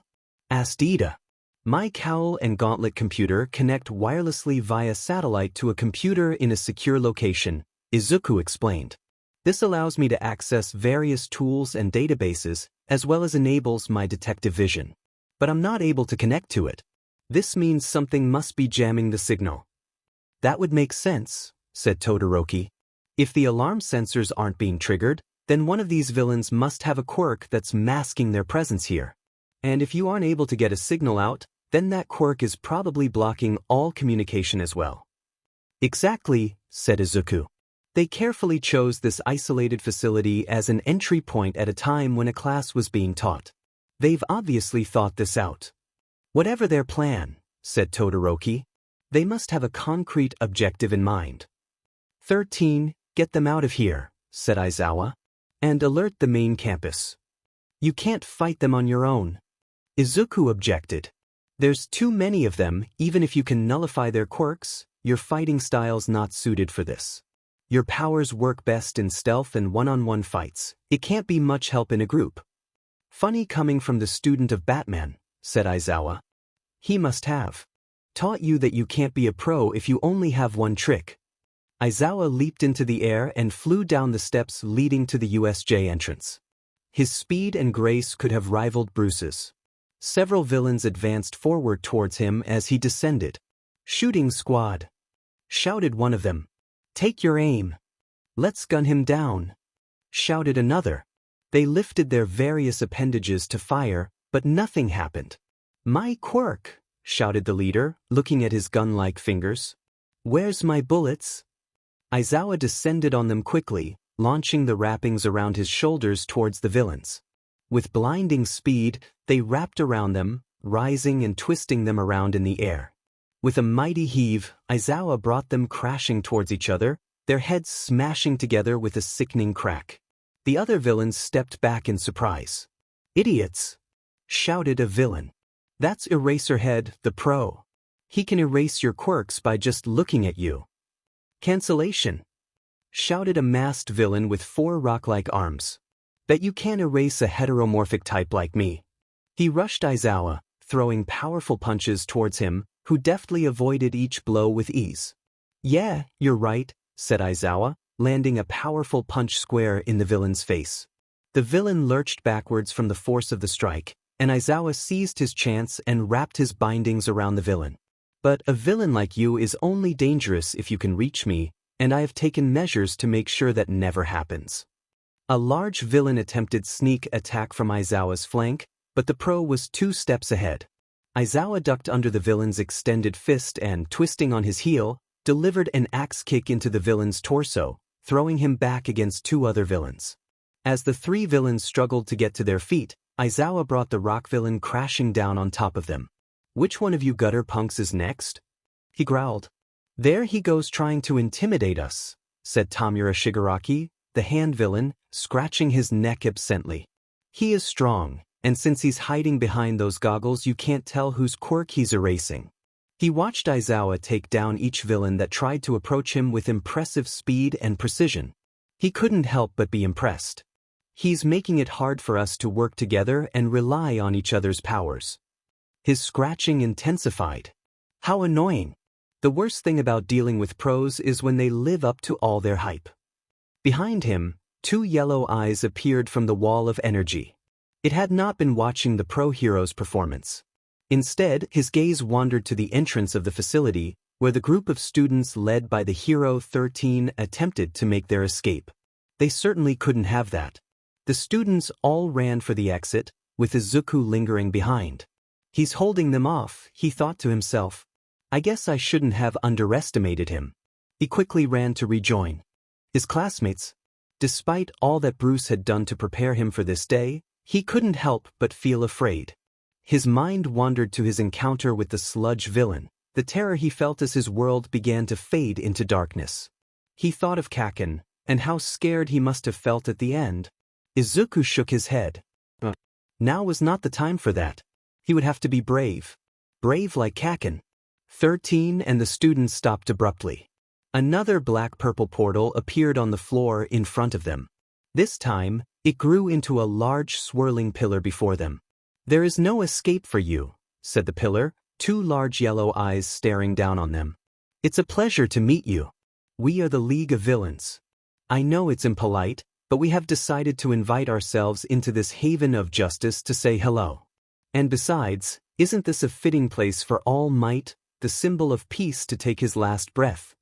Asked Ida. My cowl and gauntlet computer connect wirelessly via satellite to a computer in a secure location, Izuku explained. This allows me to access various tools and databases, as well as enables my detective vision. But I'm not able to connect to it. This means something must be jamming the signal. That would make sense, said Todoroki. If the alarm sensors aren't being triggered, then one of these villains must have a quirk that's masking their presence here. And if you aren't able to get a signal out, then that quirk is probably blocking all communication as well. Exactly, said Izuku. They carefully chose this isolated facility as an entry point at a time when a class was being taught. They've obviously thought this out. Whatever their plan, said Todoroki, they must have a concrete objective in mind. 13, get them out of here, said Aizawa, and alert the main campus. You can't fight them on your own. Izuku objected. There's too many of them, even if you can nullify their quirks, your fighting style's not suited for this. Your powers work best in stealth and one-on-one fights. It can't be much help in a group. Funny coming from the student of Batman, said Aizawa. He must have taught you that you can't be a pro if you only have one trick. Aizawa leaped into the air and flew down the steps leading to the USJ entrance. His speed and grace could have rivaled Bruce's. Several villains advanced forward towards him as he descended. Shooting squad, shouted one of them. Take your aim. Let's gun him down, shouted another. They lifted their various appendages to fire, but nothing happened. My quirk, shouted the leader, looking at his gun-like fingers. Where's my bullets? Aizawa descended on them quickly, launching the wrappings around his shoulders towards the villains. With blinding speed, they wrapped around them, rising and twisting them around in the air. With a mighty heave, Aizawa brought them crashing towards each other, their heads smashing together with a sickening crack. The other villains stepped back in surprise. Idiots! Shouted a villain. That's Eraserhead, the pro. He can erase your quirks by just looking at you. Cancellation! Shouted a masked villain with 4 rock-like arms. Bet you can't erase a heteromorphic type like me. He rushed Aizawa, throwing powerful punches towards him, who deftly avoided each blow with ease. Yeah, you're right, said Aizawa, landing a powerful punch square in the villain's face. The villain lurched backwards from the force of the strike, and Aizawa seized his chance and wrapped his bindings around the villain. But a villain like you is only dangerous if you can reach me, and I have taken measures to make sure that never happens. A large villain attempted sneak attack from Aizawa's flank, but the pro was 2 steps ahead. Aizawa ducked under the villain's extended fist and, twisting on his heel, delivered an axe kick into the villain's torso, throwing him back against 2 other villains. As the 3 villains struggled to get to their feet, Aizawa brought the rock villain crashing down on top of them. Which one of you gutter punks is next? He growled. There he goes trying to intimidate us, said Tamura Shigaraki, the hand villain, scratching his neck absently. He is strong, and since he's hiding behind those goggles you can't tell whose quirk he's erasing. He watched Aizawa take down each villain that tried to approach him with impressive speed and precision. He couldn't help but be impressed. He's making it hard for us to work together and rely on each other's powers. His scratching intensified. How annoying. The worst thing about dealing with pros is when they live up to all their hype. Behind him, 2 yellow eyes appeared from the wall of energy. It had not been watching the pro hero's performance. Instead, his gaze wandered to the entrance of the facility, where the group of students led by the hero 13 attempted to make their escape. They certainly couldn't have that. The students all ran for the exit, with Izuku lingering behind. He's holding them off, he thought to himself. I guess I shouldn't have underestimated him. He quickly ran to rejoin his classmates. Despite all that Bruce had done to prepare him for this day, he couldn't help but feel afraid. His mind wandered to his encounter with the sludge villain, the terror he felt as his world began to fade into darkness. He thought of Kaken, and how scared he must have felt at the end. Izuku shook his head. Now was not the time for that. He would have to be brave. Brave like Kaken. 13 and the students stopped abruptly. Another black-purple portal appeared on the floor in front of them. This time, it grew into a large swirling pillar before them. There is no escape for you, said the pillar, 2 large yellow eyes staring down on them. It's a pleasure to meet you. We are the League of Villains. I know it's impolite, but we have decided to invite ourselves into this haven of justice to say hello. And besides, isn't this a fitting place for All Might, the symbol of peace, to take his last breath?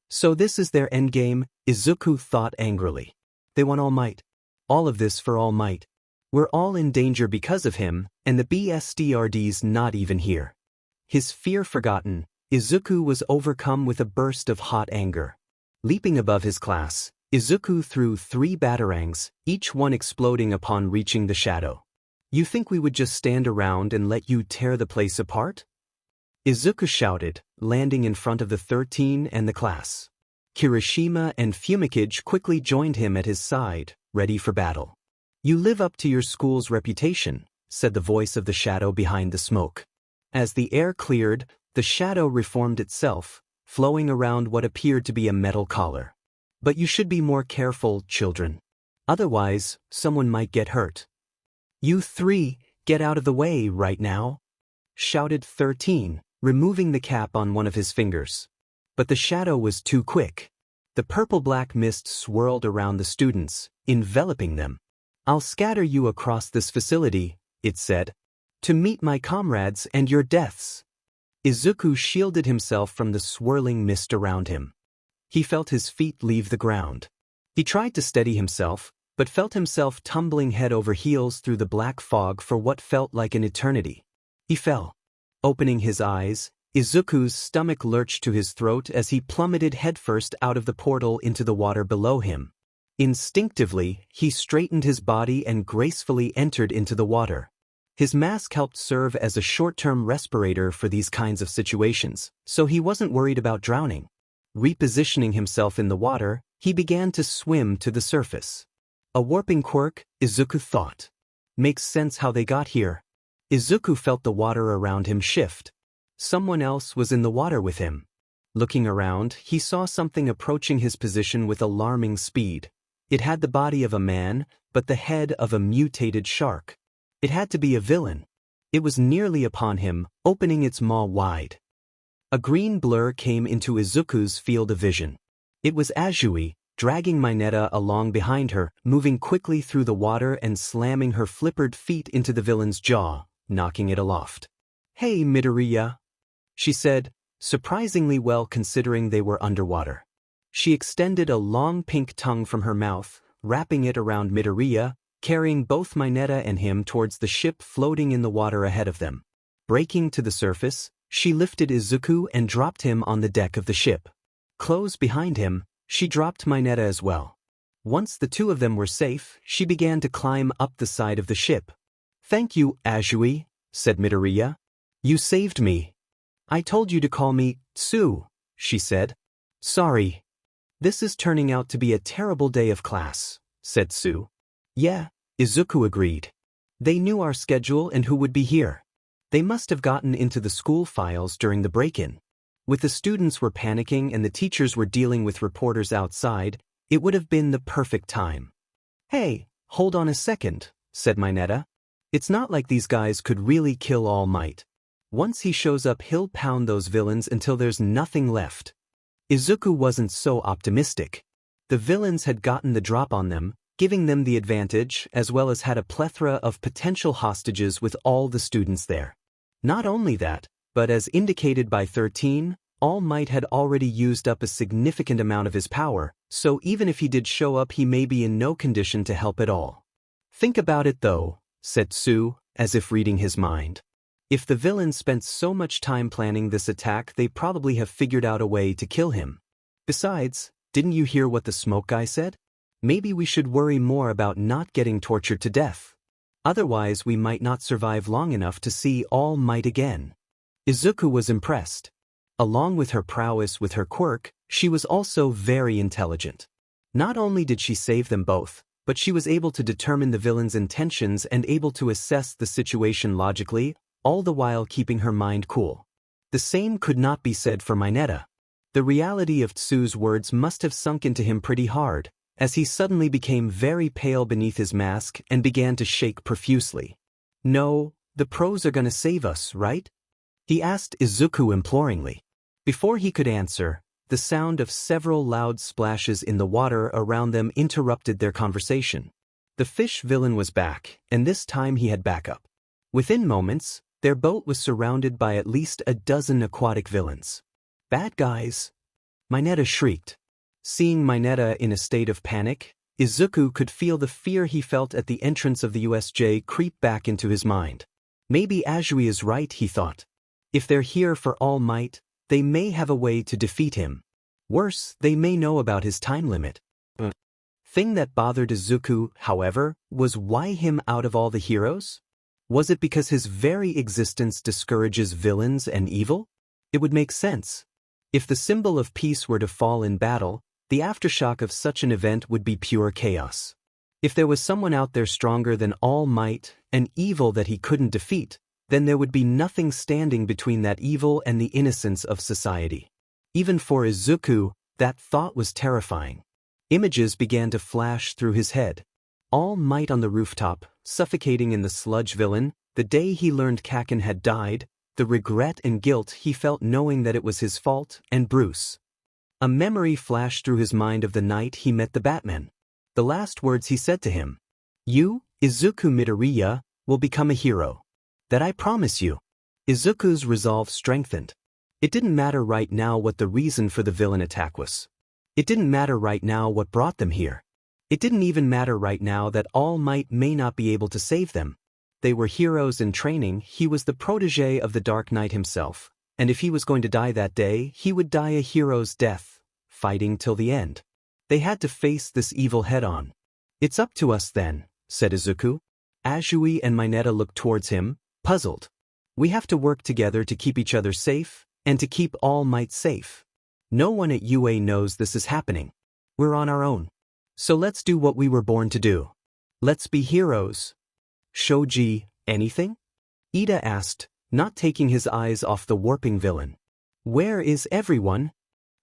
So this is their endgame, Izuku thought angrily. They want All Might. All of this for All Might. We're all in danger because of him, and the BSDRD's not even here. His fear forgotten, Izuku was overcome with a burst of hot anger. Leaping above his class, Izuku threw 3 batarangs, each one exploding upon reaching the shadow. You think we would just stand around and let you tear the place apart? Izuku shouted, landing in front of the 13 and the class. Kirishima and Fumikage quickly joined him at his side, ready for battle. You live up to your school's reputation, said the voice of the shadow behind the smoke. As the air cleared, the shadow reformed itself, flowing around what appeared to be a metal collar. But you should be more careful, children. Otherwise, someone might get hurt. You 3, get out of the way right now, shouted 13, removing the cap on one of his fingers. But the shadow was too quick. The purple-black mist swirled around the students, enveloping them. I'll scatter you across this facility, it said, to meet my comrades and your deaths. Izuku shielded himself from the swirling mist around him. He felt his feet leave the ground. He tried to steady himself, but felt himself tumbling head over heels through the black fog for what felt like an eternity. He fell. Opening his eyes, Izuku's stomach lurched to his throat as he plummeted headfirst out of the portal into the water below him. Instinctively, he straightened his body and gracefully entered into the water. His mask helped serve as a short-term respirator for these kinds of situations, so he wasn't worried about drowning. Repositioning himself in the water, he began to swim to the surface. A warping quirk, Izuku thought. Makes sense how they got here. Izuku felt the water around him shift. Someone else was in the water with him. Looking around, he saw something approaching his position with alarming speed. It had the body of a man, but the head of a mutated shark. It had to be a villain. It was nearly upon him, opening its maw wide. A green blur came into Izuku's field of vision. It was Azui, dragging Mineta along behind her, moving quickly through the water and slamming her flippered feet into the villain's jaw, knocking it aloft. Hey, Midoriya, she said, surprisingly well considering they were underwater. She extended a long pink tongue from her mouth, wrapping it around Midoriya, carrying both Mineta and him towards the ship floating in the water ahead of them. Breaking to the surface, she lifted Izuku and dropped him on the deck of the ship. Close behind him, she dropped Mineta as well. Once the 2 of them were safe, she began to climb up the side of the ship. Thank you, Azui, said Midoriya. You saved me. I told you to call me Tsu, she said. Sorry. This is turning out to be a terrible day of class, said Tsu. Yeah, Izuku agreed. They knew our schedule and who would be here. They must have gotten into the school files during the break-in. With the students were panicking and the teachers were dealing with reporters outside, it would have been the perfect time. Hey, hold on a second, said Mineta. It's not like these guys could really kill All Might. Once he shows up, he'll pound those villains until there's nothing left. Izuku wasn't so optimistic. The villains had gotten the drop on them, giving them the advantage, as well as had a plethora of potential hostages with all the students there. Not only that, but as indicated by 13, All Might had already used up a significant amount of his power, so even if he did show up, he may be in no condition to help at all. Think about it though, said Tsu, as if reading his mind. If the villains spent so much time planning this attack, they probably have figured out a way to kill him. Besides, didn't you hear what the smoke guy said? Maybe we should worry more about not getting tortured to death. Otherwise we might not survive long enough to see All Might again. Izuku was impressed. Along with her prowess with her quirk, she was also very intelligent. Not only did she save them both, but she was able to determine the villain's intentions and able to assess the situation logically, all the while keeping her mind cool. The same could not be said for Mineta. The reality of Tsu's words must have sunk into him pretty hard, as he suddenly became very pale beneath his mask and began to shake profusely. No, the pros are gonna save us, right? He asked Izuku imploringly. Before he could answer, the sound of several loud splashes in the water around them interrupted their conversation. The fish villain was back, and this time he had backup. Within moments, their boat was surrounded by at least a dozen aquatic villains. Bad guys! Mineta shrieked. Seeing Mineta in a state of panic, Izuku could feel the fear he felt at the entrance of the USJ creep back into his mind. Maybe Azui is right, he thought. If they're here for All Might, they may have a way to defeat him. Worse, they may know about his time limit. Thing that bothered Izuku, however, was why him out of all the heroes? Was it because his very existence discourages villains and evil? It would make sense. If the symbol of peace were to fall in battle, the aftershock of such an event would be pure chaos. If there was someone out there stronger than All Might and evil that he couldn't defeat, then there would be nothing standing between that evil and the innocence of society. Even for Izuku, that thought was terrifying. Images began to flash through his head. All Might on the rooftop, suffocating in the sludge villain, the day he learned Kaken had died, the regret and guilt he felt knowing that it was his fault, and Bruce. A memory flashed through his mind of the night he met the Batman. The last words he said to him. You, Izuku Midoriya, will become a hero. That I promise you. Izuku's resolve strengthened. It didn't matter right now what the reason for the villain attack was. It didn't matter right now what brought them here. It didn't even matter right now that All Might may not be able to save them. They were heroes in training, he was the protege of the Dark Knight himself, and if he was going to die that day, he would die a hero's death, fighting till the end. They had to face this evil head-on. It's up to us then, said Izuku. Azui and Mineta looked towards him, puzzled. We have to work together to keep each other safe, and to keep All Might safe. No one at UA knows this is happening. We're on our own. So let's do what we were born to do. Let's be heroes. Shoji, anything? Ida asked, not taking his eyes off the warping villain. Where is everyone?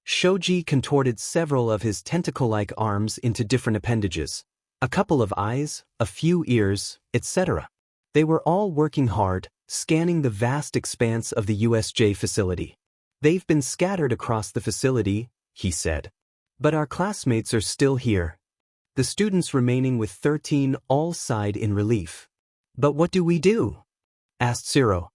Shoji contorted several of his tentacle-like arms into different appendages. A couple of eyes, a few ears, etc. They were all working hard, scanning the vast expanse of the USJ facility. They've been scattered across the facility, he said. But our classmates are still here. The students remaining with 13 all sighed in relief. But what do we do? Asked Zero.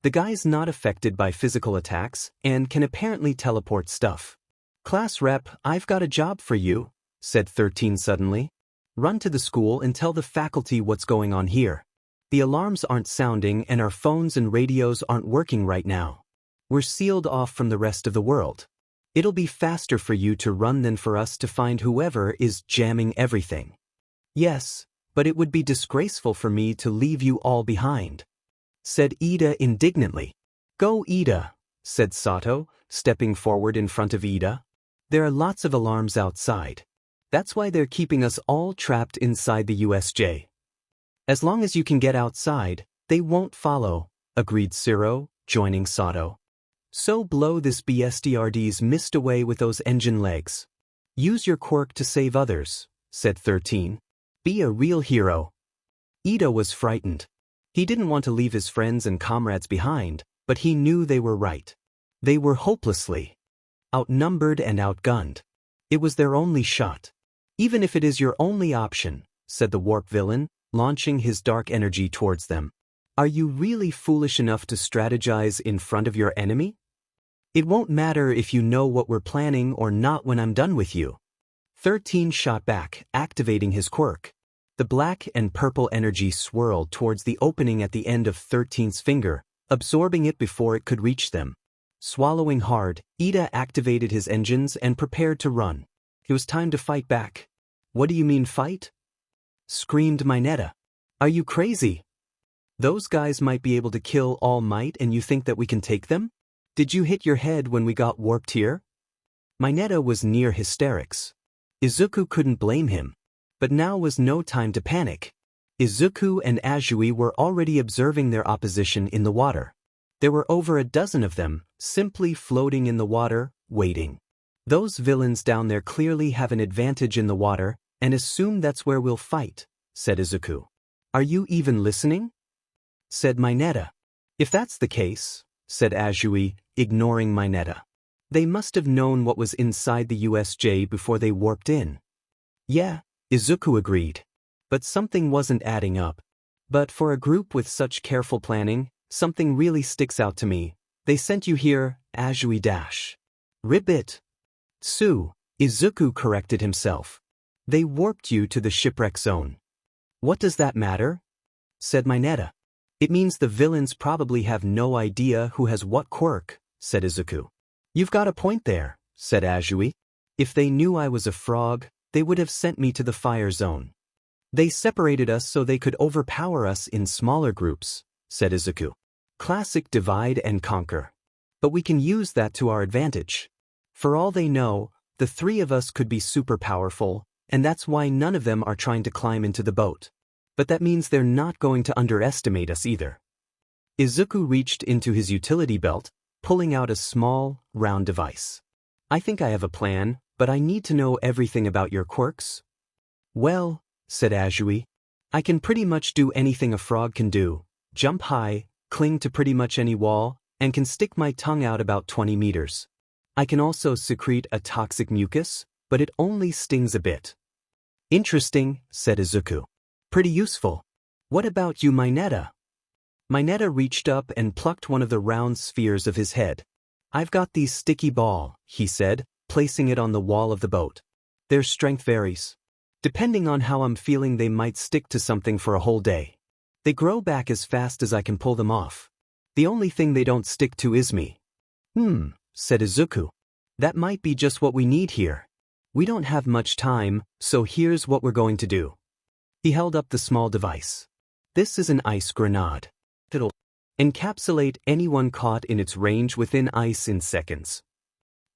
The guy's not affected by physical attacks and can apparently teleport stuff. Class rep, I've got a job for you, said 13 suddenly. Run to the school and tell the faculty what's going on here. The alarms aren't sounding and our phones and radios aren't working right now. We're sealed off from the rest of the world. It'll be faster for you to run than for us to find whoever is jamming everything. Yes, but it would be disgraceful for me to leave you all behind, said Ida indignantly. Go Ida, said Sato, stepping forward in front of Ida. There are lots of alarms outside. That's why they're keeping us all trapped inside the USJ. As long as you can get outside, they won't follow, agreed Zero, joining Sato. So blow this BSDRD's mist away with those engine legs. Use your quirk to save others, said 13. Be a real hero. Ida was frightened. He didn't want to leave his friends and comrades behind, but he knew they were right. They were hopelessly outnumbered and outgunned. It was their only shot. Even if it is your only option, said the warp villain, launching his dark energy towards them. Are you really foolish enough to strategize in front of your enemy? It won't matter if you know what we're planning or not when I'm done with you. 13 shot back, activating his quirk. The black and purple energy swirled towards the opening at the end of 13's finger, absorbing it before it could reach them. Swallowing hard, Ida activated his engines and prepared to run. It was time to fight back. What do you mean fight? Screamed Mineta. Are you crazy? Those guys might be able to kill All Might and you think that we can take them? Did you hit your head when we got warped here? Mineta was near hysterics. Izuku couldn't blame him. But now was no time to panic. Izuku and Azui were already observing their opposition in the water. There were over a dozen of them, simply floating in the water, waiting. Those villains down there clearly have an advantage in the water, and assume that's where we'll fight, said Izuku. Are you even listening? Said Mineta. If that's the case, said Azui, ignoring Mineta. They must have known what was inside the USJ before they warped in. Yeah, Izuku agreed. But something wasn't adding up. But for a group with such careful planning, something really sticks out to me. They sent you here, Azui dash. Ribbit. Tsu, Izuku corrected himself. They warped you to the shipwreck zone. What does that matter? Said Mineta. It means the villains probably have no idea who has what quirk, said Izuku. You've got a point there, said Azui. If they knew I was a frog, they would have sent me to the fire zone. They separated us so they could overpower us in smaller groups, said Izuku. Classic divide and conquer. But we can use that to our advantage. For all they know, the three of us could be super powerful, and that's why none of them are trying to climb into the boat. But that means they're not going to underestimate us either. Izuku reached into his utility belt, pulling out a small, round device. I think I have a plan, but I need to know everything about your quirks. Well, said Azui, I can pretty much do anything a frog can do, jump high, cling to pretty much any wall, and can stick my tongue out about 20 meters. I can also secrete a toxic mucus, but it only stings a bit. Interesting, said Izuku. Pretty useful. What about you, Mineta? Mineta reached up and plucked one of the round spheres of his head. I've got these sticky ball, he said, placing it on the wall of the boat. Their strength varies. Depending on how I'm feeling, they might stick to something for a whole day. They grow back as fast as I can pull them off. The only thing they don't stick to is me. Said Izuku. That might be just what we need here. We don't have much time, so here's what we're going to do. He held up the small device. This is an ice grenade. It'll encapsulate anyone caught in its range within ice in seconds.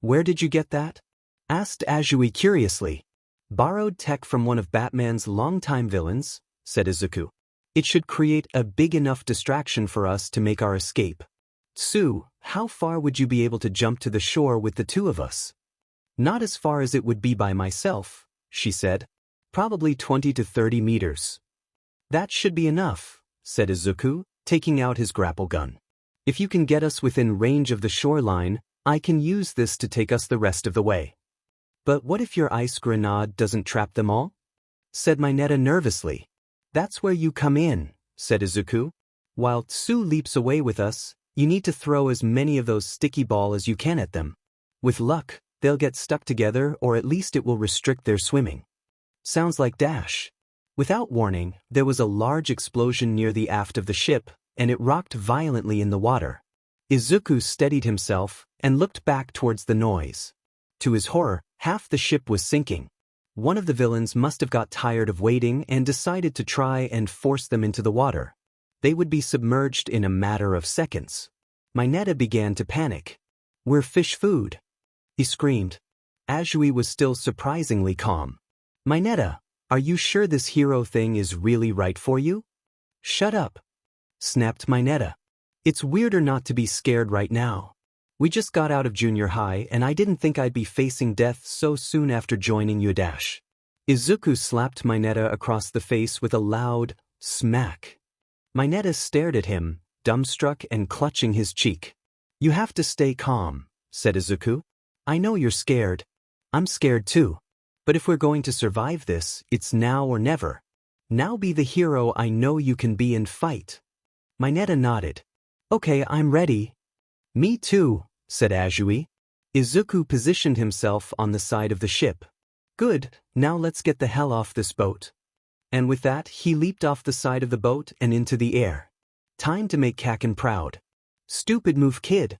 Where did you get that? Asked Azui curiously. Borrowed tech from one of Batman's longtime villains, said Izuku. It should create a big enough distraction for us to make our escape. Sue, how far would you be able to jump to the shore with the two of us? Not as far as it would be by myself, she said. Probably 20 to 30 meters. That should be enough, said Izuku, taking out his grapple gun. If you can get us within range of the shoreline, I can use this to take us the rest of the way. But what if your ice grenade doesn't trap them all? Said Mineta nervously. That's where you come in, said Izuku. While Tsu leaps away with us, you need to throw as many of those sticky balls as you can at them. With luck, they'll get stuck together, or at least it will restrict their swimming. Sounds like Dash. Without warning, there was a large explosion near the aft of the ship, and it rocked violently in the water. Izuku steadied himself and looked back towards the noise. To his horror, half the ship was sinking. One of the villains must have got tired of waiting and decided to try and force them into the water. They would be submerged in a matter of seconds. Mineta began to panic. We're fish food, he screamed. Azui was still surprisingly calm. Mineta, are you sure this hero thing is really right for you? Shut up, snapped Mineta. It's weirder not to be scared right now. We just got out of junior high and I didn't think I'd be facing death so soon after joining Udash. Izuku slapped Mineta across the face with a loud smack. Mineta stared at him, dumbstruck and clutching his cheek. You have to stay calm, said Izuku. I know you're scared. I'm scared too. But if we're going to survive this, it's now or never. Now be the hero I know you can be and fight. Mineta nodded. Okay, I'm ready. Me too, said Azui. Izuku positioned himself on the side of the ship. Good, now let's get the hell off this boat. And with that, he leaped off the side of the boat and into the air. Time to make Kaken proud. Stupid move, kid,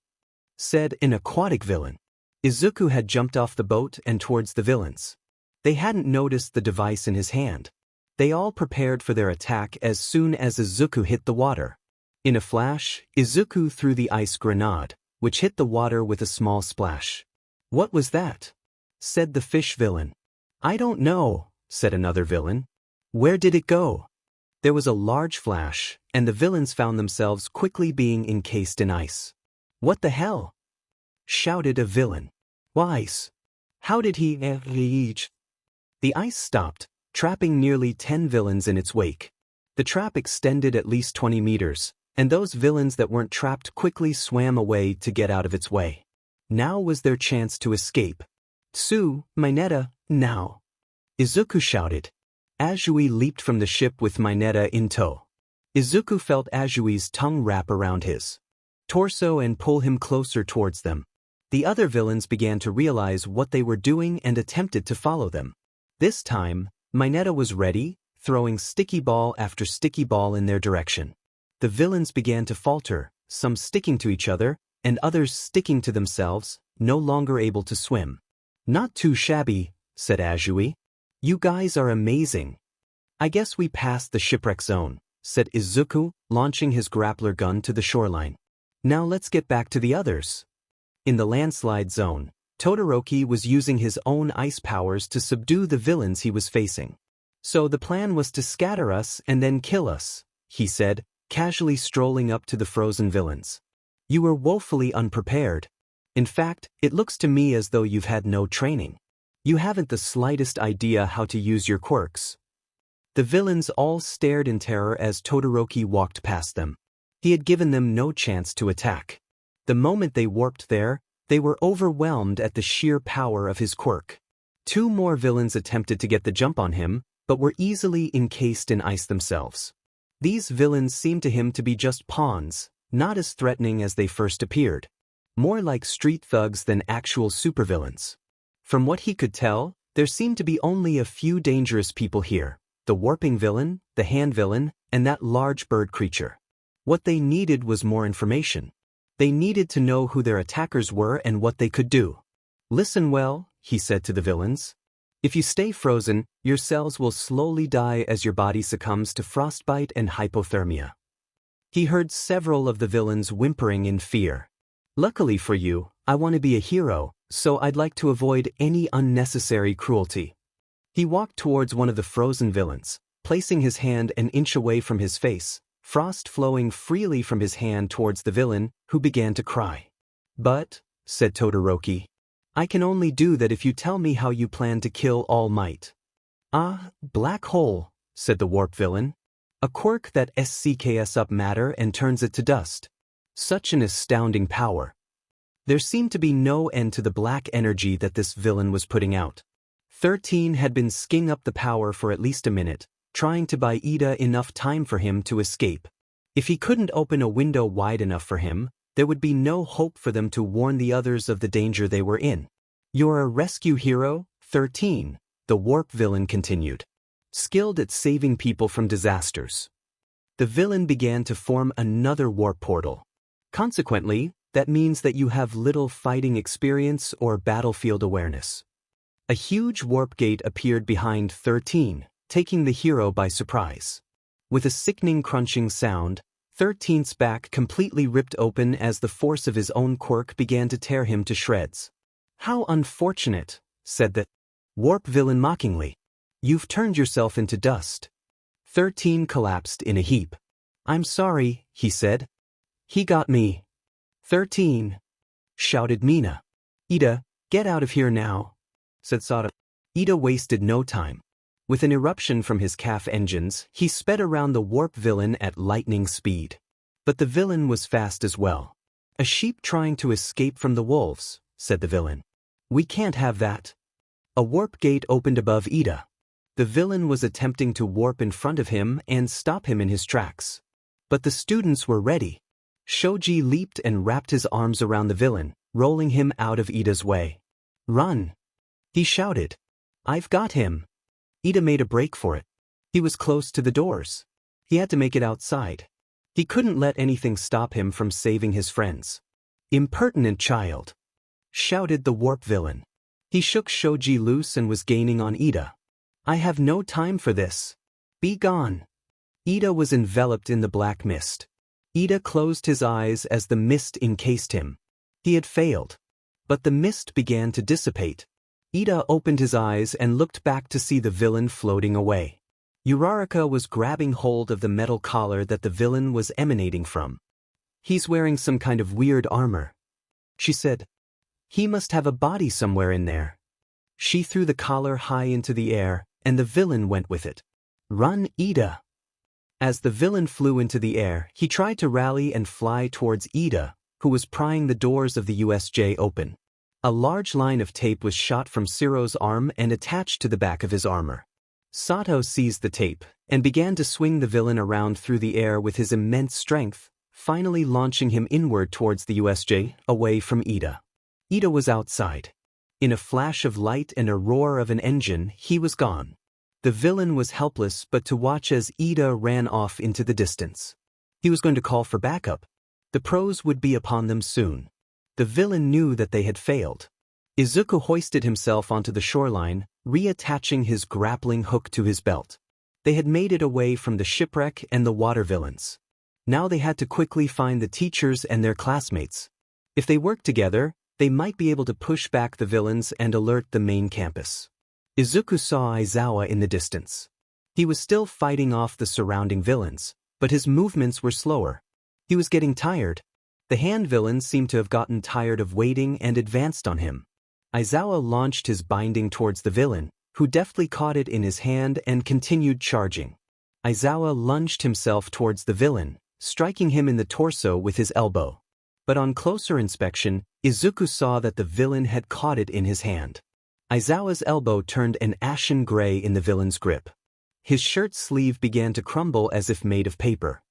said an aquatic villain. Izuku had jumped off the boat and towards the villains. They hadn't noticed the device in his hand. They all prepared for their attack as soon as Izuku hit the water. In a flash, Izuku threw the ice grenade, which hit the water with a small splash. What was that? Said the fish villain. I don't know, said another villain. Where did it go? There was a large flash, and the villains found themselves quickly being encased in ice. What the hell? Shouted a villain. Ice. How did he reach? The ice stopped, trapping nearly 10 villains in its wake. The trap extended at least 20 meters, and those villains that weren't trapped quickly swam away to get out of its way. Now was their chance to escape. Tsu, Mineta, now. Izuku shouted. Azui leaped from the ship with Mineta in tow. Izuku felt Azui's tongue wrap around his torso and pull him closer towards them. The other villains began to realize what they were doing and attempted to follow them. This time, Mineta was ready, throwing sticky ball after sticky ball in their direction. The villains began to falter, some sticking to each other, and others sticking to themselves, no longer able to swim. "Not too shabby," said Azui. "You guys are amazing." "I guess we passed the shipwreck zone," said Izuku, launching his grappler gun to the shoreline. "Now let's get back to the others." In the landslide zone, Todoroki was using his own ice powers to subdue the villains he was facing. "So the plan was to scatter us and then kill us," he said, casually strolling up to the frozen villains. "You were woefully unprepared. In fact, it looks to me as though you've had no training. You haven't the slightest idea how to use your quirks." The villains all stared in terror as Todoroki walked past them. He had given them no chance to attack. The moment they warped there, they were overwhelmed at the sheer power of his quirk. 2 more villains attempted to get the jump on him, but were easily encased in ice themselves. These villains seemed to him to be just pawns, not as threatening as they first appeared. More like street thugs than actual supervillains. From what he could tell, there seemed to be only a few dangerous people here: the warping villain, the hand villain, and that large bird creature. What they needed was more information. They needed to know who their attackers were and what they could do. "Listen well," he said to the villains. "If you stay frozen, your cells will slowly die as your body succumbs to frostbite and hypothermia." He heard several of the villains whimpering in fear. "Luckily for you, I want to be a hero, so I'd like to avoid any unnecessary cruelty." He walked towards one of the frozen villains, placing his hand an inch away from his face, frost flowing freely from his hand towards the villain, who began to cry. "But," said Todoroki, "I can only do that if you tell me how you plan to kill All Might." "Ah, black hole," said the warp villain. "A quirk that scks up matter and turns it to dust. Such an astounding power." There seemed to be no end to the black energy that this villain was putting out. 13 had been skinning up the power for at least a minute, trying to buy Ida enough time for him to escape. If he couldn't open a window wide enough for him, there would be no hope for them to warn the others of the danger they were in. "You're a rescue hero, 13, the warp villain continued. "Skilled at saving people from disasters." The villain began to form another warp portal. "Consequently, that means that you have little fighting experience or battlefield awareness." A huge warp gate appeared behind 13, taking the hero by surprise. With a sickening crunching sound, 13's back completely ripped open as the force of his own quirk began to tear him to shreds. "How unfortunate," said the warp villain mockingly. "You've turned yourself into dust." 13 collapsed in a heap. "I'm sorry," he said. "He got me." 13, shouted Mina. "Ida, get out of here now," said Sada. Ida wasted no time. With an eruption from his calf engines, he sped around the warp villain at lightning speed. But the villain was fast as well. "A sheep trying to escape from the wolves," said the villain. "We can't have that." A warp gate opened above Ida. The villain was attempting to warp in front of him and stop him in his tracks. But the students were ready. Shoji leaped and wrapped his arms around the villain, rolling him out of Ida's way. "Run!" he shouted. "I've got him." Ida made a break for it. He was close to the doors. He had to make it outside. He couldn't let anything stop him from saving his friends. "Impertinent child!" shouted the warp villain. He shook Shoji loose and was gaining on Ida. "I have no time for this. Be gone." Ida was enveloped in the black mist. Ida closed his eyes as the mist encased him. He had failed. But the mist began to dissipate. Ida opened his eyes and looked back to see the villain floating away. Uraraka was grabbing hold of the metal collar that the villain was emanating from. "He's wearing some kind of weird armor," she said. "He must have a body somewhere in there." She threw the collar high into the air, and the villain went with it. "Run, Ida!" As the villain flew into the air, he tried to rally and fly towards Ida, who was prying the doors of the USJ open. A large line of tape was shot from Ciro's arm and attached to the back of his armor. Sato seized the tape and began to swing the villain around through the air with his immense strength, finally launching him inward towards the USJ, away from Ida. Ida was outside. In a flash of light and a roar of an engine, he was gone. The villain was helpless but to watch as Ida ran off into the distance. He was going to call for backup. The pros would be upon them soon. The villain knew that they had failed. Izuku hoisted himself onto the shoreline, reattaching his grappling hook to his belt. They had made it away from the shipwreck and the water villains. Now they had to quickly find the teachers and their classmates. If they worked together, they might be able to push back the villains and alert the main campus. Izuku saw Aizawa in the distance. He was still fighting off the surrounding villains, but his movements were slower. He was getting tired. The hand villains seemed to have gotten tired of waiting and advanced on him. Aizawa launched his binding towards the villain, who deftly caught it in his hand and continued charging. Aizawa lunged himself towards the villain, striking him in the torso with his elbow. But on closer inspection, Izuku saw that the villain had caught it in his hand. Aizawa's elbow turned an ashen gray in the villain's grip. His shirt sleeve began to crumble as if made of paper.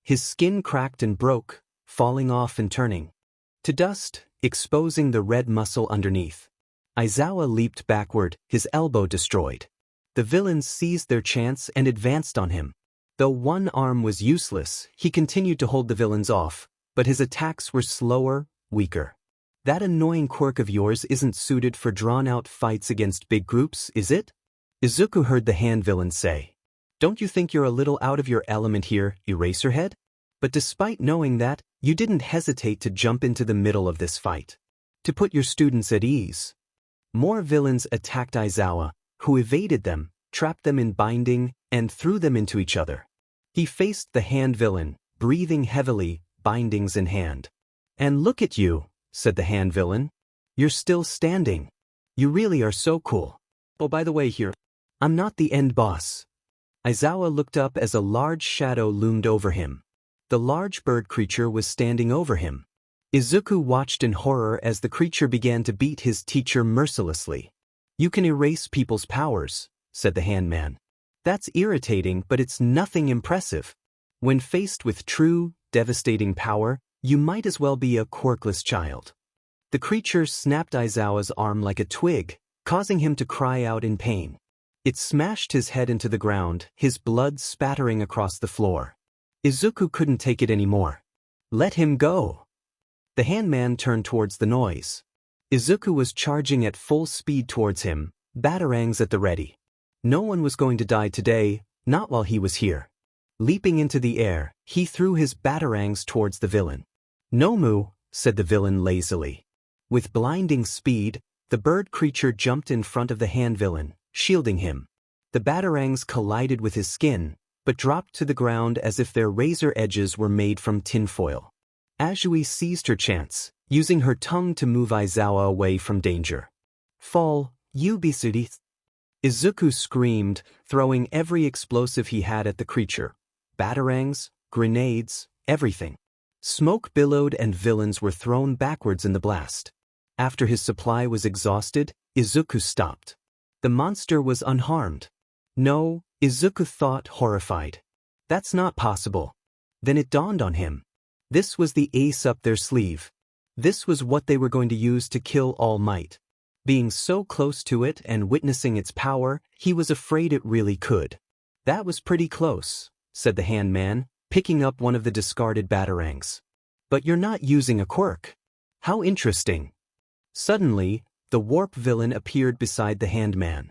His skin cracked and broke, falling off and turning to dust, exposing the red muscle underneath. Aizawa leaped backward, his elbow destroyed. The villains seized their chance and advanced on him. Though one arm was useless, he continued to hold the villains off, but his attacks were slower, weaker. That annoying quirk of yours isn't suited for drawn-out fights against big groups, is it? Izuku heard the hand villain say. Don't you think you're a little out of your element here, Eraserhead? But despite knowing that, you didn't hesitate to jump into the middle of this fight. To put your students at ease. More villains attacked Aizawa, who evaded them, trapped them in binding, and threw them into each other. He faced the hand villain, breathing heavily, bindings in hand. And look at you, said the hand villain. You're still standing. You really are so cool. Oh, by the way here, I'm not the end boss. Aizawa looked up as a large shadow loomed over him. The large bird creature was standing over him. Izuku watched in horror as the creature began to beat his teacher mercilessly. You can erase people's powers, said the handman. That's irritating, but it's nothing impressive. When faced with true, devastating power, you might as well be a quirkless child. The creature snapped Aizawa's arm like a twig, causing him to cry out in pain. It smashed his head into the ground, his blood spattering across the floor. Izuku couldn't take it anymore. Let him go. The handman turned towards the noise. Izuku was charging at full speed towards him, batarangs at the ready. No one was going to die today, not while he was here. Leaping into the air, he threw his batarangs towards the villain. Nomu, said the villain lazily. With blinding speed, the bird creature jumped in front of the hand villain, shielding him. The batarangs collided with his skin, but dropped to the ground as if their razor edges were made from tinfoil. Azui seized her chance, using her tongue to move Aizawa away from danger. Fall, you Bisudi! Izuku screamed, throwing every explosive he had at the creature. Batarangs, grenades, everything. Smoke billowed and villains were thrown backwards in the blast. After his supply was exhausted, Izuku stopped. The monster was unharmed. No, Izuku thought, horrified. That's not possible. Then it dawned on him. This was the ace up their sleeve. This was what they were going to use to kill All Might. Being so close to it and witnessing its power, he was afraid it really could. That was pretty close, said the handman, picking up one of the discarded batarangs. But you're not using a quirk. How interesting. Suddenly, the warp villain appeared beside the handman.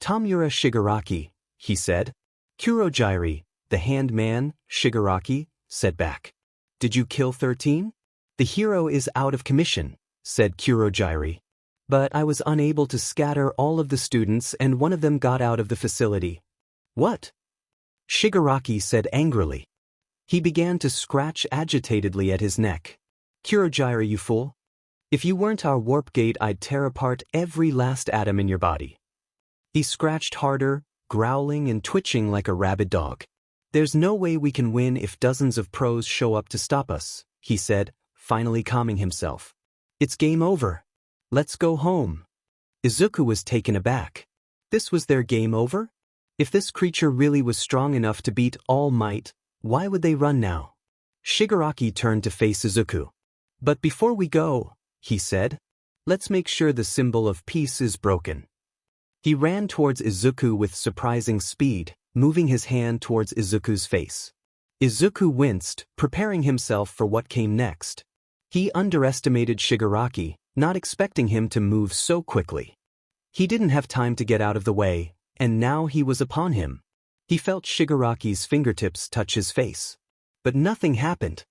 Tamura Shigaraki, he said. Kurogyri, the handman, Shigaraki, said back. Did you kill 13? The hero is out of commission, said Kurogyri. But I was unable to scatter all of the students and one of them got out of the facility. What? Shigaraki said angrily. He began to scratch agitatedly at his neck. Kurogyri, you fool. If you weren't our warp gate, I'd tear apart every last atom in your body. He scratched harder, growling and twitching like a rabid dog. There's no way we can win if dozens of pros show up to stop us, he said, finally calming himself. It's game over. Let's go home. Izuku was taken aback. This was their game over? If this creature really was strong enough to beat All Might, why would they run now? Shigaraki turned to face Izuku. But before we go, he said, Let's make sure the symbol of peace is broken. He ran towards Izuku with surprising speed, moving his hand towards Izuku's face. Izuku winced, preparing himself for what came next. He underestimated Shigaraki, not expecting him to move so quickly. He didn't have time to get out of the way, and now he was upon him. He felt Shigaraki's fingertips touch his face. But nothing happened.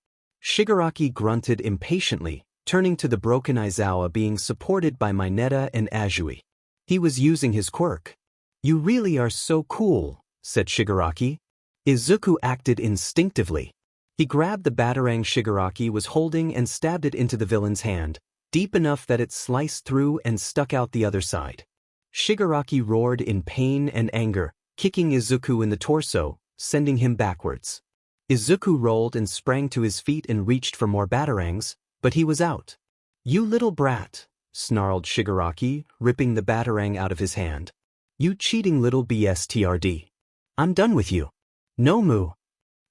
Shigaraki grunted impatiently, turning to the broken Aizawa being supported by Mineta and Azui. He was using his quirk. "You really are so cool," said Shigaraki. Izuku acted instinctively. He grabbed the batarang Shigaraki was holding and stabbed it into the villain's hand, deep enough that it sliced through and stuck out the other side. Shigaraki roared in pain and anger, kicking Izuku in the torso, sending him backwards. Izuku rolled and sprang to his feet and reached for more batarangs, but he was out. "You little brat," snarled Shigaraki, ripping the batarang out of his hand. "You cheating little bstrd. I'm done with you. Nomu,"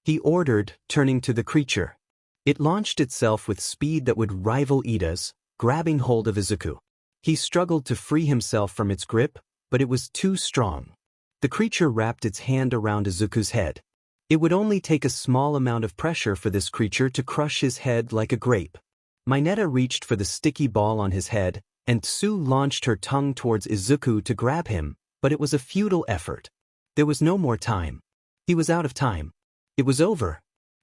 he ordered, turning to the creature. It launched itself with speed that would rival Ida's, grabbing hold of Izuku. He struggled to free himself from its grip, but it was too strong. The creature wrapped its hand around Izuku's head. It would only take a small amount of pressure for this creature to crush his head like a grape. Mineta reached for the sticky ball on his head, and Tsu launched her tongue towards Izuku to grab him, but it was a futile effort. There was no more time. He was out of time. It was over.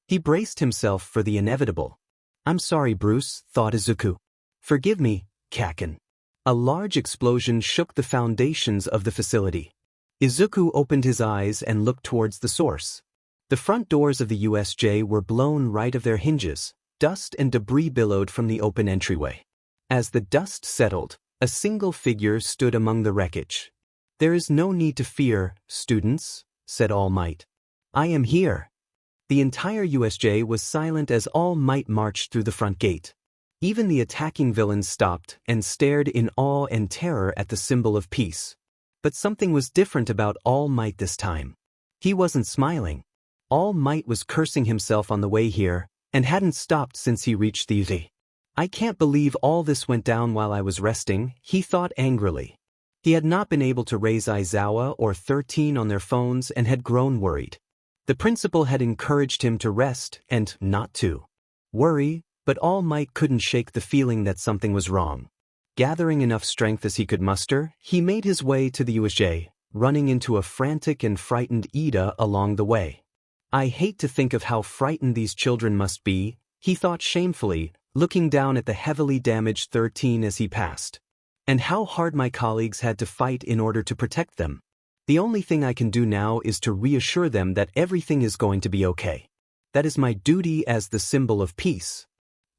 He braced himself for the inevitable. "I'm sorry, Bruce," thought Izuku. "Forgive me, Kaken." A large explosion shook the foundations of the facility. Izuku opened his eyes and looked towards the source. The front doors of the USJ were blown right of their hinges. Dust and debris billowed from the open entryway. As the dust settled, a single figure stood among the wreckage. "There is no need to fear, students," said All Might. "I am here." The entire USJ was silent as All Might marched through the front gate. Even the attacking villains stopped and stared in awe and terror at the symbol of peace. But something was different about All Might this time. He wasn't smiling. All Might was cursing himself on the way here, and hadn't stopped since he reached the UZ. "I can't believe all this went down while I was resting," he thought angrily. He had not been able to raise Aizawa or 13 on their phones and had grown worried. The principal had encouraged him to rest and not to worry, but All Might couldn't shake the feeling that something was wrong. Gathering enough strength as he could muster, he made his way to the USJ, running into a frantic and frightened Ida along the way. "I hate to think of how frightened these children must be," he thought shamefully, looking down at the heavily damaged 13 as he passed. "And how hard my colleagues had to fight in order to protect them. The only thing I can do now is to reassure them that everything is going to be okay. That is my duty as the symbol of peace."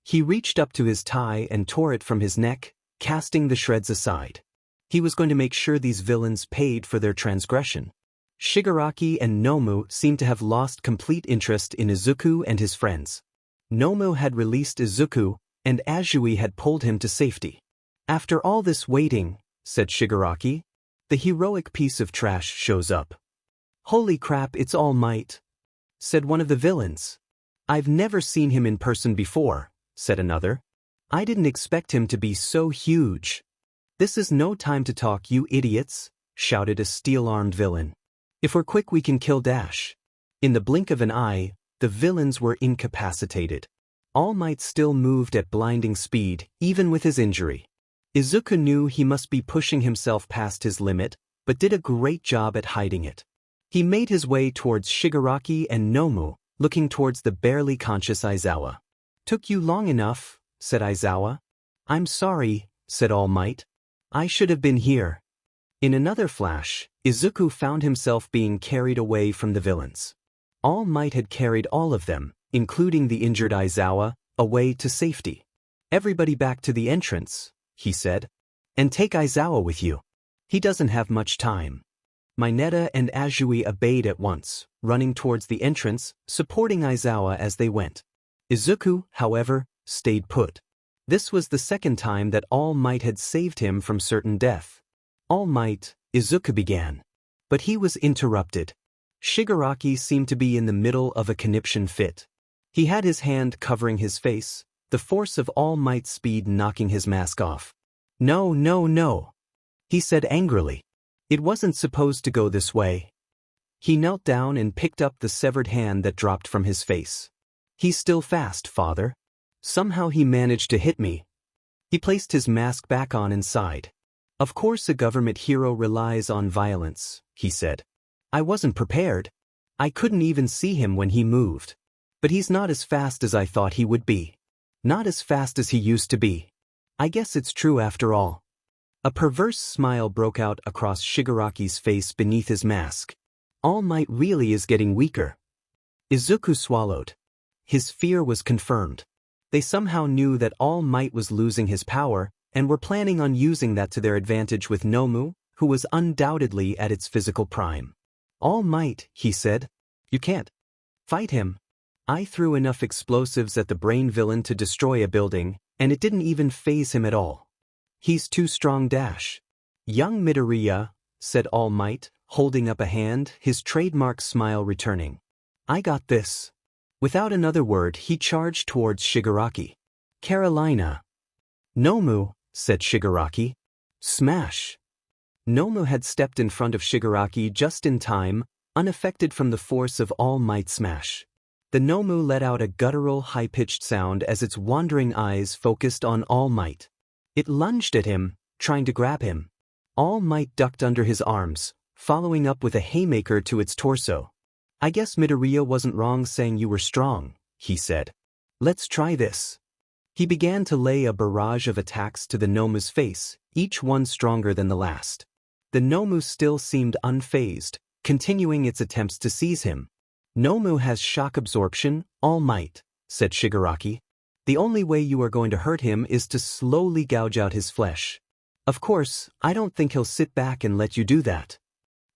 He reached up to his tie and tore it from his neck, casting the shreds aside. He was going to make sure these villains paid for their transgression. Shigaraki and Nomu seemed to have lost complete interest in Izuku and his friends. Nomu had released Izuku, and Azui had pulled him to safety. "After all this waiting," said Shigaraki, "the heroic piece of trash shows up." "Holy crap, it's All Might," said one of the villains. "I've never seen him in person before," said another. "I didn't expect him to be so huge." "This is no time to talk, you idiots," shouted a steel-armed villain. "If we're quick we can kill Dash." In the blink of an eye, the villains were incapacitated. All Might still moved at blinding speed, even with his injury. Izuku knew he must be pushing himself past his limit, but did a great job at hiding it. He made his way towards Shigaraki and Nomu, looking towards the barely conscious Aizawa. "Took you long enough," said Aizawa. "I'm sorry," said All Might. "I should have been here." In another flash, Izuku found himself being carried away from the villains. All Might had carried all of them, including the injured Aizawa, away to safety. "Everybody back to the entrance," he said. "And take Aizawa with you. He doesn't have much time." Mineta and Azui obeyed at once, running towards the entrance, supporting Aizawa as they went. Izuku, however, stayed put. This was the second time that All Might had saved him from certain death. "All Might," Izuku began. But he was interrupted. Shigaraki seemed to be in the middle of a conniption fit. He had his hand covering his face, the force of All Might's speed knocking his mask off. No, no, no, he said angrily. It wasn't supposed to go this way. He knelt down and picked up the severed hand that dropped from his face. He's still fast, father. Somehow he managed to hit me. He placed his mask back on and sighed. Of course a government hero relies on violence, he said. I wasn't prepared. I couldn't even see him when he moved. But he's not as fast as I thought he would be. Not as fast as he used to be. I guess it's true after all. A perverse smile broke out across Shigaraki's face beneath his mask. All Might really is getting weaker. Izuku swallowed. His fear was confirmed. They somehow knew that All Might was losing his power, and were planning on using that to their advantage with Nomu, who was undoubtedly at its physical prime. All Might, he said. You can't fight him. I threw enough explosives at the brain villain to destroy a building, and it didn't even faze him at all. He's too strong. Young Midoriya, said All Might, holding up a hand, his trademark smile returning. I got this. Without another word, he charged towards Shigaraki. Carolina. Nomu, said Shigaraki. Smash. Nomu had stepped in front of Shigaraki just in time, unaffected from the force of All Might's smash. The Nomu let out a guttural, high-pitched sound as its wandering eyes focused on All Might. It lunged at him, trying to grab him. All Might ducked under his arms, following up with a haymaker to its torso. I guess Midoriya wasn't wrong saying you were strong, he said. Let's try this. He began to lay a barrage of attacks to the Nomu's face, each one stronger than the last. The Nomu still seemed unfazed, continuing its attempts to seize him. Nomu has shock absorption, All Might, said Shigaraki. The only way you are going to hurt him is to slowly gouge out his flesh. Of course, I don't think he'll sit back and let you do that.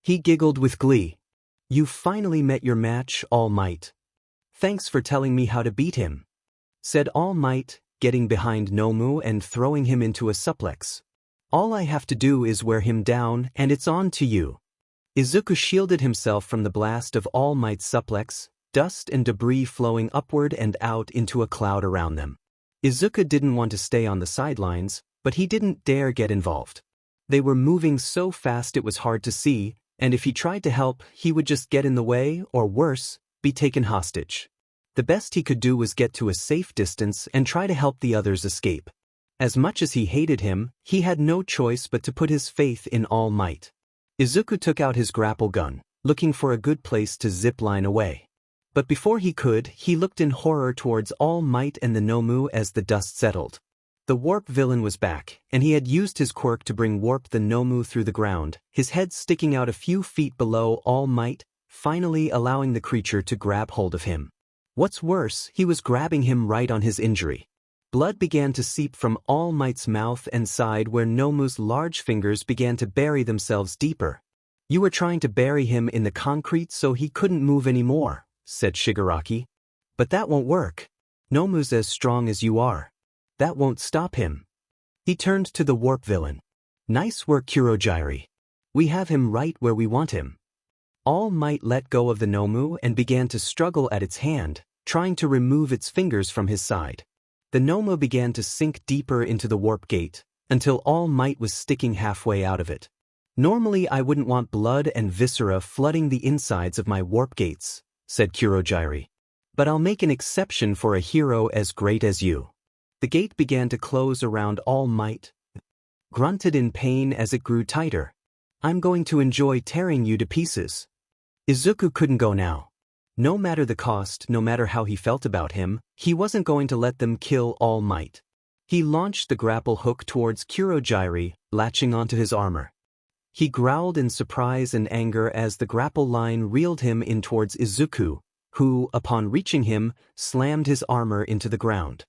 He giggled with glee. You finally met your match, All Might. Thanks for telling me how to beat him, said All Might, getting behind Nomu and throwing him into a suplex. All I have to do is wear him down and it's on to you. Izuku shielded himself from the blast of All Might's suplex, dust and debris flowing upward and out into a cloud around them. Izuku didn't want to stay on the sidelines, but he didn't dare get involved. They were moving so fast it was hard to see, and if he tried to help, he would just get in the way, or worse, be taken hostage. The best he could do was get to a safe distance and try to help the others escape. As much as he hated him, he had no choice but to put his faith in All Might. Izuku took out his grapple gun, looking for a good place to zip-line away. But before he could, he looked in horror towards All Might and the Nomu as the dust settled. The warp villain was back, and he had used his quirk to bring Warp the Nomu through the ground, his head sticking out a few feet below All Might, finally allowing the creature to grab hold of him. What's worse, he was grabbing him right on his injury. Blood began to seep from All Might's mouth and side where Nomu's large fingers began to bury themselves deeper. You were trying to bury him in the concrete so he couldn't move anymore, said Shigaraki. But that won't work. Nomu's as strong as you are. That won't stop him. He turned to the warp villain. Nice work, Kurogyri. We have him right where we want him. All Might let go of the Nomu and began to struggle at its hand, trying to remove its fingers from his side. The Nomu began to sink deeper into the warp gate, until All Might was sticking halfway out of it. Normally I wouldn't want blood and viscera flooding the insides of my warp gates, said Kurogyri. But I'll make an exception for a hero as great as you. The gate began to close around All Might, grunted in pain as it grew tighter. I'm going to enjoy tearing you to pieces. Izuku couldn't go now. No matter the cost, no matter how he felt about him, he wasn't going to let them kill All Might. He launched the grapple hook towards Kurogyri, latching onto his armor. He growled in surprise and anger as the grapple line reeled him in towards Izuku, who, upon reaching him, slammed his armor into the ground.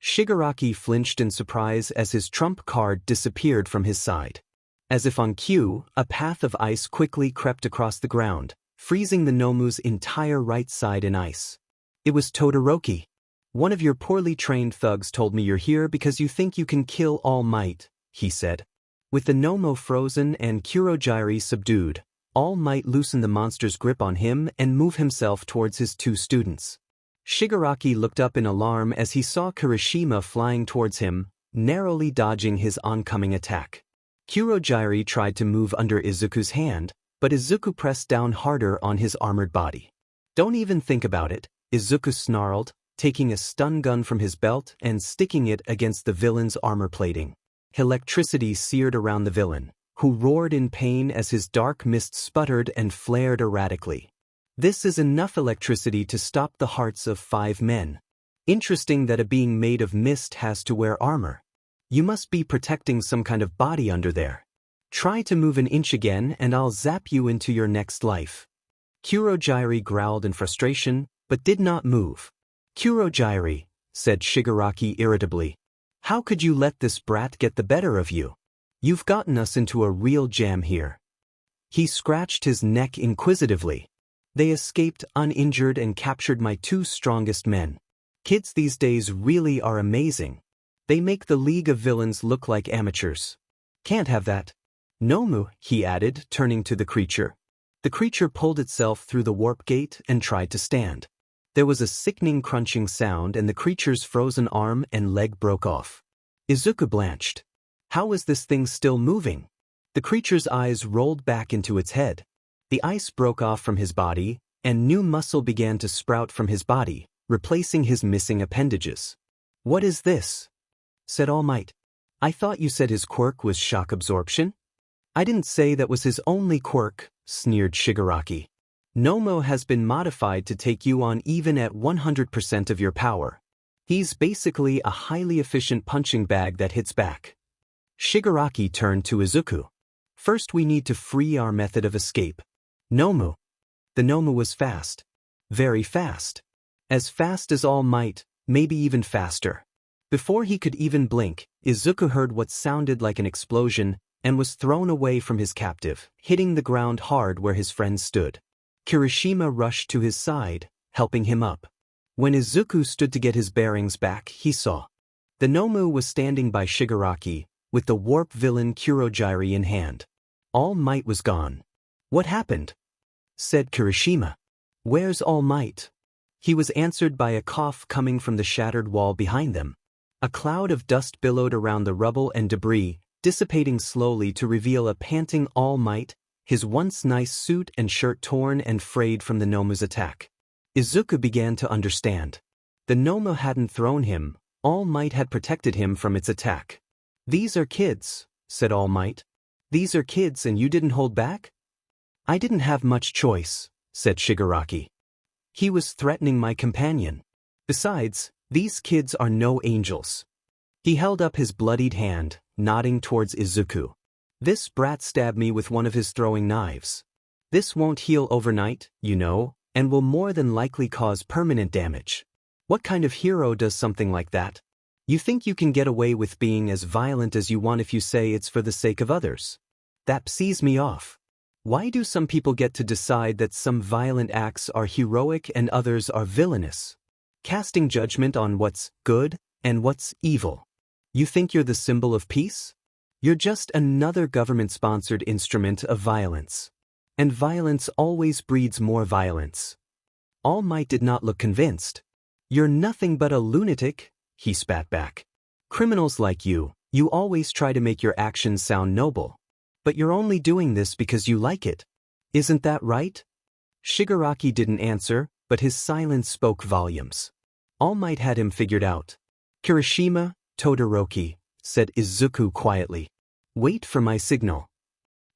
Shigaraki flinched in surprise as his trump card disappeared from his side. As if on cue, a path of ice quickly crept across the ground, freezing the Nomu's entire right side in ice. It was Todoroki. One of your poorly trained thugs told me you're here because you think you can kill All Might, he said. With the Nomu frozen and Kurogyri subdued, All Might loosened the monster's grip on him and moved himself towards his two students. Shigaraki looked up in alarm as he saw Kirishima flying towards him, narrowly dodging his oncoming attack. Kurogyari tried to move under Izuku's hand, but Izuku pressed down harder on his armored body. "Don't even think about it," Izuku snarled, taking a stun gun from his belt and sticking it against the villain's armor plating. Electricity seared around the villain, who roared in pain as his dark mist sputtered and flared erratically. This is enough electricity to stop the hearts of 5 men. Interesting that a being made of mist has to wear armor. You must be protecting some kind of body under there. Try to move an inch again and I'll zap you into your next life. Kurogyari growled in frustration, but did not move. "Kurogyari," said Shigaraki irritably, "how could you let this brat get the better of you? You've gotten us into a real jam here." He scratched his neck inquisitively. "They escaped uninjured and captured my 2 strongest men. Kids these days really are amazing. They make the League of Villains look like amateurs. Can't have that. Nomu," he added, turning to the creature. The creature pulled itself through the warp gate and tried to stand. There was a sickening crunching sound and the creature's frozen arm and leg broke off. Izuku blanched. How was this thing still moving? The creature's eyes rolled back into its head. The ice broke off from his body, and new muscle began to sprout from his body, replacing his missing appendages. "What is this?" said All Might. "I thought you said his quirk was shock absorption?" "I didn't say that was his only quirk," sneered Shigaraki. "Nomu has been modified to take you on even at 100% of your power. He's basically a highly efficient punching bag that hits back." Shigaraki turned to Izuku. "First we need to free our method of escape. Nomu." The Nomu was fast. Very fast. As fast as All Might, maybe even faster. Before he could even blink, Izuku heard what sounded like an explosion and was thrown away from his captive, hitting the ground hard where his friend stood. Kirishima rushed to his side, helping him up. When Izuku stood to get his bearings back, he saw. The Nomu was standing by Shigaraki, with the warp villain Kurogyari in hand. All Might was gone. "What happened?" said Kirishima. "Where's All Might?" He was answered by a cough coming from the shattered wall behind them. A cloud of dust billowed around the rubble and debris, dissipating slowly to reveal a panting All Might, his once nice suit and shirt torn and frayed from the Nomu's attack. Izuku began to understand. The Nomu hadn't thrown him, All Might had protected him from its attack. "These are kids," said All Might. "These are kids and you didn't hold back?" "I didn't have much choice," said Shigaraki. "He was threatening my companion. Besides, these kids are no angels." He held up his bloodied hand, nodding towards Izuku. "This brat stabbed me with one of his throwing knives. This won't heal overnight, you know, and will more than likely cause permanent damage. What kind of hero does something like that? You think you can get away with being as violent as you want if you say it's for the sake of others? That pisses me off. Why do some people get to decide that some violent acts are heroic and others are villainous? Casting judgment on what's good and what's evil. You think you're the symbol of peace? You're just another government-sponsored instrument of violence. And violence always breeds more violence." All Might did not look convinced. "You're nothing but a lunatic," he spat back. "Criminals like you always try to make your actions sound noble. But you're only doing this because you like it. Isn't that right?" Shigaraki didn't answer, but his silence spoke volumes. All Might had him figured out. "Kirishima, Todoroki," said Izuku quietly. "Wait for my signal."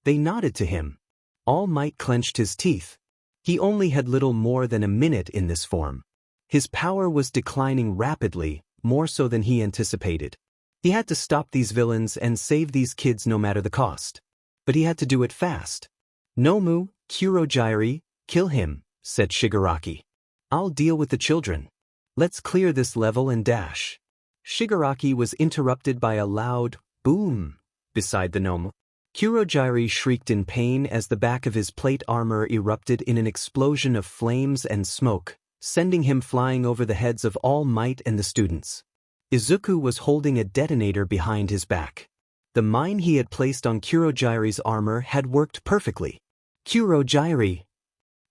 They nodded to him. All Might clenched his teeth. He only had little more than a minute in this form. His power was declining rapidly, more so than he anticipated. He had to stop these villains and save these kids no matter the cost. But he had to do it fast. "Nomu, Kurogyari, kill him," said Shigaraki. "I'll deal with the children. Let's clear this level and dash." Shigaraki was interrupted by a loud boom beside the Nomu. Kurogyari shrieked in pain as the back of his plate armor erupted in an explosion of flames and smoke, sending him flying over the heads of All Might and the students. Izuku was holding a detonator behind his back. The mine he had placed on Kurogyari's armor had worked perfectly. "Kurogyari!"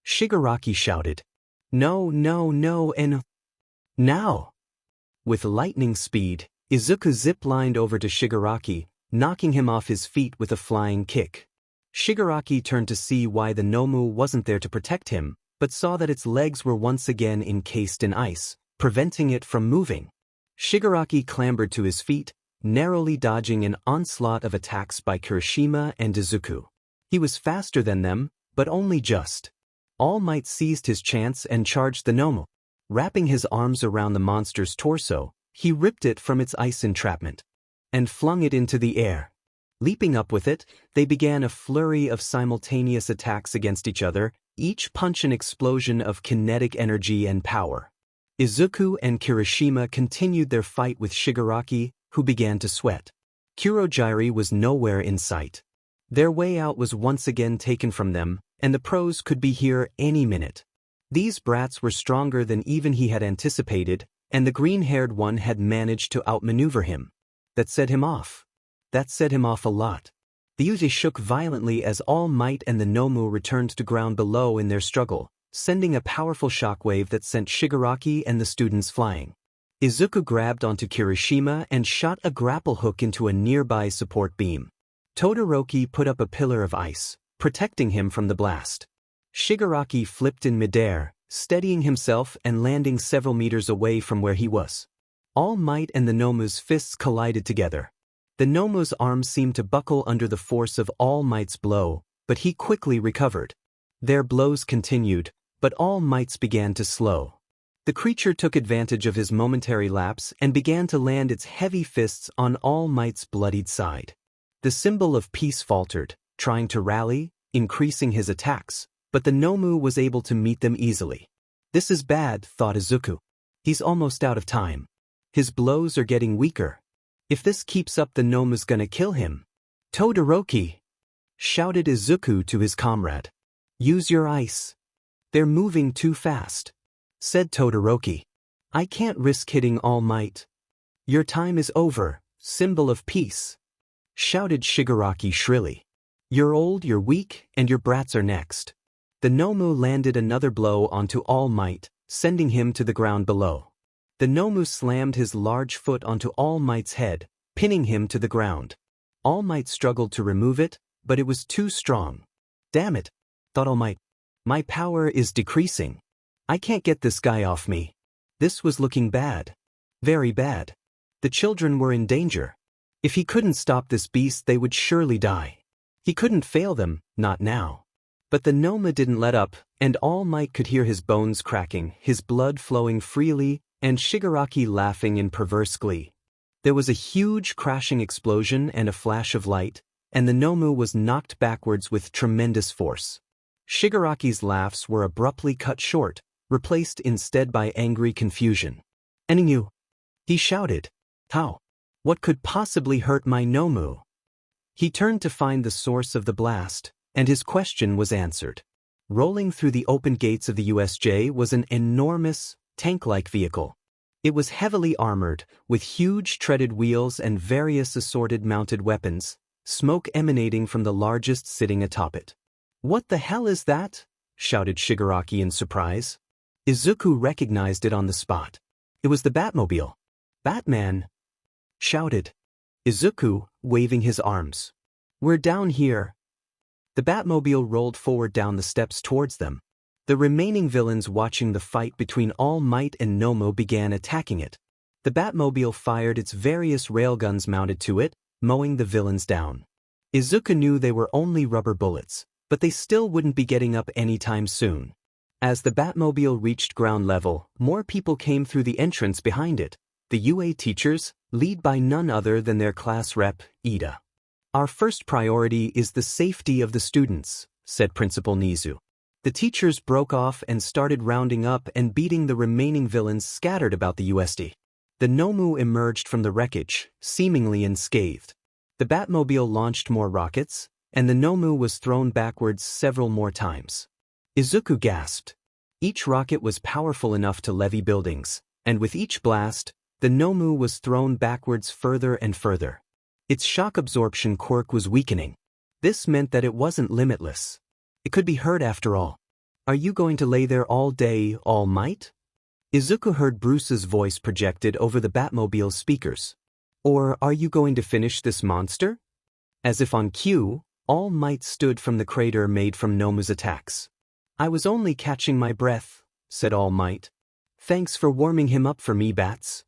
Shigaraki shouted. "No, no, no, and now!" With lightning speed, Izuku zip-lined over to Shigaraki, knocking him off his feet with a flying kick. Shigaraki turned to see why the Nomu wasn't there to protect him, but saw that its legs were once again encased in ice, preventing it from moving. Shigaraki clambered to his feet, narrowly dodging an onslaught of attacks by Kirishima and Izuku. He was faster than them, but only just. All Might seized his chance and charged the Nomu. Wrapping his arms around the monster's torso, he ripped it from its ice entrapment and flung it into the air. Leaping up with it, they began a flurry of simultaneous attacks against each other, each punch an explosion of kinetic energy and power. Izuku and Kirishima continued their fight with Shigaraki, who began to sweat. Kurogiri was nowhere in sight. Their way out was once again taken from them, and the pros could be here any minute. These brats were stronger than even he had anticipated, and the green-haired one had managed to outmaneuver him. That set him off. That set him off a lot. The Uzi shook violently as All Might and the Nomu returned to ground below in their struggle, sending a powerful shockwave that sent Shigaraki and the students flying. Izuku grabbed onto Kirishima and shot a grapple hook into a nearby support beam. Todoroki put up a pillar of ice, protecting him from the blast. Shigaraki flipped in midair, steadying himself and landing several meters away from where he was. All Might and the Nomu's fists collided together. The Nomu's arms seemed to buckle under the force of All Might's blow, but he quickly recovered. Their blows continued, but All Might's began to slow. The creature took advantage of his momentary lapse and began to land its heavy fists on All Might's bloodied side. The symbol of peace faltered, trying to rally, increasing his attacks, but the Nomu was able to meet them easily. This is bad, thought Izuku. He's almost out of time. His blows are getting weaker. If this keeps up, the Nomu's gonna kill him. Todoroki! Shouted Izuku to his comrade. Use your ice. They're moving too fast, said Todoroki. I can't risk hitting All Might. Your time is over, symbol of peace, shouted Shigaraki shrilly. You're old, you're weak, and your brats are next. The Nomu landed another blow onto All Might, sending him to the ground below. The Nomu slammed his large foot onto All Might's head, pinning him to the ground. All Might struggled to remove it, but it was too strong. Damn it, thought All Might. My power is decreasing. I can't get this guy off me. This was looking bad. Very bad. The children were in danger. If he couldn't stop this beast, they would surely die. He couldn't fail them, not now. But the Nomu didn't let up, and All Might could hear his bones cracking, his blood flowing freely, and Shigaraki laughing in perverse glee. There was a huge crashing explosion and a flash of light, and the Nomu was knocked backwards with tremendous force. Shigaraki's laughs were abruptly cut short, replaced instead by angry confusion. "Ending you!" he shouted. "How? What could possibly hurt my Nomu?" He turned to find the source of the blast, and his question was answered. Rolling through the open gates of the USJ was an enormous, tank-like vehicle. It was heavily armored, with huge treaded wheels and various assorted mounted weapons, smoke emanating from the largest sitting atop it. "What the hell is that?" shouted Shigaraki in surprise. Izuku recognized it on the spot. It was the Batmobile. "Batman!" shouted Izuku, waving his arms. "We're down here." The Batmobile rolled forward down the steps towards them. The remaining villains watching the fight between All Might and Nomu began attacking it. The Batmobile fired its various railguns mounted to it, mowing the villains down. Izuku knew they were only rubber bullets, but they still wouldn't be getting up anytime soon. As the Batmobile reached ground level, more people came through the entrance behind it. The UA teachers, led by none other than their class rep, Ida. "Our first priority is the safety of the students," said Principal Nizu. The teachers broke off and started rounding up and beating the remaining villains scattered about the USD. The Nomu emerged from the wreckage, seemingly unscathed. The Batmobile launched more rockets, and the Nomu was thrown backwards several more times. Izuku gasped. Each rocket was powerful enough to levy buildings, and with each blast, the Nomu was thrown backwards further and further. Its shock absorption quirk was weakening. This meant that it wasn't limitless. It could be hurt after all. "Are you going to lay there all day, All Might?" Izuku heard Bruce's voice projected over the Batmobile's speakers. Or are you going to finish this monster? As if on cue, All Might stood from the crater made from Nomu's attacks. I was only catching my breath, said All Might. Thanks for warming him up for me, Bats.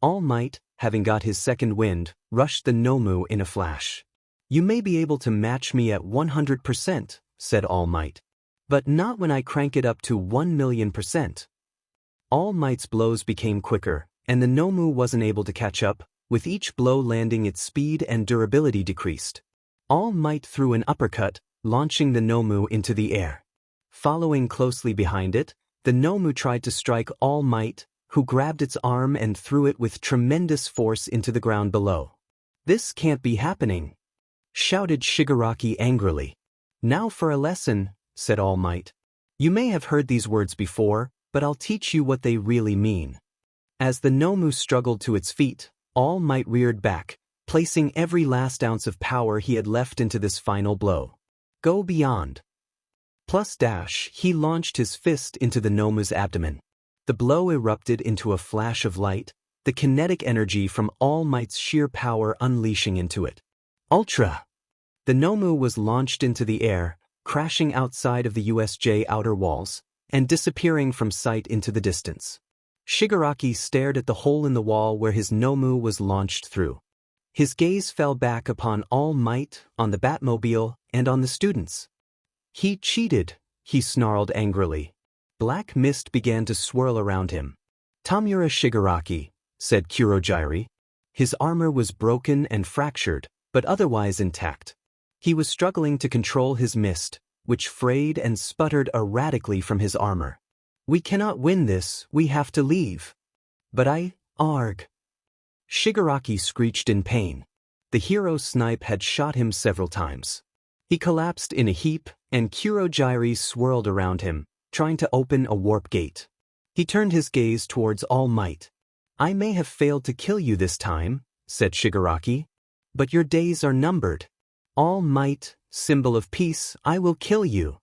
All Might, having got his second wind, rushed the Nomu in a flash. You may be able to match me at 100%, said All Might. But not when I crank it up to 1,000,000%. All Might's blows became quicker, and the Nomu wasn't able to catch up, with each blow landing its speed and durability decreased. All Might threw an uppercut, launching the Nomu into the air. Following closely behind it, the Nomu tried to strike All Might, who grabbed its arm and threw it with tremendous force into the ground below. This can't be happening, shouted Shigaraki angrily. Now for a lesson, said All Might. You may have heard these words before, but I'll teach you what they really mean. As the Nomu struggled to its feet, All Might reared back, placing every last ounce of power he had left into this final blow. Go beyond. Plus dash, he launched his fist into the Nomu's abdomen. The blow erupted into a flash of light, the kinetic energy from All Might's sheer power unleashing into it. Ultra! The Nomu was launched into the air, crashing outside of the USJ outer walls, and disappearing from sight into the distance. Shigaraki stared at the hole in the wall where his Nomu was launched through. His gaze fell back upon All Might, on the Batmobile, and on the students. He cheated, he snarled angrily. Black mist began to swirl around him. Tamura Shigaraki, said Kurogyri. His armor was broken and fractured, but otherwise intact. He was struggling to control his mist, which frayed and sputtered erratically from his armor. We cannot win this, we have to leave. But arg. Shigaraki screeched in pain. The hero snipe had shot him several times. He collapsed in a heap, and Kurogyri swirled around him, trying to open a warp gate. He turned his gaze towards All Might. I may have failed to kill you this time, said Shigaraki, but your days are numbered. All Might, symbol of peace, I will kill you.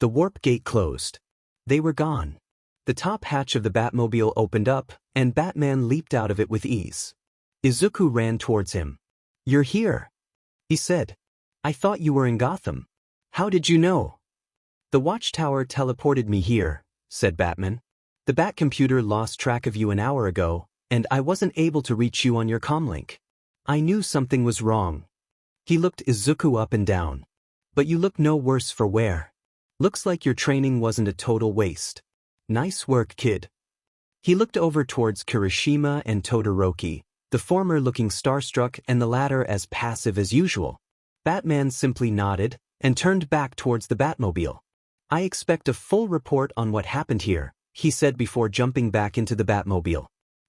The warp gate closed. They were gone. The top hatch of the Batmobile opened up, and Batman leaped out of it with ease. Izuku ran towards him. You're here, he said. I thought you were in Gotham. How did you know? The watchtower teleported me here, said Batman. The Batcomputer lost track of you an hour ago, and I wasn't able to reach you on your comlink. I knew something was wrong. He looked Izuku up and down. But you look no worse for wear. Looks like your training wasn't a total waste. Nice work, kid. He looked over towards Kirishima and Todoroki, the former looking starstruck and the latter as passive as usual. Batman simply nodded and turned back towards the Batmobile. I expect a full report on what happened here, he said before jumping back into the Batmobile.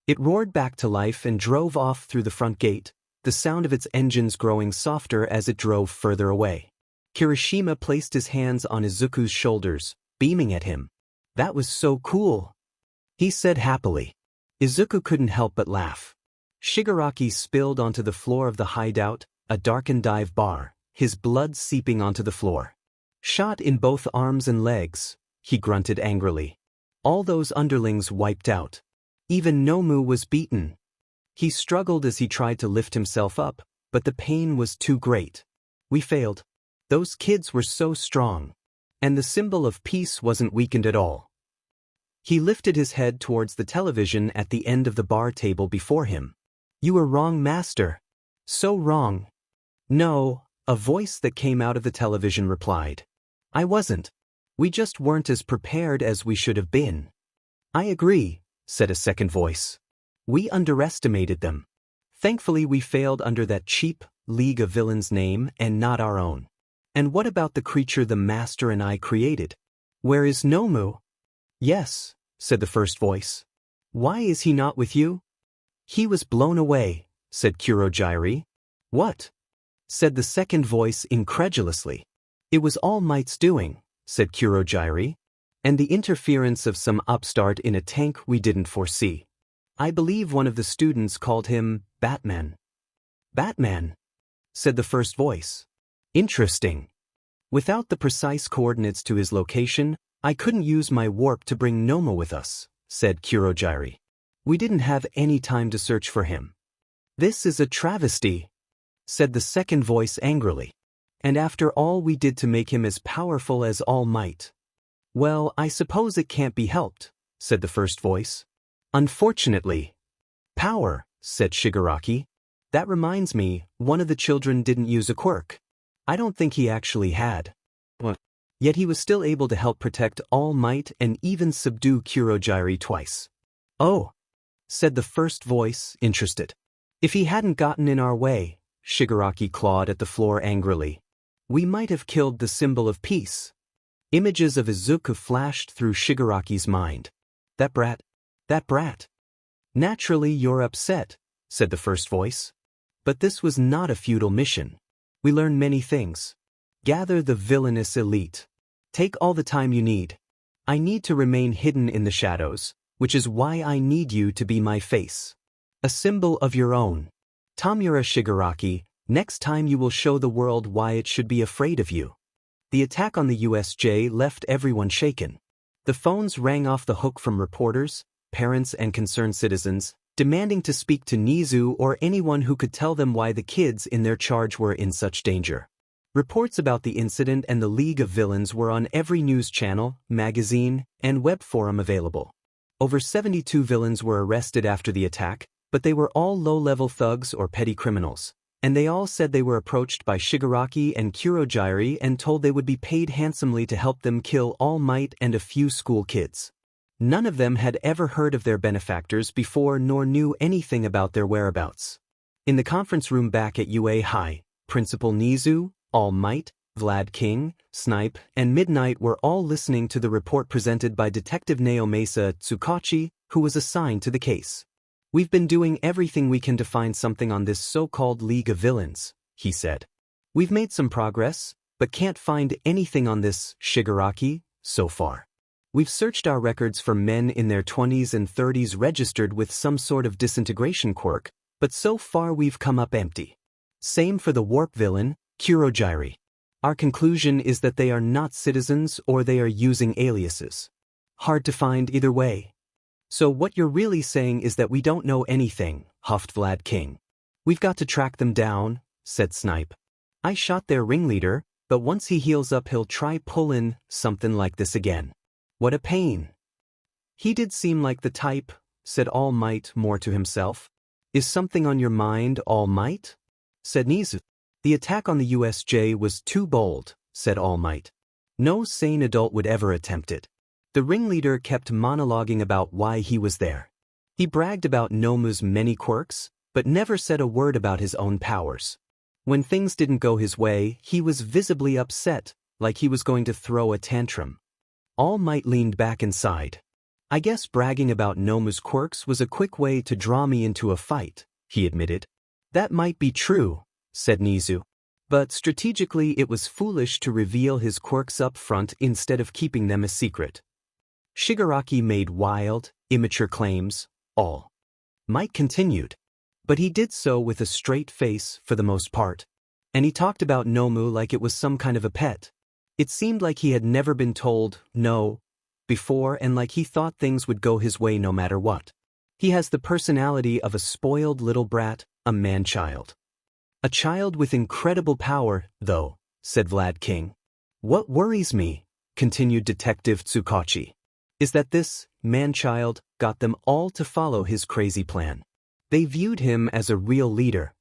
It roared back to life and drove off through the front gate, the sound of its engines growing softer as it drove further away. Kirishima placed his hands on Izuku's shoulders, beaming at him. That was so cool, he said happily. Izuku couldn't help but laugh. Shigaraki spilled onto the floor of the hideout, a darkened dive bar, his blood seeping onto the floor. Shot in both arms and legs, he grunted angrily. All those underlings wiped out. Even Nomu was beaten. He struggled as he tried to lift himself up, but the pain was too great. We failed. Those kids were so strong. And the symbol of peace wasn't weakened at all. He lifted his head towards the television at the end of the bar table before him. You were wrong, Master. So wrong. No, a voice that came out of the television replied. I wasn't. We just weren't as prepared as we should have been. I agree, said a second voice. We underestimated them. Thankfully we failed under that cheap League of Villains name and not our own. And what about the creature the Master and I created? Where is Nomu? Yes, said the first voice. Why is he not with you? He was blown away, said Kurogyri. What? Said the second voice incredulously. It was All Might's doing, said Kurogyri. And the interference of some upstart in a tank we didn't foresee. I believe one of the students called him Batman. Batman, said the first voice. Interesting. Without the precise coordinates to his location, I couldn't use my warp to bring Nomu with us, said Kurogyri. We didn't have any time to search for him. This is a travesty, said the second voice angrily. And after all we did to make him as powerful as All Might. Well, I suppose it can't be helped, said the first voice. Unfortunately. Power, said Shigaraki. That reminds me, one of the children didn't use a quirk. I don't think he actually had. What? Yet he was still able to help protect All Might and even subdue Kurogiri twice. Oh, said the first voice, interested. If he hadn't gotten in our way, Shigaraki clawed at the floor angrily, we might have killed the symbol of peace. Images of Izuku flashed through Shigaraki's mind. That brat. That brat. Naturally you're upset, said the first voice. But this was not a futile mission. We learned many things. Gather the villainous elite. Take all the time you need. I need to remain hidden in the shadows, which is why I need you to be my face. A symbol of your own. Tamura Shigaraki, next time you will show the world why it should be afraid of you. The attack on the USJ left everyone shaken. The phones rang off the hook from reporters, parents and concerned citizens, demanding to speak to Nizu or anyone who could tell them why the kids in their charge were in such danger. Reports about the incident and the League of Villains were on every news channel, magazine, and web forum available. Over 72 villains were arrested after the attack, but they were all low-level thugs or petty criminals, and they all said they were approached by Shigaraki and Kurogiri and told they would be paid handsomely to help them kill All Might and a few school kids. None of them had ever heard of their benefactors before nor knew anything about their whereabouts. In the conference room back at UA High, Principal Nizu, All Might, Vlad King, Snipe, and Midnight were all listening to the report presented by Detective Naomasa Tsukachi, who was assigned to the case. We've been doing everything we can to find something on this so-called League of Villains, he said. We've made some progress, but can't find anything on this Shigaraki so far. We've searched our records for men in their 20s and 30s registered with some sort of disintegration quirk, but so far we've come up empty. Same for the warp villain, Kurogiri. Our conclusion is that they are not citizens or they are using aliases. Hard to find either way. So what you're really saying is that we don't know anything, huffed Vlad King. We've got to track them down, said Snipe. I shot their ringleader, but once he heals up he'll try pullin' something like this again. What a pain. He did seem like the type, said All Might more to himself. Is something on your mind, All Might? Said Nizu. The attack on the USJ was too bold, said All Might. No sane adult would ever attempt it. The ringleader kept monologuing about why he was there. He bragged about Nomu's many quirks, but never said a word about his own powers. When things didn't go his way, he was visibly upset, like he was going to throw a tantrum. All Might leaned back and sighed. I guess bragging about Nomu's quirks was a quick way to draw me into a fight, he admitted. That might be true, said Nizu. But strategically it was foolish to reveal his quirks up front instead of keeping them a secret. Shigaraki made wild, immature claims, All Might continued. But he did so with a straight face for the most part. And he talked about Nomu like it was some kind of a pet. It seemed like he had never been told no before and like he thought things would go his way no matter what. He has the personality of a spoiled little brat, a man-child. A child with incredible power, though, said Vlad King. What worries me, continued Detective Tsukachi, is that this man-child got them all to follow his crazy plan. They viewed him as a real leader.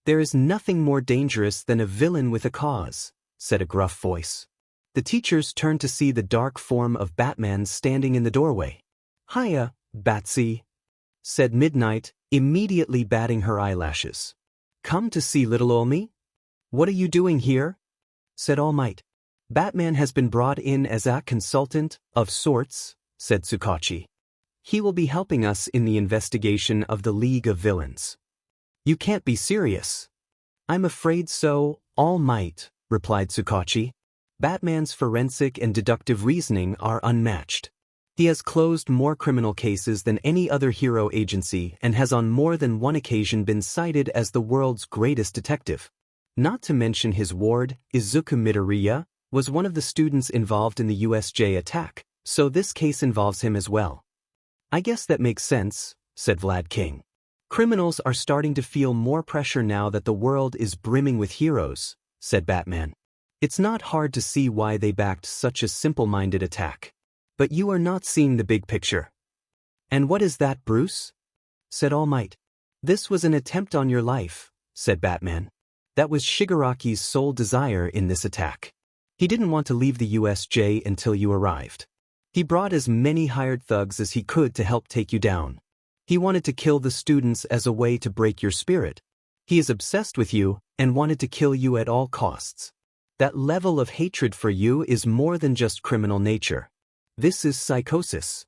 There is nothing more dangerous than a villain with a cause, said a gruff voice. The teachers turned to see the dark form of Batman standing in the doorway. Hiya, Batsy, said Midnight, immediately batting her eyelashes. Come to see little ol' me? What are you doing here? Said All Might. Batman has been brought in as a consultant, of sorts, said Tsukachi. He will be helping us in the investigation of the League of Villains. You can't be serious. I'm afraid so, All Might, replied Tsukachi. Batman's forensic and deductive reasoning are unmatched. He has closed more criminal cases than any other hero agency and has on more than one occasion been cited as the world's greatest detective. Not to mention his ward, Izuku Midoriya, was one of the students involved in the USJ attack, so this case involves him as well. I guess that makes sense, said Vlad King. Criminals are starting to feel more pressure now that the world is brimming with heroes, said Batman. It's not hard to see why they backed such a simple-minded attack. But you are not seeing the big picture. And what is that, Bruce? Said All Might. This was an attempt on your life, said Batman. That was Shigaraki's sole desire in this attack. He didn't want to leave the USJ until you arrived. He brought as many hired thugs as he could to help take you down. He wanted to kill the students as a way to break your spirit. He is obsessed with you and wanted to kill you at all costs. That level of hatred for you is more than just criminal nature. This is psychosis.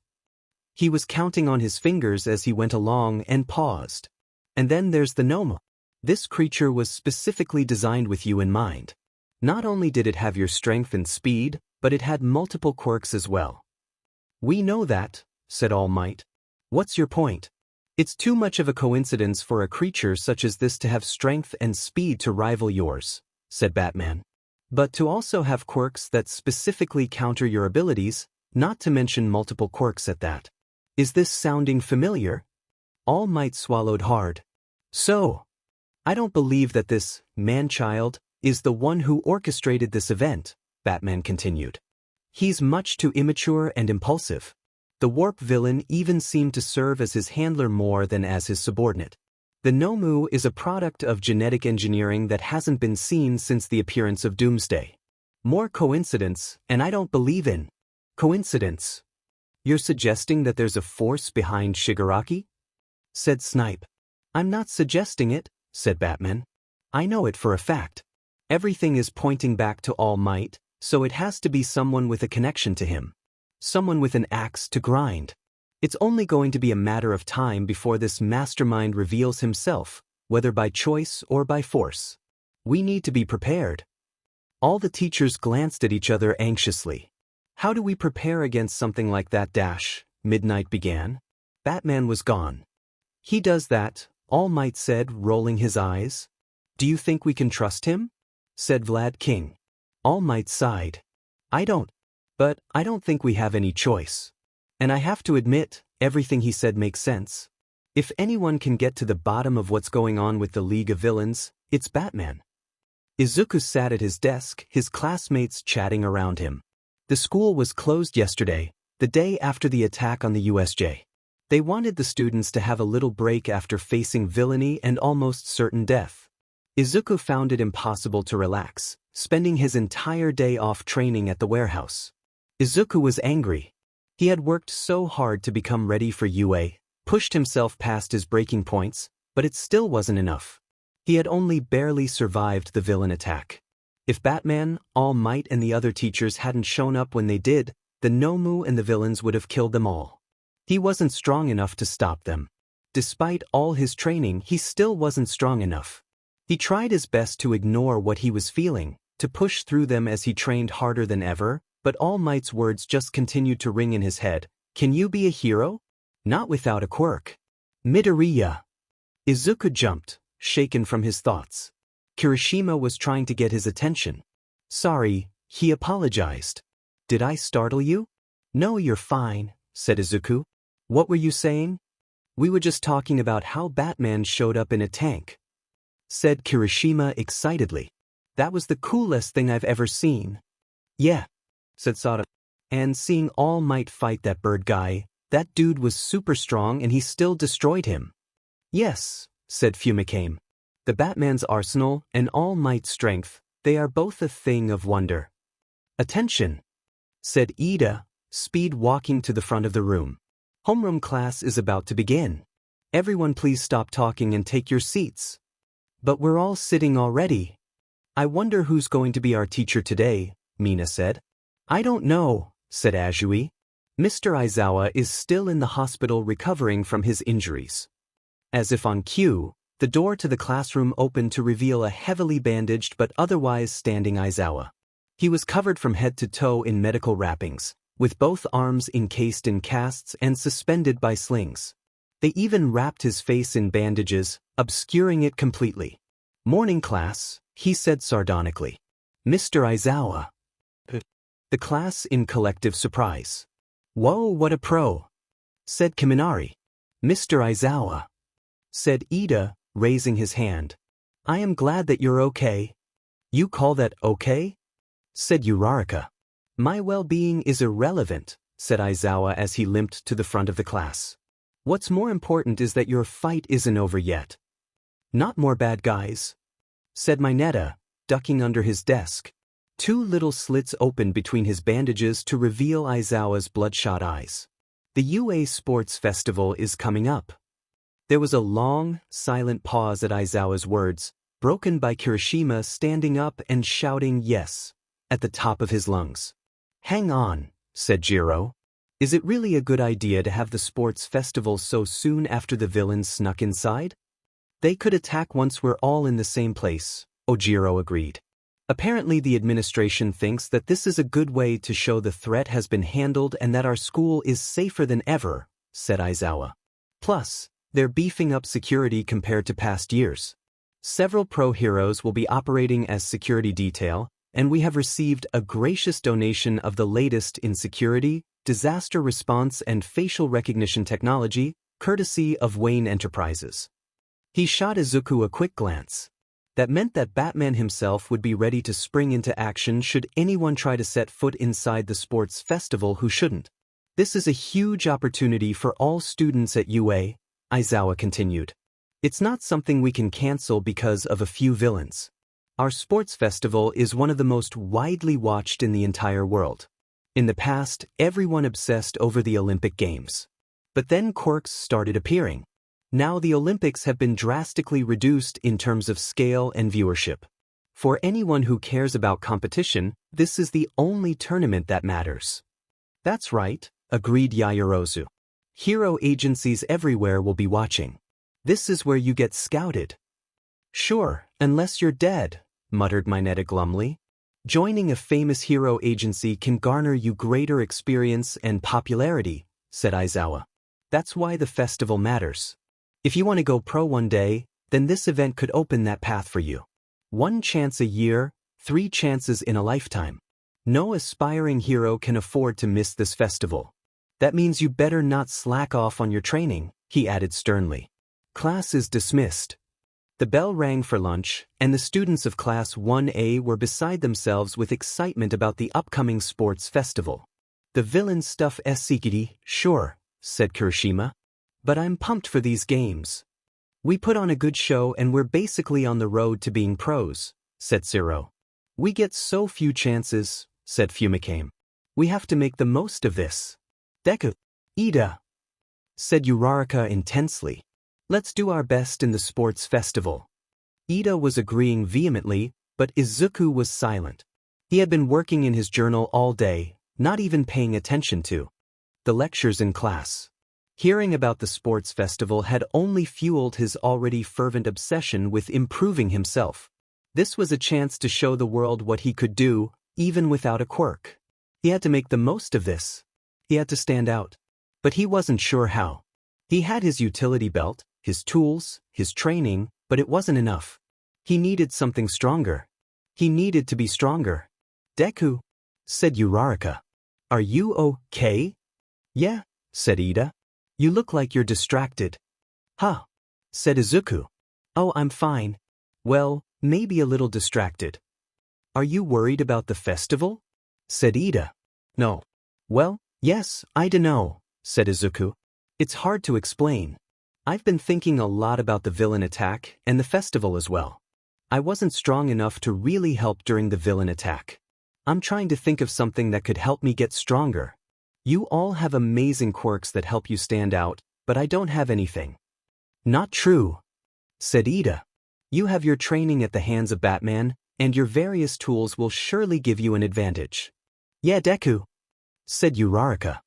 He was counting on his fingers as he went along and paused. And then there's the gnome. This creature was specifically designed with you in mind. Not only did it have your strength and speed, but it had multiple quirks as well. We know that, said All Might. What's your point? It's too much of a coincidence for a creature such as this to have strength and speed to rival yours, said Batman. But to also have quirks that specifically counter your abilities, not to mention multiple quirks at that. Is this sounding familiar? All Might swallowed hard. So, I don't believe that this man-child is the one who orchestrated this event, Batman continued. He's much too immature and impulsive. The warp villain even seemed to serve as his handler more than as his subordinate. The Nomu is a product of genetic engineering that hasn't been seen since the appearance of Doomsday. More coincidence, and I don't believe in coincidence. You're suggesting that there's a force behind Shigaraki? Said Snipe. I'm not suggesting it, said Batman. I know it for a fact. Everything is pointing back to All Might, so it has to be someone with a connection to him. Someone with an axe to grind. It's only going to be a matter of time before this mastermind reveals himself, whether by choice or by force. We need to be prepared. All the teachers glanced at each other anxiously. How do we prepare against something like that? Midnight began. Batman was gone. He does that, All Might said, rolling his eyes. Do you think we can trust him? Said Vlad King. All Might sighed. But I don't think we have any choice. And I have to admit, everything he said makes sense. If anyone can get to the bottom of what's going on with the League of Villains, it's Batman. Izuku sat at his desk, his classmates chatting around him. The school was closed yesterday, the day after the attack on the USJ. They wanted the students to have a little break after facing villainy and almost certain death. Izuku found it impossible to relax, spending his entire day off training at the warehouse. Izuku was angry. He had worked so hard to become ready for UA, pushed himself past his breaking points, but it still wasn't enough. He had only barely survived the villain attack. If Batman, All Might and the other teachers hadn't shown up when they did, the Nomu and the villains would have killed them all. He wasn't strong enough to stop them. Despite all his training, he still wasn't strong enough. He tried his best to ignore what he was feeling, to push through them as he trained harder than ever, but All Might's words just continued to ring in his head. Can you be a hero? Not without a quirk. Midoriya. Izuku jumped, shaken from his thoughts. Kirishima was trying to get his attention. Sorry, he apologized. Did I startle you? No, you're fine, said Izuku. What were you saying? We were just talking about how Batman showed up in a tank, said Kirishima excitedly. That was the coolest thing I've ever seen. Yeah, said Sada. And seeing All Might fight that bird guy, that dude was super strong and he still destroyed him. Yes, said Fumikame. The Batman's arsenal and All Might's strength, they are both a thing of wonder. Attention, said Ida, speed walking to the front of the room. Homeroom class is about to begin. Everyone please stop talking and take your seats. But we're all sitting already. I wonder who's going to be our teacher today, Mina said. I don't know, said Azui. Mr. Aizawa is still in the hospital recovering from his injuries. As if on cue, the door to the classroom opened to reveal a heavily bandaged but otherwise standing Aizawa. He was covered from head to toe in medical wrappings, with both arms encased in casts and suspended by slings. They even wrapped his face in bandages, obscuring it completely. Morning class, he said sardonically. Mr. Aizawa. The class in collective surprise. Whoa, what a pro, said Kaminari. Mr. Aizawa. said Ida, raising his hand. I am glad that you're okay. You call that okay? Said Uraraka. My well-being is irrelevant, said Aizawa as he limped to the front of the class. What's more important is that your fight isn't over yet. Not more bad guys, said Mineta, ducking under his desk. Two little slits opened between his bandages to reveal Aizawa's bloodshot eyes. The UA Sports Festival is coming up. There was a long, silent pause at Aizawa's words, broken by Kirishima standing up and shouting yes at the top of his lungs. Hang on, said Jiro. Is it really a good idea to have the sports festival so soon after the villains snuck inside? They could attack once we're all in the same place, Ojiro agreed. Apparently the administration thinks that this is a good way to show the threat has been handled and that our school is safer than ever, said Aizawa. Plus, they're beefing up security compared to past years. Several pro heroes will be operating as security detail, and we have received a gracious donation of the latest in security, disaster response and facial recognition technology, courtesy of Wayne Enterprises. He shot Izuku a quick glance. That meant that Batman himself would be ready to spring into action should anyone try to set foot inside the sports festival who shouldn't. This is a huge opportunity for all students at UA, Aizawa continued. It's not something we can cancel because of a few villains. Our sports festival is one of the most widely watched in the entire world. In the past, everyone obsessed over the Olympic Games. But then quirks started appearing. Now the Olympics have been drastically reduced in terms of scale and viewership. For anyone who cares about competition, this is the only tournament that matters. That's right, agreed Yaoyorozu. Hero agencies everywhere will be watching. This is where you get scouted. Sure, unless you're dead, muttered Mineta glumly. Joining a famous hero agency can garner you greater experience and popularity, said Aizawa. That's why the festival matters. If you want to go pro one day, then this event could open that path for you. 1 chance a year, 3 chances in a lifetime. No aspiring hero can afford to miss this festival. That means you better not slack off on your training, he added sternly. Class is dismissed. The bell rang for lunch, and the students of Class 1A were beside themselves with excitement about the upcoming sports festival. The villain stuff Sekiri, sure, said Kirishima. But I'm pumped for these games. We put on a good show and we're basically on the road to being pros, said Zero. We get so few chances, said Fumikame. We have to make the most of this. Deku, Ida, said Uraraka intensely. Let's do our best in the sports festival. Ida was agreeing vehemently, but Izuku was silent. He had been working in his journal all day, not even paying attention to the lectures in class. Hearing about the sports festival had only fueled his already fervent obsession with improving himself. This was a chance to show the world what he could do, even without a quirk. He had to make the most of this. He had to stand out. But he wasn't sure how. He had his utility belt, his tools, his training, but it wasn't enough. He needed something stronger. He needed to be stronger. Deku, said Uraraka. Are you okay? Yeah, said Ida. You look like you're distracted. Huh, said Izuku. Oh, I'm fine. Well, maybe a little distracted. Are you worried about the festival? Said Ida. No. Well, yes, I dunno, said Izuku. It's hard to explain. I've been thinking a lot about the villain attack and the festival as well. I wasn't strong enough to really help during the villain attack. I'm trying to think of something that could help me get stronger. You all have amazing quirks that help you stand out, but I don't have anything. Not true, said Ida. You have your training at the hands of Batman, and your various tools will surely give you an advantage. Yeah, Deku, said Uraraka.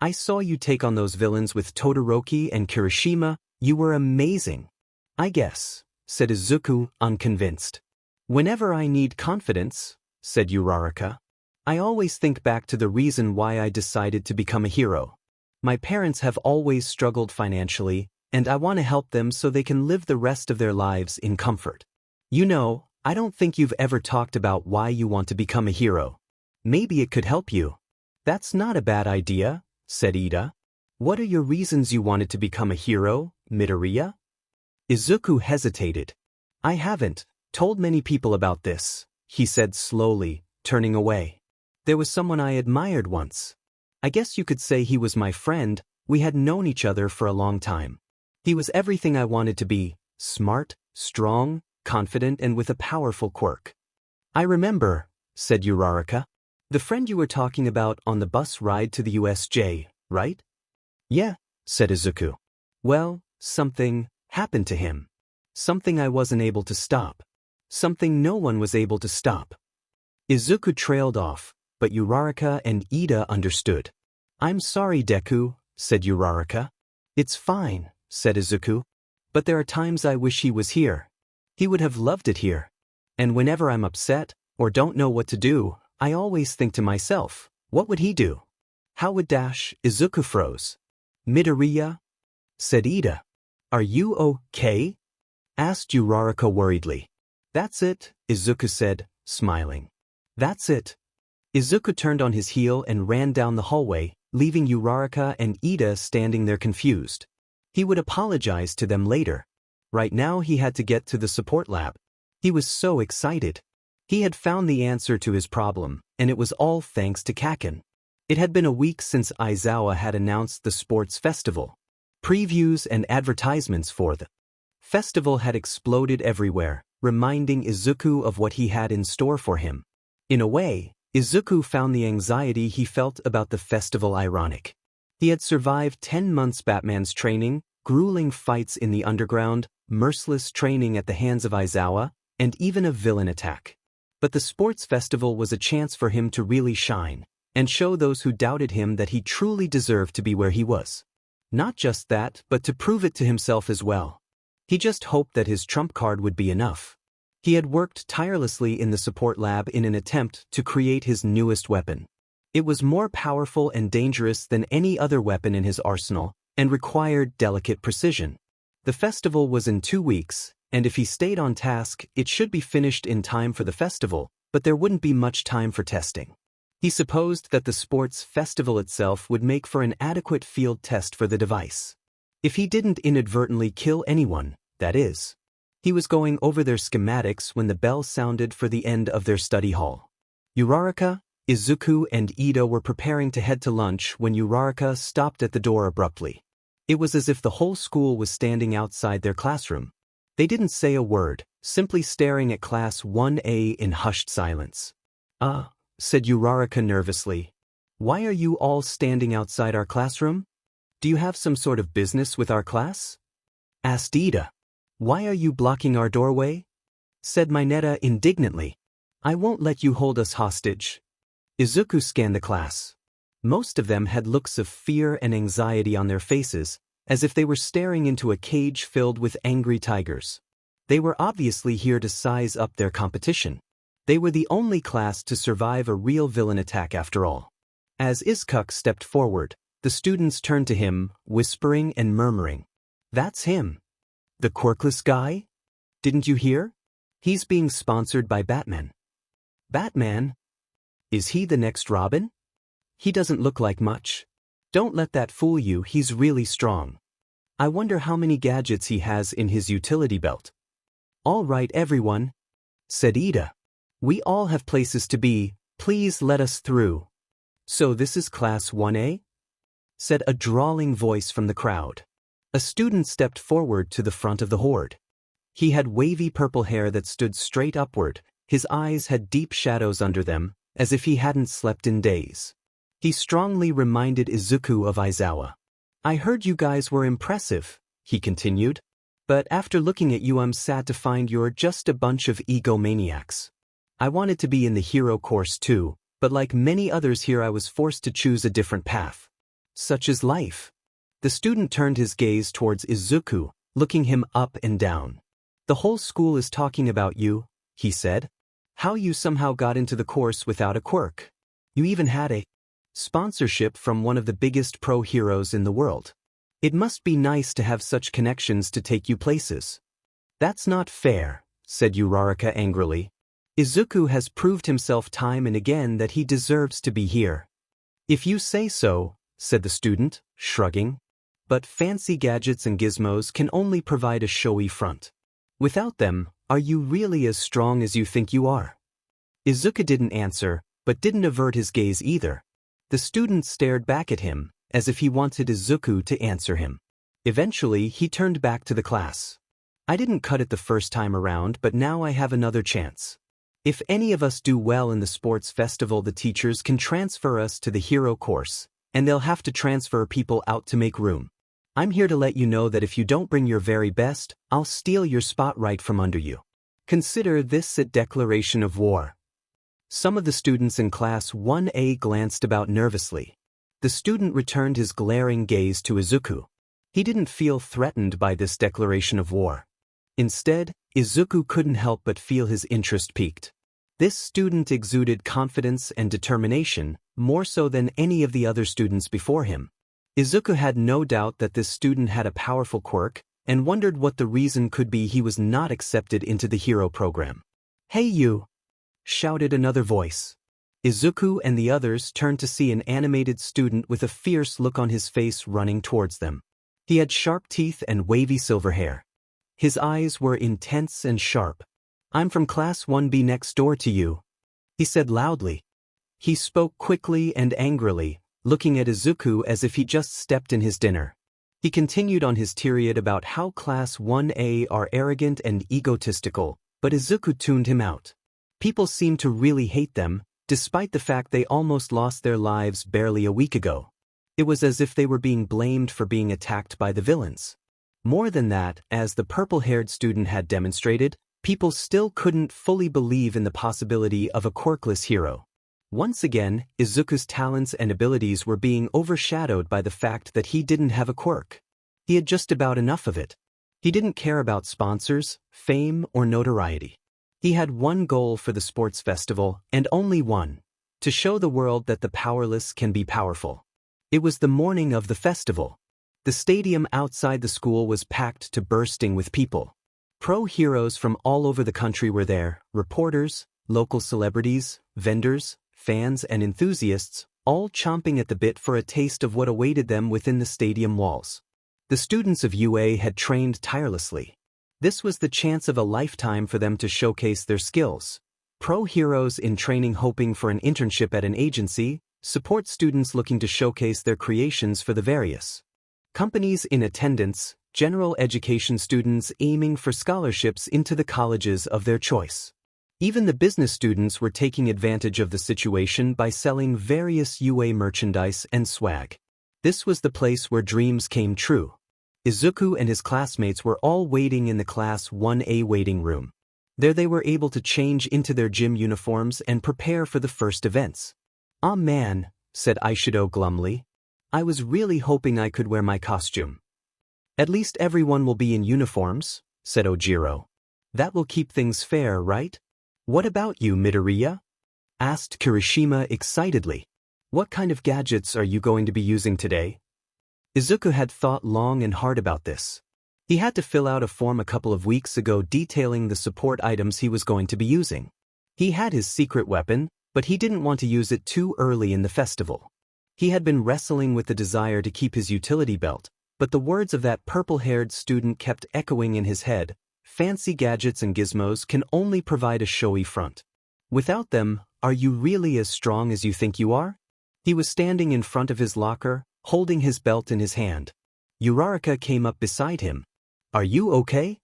I saw you take on those villains with Todoroki and Kirishima. You were amazing. I guess, said Izuku, unconvinced. Whenever I need confidence, said Uraraka, I always think back to the reason why I decided to become a hero. My parents have always struggled financially, and I want to help them so they can live the rest of their lives in comfort. You know, I don't think you've ever talked about why you want to become a hero. Maybe it could help you. That's not a bad idea, said Ida. What are your reasons you wanted to become a hero, Midoriya? Izuku hesitated. I haven't told many people about this, he said slowly, turning away. There was someone I admired once. I guess you could say he was my friend. We had known each other for a long time. He was everything I wanted to be, smart, strong, confident, and with a powerful quirk. I remember, said Uraraka. The friend you were talking about on the bus ride to the USJ, right? Yeah, said Izuku. Well, something happened to him. Something I wasn't able to stop. Something no one was able to stop. Izuku trailed off, but Uraraka and Ida understood. I'm sorry, Deku, said Uraraka. It's fine, said Izuku. But there are times I wish he was here. He would have loved it here. And whenever I'm upset, or don't know what to do, I always think to myself, what would he do? How would Izuku froze. Midoriya? Said Ida. Are you okay? Asked Uraraka worriedly. That's it, Izuku said, smiling. That's it. Izuku turned on his heel and ran down the hallway, leaving Uraraka and Ida standing there confused. He would apologize to them later. Right now he had to get to the support lab. He was so excited. He had found the answer to his problem, and it was all thanks to Kaken. It had been a week since Aizawa had announced the sports festival. Previews and advertisements for the festival had exploded everywhere, reminding Izuku of what he had in store for him. In a way, Izuku found the anxiety he felt about the festival ironic. He had survived 10 months Batman's training, grueling fights in the underground, merciless training at the hands of Aizawa, and even a villain attack. But the sports festival was a chance for him to really shine, and show those who doubted him that he truly deserved to be where he was. Not just that, but to prove it to himself as well. He just hoped that his trump card would be enough. He had worked tirelessly in the support lab in an attempt to create his newest weapon. It was more powerful and dangerous than any other weapon in his arsenal, and required delicate precision. The festival was in 2 weeks, and if he stayed on task, it should be finished in time for the festival, but there wouldn't be much time for testing. He supposed that the sports festival itself would make for an adequate field test for the device. If he didn't inadvertently kill anyone, that is. He was going over their schematics when the bell sounded for the end of their study hall. Uraraka, Izuku, and Ida were preparing to head to lunch when Uraraka stopped at the door abruptly. It was as if the whole school was standing outside their classroom. They didn't say a word, simply staring at Class 1A in hushed silence. Said Uraraka nervously. Why are you all standing outside our classroom? Do you have some sort of business with our class? Asked Ida. Why are you blocking our doorway? Said Mineta indignantly. I won't let you hold us hostage. Izuku scanned the class. Most of them had looks of fear and anxiety on their faces, as if they were staring into a cage filled with angry tigers. They were obviously here to size up their competition. They were the only class to survive a real villain attack after all. As Izuku stepped forward, the students turned to him, whispering and murmuring. That's him. The quirkless guy? Didn't you hear? He's being sponsored by Batman. Batman? Is he the next Robin? He doesn't look like much. Don't let that fool you, he's really strong. I wonder how many gadgets he has in his utility belt. All right, everyone, said Ida. We all have places to be, please let us through. So this is Class 1A? Said a drawling voice from the crowd. A student stepped forward to the front of the horde. He had wavy purple hair that stood straight upward, his eyes had deep shadows under them, as if he hadn't slept in days. He strongly reminded Izuku of Aizawa. I heard you guys were impressive, he continued. But after looking at you, I'm sad to find you're just a bunch of egomaniacs. I wanted to be in the hero course too, but like many others here I was forced to choose a different path. Such is life. The student turned his gaze towards Izuku, looking him up and down. The whole school is talking about you, he said. How you somehow got into the course without a quirk. You even had a sponsorship from one of the biggest pro heroes in the world. It must be nice to have such connections to take you places. That's not fair, said Uraraka angrily. Izuku has proved himself time and again that he deserves to be here. If you say so, said the student, shrugging. but fancy gadgets and gizmos can only provide a showy front. Without them, are you really as strong as you think you are? Izuku didn't answer, but didn't avert his gaze either. The student stared back at him, as if he wanted Izuku to answer him. Eventually, he turned back to the class. I didn't cut it the first time around, but now I have another chance. If any of us do well in the sports festival, the teachers can transfer us to the hero course, and they'll have to transfer people out to make room. I'm here to let you know that if you don't bring your very best, I'll steal your spot right from under you. Consider this a declaration of war. Some of the students in Class 1A glanced about nervously. The student returned his glaring gaze to Izuku. He didn't feel threatened by this declaration of war. Instead, Izuku couldn't help but feel his interest piqued. This student exuded confidence and determination, more so than any of the other students before him. Izuku had no doubt that this student had a powerful quirk, and wondered what the reason could be he was not accepted into the hero program. "Hey you!" shouted another voice. Izuku and the others turned to see an animated student with a fierce look on his face running towards them. He had sharp teeth and wavy silver hair. His eyes were intense and sharp. "I'm from Class 1B next door to you," he said loudly. He spoke quickly and angrily, looking at Izuku as if he just stepped in his dinner. He continued on his tirade about how Class 1A are arrogant and egotistical, but Izuku tuned him out. People seemed to really hate them, despite the fact they almost lost their lives barely a week ago. It was as if they were being blamed for being attacked by the villains. More than that, as the purple-haired student had demonstrated, people still couldn't fully believe in the possibility of a quirkless hero. Once again, Izuku's talents and abilities were being overshadowed by the fact that he didn't have a quirk. He had just about enough of it. He didn't care about sponsors, fame, or notoriety. He had one goal for the sports festival, and only one: to show the world that the powerless can be powerful. It was the morning of the festival. The stadium outside the school was packed to bursting with people. Pro heroes from all over the country were there: reporters, local celebrities, vendors, fans, and enthusiasts, all chomping at the bit for a taste of what awaited them within the stadium walls. The students of UA had trained tirelessly. This was the chance of a lifetime for them to showcase their skills. Pro heroes in training hoping for an internship at an agency, support students looking to showcase their creations for the various companies in attendance, general education students aiming for scholarships into the colleges of their choice. Even the business students were taking advantage of the situation by selling various UA merchandise and swag. This was the place where dreams came true. Izuku and his classmates were all waiting in the Class 1A waiting room. There they were able to change into their gym uniforms and prepare for the first events. "Ah man," said Aishido glumly. "I was really hoping I could wear my costume." "At least everyone will be in uniforms," said Ojiro. "That will keep things fair, right?" "What about you, Midoriya?" asked Kirishima excitedly. "What kind of gadgets are you going to be using today?" Izuku had thought long and hard about this. He had to fill out a form a couple of weeks ago detailing the support items he was going to be using. He had his secret weapon, but he didn't want to use it too early in the festival. He had been wrestling with the desire to keep his utility belt, but the words of that purple-haired student kept echoing in his head: "Fancy gadgets and gizmos can only provide a showy front. Without them, are you really as strong as you think you are?" He was standing in front of his locker, holding his belt in his hand. Uraraka came up beside him. "Are you okay?"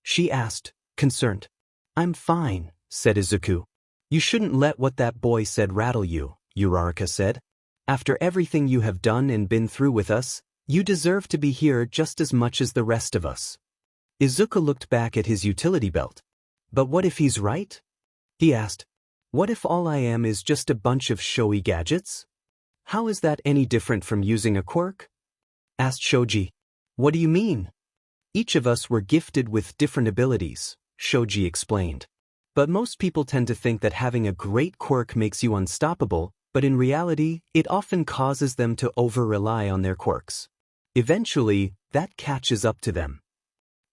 she asked, concerned. "I'm fine," said Izuku. "You shouldn't let what that boy said rattle you," Uraraka said. "After everything you have done and been through with us, you deserve to be here just as much as the rest of us." Izuku looked back at his utility belt. "But what if he's right?" he asked. "What if all I am is just a bunch of showy gadgets? How is that any different from using a quirk?" asked Shoji. "What do you mean?" "Each of us were gifted with different abilities," Shoji explained. "But most people tend to think that having a great quirk makes you unstoppable, but in reality, it often causes them to over-rely on their quirks. Eventually, that catches up to them."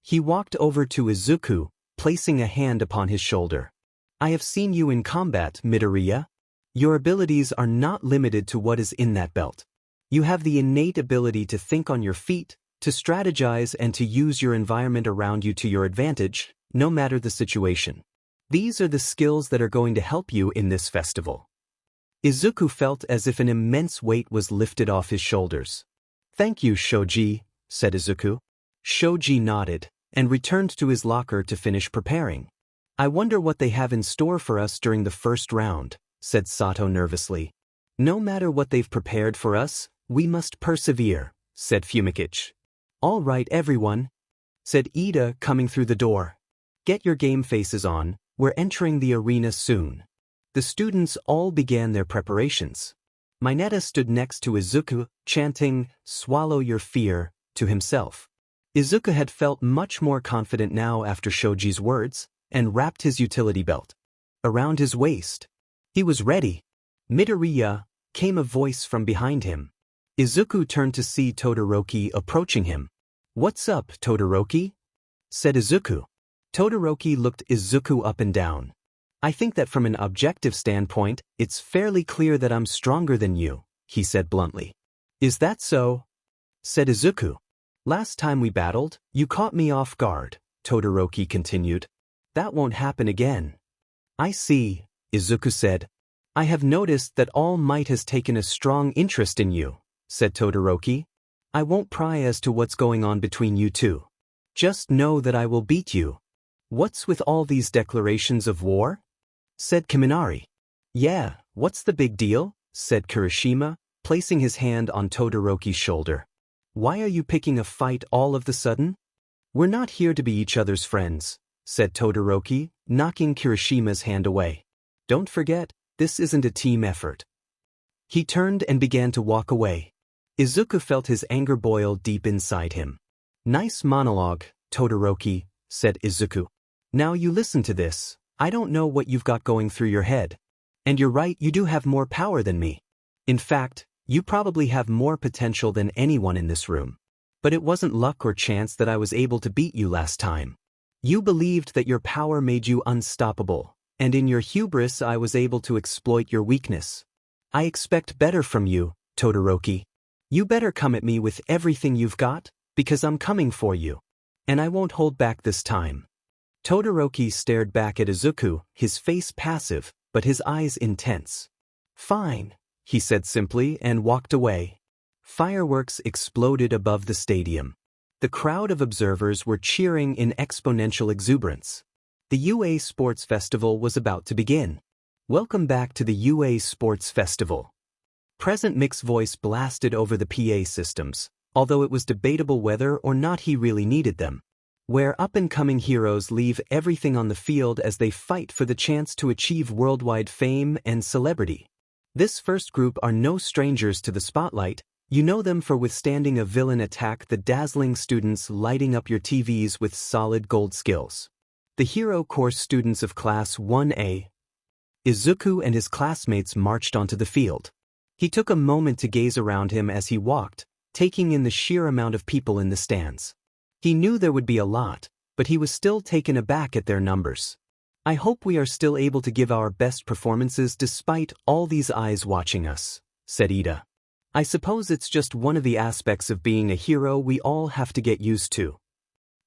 He walked over to Izuku, placing a hand upon his shoulder. "I have seen you in combat, Midoriya. Your abilities are not limited to what is in that belt. You have the innate ability to think on your feet, to strategize and to use your environment around you to your advantage, no matter the situation. These are the skills that are going to help you in this festival. Izuku felt as if an immense weight was lifted off his shoulders. Thank you, Shoji, said Izuku. Shoji nodded and returned to his locker to finish preparing. I wonder what they have in store for us during the first round, said Sato nervously. No matter what they've prepared for us, we must persevere, said Fumikichi. All right, everyone, said Ida coming through the door. Get your game faces on, we're entering the arena soon. The students all began their preparations. Mineta stood next to Izuku, chanting, "Swallow your fear," to himself. Izuku had felt much more confident now after Shoji's words, and wrapped his utility belt around his waist. He was ready. Midoriya, came a voice from behind him. Izuku turned to see Todoroki approaching him. What's up, Todoroki? Said Izuku. Todoroki looked Izuku up and down. I think that from an objective standpoint, it's fairly clear that I'm stronger than you, he said bluntly. Is that so? Said Izuku. Last time we battled, you caught me off guard, Todoroki continued. That won't happen again. I see, Izuku said. I have noticed that All Might has taken a strong interest in you, said Todoroki. I won't pry as to what's going on between you two. Just know that I will beat you. What's with all these declarations of war? Said Kaminari. Yeah, what's the big deal? Said Kirishima, placing his hand on Todoroki's shoulder. Why are you picking a fight all of the sudden? We're not here to be each other's friends, said Todoroki, knocking Kirishima's hand away. Don't forget, this isn't a team effort. He turned and began to walk away. Izuku felt his anger boil deep inside him. Nice monologue, Todoroki, said Izuku. Now you listen to this. I don't know what you've got going through your head. And you're right, you do have more power than me. In fact, you probably have more potential than anyone in this room. But it wasn't luck or chance that I was able to beat you last time. You believed that your power made you unstoppable, and in your hubris I was able to exploit your weakness. I expect better from you, Todoroki. You better come at me with everything you've got, because I'm coming for you. And I won't hold back this time. Todoroki stared back at Izuku, his face passive, but his eyes intense. Fine, he said simply and walked away. Fireworks exploded above the stadium. The crowd of observers were cheering in exponential exuberance. The UA Sports Festival was about to begin. Welcome back to the UA Sports Festival. Present Mick's voice blasted over the PA systems, although it was debatable whether or not he really needed them. Where up-and-coming heroes leave everything on the field as they fight for the chance to achieve worldwide fame and celebrity. This first group are no strangers to the spotlight. You know them for withstanding a villain attack, the dazzling students lighting up your TVs with solid gold skills. The hero course students of Class 1A. Izuku and his classmates marched onto the field. He took a moment to gaze around him as he walked, taking in the sheer amount of people in the stands. He knew there would be a lot, but he was still taken aback at their numbers. I hope we are still able to give our best performances despite all these eyes watching us, said Ida. I suppose it's just one of the aspects of being a hero we all have to get used to.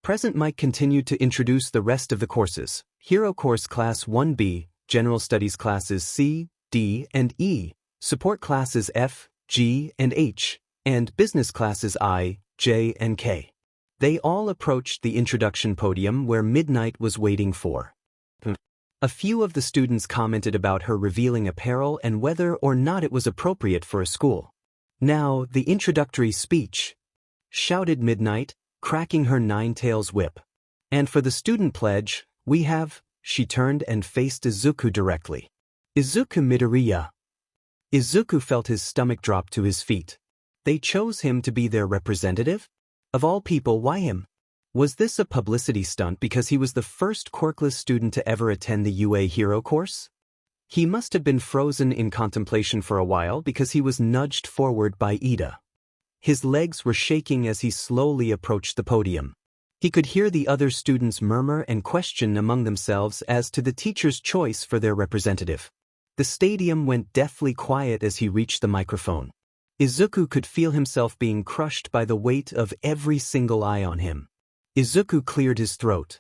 Present Mike continued to introduce the rest of the courses. Hero Course Class 1B, General Studies Classes C, D, and E, Support Classes F, G, and H, and Business Classes I, J, and K. They all approached the introduction podium where Midnight was waiting for. A few of the students commented about her revealing apparel and whether or not it was appropriate for a school. Now, the introductory speech, shouted Midnight, cracking her nine-tails whip. And for the student pledge, we have, she turned and faced Izuku directly. Izuku Midoriya. Izuku felt his stomach drop to his feet. They chose him to be their representative? Of all people, why him? Was this a publicity stunt because he was the first quirkless student to ever attend the UA Hero course? He must have been frozen in contemplation for a while because he was nudged forward by Ida. His legs were shaking as he slowly approached the podium. He could hear the other students murmur and question among themselves as to the teacher's choice for their representative. The stadium went deathly quiet as he reached the microphone. Izuku could feel himself being crushed by the weight of every single eye on him. Izuku cleared his throat.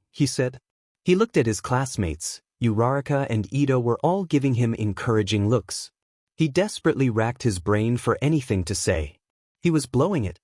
He said. He looked at his classmates. Uraraka and Ito were all giving him encouraging looks. He desperately racked his brain for anything to say. He was blowing it.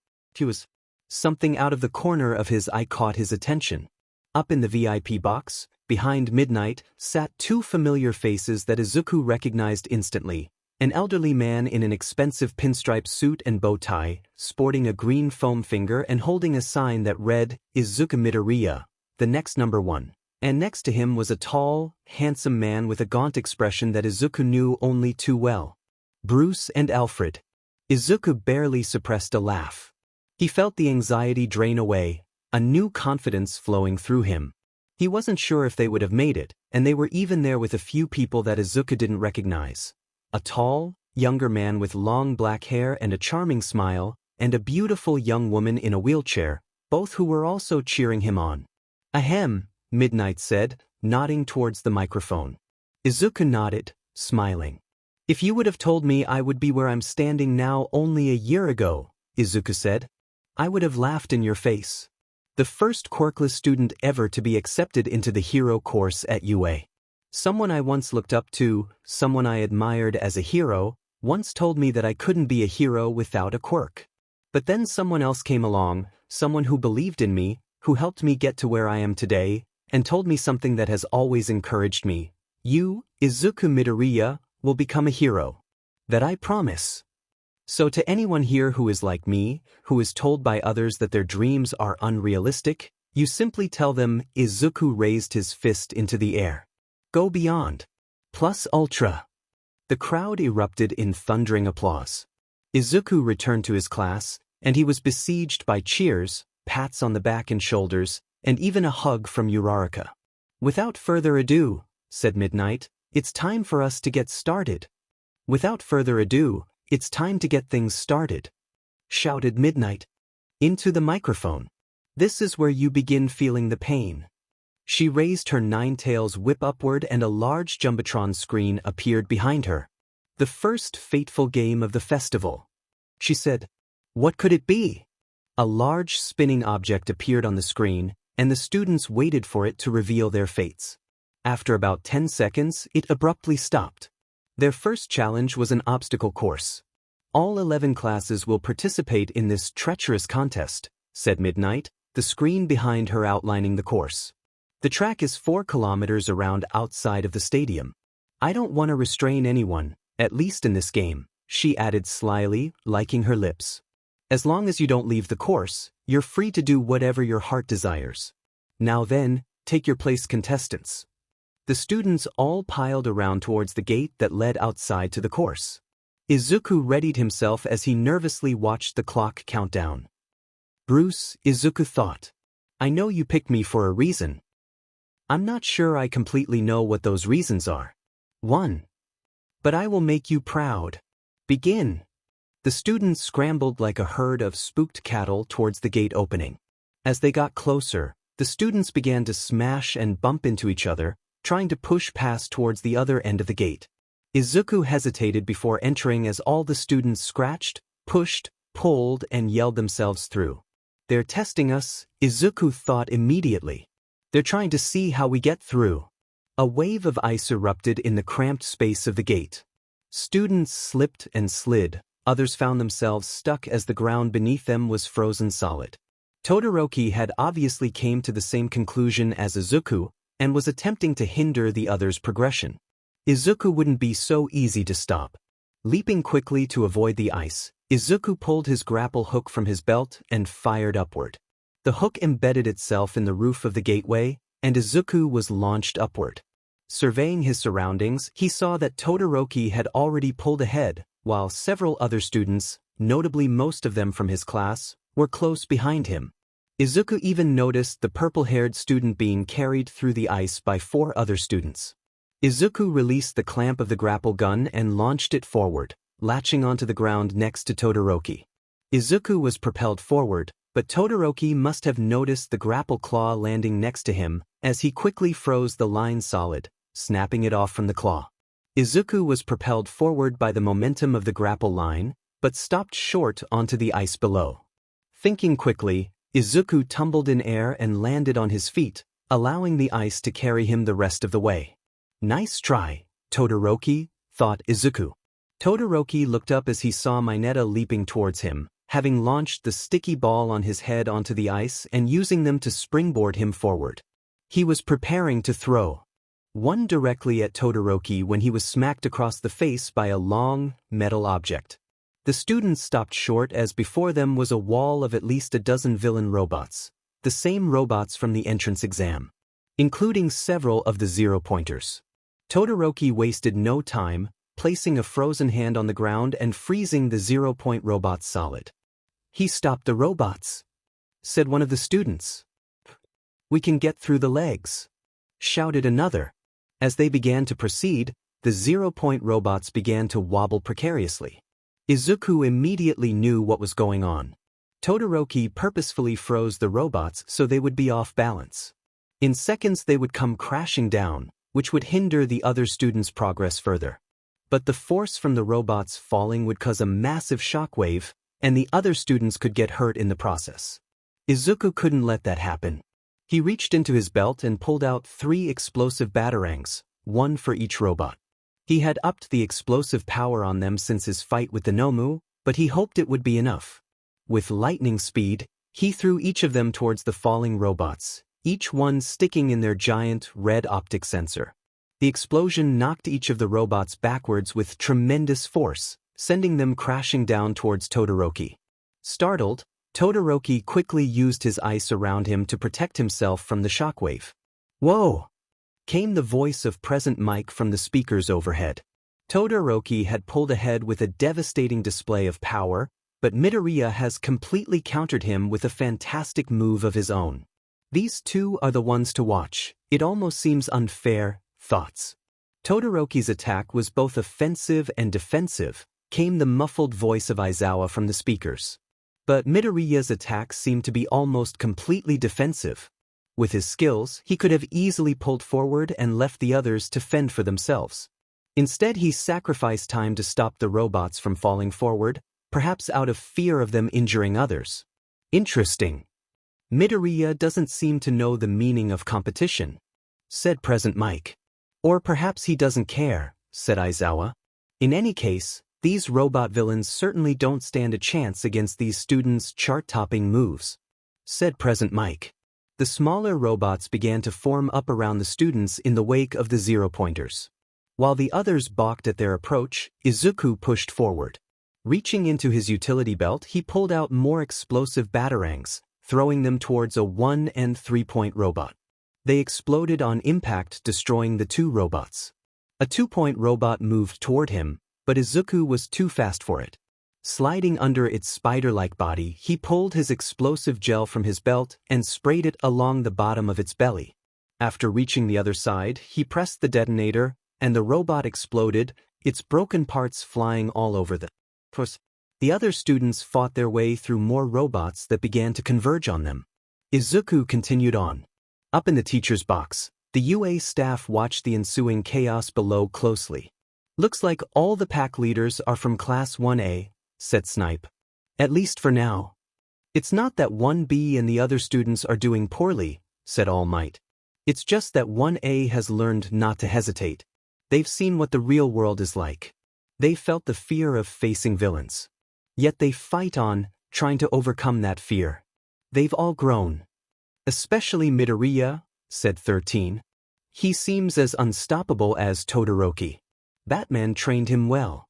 Something out of the corner of his eye caught his attention. Up in the VIP box, behind Midnight, sat two familiar faces that Izuku recognized instantly. An elderly man in an expensive pinstripe suit and bow tie, sporting a green foam finger and holding a sign that read, Izuku Midoriya, the next number one. And next to him was a tall, handsome man with a gaunt expression that Izuku knew only too well. Bruce and Alfred. Izuku barely suppressed a laugh. He felt the anxiety drain away, a new confidence flowing through him. He wasn't sure if they would have made it, and they were even there with a few people that Izuku didn't recognize. A tall, younger man with long black hair and a charming smile, and a beautiful young woman in a wheelchair, both who were also cheering him on. Ahem, Midnight said, nodding towards the microphone. Izuku nodded, smiling. If you would have told me I would be where I'm standing now only a year ago, Izuku said, I would have laughed in your face. The first quirkless student ever to be accepted into the hero course at UA. Someone I once looked up to, someone I admired as a hero, once told me that I couldn't be a hero without a quirk. But then someone else came along, someone who believed in me, who helped me get to where I am today, and told me something that has always encouraged me. You, Izuku Midoriya, will become a hero. That I promise. So to anyone here who is like me, who is told by others that their dreams are unrealistic, you simply tell them, Izuku raised his fist into the air. Go beyond. Plus ultra. The crowd erupted in thundering applause. Izuku returned to his class, and he was besieged by cheers, pats on the back and shoulders, and even a hug from Uraraka. Without further ado, said Midnight, it's time for us to get started. Without further ado, it's time to get things started, shouted Midnight. Into the microphone. This is where you begin feeling the pain. She raised her nine-tails whip upward and a large jumbotron screen appeared behind her. The first fateful game of the festival. She said, what could it be? A large spinning object appeared on the screen, and the students waited for it to reveal their fates. After about 10 seconds, it abruptly stopped. Their first challenge was an obstacle course. All 11 classes will participate in this treacherous contest, said Midnight, the screen behind her outlining the course. The track is 4 kilometers around outside of the stadium. I don't want to restrain anyone, at least in this game, she added slyly, licking her lips. As long as you don't leave the course, you're free to do whatever your heart desires. Now then, take your place, contestants. The students all piled around towards the gate that led outside to the course. Izuku readied himself as he nervously watched the clock count down. Bruce, Izuku thought. I know you picked me for a reason. I'm not sure I completely know what those reasons are. 1. But I will make you proud. Begin. The students scrambled like a herd of spooked cattle towards the gate opening. As they got closer, the students began to smash and bump into each other, trying to push past towards the other end of the gate. Izuku hesitated before entering as all the students scratched, pushed, pulled, and yelled themselves through. They're testing us, Izuku thought immediately. They're trying to see how we get through. A wave of ice erupted in the cramped space of the gate. Students slipped and slid, others found themselves stuck as the ground beneath them was frozen solid. Todoroki had obviously came to the same conclusion as Izuku, and was attempting to hinder the others' progression. Izuku wouldn't be so easy to stop. Leaping quickly to avoid the ice, Izuku pulled his grapple hook from his belt and fired upward. The hook embedded itself in the roof of the gateway, and Izuku was launched upward. Surveying his surroundings, he saw that Todoroki had already pulled ahead, while several other students, notably most of them from his class, were close behind him. Izuku even noticed the purple-haired student being carried through the ice by 4 other students. Izuku released the clamp of the grapple gun and launched it forward, latching onto the ground next to Todoroki. Izuku was propelled forward, but Todoroki must have noticed the grapple claw landing next to him, as he quickly froze the line solid, snapping it off from the claw. Izuku was propelled forward by the momentum of the grapple line, but stopped short onto the ice below. Thinking quickly, Izuku tumbled in air and landed on his feet, allowing the ice to carry him the rest of the way. Nice try, Todoroki, thought Izuku. Todoroki looked up as he saw Mineta leaping towards him, having launched the sticky ball on his head onto the ice and using them to springboard him forward. He was preparing to throw one directly at Todoroki when he was smacked across the face by a long, metal object. The students stopped short as before them was a wall of at least a dozen villain robots, the same robots from the entrance exam, including several of the zero-pointers. Todoroki wasted no time, placing a frozen hand on the ground and freezing the zero-point robots solid. "He stopped the robots," said one of the students. "We can get through the legs," shouted another. As they began to proceed, the zero-point robots began to wobble precariously. Izuku immediately knew what was going on. Todoroki purposefully froze the robots so they would be off balance. In seconds they would come crashing down, which would hinder the other students' progress further. But the force from the robots falling would cause a massive shockwave, and the other students could get hurt in the process. Izuku couldn't let that happen. He reached into his belt and pulled out 3 explosive batarangs, one for each robot. He had upped the explosive power on them since his fight with the Nomu, but he hoped it would be enough. With lightning speed, he threw each of them towards the falling robots, each one sticking in their giant red optic sensor. The explosion knocked each of the robots backwards with tremendous force, sending them crashing down towards Todoroki. Startled, Todoroki quickly used his ice around him to protect himself from the shockwave. "Whoa!" came the voice of Present Mike from the speakers overhead. Todoroki had pulled ahead with a devastating display of power, but Midoriya has completely countered him with a fantastic move of his own. These two are the ones to watch. It almost seems unfair. Thoughts. Todoroki's attack was both offensive and defensive, came the muffled voice of Aizawa from the speakers. But Midoriya's attack seemed to be almost completely defensive. With his skills, he could have easily pulled forward and left the others to fend for themselves. Instead, he sacrificed time to stop the robots from falling forward, perhaps out of fear of them injuring others. Interesting. Midoriya doesn't seem to know the meaning of competition, said Present Mike. Or perhaps he doesn't care, said Aizawa. In any case, these robot villains certainly don't stand a chance against these students' chart-topping moves, said Present Mike. The smaller robots began to form up around the students in the wake of the zero-pointers. While the others balked at their approach, Izuku pushed forward. Reaching into his utility belt, he pulled out more explosive batarangs, throwing them towards a 1- and 3-point robot. They exploded on impact, destroying the 2 robots. A 2-point robot moved toward him, but Izuku was too fast for it. Sliding under its spider-like body, he pulled his explosive gel from his belt and sprayed it along the bottom of its belly. After reaching the other side, he pressed the detonator, and the robot exploded, its broken parts flying all over the place. The other students fought their way through more robots that began to converge on them. Izuku continued on. Up in the teacher's box, the UA staff watched the ensuing chaos below closely. "Looks like all the pack leaders are from Class 1A, said Snipe. "At least for now." "It's not that 1B and the other students are doing poorly," said All Might. "It's just that 1A has learned not to hesitate. They've seen what the real world is like. They felt the fear of facing villains. Yet they fight on, trying to overcome that fear. They've all grown. Especially Midoriya," said 13. "He seems as unstoppable as Todoroki. Batman trained him well."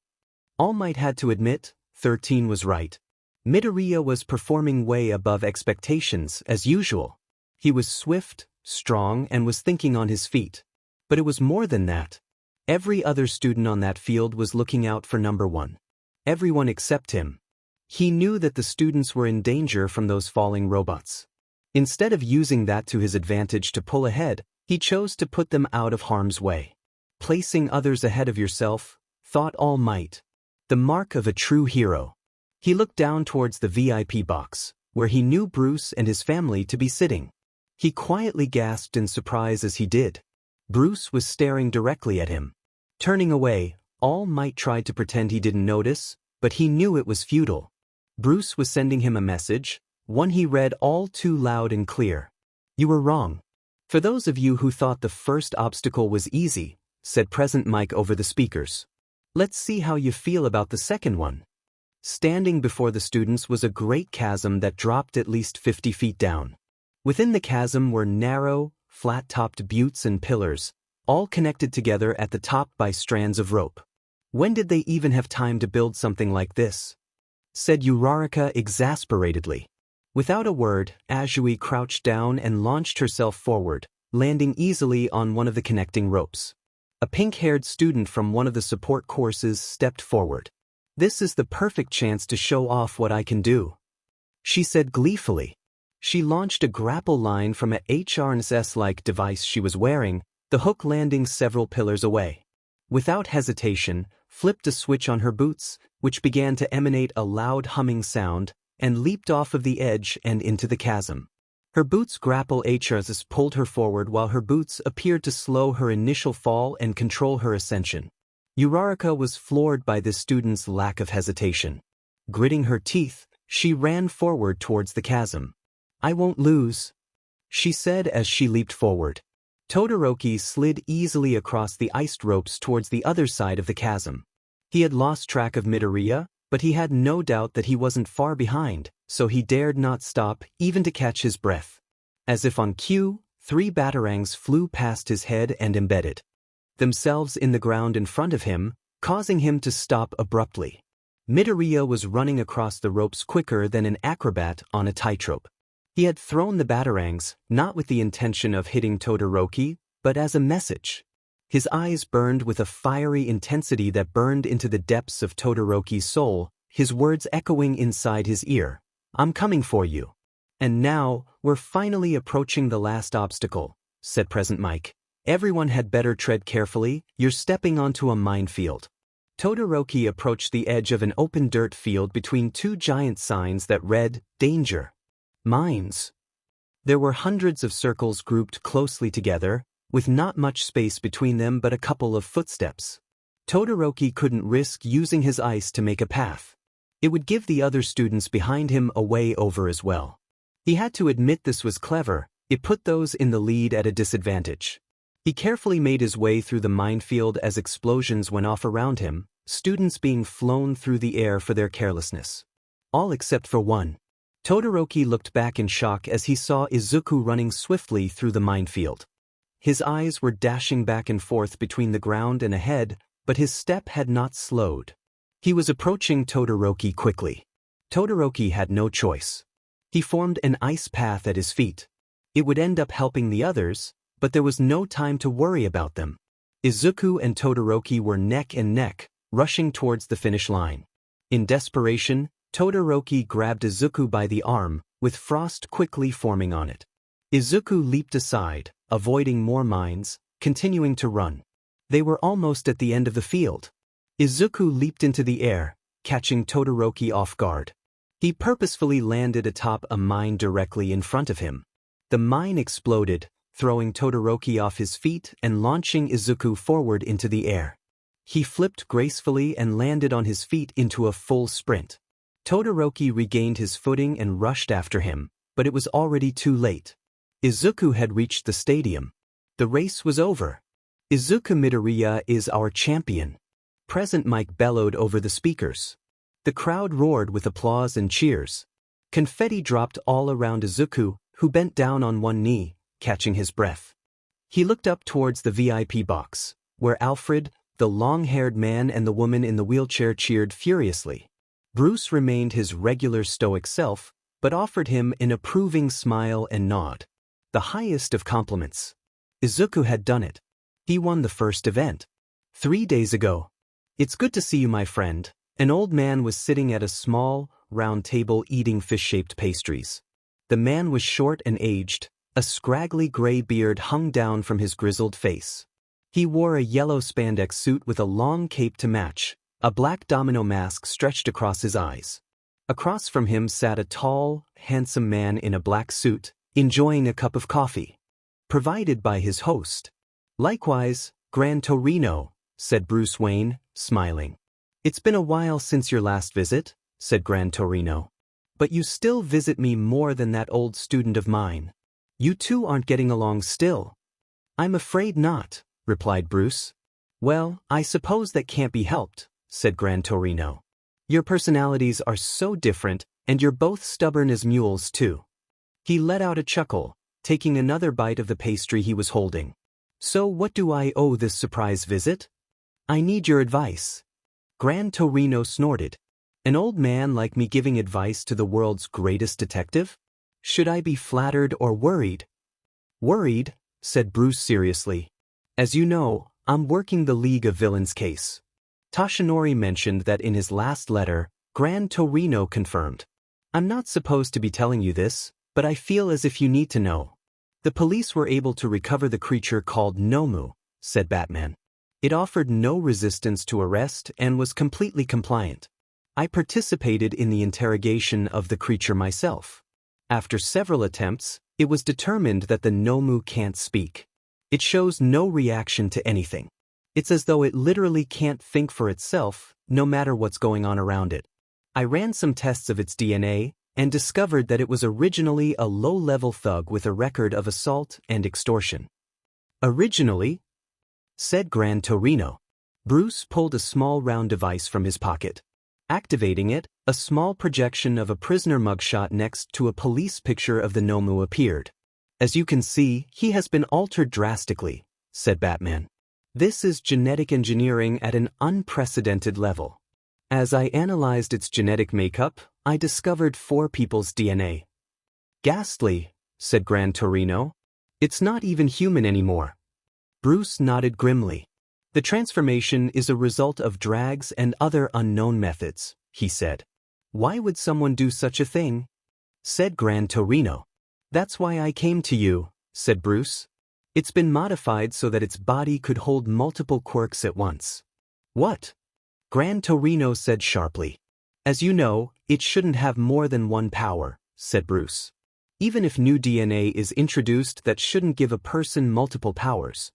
All Might had to admit, 13 was right. Midoriya was performing way above expectations, as usual. He was swift, strong, and was thinking on his feet. But it was more than that. Every other student on that field was looking out for number 1. Everyone except him. He knew that the students were in danger from those falling robots. Instead of using that to his advantage to pull ahead, he chose to put them out of harm's way. Placing others ahead of yourself, thought All Might. The mark of a true hero. He looked down towards the VIP box, where he knew Bruce and his family to be sitting. He quietly gasped in surprise as he did. Bruce was staring directly at him. Turning away, All Might tried to pretend he didn't notice, but he knew it was futile. Bruce was sending him a message, one he read all too loud and clear. "You were wrong. For those of you who thought the first obstacle was easy," said Present Mike over the speakers, "let's see how you feel about the second one." Standing before the students was a great chasm that dropped at least 50 feet down. Within the chasm were narrow, flat-topped buttes and pillars, all connected together at the top by strands of rope. "When did they even have time to build something like this?" said Uraraka exasperatedly. Without a word, Azui crouched down and launched herself forward, landing easily on one of the connecting ropes. A pink-haired student from one of the support courses stepped forward. "This is the perfect chance to show off what I can do," she said gleefully. She launched a grapple line from a HRNS-like device she was wearing, the hook landing several pillars away. Without hesitation, flipped a switch on her boots, which began to emanate a loud humming sound, and leaped off of the edge and into the chasm. Her boots' grapple HRS pulled her forward while her boots appeared to slow her initial fall and control her ascension. Uraraka was floored by this student's lack of hesitation. Gritting her teeth, she ran forward towards the chasm. "I won't lose," she said as she leaped forward. Todoroki slid easily across the iced ropes towards the other side of the chasm. He had lost track of Midoriya, but he had no doubt that he wasn't far behind, so he dared not stop even to catch his breath. As if on cue, 3 batarangs flew past his head and embedded themselves in the ground in front of him, causing him to stop abruptly. Midoriya was running across the ropes quicker than an acrobat on a tightrope. He had thrown the batarangs, not with the intention of hitting Todoroki, but as a message. His eyes burned with a fiery intensity that burned into the depths of Todoroki's soul, his words echoing inside his ear. "I'm coming for you." "And now, we're finally approaching the last obstacle," said Present Mike. "Everyone had better tread carefully, you're stepping onto a minefield." Todoroki approached the edge of an open dirt field between 2 giant signs that read, "Danger. Mines." There were hundreds of circles grouped closely together, with not much space between them but a couple of footsteps. Todoroki couldn't risk using his ice to make a path. It would give the other students behind him a way over as well. He had to admit this was clever, it put those in the lead at a disadvantage. He carefully made his way through the minefield as explosions went off around him, students being flown through the air for their carelessness. All except for one. Todoroki looked back in shock as he saw Izuku running swiftly through the minefield. His eyes were dashing back and forth between the ground and ahead, but his step had not slowed. He was approaching Todoroki quickly. Todoroki had no choice. He formed an ice path at his feet. It would end up helping the others, but there was no time to worry about them. Izuku and Todoroki were neck and neck, rushing towards the finish line. In desperation, Todoroki grabbed Izuku by the arm, with frost quickly forming on it. Izuku leaped aside, avoiding more mines, continuing to run. They were almost at the end of the field. Izuku leaped into the air, catching Todoroki off guard. He purposefully landed atop a mine directly in front of him. The mine exploded, throwing Todoroki off his feet and launching Izuku forward into the air. He flipped gracefully and landed on his feet into a full sprint. Todoroki regained his footing and rushed after him, but it was already too late. Izuku had reached the stadium. The race was over. "Izuku Midoriya is our champion," Present Mike bellowed over the speakers. The crowd roared with applause and cheers. Confetti dropped all around Izuku, who bent down on one knee, catching his breath. He looked up towards the VIP box, where Alfred, the long-haired man and the woman in the wheelchair cheered furiously. Bruce remained his regular stoic self, but offered him an approving smile and nod. The highest of compliments. Izuku had done it. He won the first event. 3 days ago. "It's good to see you, my friend." An old man was sitting at a small, round table eating fish-shaped pastries. The man was short and aged. A scraggly gray beard hung down from his grizzled face. He wore a yellow spandex suit with a long cape to match. A black domino mask stretched across his eyes. Across from him sat a tall, handsome man in a black suit, enjoying a cup of coffee, provided by his host. "Likewise, Gran Torino," said Bruce Wayne, smiling. It's been a while since your last visit, said Gran Torino. But you still visit me more than that old student of mine. You two aren't getting along still. I'm afraid not, replied Bruce. Well, I suppose that can't be helped, said Gran Torino. Your personalities are so different, and you're both stubborn as mules too. He let out a chuckle, taking another bite of the pastry he was holding. So what do I owe this surprise visit? I need your advice. Gran Torino snorted. An old man like me giving advice to the world's greatest detective? Should I be flattered or worried? Worried, said Bruce seriously. As you know, I'm working the League of Villains case. Toshinori mentioned that in his last letter, Gran Torino confirmed. I'm not supposed to be telling you this, but I feel as if you need to know. The police were able to recover the creature called Nomu, said Batman. It offered no resistance to arrest and was completely compliant. I participated in the interrogation of the creature myself. After several attempts, it was determined that the Nomu can't speak. It shows no reaction to anything. It's as though it literally can't think for itself, no matter what's going on around it. I ran some tests of its DNA and discovered that it was originally a low-level thug with a record of assault and extortion. Originally? Said Gran Torino. Bruce pulled a small round device from his pocket. Activating it, a small projection of a prisoner mugshot next to a police picture of the Nomu appeared. As you can see, he has been altered drastically, said Batman. This is genetic engineering at an unprecedented level. As I analyzed its genetic makeup, I discovered 4 people's DNA. Ghastly, said Gran Torino. It's not even human anymore. Bruce nodded grimly. The transformation is a result of drags and other unknown methods, he said. Why would someone do such a thing? Said Gran Torino. That's why I came to you, said Bruce. It's been modified so that its body could hold multiple quirks at once. What? Gran Torino said sharply. As you know, it shouldn't have more than one power, said Bruce. Even if new DNA is introduced, that shouldn't give a person multiple powers.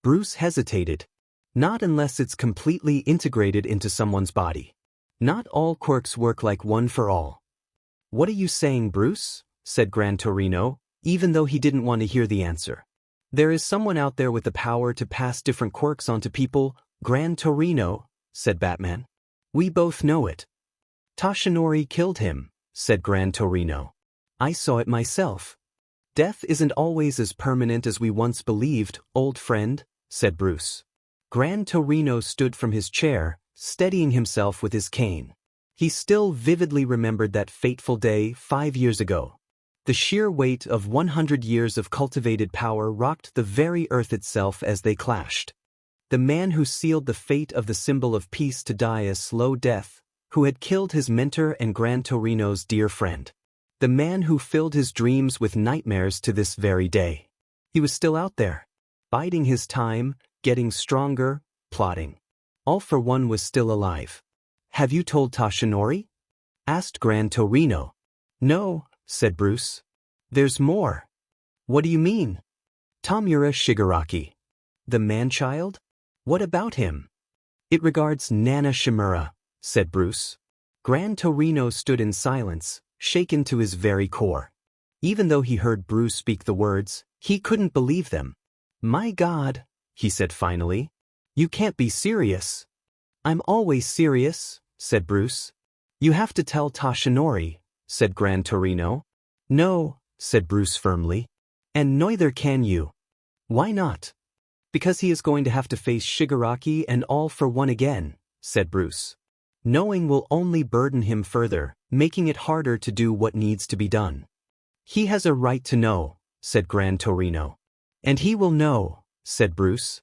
Bruce hesitated. Not unless it's completely integrated into someone's body. Not all quirks work like one for all. What are you saying, Bruce? Said Gran Torino, even though he didn't want to hear the answer. There is someone out there with the power to pass different quirks onto people, Gran Torino, said Batman. We both know it. Toshinori killed him, said Gran Torino. I saw it myself. Death isn't always as permanent as we once believed, old friend, said Bruce. Gran Torino stood from his chair, steadying himself with his cane. He still vividly remembered that fateful day 5 years ago. The sheer weight of 100 years of cultivated power rocked the very earth itself as they clashed. The man who sealed the fate of the symbol of peace to die a slow death, who had killed his mentor and Gran Torino's dear friend. The man who filled his dreams with nightmares to this very day. He was still out there, biding his time, getting stronger, plotting. All for One was still alive. Have you told Toshinori? Asked Gran Torino. No, said Bruce. There's more. What do you mean? Tomura Shigaraki. The man-child? What about him? It regards Nana Shimura, said Bruce. Gran Torino stood in silence, shaken to his very core. Even though he heard Bruce speak the words, he couldn't believe them. My God, he said finally. You can't be serious. I'm always serious, said Bruce. You have to tell Toshinori, said Gran Torino. No, said Bruce firmly. And neither can you. Why not? Because he is going to have to face Shigaraki and All for One again, said Bruce. Knowing will only burden him further, making it harder to do what needs to be done. He has a right to know, said Gran Torino. And he will know, said Bruce.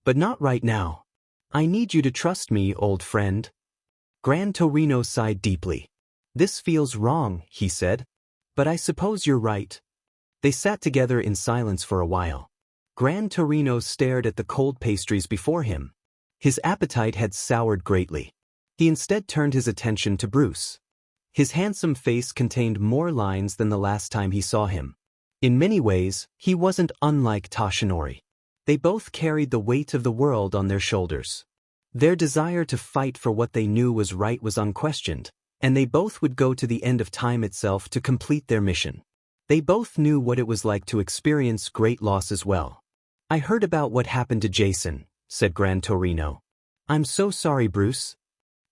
But not right now. I need you to trust me, old friend. Gran Torino sighed deeply. This feels wrong, he said. But I suppose you're right. They sat together in silence for a while. Gran Torino stared at the cold pastries before him. His appetite had soured greatly. He instead turned his attention to Bruce. His handsome face contained more lines than the last time he saw him. In many ways, he wasn't unlike Toshinori. They both carried the weight of the world on their shoulders. Their desire to fight for what they knew was right was unquestioned, and they both would go to the end of time itself to complete their mission. They both knew what it was like to experience great loss as well. I heard about what happened to Jason, said Gran Torino. I'm so sorry, Bruce.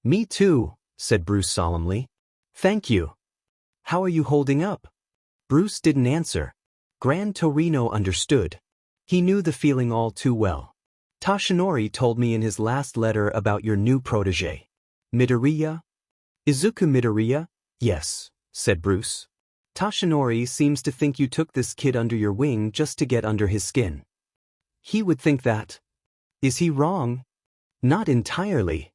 Me too, said Bruce solemnly. Thank you. How are you holding up? Bruce didn't answer. Gran Torino understood. He knew the feeling all too well. Tashinori told me in his last letter about your new protege. Midoriya? Izuku Midoriya? Yes, said Bruce. Tashinori seems to think you took this kid under your wing just to get under his skin. He would think that. Is he wrong? Not entirely.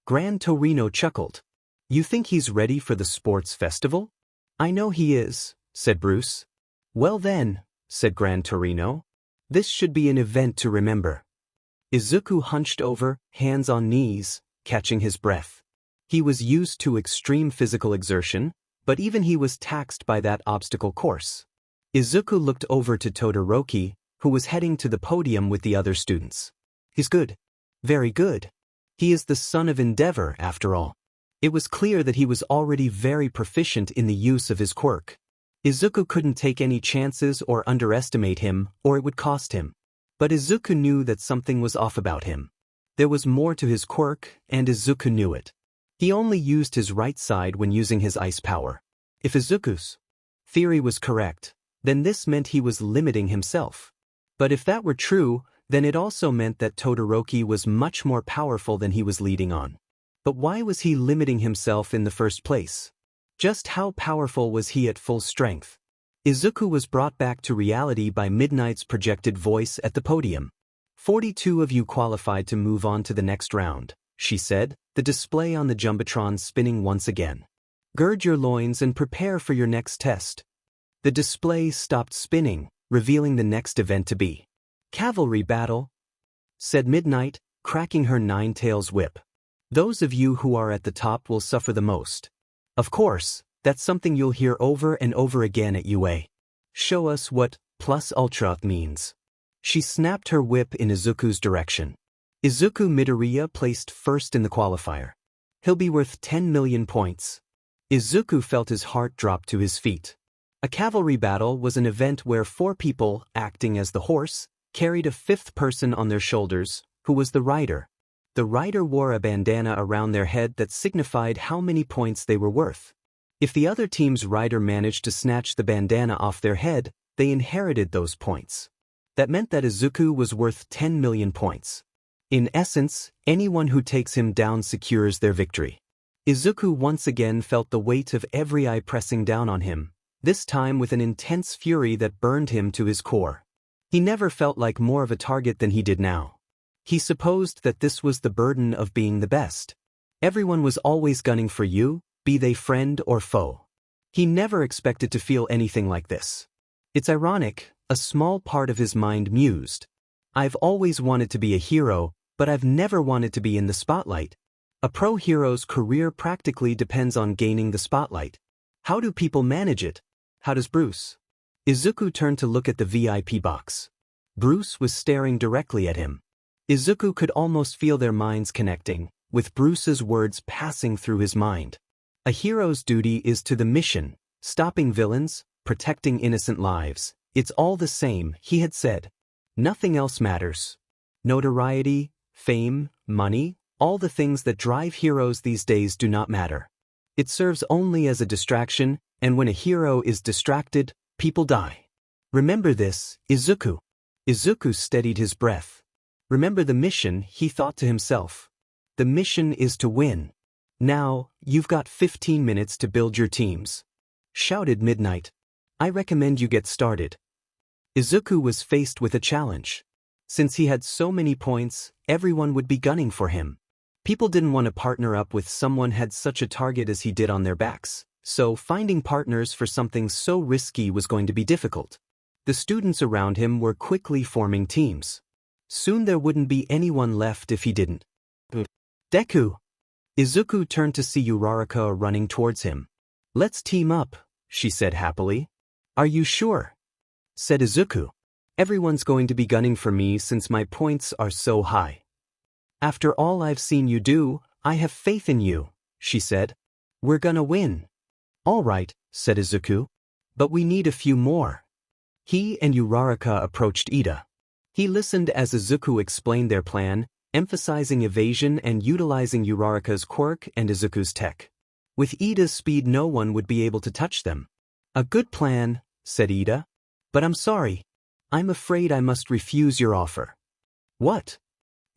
Gran Torino chuckled. You think he's ready for the sports festival? I know he is, said Bruce. Well then, said Gran Torino. This should be an event to remember. Izuku hunched over, hands on knees, catching his breath. He was used to extreme physical exertion, but even he was taxed by that obstacle course. Izuku looked over to Todoroki, who was heading to the podium with the other students. He's good. Very good. He is the son of Endeavor, after all. It was clear that he was already very proficient in the use of his quirk. Izuku couldn't take any chances or underestimate him, or it would cost him. But Izuku knew that something was off about him. There was more to his quirk, and Izuku knew it. He only used his right side when using his ice power. If Izuku's theory was correct, then this meant he was limiting himself. But if that were true, then it also meant that Todoroki was much more powerful than he was leading on. But why was he limiting himself in the first place? Just how powerful was he at full strength? Izuku was brought back to reality by Midnight's projected voice at the podium. 42 of you qualified to move on to the next round, she said, the display on the Jumbotron spinning once again. Gird your loins and prepare for your next test. The display stopped spinning, revealing the next event to be cavalry battle, said Midnight, cracking her nine-tails whip. Those of you who are at the top will suffer the most. Of course, that's something you'll hear over and over again at UA. Show us what plus ultra means. She snapped her whip in Izuku's direction. Izuku Midoriya placed first in the qualifier. He'll be worth 10 million points. Izuku felt his heart drop to his feet. A cavalry battle was an event where 4 people, acting as the horse, carried a 5th person on their shoulders, who was the rider. The rider wore a bandana around their head that signified how many points they were worth. If the other team's rider managed to snatch the bandana off their head, they inherited those points. That meant that Izuku was worth 10 million points. In essence, anyone who takes him down secures their victory. Izuku once again felt the weight of every eye pressing down on him, this time with an intense fury that burned him to his core. He never felt like more of a target than he did now. He supposed that this was the burden of being the best. Everyone was always gunning for you, be they friend or foe. He never expected to feel anything like this. It's ironic, a small part of his mind mused. I've always wanted to be a hero, but I've never wanted to be in the spotlight. A pro hero's career practically depends on gaining the spotlight. How do people manage it? How does Bruce? Izuku turned to look at the VIP box. Bruce was staring directly at him. Izuku could almost feel their minds connecting, with Bruce's words passing through his mind. A hero's duty is to the mission, stopping villains, protecting innocent lives. It's all the same, he had said. Nothing else matters. Notoriety, fame, money, all the things that drive heroes these days do not matter. It serves only as a distraction, and when a hero is distracted, people die. Remember this, Izuku. Izuku steadied his breath. Remember the mission, he thought to himself. The mission is to win. Now, you've got 15 minutes to build your teams. Shouted Midnight. I recommend you get started. Izuku was faced with a challenge. Since he had so many points, everyone would be gunning for him. People didn't want to partner up with someone had such a target as he did on their backs, so finding partners for something so risky was going to be difficult. The students around him were quickly forming teams. Soon there wouldn't be anyone left if he didn't. Deku! Izuku turned to see Uraraka running towards him. Let's team up, she said happily. Are you sure? Said Izuku. Everyone's going to be gunning for me since my points are so high. After all I've seen you do, I have faith in you, she said. We're gonna win. All right, said Izuku. But we need a few more. He and Uraraka approached Ida. He listened as Izuku explained their plan, emphasizing evasion and utilizing Uraraka's quirk and Izuku's tech. With Ida's speed, no one would be able to touch them. A good plan, said Ida. But I'm sorry. I'm afraid I must refuse your offer. What?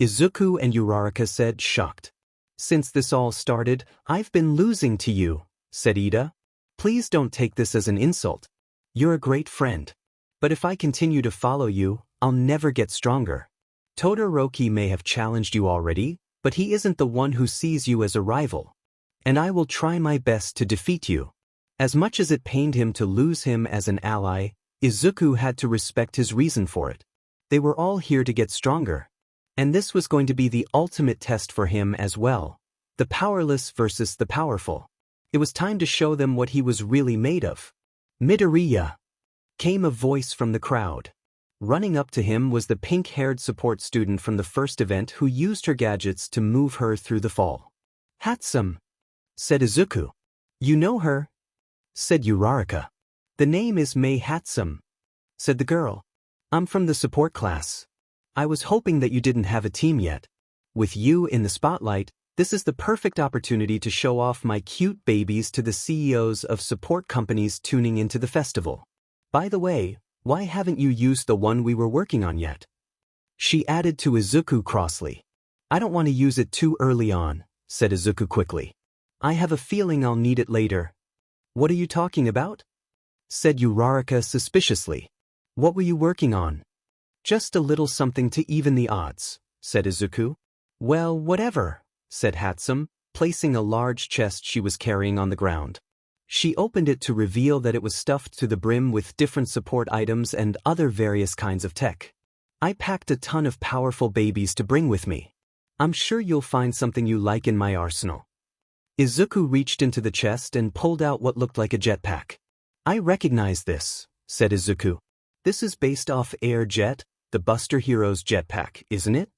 Izuku and Uraraka said, shocked. Since this all started, I've been losing to you, said Ida. Please don't take this as an insult. You're a great friend. But if I continue to follow you, I'll never get stronger. Todoroki may have challenged you already, but he isn't the one who sees you as a rival. And I will try my best to defeat you. As much as it pained him to lose him as an ally, Izuku had to respect his reason for it. They were all here to get stronger. And this was going to be the ultimate test for him as well. The powerless versus the powerful. It was time to show them what he was really made of. Midoriya! Came a voice from the crowd. Running up to him was the pink-haired support student from the first event who used her gadgets to move her through the fall. Hatsum! Said Izuku. You know her? Said Uraraka. The name is Mei Hatsum, said the girl. I'm from the support class. I was hoping that you didn't have a team yet. With you in the spotlight, this is the perfect opportunity to show off my cute babies to the CEOs of support companies tuning into the festival. By the way, why haven't you used the one we were working on yet? She added to Izuku crossly. I don't want to use it too early on, said Izuku quickly. I have a feeling I'll need it later. What are you talking about? Said Uraraka suspiciously. What were you working on? Just a little something to even the odds, said Izuku. Well, whatever, said Hatsum, placing a large chest she was carrying on the ground. She opened it to reveal that it was stuffed to the brim with different support items and other various kinds of tech. I packed a ton of powerful babies to bring with me. I'm sure you'll find something you like in my arsenal. Izuku reached into the chest and pulled out what looked like a jetpack. I recognize this, said Izuku. This is based off Air Jet, the Buster Hero's jetpack, isn't it?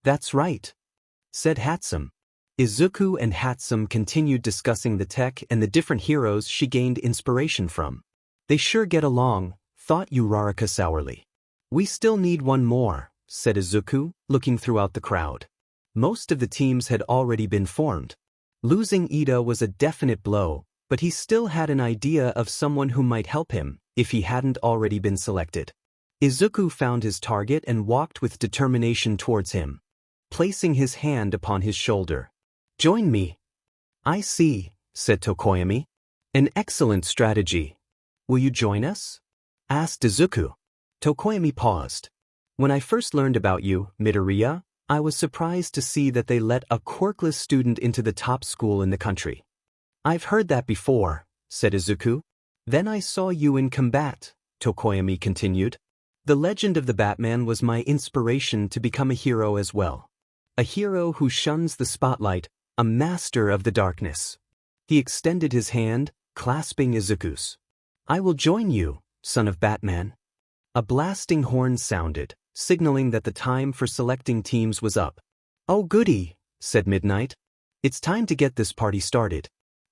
That's right, said Hatsum. Izuku and Hatsum continued discussing the tech and the different heroes she gained inspiration from. They sure get along, thought Uraraka sourly. We still need one more, said Izuku, looking throughout the crowd. Most of the teams had already been formed. Losing Ida was a definite blow, but he still had an idea of someone who might help him, if he hadn't already been selected. Izuku found his target and walked with determination towards him, placing his hand upon his shoulder. Join me. I see, said Tokoyami. An excellent strategy. Will you join us? Asked Izuku. Tokoyami paused. When I first learned about you, Midoriya, I was surprised to see that they let a quirkless student into the top school in the country. I've heard that before, said Izuku. Then I saw you in combat, Tokoyami continued. The legend of the Batman was my inspiration to become a hero as well. A hero who shuns the spotlight, a master of the darkness. He extended his hand, clasping Izuku's. I will join you, son of Batman. A blasting horn sounded, signaling that the time for selecting teams was up. Oh goody, said Midnight. It's time to get this party started.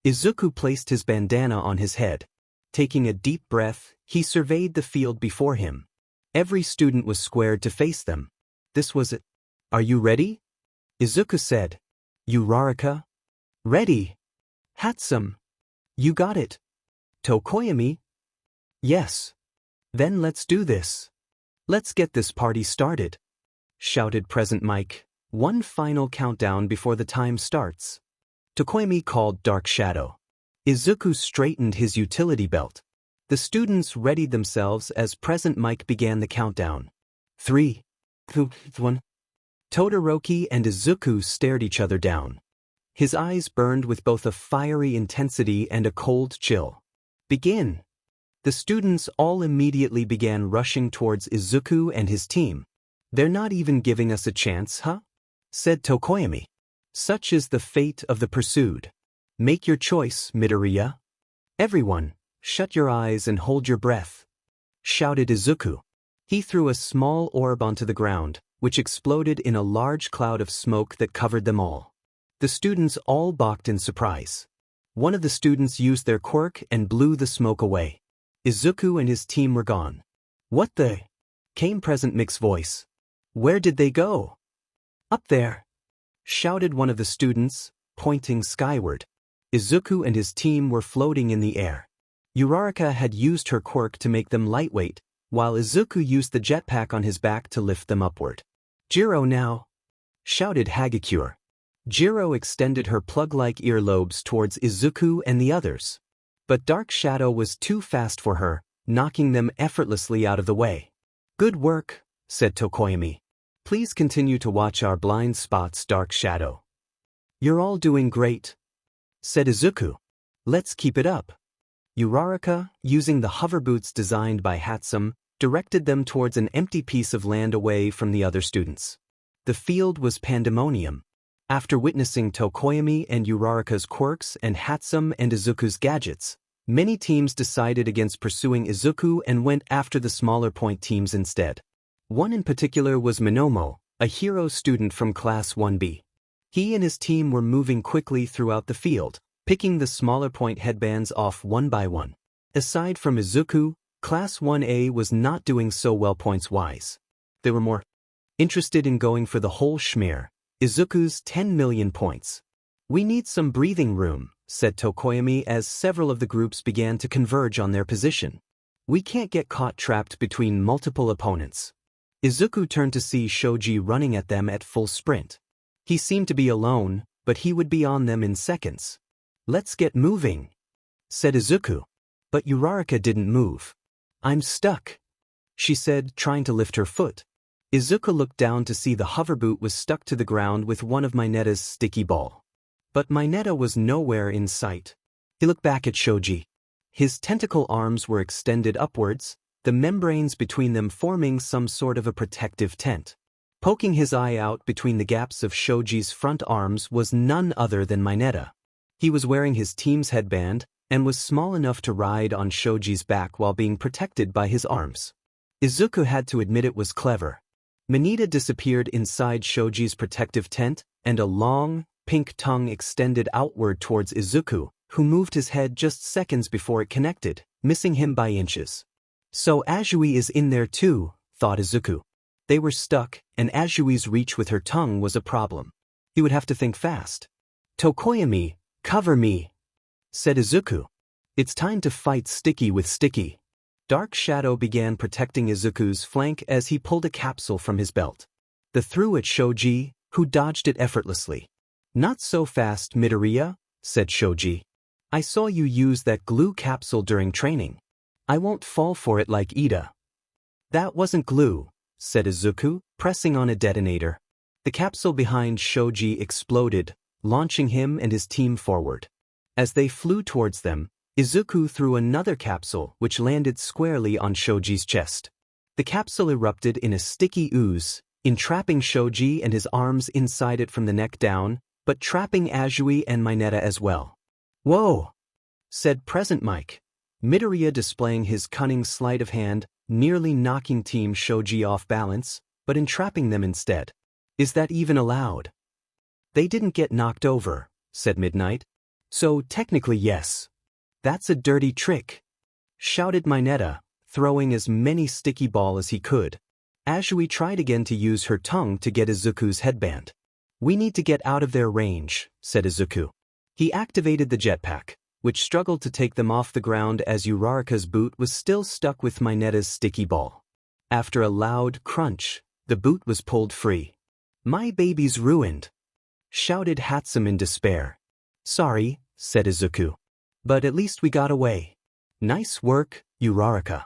Izuku placed his bandana on his head. Taking a deep breath, he surveyed the field before him. Every student was squared to face them. This was it. Are you ready? Izuku said. Uraraka? Ready. Hatsum? You got it. Tokoyami? Yes. Then let's do this. Let's get this party started, shouted Present Mike. One final countdown before the time starts. Tokoyami called Dark Shadow. Izuku straightened his utility belt. The students readied themselves as Present Mike began the countdown. 3, 2, 1. Todoroki and Izuku stared each other down. His eyes burned with both a fiery intensity and a cold chill. Begin. The students all immediately began rushing towards Izuku and his team. They're not even giving us a chance, huh? Said Tokoyami. Such is the fate of the pursued. Make your choice, Midoriya. Everyone, shut your eyes and hold your breath, shouted Izuku. He threw a small orb onto the ground, which exploded in a large cloud of smoke that covered them all. The students all balked in surprise. One of the students used their quirk and blew the smoke away. Izuku and his team were gone. "What the?" came Present Mic's voice. "Where did they go?" "Up there," shouted one of the students, pointing skyward. Izuku and his team were floating in the air. Uraraka had used her quirk to make them lightweight, while Izuku used the jetpack on his back to lift them upward. "Jiro now!" shouted Hagakure. Jiro extended her plug-like earlobes towards Izuku and the others. But Dark Shadow was too fast for her, knocking them effortlessly out of the way. "Good work," said Tokoyami. "Please continue to watch our blind spots, Dark Shadow." "You're all doing great," said Izuku. "Let's keep it up." Uraraka, using the hover boots designed by Hatsum, directed them towards an empty piece of land away from the other students. The field was pandemonium. After witnessing Tokoyami and Uraraka's quirks and Hatsum and Izuku's gadgets, many teams decided against pursuing Izuku and went after the smaller point teams instead. One in particular was Minomo, a hero student from Class 1B. He and his team were moving quickly throughout the field, picking the smaller point headbands off one by one. Aside from Izuku, Class 1A was not doing so well points-wise. They were more interested in going for the whole schmear, Izuku's 10 million points. "We need some breathing room," said Tokoyami as several of the groups began to converge on their position. "We can't get caught trapped between multiple opponents." Izuku turned to see Shoji running at them at full sprint. He seemed to be alone, but he would be on them in seconds. "Let's get moving," said Izuku. But Uraraka didn't move. "I'm stuck," she said, trying to lift her foot. Izuku looked down to see the hover boot was stuck to the ground with one of Mineta's sticky ball. But Mineta was nowhere in sight. He looked back at Shoji. His tentacle arms were extended upwards, the membranes between them forming some sort of a protective tent. Poking his eye out between the gaps of Shoji's front arms was none other than Mineta. He was wearing his team's headband and was small enough to ride on Shoji's back while being protected by his arms. Izuku had to admit it was clever. Mineta disappeared inside Shoji's protective tent, and a long, pink tongue extended outward towards Izuku, who moved his head just seconds before it connected, missing him by inches. "So Azui is in there too," thought Izuku. They were stuck, and Azui's reach with her tongue was a problem. He would have to think fast. "Tokoyami, cover me," said Izuku. "It's time to fight Sticky with Sticky." Dark Shadow began protecting Izuku's flank as he pulled a capsule from his belt. They threw at Shoji, who dodged it effortlessly. "Not so fast, Midoriya," said Shoji. "I saw you use that glue capsule during training. I won't fall for it like Ida." "That wasn't glue," said Izuku, pressing on a detonator. The capsule behind Shoji exploded, launching him and his team forward. As they flew towards them, Izuku threw another capsule which landed squarely on Shoji's chest. The capsule erupted in a sticky ooze, entrapping Shoji and his arms inside it from the neck down, but trapping Azui and Mineta as well. "Whoa!" said Present Mike. Midoriya displaying his cunning sleight of hand, nearly knocking Team Shoji off balance, but entrapping them instead. "Is that even allowed?" "They didn't get knocked over," said Midnight. "So technically yes." "That's a dirty trick," shouted Mineta, throwing as many sticky ball as he could. Azui tried again to use her tongue to get Izuku's headband. "We need to get out of their range," said Izuku. He activated the jetpack, which struggled to take them off the ground as Uraraka's boot was still stuck with Mineta's sticky ball. After a loud crunch, the boot was pulled free. "My baby's ruined," shouted Hatsum in despair. "Sorry," said Izuku. "But at least we got away." "Nice work, Uraraka."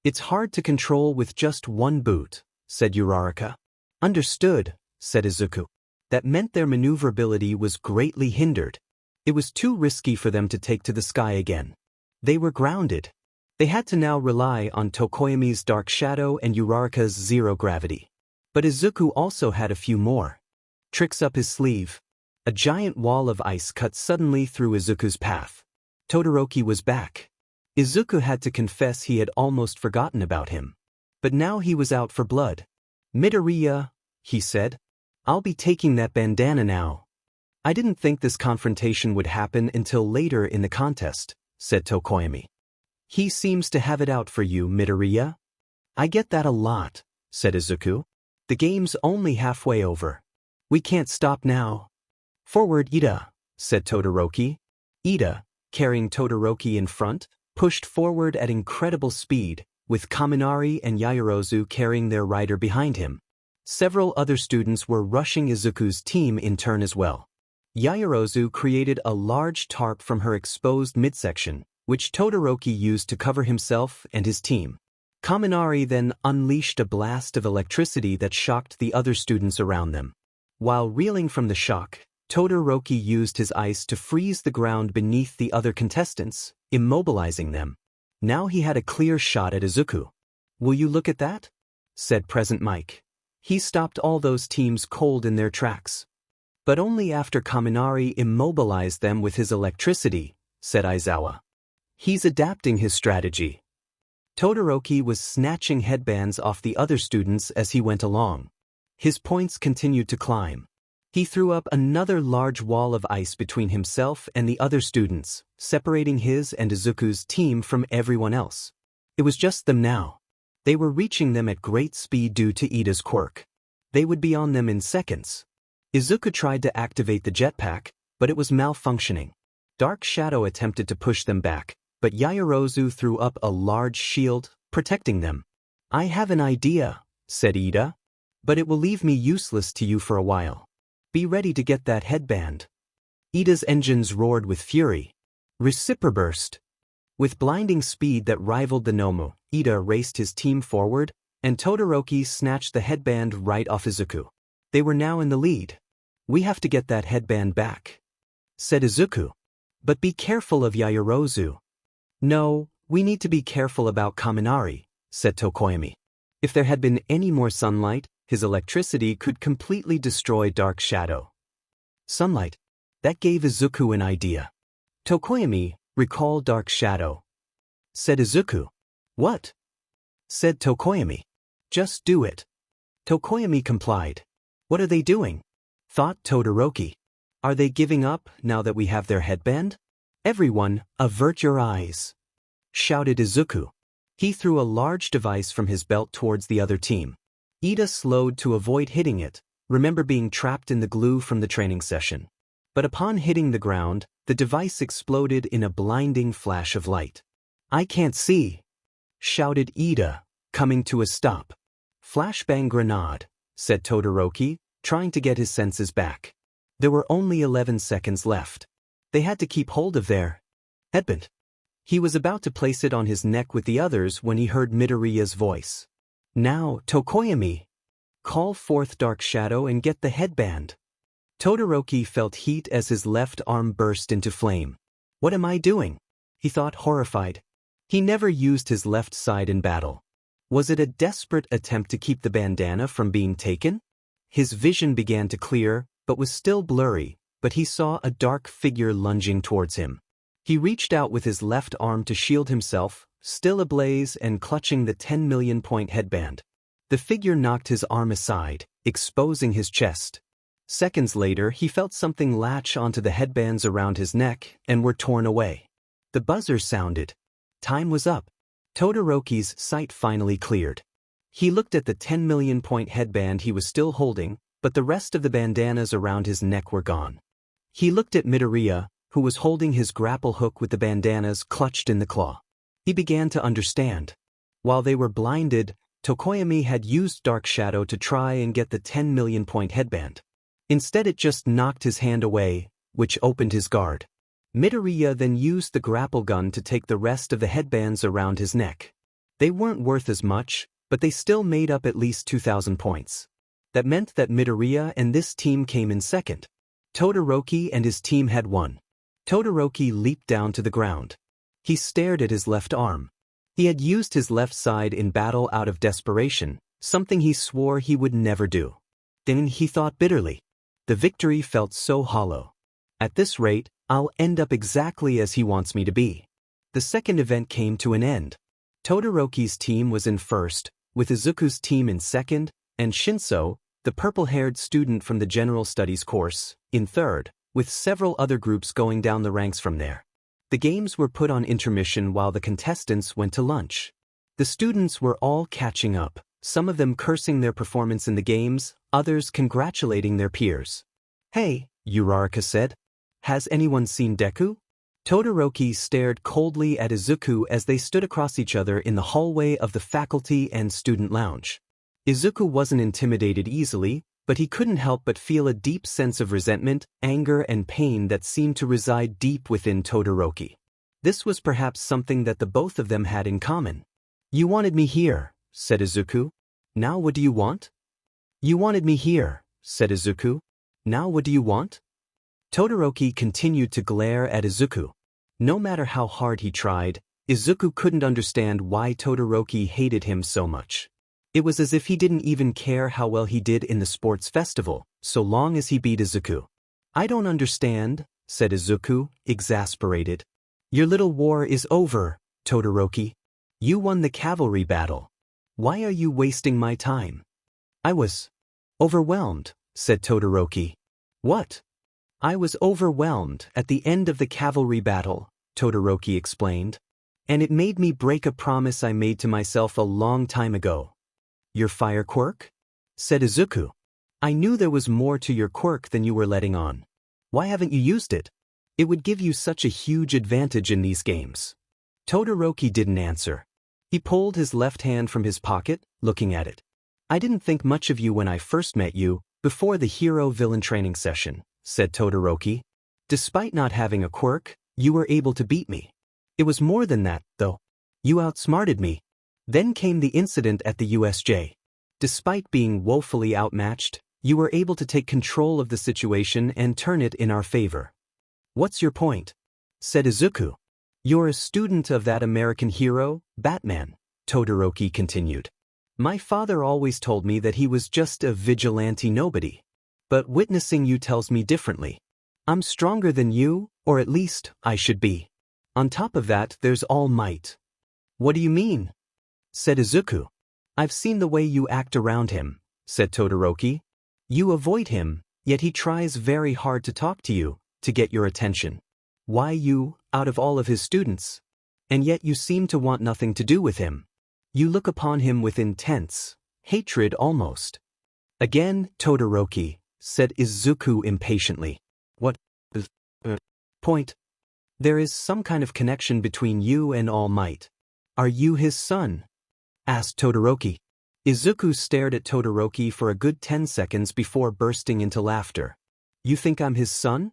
"It's hard to control with just one boot," said Uraraka. "Understood," said Izuku. That meant their maneuverability was greatly hindered. It was too risky for them to take to the sky again. They were grounded. They had to now rely on Tokoyami's Dark Shadow and Uraraka's Zero Gravity. But Izuku also had a few more tricks up his sleeve. A giant wall of ice cut suddenly through Izuku's path. Todoroki was back. Izuku had to confess he had almost forgotten about him. But now he was out for blood. Midoriya, he said. I'll be taking that bandana now. I didn't think this confrontation would happen until later in the contest, said Tokoyami. He seems to have it out for you, Midoriya. I get that a lot, said Izuku. The game's only halfway over. We can't stop now. Forward, Ida, said Todoroki. Ida, carrying Todoroki in front, pushed forward at incredible speed, with Kaminari and Yaoyorozu carrying their rider behind him. Several other students were rushing Izuku's team in turn as well. Yaoyorozu created a large tarp from her exposed midsection, which Todoroki used to cover himself and his team. Kaminari then unleashed a blast of electricity that shocked the other students around them. While reeling from the shock, Todoroki used his ice to freeze the ground beneath the other contestants, immobilizing them. Now he had a clear shot at Izuku. Will you look at that? Said Present Mike. He stopped all those teams cold in their tracks. But only after Kaminari immobilized them with his electricity, said Aizawa. He's adapting his strategy. Todoroki was snatching headbands off the other students as he went along. His points continued to climb. He threw up another large wall of ice between himself and the other students, separating his and Izuku's team from everyone else. It was just them now. They were reaching them at great speed due to Ida's quirk. They would be on them in seconds. Izuku tried to activate the jetpack, but it was malfunctioning. Dark Shadow attempted to push them back, but Yaoyorozu threw up a large shield, protecting them. I have an idea, said Ida. But it will leave me useless to you for a while. Be ready to get that headband. Ida's engines roared with fury. Reciproburst. With blinding speed that rivaled the Nomu, Ida raced his team forward, and Todoroki snatched the headband right off Izuku. They were now in the lead. We have to get that headband back, said Izuku. But be careful of Yaoyorozu. No, we need to be careful about Kaminari, said Tokoyami. If there had been any more sunlight, his electricity could completely destroy Dark Shadow. Sunlight. That gave Izuku an idea. Tokoyami, recall Dark Shadow, said Izuku. What? Said Tokoyami. Just do it. Tokoyami complied. What are they doing? Thought Todoroki. Are they giving up now that we have their headband? Everyone, avert your eyes, shouted Izuku. He threw a large device from his belt towards the other team. Ida slowed to avoid hitting it, remember being trapped in the glue from the training session. But upon hitting the ground, the device exploded in a blinding flash of light. I can't see, shouted Ida, coming to a stop. Flashbang grenade, said Todoroki, trying to get his senses back. There were only 11 seconds left. They had to keep hold of their headband. He was about to place it on his neck with the others when he heard Midoriya's voice. Now, Tokoyami, call forth Dark Shadow and get the headband. Todoroki felt heat as his left arm burst into flame. What am I doing? He thought, horrified. He never used his left side in battle. Was it a desperate attempt to keep the bandana from being taken? His vision began to clear, but was still blurry, but he saw a dark figure lunging towards him. He reached out with his left arm to shield himself, still ablaze and clutching the 10 million point headband. The figure knocked his arm aside, exposing his chest. Seconds later, he felt something latch onto the headbands around his neck and were torn away. The buzzer sounded. Time was up. Todoroki's sight finally cleared. He looked at the 10 million point headband he was still holding, but the rest of the bandanas around his neck were gone. He looked at Midoriya, who was holding his grapple hook with the bandanas clutched in the claw. He began to understand. While they were blinded, Tokoyami had used Dark Shadow to try and get the 10 million point headband. Instead it just knocked his hand away, which opened his guard. Midoriya then used the grapple gun to take the rest of the headbands around his neck. They weren't worth as much, but they still made up at least 2,000 points. That meant that Midoriya and this team came in second. Todoroki and his team had won. Todoroki leaped down to the ground. He stared at his left arm. He had used his left side in battle out of desperation, something he swore he would never do. Then he thought bitterly. The victory felt so hollow. At this rate, I'll end up exactly as he wants me to be. The second event came to an end. Todoroki's team was in first, with Izuku's team in second, and Shinso, the purple-haired student from the General Studies course, in third, with several other groups going down the ranks from there. The games were put on intermission while the contestants went to lunch. The students were all catching up, some of them cursing their performance in the games, others congratulating their peers. "Hey," Uraraka said. "Has anyone seen Deku?" Todoroki stared coldly at Izuku as they stood across each other in the hallway of the faculty and student lounge. Izuku wasn't intimidated easily, but he couldn't help but feel a deep sense of resentment, anger and pain that seemed to reside deep within Todoroki. This was perhaps something that the both of them had in common. "You wanted me here," said Izuku. "Now what do you want?" "You wanted me here," said Izuku. "Now what do you want?" Todoroki continued to glare at Izuku. No matter how hard he tried, Izuku couldn't understand why Todoroki hated him so much. It was as if he didn't even care how well he did in the sports festival, so long as he beat Izuku. "I don't understand," said Izuku, exasperated. "Your little war is over, Todoroki. You won the cavalry battle. Why are you wasting my time?" "I was overwhelmed," said Todoroki. "What?" "I was overwhelmed at the end of the cavalry battle," Todoroki explained. "And it made me break a promise I made to myself a long time ago." "Your fire quirk?" said Izuku. "I knew there was more to your quirk than you were letting on. Why haven't you used it? It would give you such a huge advantage in these games." Todoroki didn't answer. He pulled his left hand from his pocket, looking at it. "I didn't think much of you when I first met you, before the hero-villain training session," said Todoroki. "Despite not having a quirk, you were able to beat me. It was more than that, though. You outsmarted me. Then came the incident at the USJ. Despite being woefully outmatched, you were able to take control of the situation and turn it in our favor." "What's your point?" said Izuku. "You're a student of that American hero, Batman," Todoroki continued. "My father always told me that he was just a vigilante nobody. But witnessing you tells me differently. I'm stronger than you, or at least, I should be. On top of that, there's All Might." "What do you mean?" said Izuku. "I've seen the way you act around him," said Todoroki. "You avoid him, yet he tries very hard to talk to you, to get your attention. Why you, out of all of his students? And yet you seem to want nothing to do with him. You look upon him with intense hatred almost." "Again, Todoroki," said Izuku impatiently. "What point? There is some kind of connection between you and All Might. Are you his son?" asked Todoroki. Izuku stared at Todoroki for a good 10 seconds before bursting into laughter. "You think I'm his son?"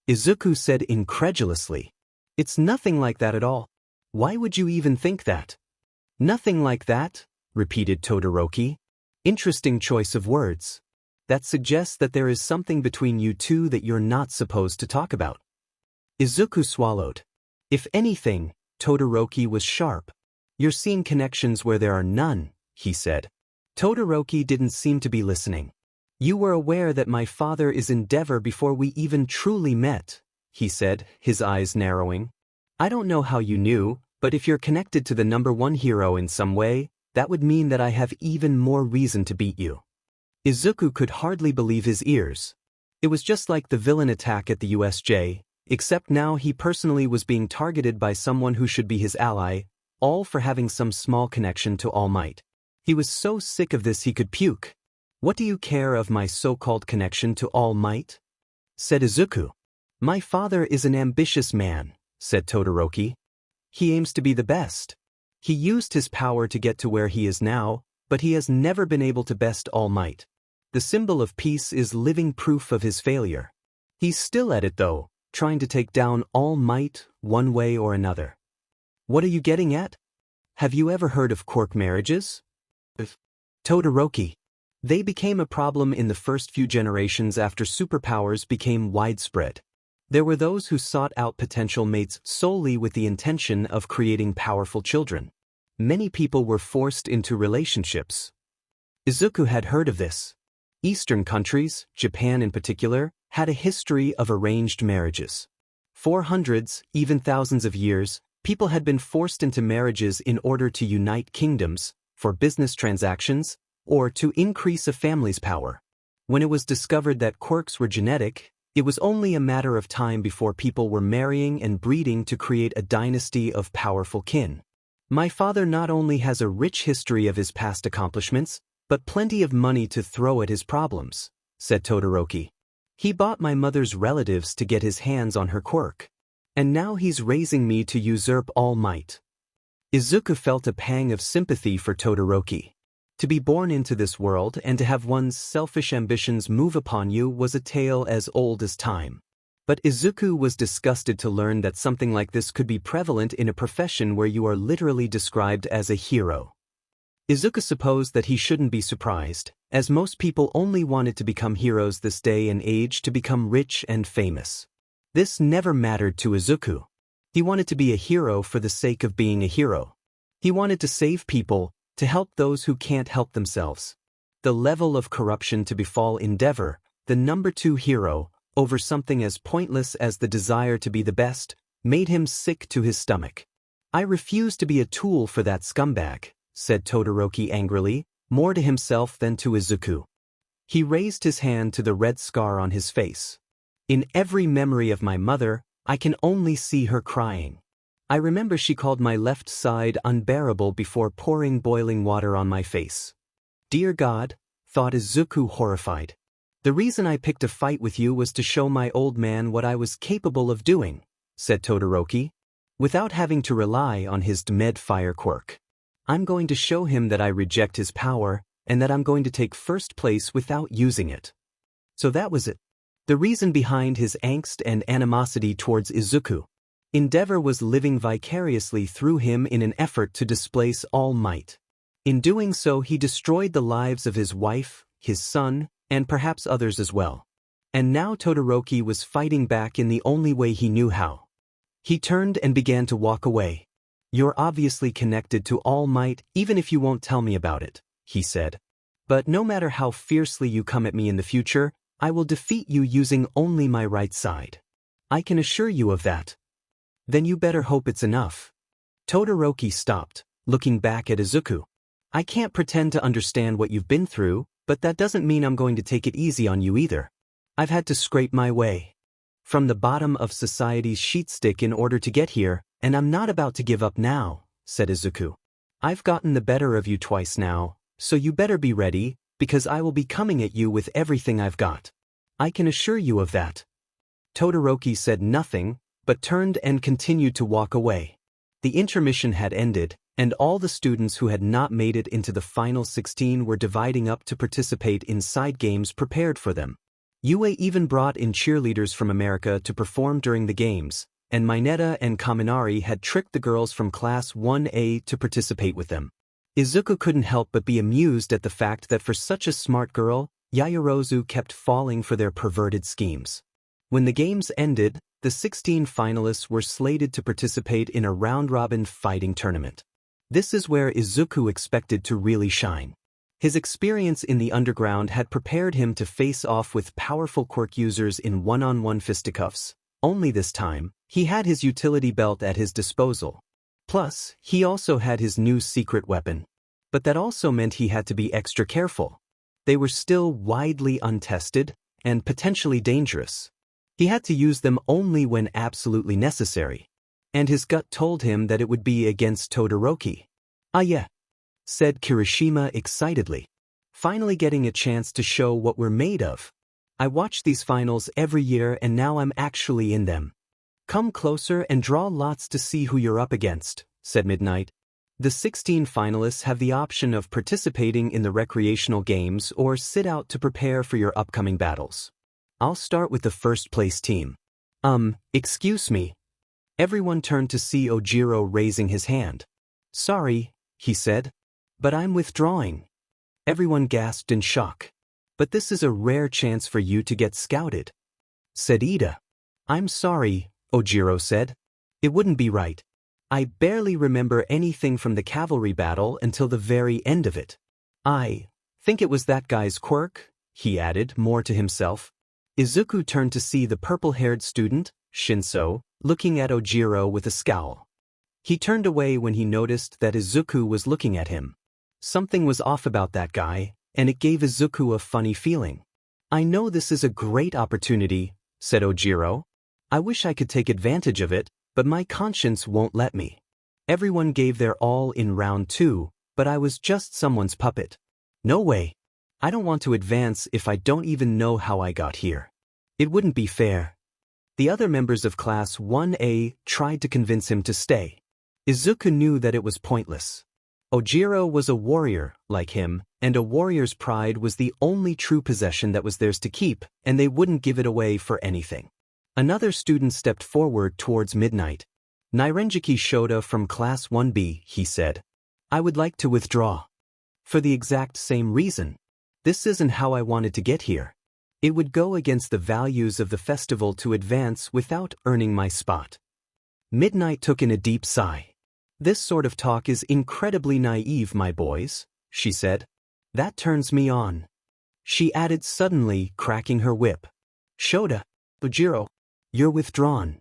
Izuku said incredulously. "It's nothing like that at all. Why would you even think that?" "Nothing like that," repeated Todoroki. "Interesting choice of words. That suggests that there is something between you two that you're not supposed to talk about." Izuku swallowed. If anything, Todoroki was sharp. "You're seeing connections where there are none," he said. Todoroki didn't seem to be listening. "You were aware that my father is Endeavor before we even truly met," he said, his eyes narrowing. "I don't know how you knew, but if you're connected to the #1 hero in some way, that would mean that I have even more reason to beat you." Izuku could hardly believe his ears. It was just like the villain attack at the USJ, except now he personally was being targeted by someone who should be his ally, all for having some small connection to All Might. He was so sick of this he could puke. "What do you care of my so-called connection to All Might?" said Izuku. "My father is an ambitious man," said Todoroki. "He aims to be the best. He used his power to get to where he is now, but he has never been able to best All Might. The symbol of peace is living proof of his failure. He's still at it though, trying to take down All Might one way or another." "What are you getting at? Have you ever heard of quirk marriages?" Todoroki. "They became a problem in the first few generations after superpowers became widespread. There were those who sought out potential mates solely with the intention of creating powerful children. Many people were forced into relationships." Izuku had heard of this. Eastern countries, Japan in particular, had a history of arranged marriages. For hundreds, even thousands of years, people had been forced into marriages in order to unite kingdoms, for business transactions, or to increase a family's power. When it was discovered that quirks were genetic, it was only a matter of time before people were marrying and breeding to create a dynasty of powerful kin. My father not only has a rich history of his past accomplishments, but plenty of money to throw at his problems, said Todoroki. He bought my mother's relatives to get his hands on her quirk. And now he's raising me to usurp all might. Izuku felt a pang of sympathy for Todoroki. To be born into this world and to have one's selfish ambitions move upon you was a tale as old as time. But Izuku was disgusted to learn that something like this could be prevalent in a profession where you are literally described as a hero. Izuku supposed that he shouldn't be surprised, as most people only wanted to become heroes this day and age to become rich and famous. This never mattered to Izuku. He wanted to be a hero for the sake of being a hero. He wanted to save people, to help those who can't help themselves. The level of corruption to befall Endeavor, the number 2 hero, over something as pointless as the desire to be the best, made him sick to his stomach. I refuse to be a tool for that scumbag, said Todoroki angrily, more to himself than to Izuku. He raised his hand to the red scar on his face. In every memory of my mother, I can only see her crying. I remember she called my left side unbearable before pouring boiling water on my face. Dear God, thought Izuku horrified. The reason I picked a fight with you was to show my old man what I was capable of doing, said Todoroki, without having to rely on his med fire quirk. I'm going to show him that I reject his power, and that I'm going to take first place without using it. So that was it. The reason behind his angst and animosity towards Izuku. Endeavor was living vicariously through him in an effort to displace All Might. In doing so, he destroyed the lives of his wife, his son, and perhaps others as well. And now Todoroki was fighting back in the only way he knew how. He turned and began to walk away. You're obviously connected to All Might, even if you won't tell me about it, he said. But no matter how fiercely you come at me in the future, I will defeat you using only my right side. I can assure you of that. Then you better hope it's enough. Todoroki stopped, looking back at Izuku. I can't pretend to understand what you've been through, but that doesn't mean I'm going to take it easy on you either. I've had to scrape my way from the bottom of society's sheetstick in order to get here, and I'm not about to give up now, said Izuku. I've gotten the better of you twice now, so you better be ready, because I will be coming at you with everything I've got. I can assure you of that. Todoroki said nothing, but turned and continued to walk away. The intermission had ended, and all the students who had not made it into the final 16 were dividing up to participate in side games prepared for them. UA even brought in cheerleaders from America to perform during the games, and Mineta and Kaminari had tricked the girls from Class 1A to participate with them. Izuku couldn't help but be amused at the fact that for such a smart girl, Yaoyorozu kept falling for their perverted schemes. When the games ended, the 16 finalists were slated to participate in a round-robin fighting tournament. This is where Izuku expected to really shine. His experience in the underground had prepared him to face off with powerful quirk users in one-on-one fisticuffs. Only this time, he had his utility belt at his disposal. Plus, he also had his new secret weapon. But that also meant he had to be extra careful. They were still widely untested and potentially dangerous. He had to use them only when absolutely necessary. And his gut told him that it would be against Todoroki. Ah yeah, said Kirishima excitedly. Finally getting a chance to show what we're made of. I watch these finals every year and now I'm actually in them. Come closer and draw lots to see who you're up against, said Midnight. The 16 finalists have the option of participating in the recreational games or sit out to prepare for your upcoming battles. I'll start with the first place team. Excuse me. Everyone turned to see Ojiro raising his hand. Sorry, he said, but I'm withdrawing. Everyone gasped in shock. But this is a rare chance for you to get scouted, said Ida. I'm sorry, Ojiro said. It wouldn't be right. I barely remember anything from the cavalry battle until the very end of it. I think it was that guy's quirk, he added, more to himself. Izuku turned to see the purple-haired student, Shinso, looking at Ojiro with a scowl. He turned away when he noticed that Izuku was looking at him. Something was off about that guy, and it gave Izuku a funny feeling. I know this is a great opportunity, said Ojiro. I wish I could take advantage of it, but my conscience won't let me. Everyone gave their all in round 2, but I was just someone's puppet. No way. I don't want to advance if I don't even know how I got here. It wouldn't be fair. The other members of Class 1A tried to convince him to stay. Izuku knew that it was pointless. Ojiro was a warrior, like him, and a warrior's pride was the only true possession that was theirs to keep, and they wouldn't give it away for anything. Another student stepped forward towards Midnight. Nirenjiki Shoda from Class 1B, he said. I would like to withdraw. For the exact same reason. This isn't how I wanted to get here. It would go against the values of the festival to advance without earning my spot. Midnight took in a deep sigh. This sort of talk is incredibly naive, my boys, she said. That turns me on. She added suddenly, cracking her whip. Shoda, Ojiro, you're withdrawn.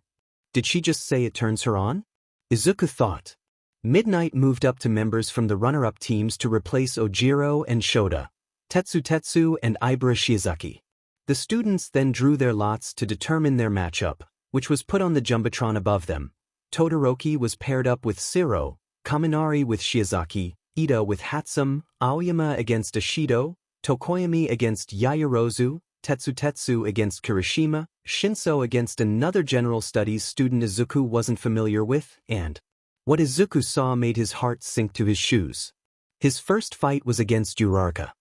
Did she just say it turns her on? Izuku thought. Midnight moved up to members from the runner-up teams to replace Ojiro and Shoda, Tetsu and Ibara Shiozaki. The students then drew their lots to determine their matchup, which was put on the jumbotron above them. Todoroki was paired up with Siro, Kaminari with Shiozaki, Ida with Hatsum, Aoyama against Ashido, Tokoyami against Yaoyorozu, Tetsu against Kirishima, Shinso against another general studies student Izuku wasn't familiar with, and what Izuku saw made his heart sink to his shoes. His first fight was against Uraraka.